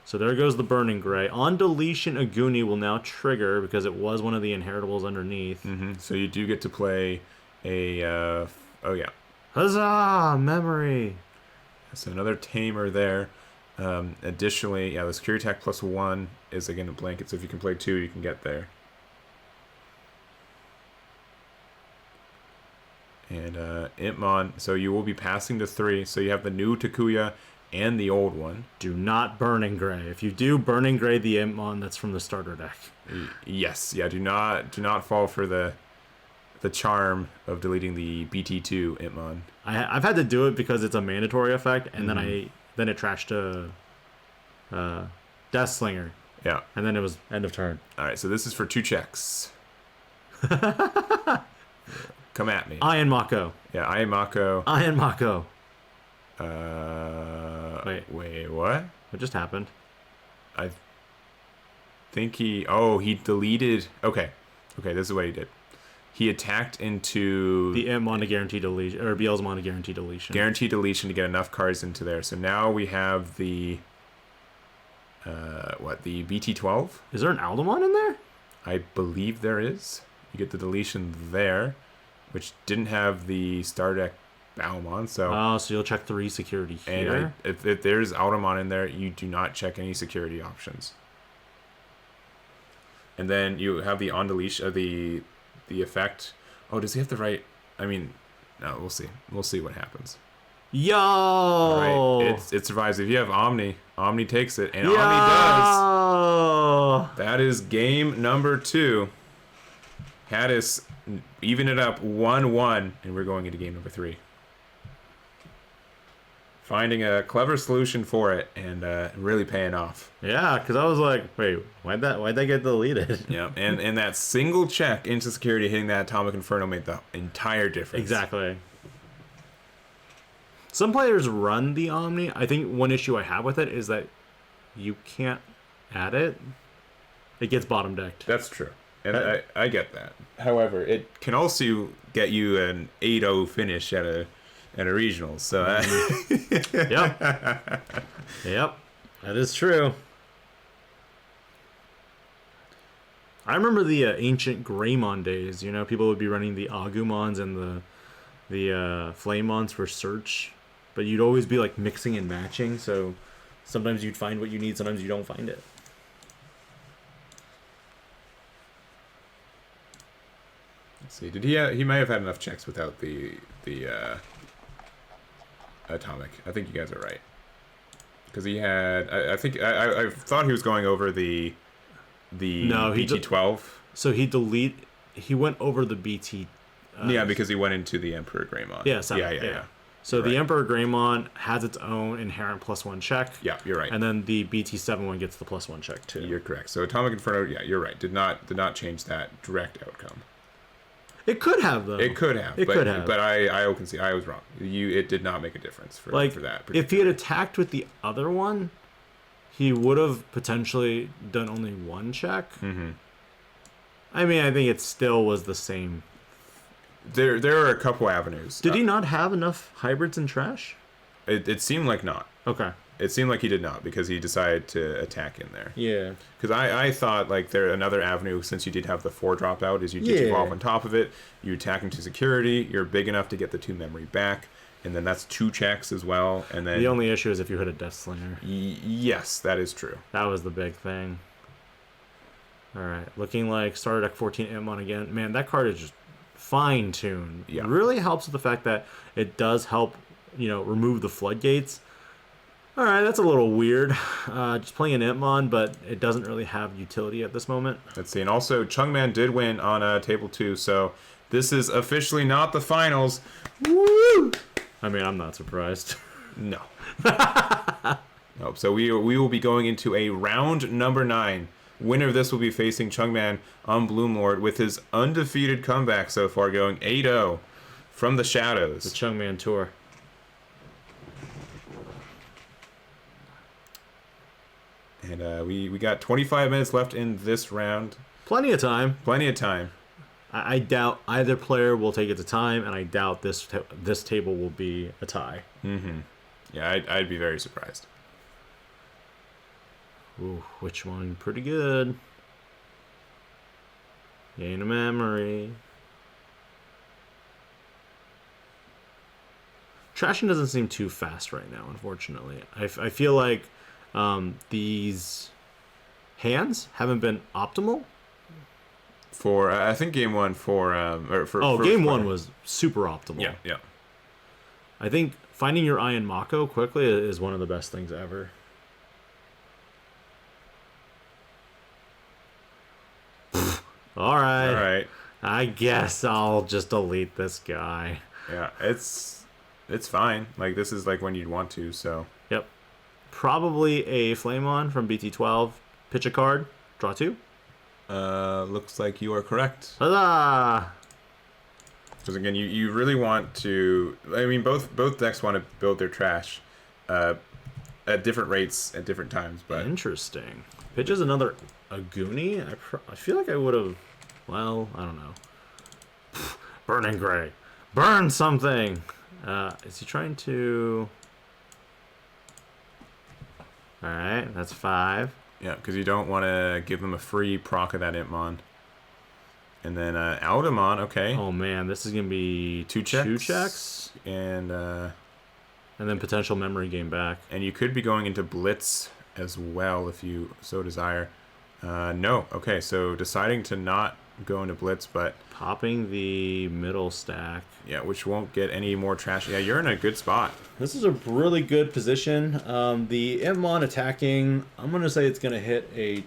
So there goes the Burning Gray. On deletion, Aguni will now trigger because it was one of the inheritables underneath. So you do get to play a... oh, yeah. Huzzah! Memory! So another Tamer there. Additionally, the security attack +1 is again a blanket, so if you can play 2, you can get there. And Impmon, so you will be passing to 3, so you have the new Takuya and the old one. Do not Burning Gray. If you do, Burning Gray the Impmon that's from the starter deck. Yes, yeah, do not fall for the charm of deleting the BT2 Impmon. I've had to do it because it's a mandatory effect, and then it trashed to Deathslinger. Yeah. And then it was end of turn. Alright, so this is for 2 checks. Come at me. Ian Mako. Yeah, Ian Mako. Ian Mako. Wait, what? What just happened? I think he deleted... Okay, this is what he did. He attacked into... the Impmon to guarantee deletion, or Beelzemon to guarantee deletion. Guarantee deletion to get enough cards into there. So now we have the... the BT12? Is there an Aldemon in there? I believe there is. You get the deletion there, which didn't have the Star Deck Bowmon, so... Oh, so you'll check 3 security here? And if there's Aldemon in there, you do not check any security options. And then you have the on-deletion, the effect. Oh, does he have the right... I mean, no, we'll see. We'll see what happens. Yo! All right, it survives. If you have Omni takes it, and Omni does. That is game number 2. Haddis even it up 1-1, and we're going into game number 3. Finding a clever solution for it and really paying off. Yeah, because I was like, wait, why'd that get deleted? Yeah, and that single check into security hitting that Atomic Inferno made the entire difference. Exactly. Some players run the Omni. I think one issue I have with it is that you can't add it. It gets bottom decked. That's true. And I get that. However, it can also get you an 8-0 finish at a regional. So Yep. That is true. I remember the ancient Greymon days. People would be running the Agumons and the Flamemons for search but you'd always be like mixing and matching. So sometimes you'd find what you need, sometimes you don't find it. Let's see. Did he may have had enough checks without the atomic. I think you guys are right. Because he had, I think I thought he was going over the BT12. So he went over the BT. Yeah, because he went into the Emperor Greymon. Yeah. So the Emperor Greymon has its own inherent +1 check. Yeah, you're right. And then the BT7 one gets the +1 check too. You're correct. So Atomic Inferno, yeah, you're right. Did not change that direct outcome. It could have though. It could have. But I can see I was wrong. It did not make a difference for that. If he had attacked with the other one, he would have potentially done only 1 check. Mm-hmm. I mean, I think it still was the same. There are a couple avenues. Did he not have enough hybrids in trash? It seemed like not. Okay. It seemed like he did not because he decided to attack in there. Yeah. Because I thought like there another avenue, since you did have the 4 dropout, is you evolve on top of it, you attack into security, you're big enough to get the 2 memory back, and then that's 2 checks as well. And then the only issue is if you hit a Death Slinger. Yes, that is true. That was the big thing. All right, looking like starter deck 14 Imon again. Man, that card is just fine-tuned. Yeah. It really helps with the fact that it does help, remove the floodgates. All right, that's a little weird. Just playing an Imon, but it doesn't really have utility at this moment. Let's see. And also, Chungman did win on table 2, so this is officially not the finals. Woo! I mean, I'm not surprised. No. Nope. So we will be going into a round number 9. Winner of this will be facing Chungman on Bloomlord with his undefeated comeback so far, going 8-0 from the shadows. The Chungman tour. And we got 25 minutes left in this round. Plenty of time. Plenty of time. I doubt either player will take it to time, and I doubt this table will be a tie. Mm-hmm. Yeah, I'd be very surprised. Ooh, which one? Pretty good. Gain a memory. Trashing doesn't seem too fast right now, unfortunately. I feel like these hands haven't been optimal. For I think game 1 game 1 was super optimal. Yeah. I think finding your Iron Mako quickly is one of the best things ever. All right. I guess I'll just delete this guy. Yeah, it's fine. Like, this is like when you'd want to, so. Yep. Probably a Flamon from BT12. Pitch a card. Draw 2. Looks like you are correct. Huzzah! Because again, you really want to. I mean, both decks want to build their trash at different rates at different times. But interesting. Pitches another Aguni. I feel like I would have. Well, I don't know. Burning Gray. Burn something. Is he trying to? All right, that's 5. Yeah, because you don't want to give them a free proc of that Impmon. And then Aldemon, okay. Oh man, this is gonna be 2 checks. 2 checks. And then potential memory game back. And you could be going into Blitz as well if you so desire. No. Okay, so deciding to not go into Blitz, but popping the middle stack. Yeah, which won't get any more trash. Yeah, you're in a good spot. This is a really good position. The Impmon attacking, I'm going to say it's going to hit a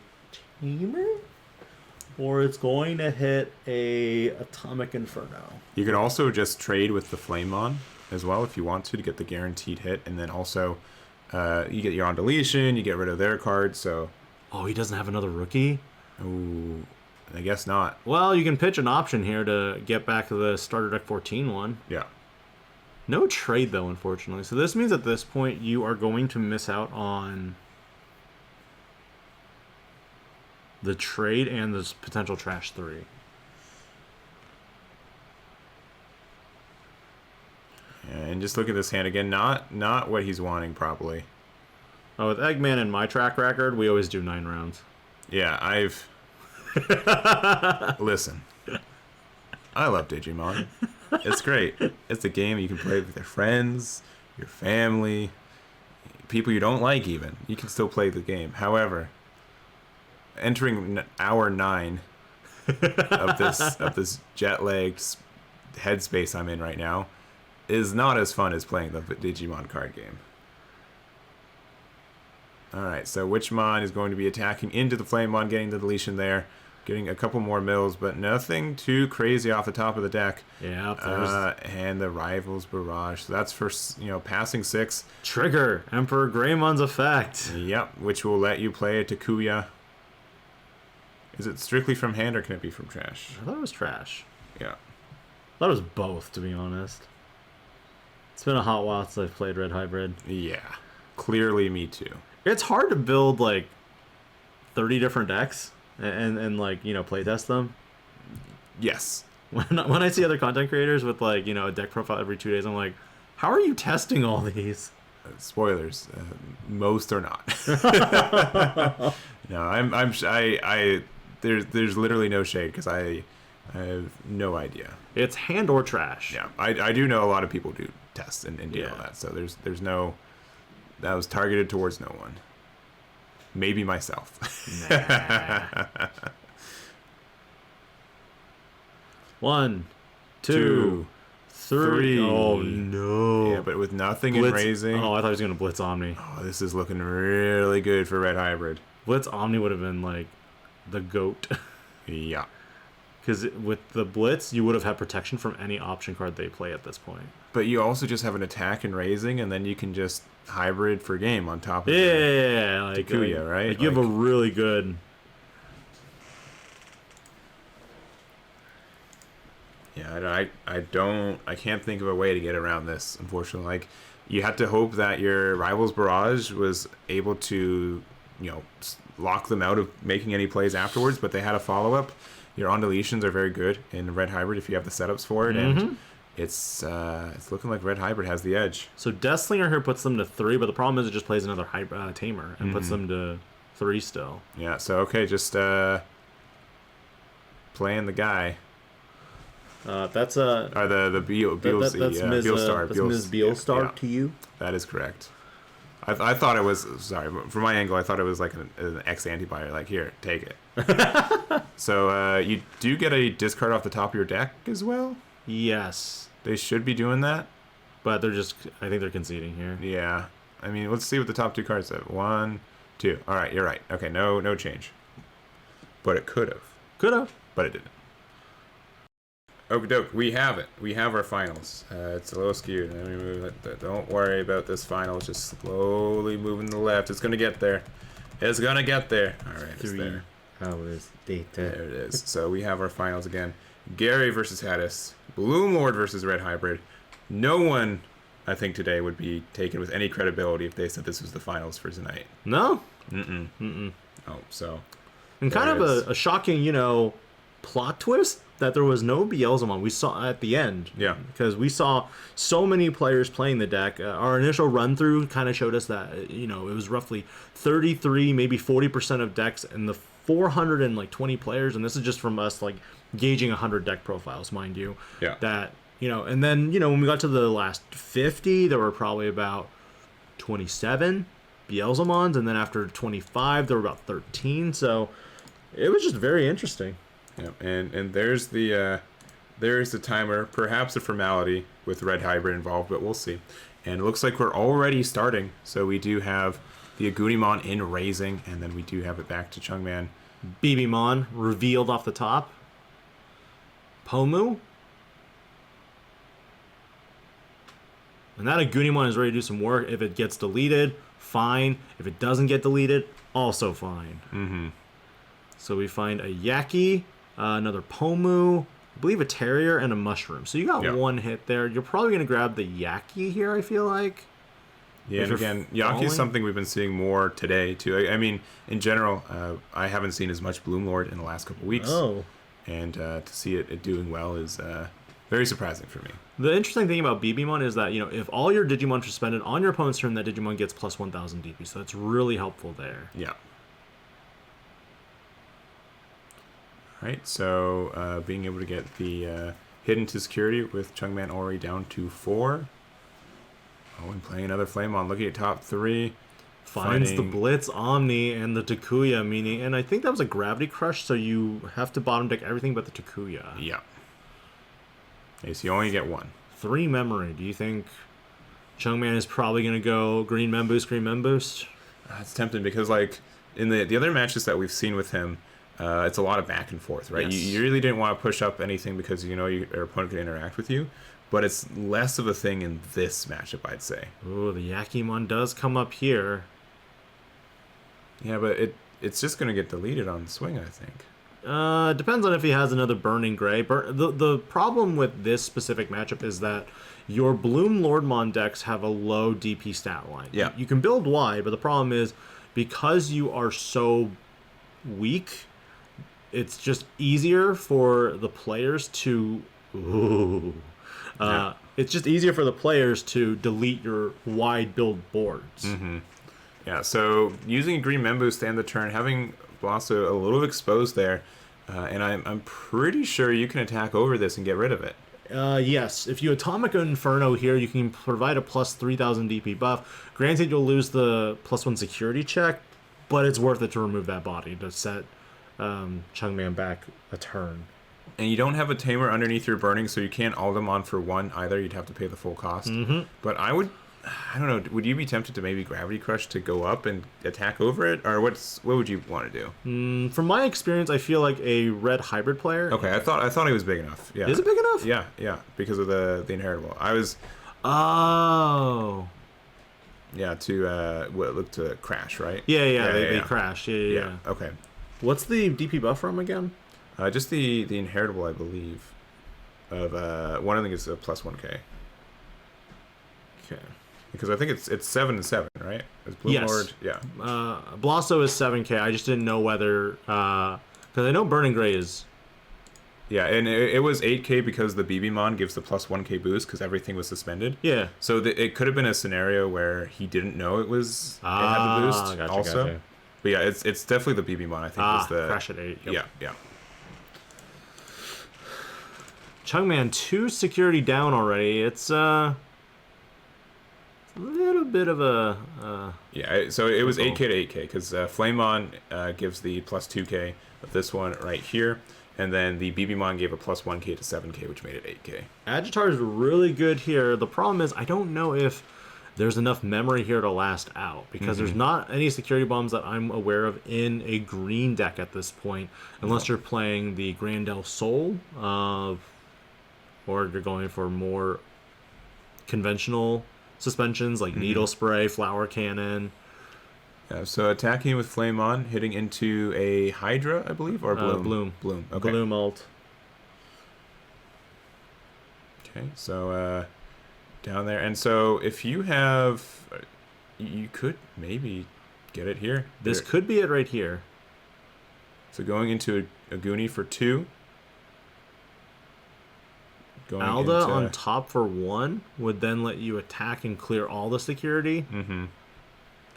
Tamer, or it's going to hit a Atomic Inferno. You can also just trade with the Flamemon as well if you want to get the guaranteed hit, and then also you get your on deletion, you get rid of their card, so... Oh, he doesn't have another rookie? Ooh, I guess not. Well, you can pitch an option here to get back to the starter deck 14 one. Yeah. No trade, though, unfortunately. So this means at this point you are going to miss out on the trade and this potential trash 3. Yeah, and just look at this hand again. Not what he's wanting, probably. Oh, with Eggman and my track record, we always do 9 rounds. Yeah, I've... Listen. I love Digimon. It's great. It's a game you can play with your friends, your family, people you don't like even, you can still play the game. However, entering hour 9 of this jet-lagged headspace I'm in right now is not as fun as playing the Digimon card game. Alright, so Witchmon is going to be attacking into the Flamemon, getting the deletion there. Getting a couple more mills, but nothing too crazy off the top of the deck. Yeah, and the Rivals Barrage. So that's for, passing 6. Trigger Emperor Greymon's effect. Yep, which will let you play a Takuya. Is it strictly from hand or can it be from trash? I thought it was trash. Yeah. I thought it was both, to be honest. It's been a hot while since I've played Red Hybrid. Yeah, clearly me too. It's hard to build like 30 different decks and like, play test them. Yes. When I see other content creators with like, a deck profile every 2 days, I'm like, how are you testing all these? Spoilers, most are not. No, there's literally no shade because I have no idea. It's hand or trash. Yeah, I do know a lot of people do tests and do all that, so there's no, that was targeted towards no one. Maybe myself. Nah. 1, 2, 3. Oh no. Yeah, but with nothing Blitz. in raising. Oh, I thought he was gonna Blitz Omni. Oh, this is looking really good for Red Hybrid. Blitz Omni would have been like the GOAT. Yeah. Because with the Blitz, you would have had protection from any option card they play at this point. But you also just have an attack and raising, and then you can just hybrid for game on top of like Takuya, right? Like you have a really good. Yeah, I can't think of a way to get around this, unfortunately. Like, you had to hope that your Rivals Barrage was able to, lock them out of making any plays afterwards, but they had a follow-up. Your on-deletions are very good in Red Hybrid if you have the setups for it, and it's looking like Red Hybrid has the edge. So Deathslinger here puts them to 3, but the problem is it just plays another Tamer and puts them to 3 still. Yeah, so okay, just playing the guy. That's the Beelze. That's Ms. Beelstar to you. That is correct. I thought it was, sorry, from my angle, I thought it was like an X-anti-buyer, like, here, take it. So you do get a discard off the top of your deck as well? Yes. They should be doing that. But they're just, I think they're conceding here. Yeah. I mean, let's see what the top 2 cards have. 1, 2. All right, you're right. Okay, no change. But it could have. Could have. But it didn't. Okie doke, we have it. We have our finals. It's a little skewed. Let me move it. Don't worry about this final. It's just slowly moving to the left. It's gonna get there. It's gonna get there. All right, it's there. 3 hours data. There it is. So we have our finals again. Gary versus Hadis. Bloomlord versus Red Hybrid. No one, I think, today would be taken with any credibility if they said this was the finals for tonight. No. Oh, so. And kind of a shocking, plot twist that there was no Beelzemon. We saw at the end. Yeah. Because we saw so many players playing the deck. Our initial run through kind of showed us that, it was roughly 33, maybe 40% of decks in the 420 players. And this is just from us, like, gauging 100 deck profiles, mind you. Yeah. That, and then, when we got to the last 50, there were probably about 27 Beelzemons. And then after 25, there were about 13. So it was just very interesting. Yeah, and there's the timer, perhaps a formality with Red Hybrid involved, but we'll see. And it looks like we're already starting, so we do have the Agumon in raising, and then we do have it back to Chungman. BBmon revealed off the top. Pomu. And that Agumon is ready to do some work. If it gets deleted, fine. If it doesn't get deleted, also fine. So we find a Yaki, another Pomu, I believe a Terrier, and a Mushroom. So you got one hit there. You're probably going to grab the Yaki here, I feel like. Yeah, and again, Yaki is something we've been seeing more today, too. I mean, in general, I haven't seen as much Bloomlord in the last couple of weeks. Oh. And to see it doing well is very surprising for me. The interesting thing about BBmon is that, if all your Digimon are suspended on your opponent's turn, that Digimon gets plus 1,000 DP. So that's really helpful there. Yeah. Right, so being able to get the hidden to security with Chungman already down to 4. Oh, and playing another Flamon. Looking at top 3. Finds the Blitz, Omni, and the Takuya, meaning... And I think that was a Gravity Crush, so you have to bottom deck everything but the Takuya. Yeah. Okay, so you only get 1. 3 memory. Do you think Chungman is probably going to go Green Mem Boost, Green Mem Boost? It's tempting because, like, in the other matches that we've seen with him, it's a lot of back and forth, right? Yes. You really didn't want to push up anything because you know your opponent can interact with you, but it's less of a thing in this matchup, I'd say. Ooh, the Yakimon does come up here. Yeah, but it's just going to get deleted on swing, I think. Depends on if he has another Burning Gray. The problem with this specific matchup is that your Bloomlord decks have a low DP stat line. Yeah. You can build wide, but the problem is because you are so weak, it's just easier for the players to... It's just easier for the players to delete your wide build boards. Mm-hmm. Yeah, so using a Green Mem Boost to end the turn, having Blasto a little exposed there, and I'm pretty sure you can attack over this and get rid of it. Yes, if you Atomic Inferno here, you can provide a plus 3,000 DP buff. Granted, you'll lose the +1 security check, but it's worth it to remove that body to set Chungman back a turn. And you don't have a Tamer underneath your Burning, so you can't ult them on for 1 either. You'd have to pay the full cost. Mm-hmm. But I don't know, would you be tempted to maybe Gravity Crush to go up and attack over it? Or what would you want to do? From my experience, I feel like a Red Hybrid player... Okay, I thought he was big enough. Yeah. Is it big enough? Yeah, because of the inheritable. I was... Oh... Yeah, to look to crash, right? Yeah, they crash. Yeah. Okay. What's the DP buff from again? Just the inheritable, I believe. Of one of them is a +1k. Okay. Because I think it's 7 and 7, right? It's Bloomlord. Yes. Yeah. Blasto is 7k. I just didn't know whether because I know Burning Gray is. Yeah, and it was 8k because the BBMon gives the +1k boost because everything was suspended. Yeah. So it could have been a scenario where he didn't know it had the boost also. But yeah, it's definitely the BBMon. I think was the crash at 8. Yep. Yeah. Chungman 2 security down already. It's a little bit of a yeah. So it was 8k to 8k because Flamon gives the +2k of this one right here, and then the BBMon gave a +1k to 7k, which made it 8k. Agitar is really good here. The problem is I don't know if there's enough memory here to last out because there's not any security bombs that I'm aware of in a green deck at this point, unless you're playing the Grandel Soul, or you're going for more conventional suspensions like Needle Spray, Flower Cannon. Yeah, so attacking with Flamon, hitting into a Hydra, I believe, or Bloom. Bloom. Okay. Bloom ult. Okay, so down there, and so if you have, you could maybe get it here. This could be it right here. So going into a Goonie for 2. Alda on top for 1 would then let you attack and clear all the security.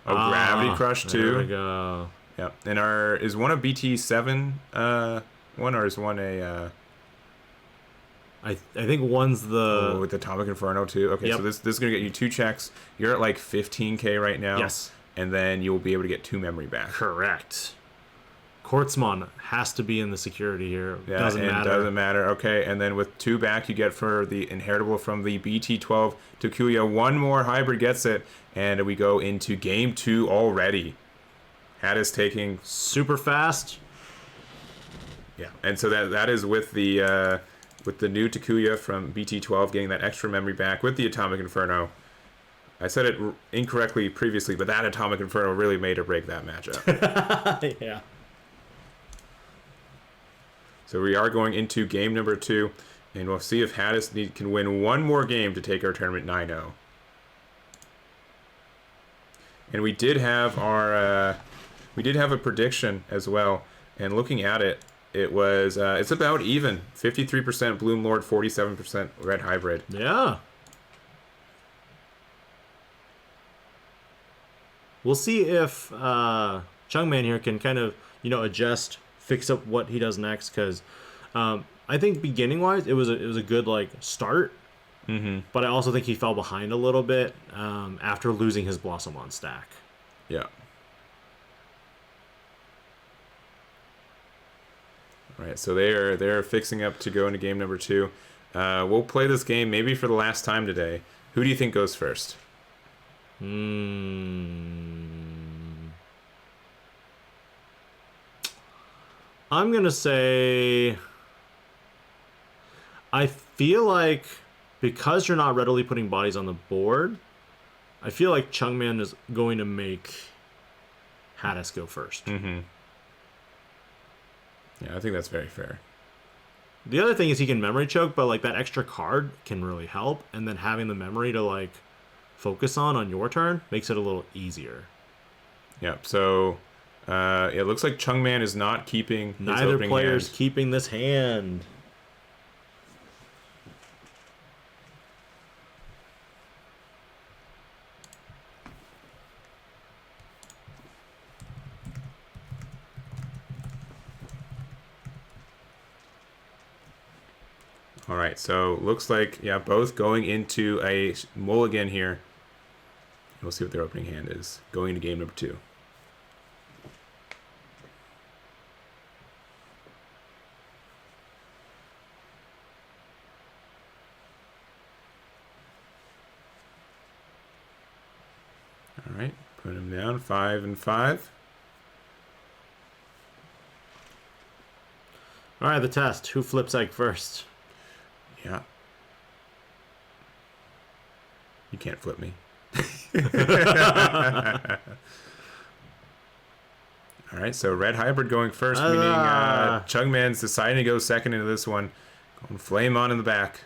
Gravity Crush 2. There we go. Yeah, and is one a BT7 one, or is one a? I think one's the with Atomic Inferno too. Okay, yep. So this is gonna get you 2 checks. You're at like 15k right now. Yes, and then you'll be able to get 2 memory back. Correct. Quartzmon has to be in the security here. Yeah, doesn't matter. Okay, and then with 2 back, you get for the inheritable from the BT12 Takuya. 1 more hybrid gets it, and we go into game 2 already. Hat is taking super fast. Yeah, and so that is with the new Takuya from BT12 getting that extra memory back with the Atomic Inferno. I said it incorrectly previously, but that Atomic Inferno really made or break that matchup. Yeah. So we are going into game number 2, and we'll see if Hattis can win 1 more game to take our tournament 9-0. And we did have a prediction as well, and looking at it, it was it's about even. 53% Bloomlord, 47% Red Hybrid. Yeah. We'll see if Chungman here can kind of adjust, fix up what he does next, because I think beginning wise it was a good start, But I also think he fell behind a little bit after losing his Blossomon stack. Yeah. All right, so they're fixing up to go into game number 2. We'll play this game maybe for the last time today. Who do you think goes first? I'm gonna say, I feel like because you're not readily putting bodies on the board, I feel like Chungman is going to make Hades go first. Yeah, I think that's very fair. The other thing is he can memory choke, but like that extra card can really help, and then having the memory to like focus on your turn makes it a little easier. Yeah, so it looks like Chungman is not keeping his Neither opening player's hand. keeping this hand. All right, so looks like, yeah, both going into a mulligan here. We'll see what their opening hand is. Going into game number 2. All right, put him down, 5 and 5. All right, the test. Who flips egg first? Yeah. You can't flip me. All right, so Red Hybrid going first, meaning Chungman's deciding to go second into this one. Going Flame on in the back.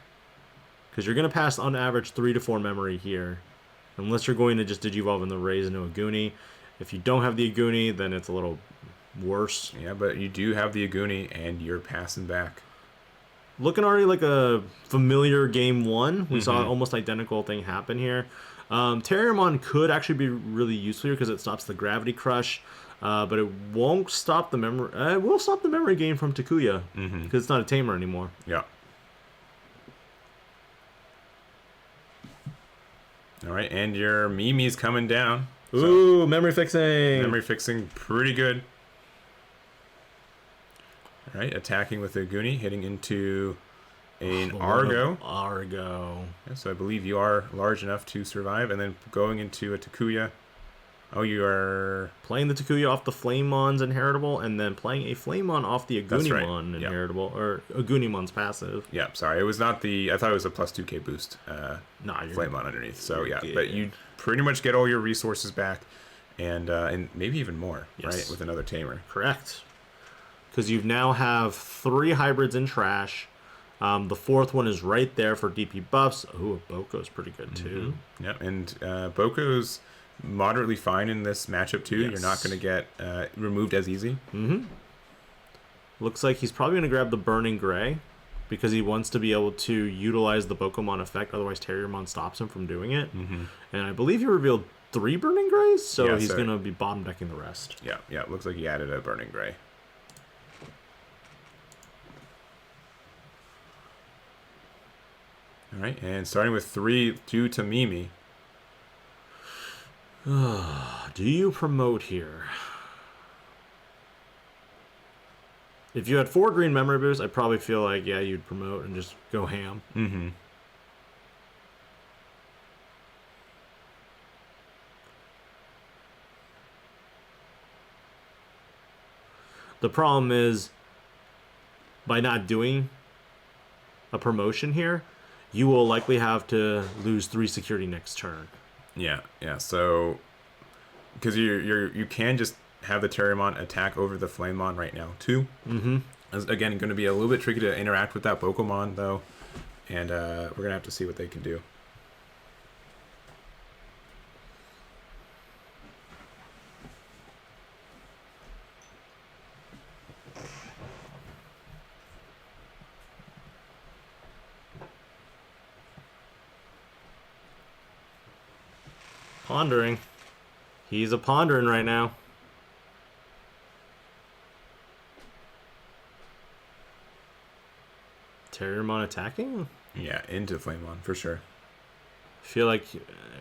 Because you're going to pass on average 3 to 4 memory here. Unless you're going to just Digivolve in the Raise into a Aguni. If you don't have the Aguni, then it's a little worse. Yeah, but you do have the Aguni, and you're passing back. Looking already like a familiar game 1. We saw an almost identical thing happen here. Terriermon could actually be really useful here because it stops the Gravity Crush. But it won't stop the memory. It will stop the memory gain from Takuya because it's not a tamer anymore. Yeah. All right, and your Mimi's coming down. Ooh, memory fixing. Memory fixing, pretty good. All right, attacking with a Goonie, hitting into an Argo. Argo. Yeah, so I believe you are large enough to survive, and then going into a Takuya. Oh, you are playing the Takuya off the Flamemon's inheritable, and then playing a Flamemon off the Agunimon inheritable, or Agunimon's passive. Yeah, sorry, it was not the. I thought it was a plus 2k boost. Nah, Flamemon underneath. So yeah, but you pretty much get all your resources back, and maybe even more, right, with another tamer. Correct. Because you now have 3 hybrids in trash. The 4th one is right there for DP buffs. Ooh, Boko's pretty good too. Yeah, and Boko's moderately fine in this matchup too. You're not going to get removed as easy. Looks like he's probably going to grab the Burning Gray because he wants to be able to utilize the Bokomon effect. Otherwise, Terriermon stops him from doing it. And I believe he revealed 3 Burning Grays, so he's going to be bottom decking the rest. Yeah, it looks like he added a Burning Gray. All right, and starting with 3 due to Mimi. Do you promote here? If you had 4 green memory boosts, I'd probably feel like, yeah, you'd promote and just go ham. The problem is, by not doing a promotion here, you will likely have to lose 3 security next turn. Yeah. So because you can just have the Terriermon attack over the Flamemon right now too. Again, going to be a little bit tricky to interact with that Pokemon though, and we're gonna have to see what they can do. Pondering. He's a pondering right now. Terriermon attacking? Yeah, into Flamemon for sure. I feel like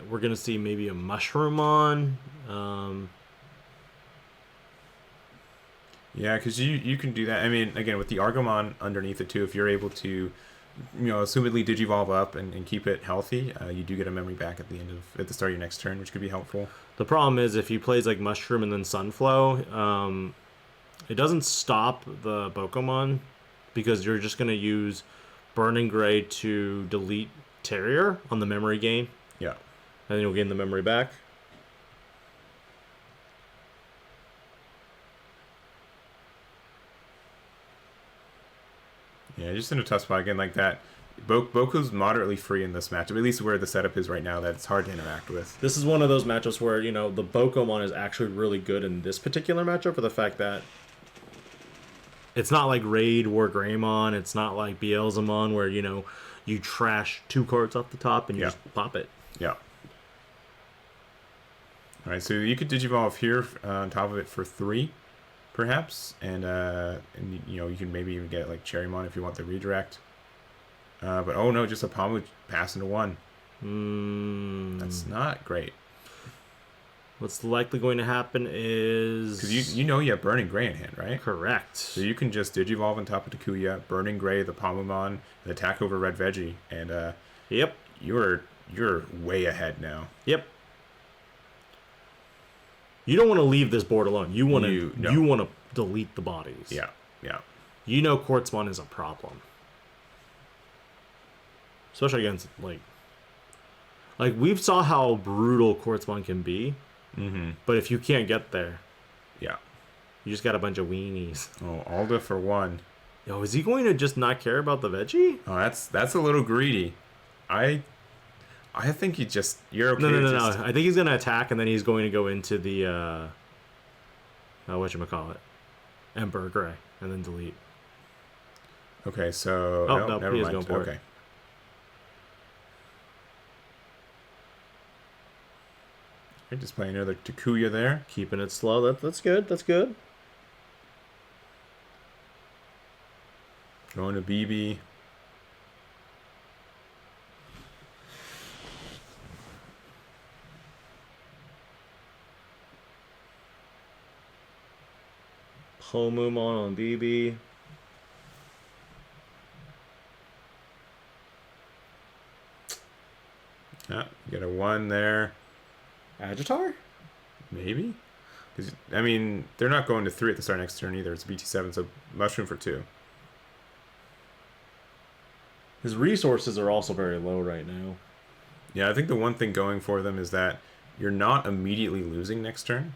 we're gonna see maybe a Mushroomon. Yeah, because you can do that. I mean, again, with the Argomon underneath it too, if you're able to, assumedly Digivolve up and keep it healthy, you do get a memory back at the start of your next turn, which could be helpful. The problem is if he plays like Mushroom and then Sunflow, it doesn't stop the Pokemon because you're just gonna use Burning Gray to delete Terrier on the memory gain. Yeah. And then you'll gain the memory back. Yeah, just in a tough spot again like that. Boku's moderately free in this matchup, at least where the setup is right now, that it's hard to interact with. This is one of those matchups where, the Pokemon is actually really good in this particular matchup for the fact that it's not like Raid WarGreymon, it's not like Beelzemon where, you trash 2 cards off the top and you just pop it. Yeah. Alright, so you could Digivolve here on top of it for 3. Perhaps, and you can maybe even get like Cherrymon if you want the redirect. But oh no, just a Palm pass into 1. That's not great. What's likely going to happen is because you have Burning Gray in hand, right? Correct. So you can just Digivolve on top of Takuya, Burning Gray, the Palmamon, and attack over Red Veggie, and yep, you're way ahead now. Yep. You don't want to leave this board alone. You want to delete the bodies. Yeah, yeah. Quartzmon is a problem, especially against like we've saw how brutal Quartzmon can be. Mm-hmm. But if you can't get there, yeah, you just got a bunch of weenies. Oh, Alda for 1. Yo, is he going to just not care about the veggie? Oh, that's a little greedy. I think you're okay. No. I think he's gonna attack and then he's going to go into the whatchamacallit, Emperor Gray, and then delete. Okay, so no, never he is mind. going for Okay. it. You're just playing another Takuya there. Keeping it slow. That's good. That's good. Going to BB. Homumon on BB. Yeah, you get a 1 there. Agitar? Maybe? Because, I mean, they're not going to 3 at the start of next turn either. It's BT7, so Mushroom for 2. His resources are also very low right now. Yeah, I think the one thing going for them is that you're not immediately losing next turn,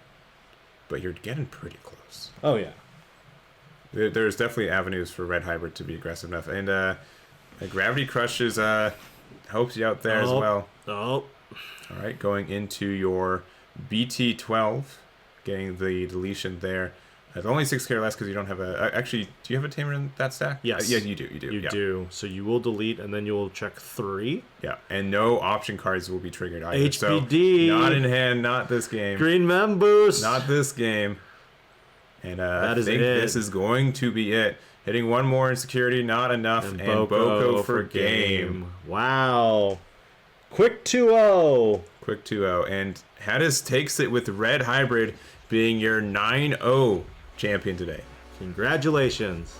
but you're getting pretty close. Oh, yeah. There's definitely avenues for Red Hybrid to be aggressive enough. And Gravity Crush helps you out there as well. Oh. All right, going into your BT12, getting the deletion there. There's only 6 care less because you don't have a... Actually, do you have a tamer in that stack? Yes. Yeah, you do. You do. So you will delete, and then you will check 3. Yeah, and no option cards will be triggered either. HPD. So not in hand, not this game. Green Mem Boost. Not this game. And that I is think it. this is going to be it. Hitting 1 more in security, not enough. And Boko for game. Wow. Quick 2-0. Quick 2-0. And Hadis takes it with Red Hybrid being your 9-0 champion today. Congratulations.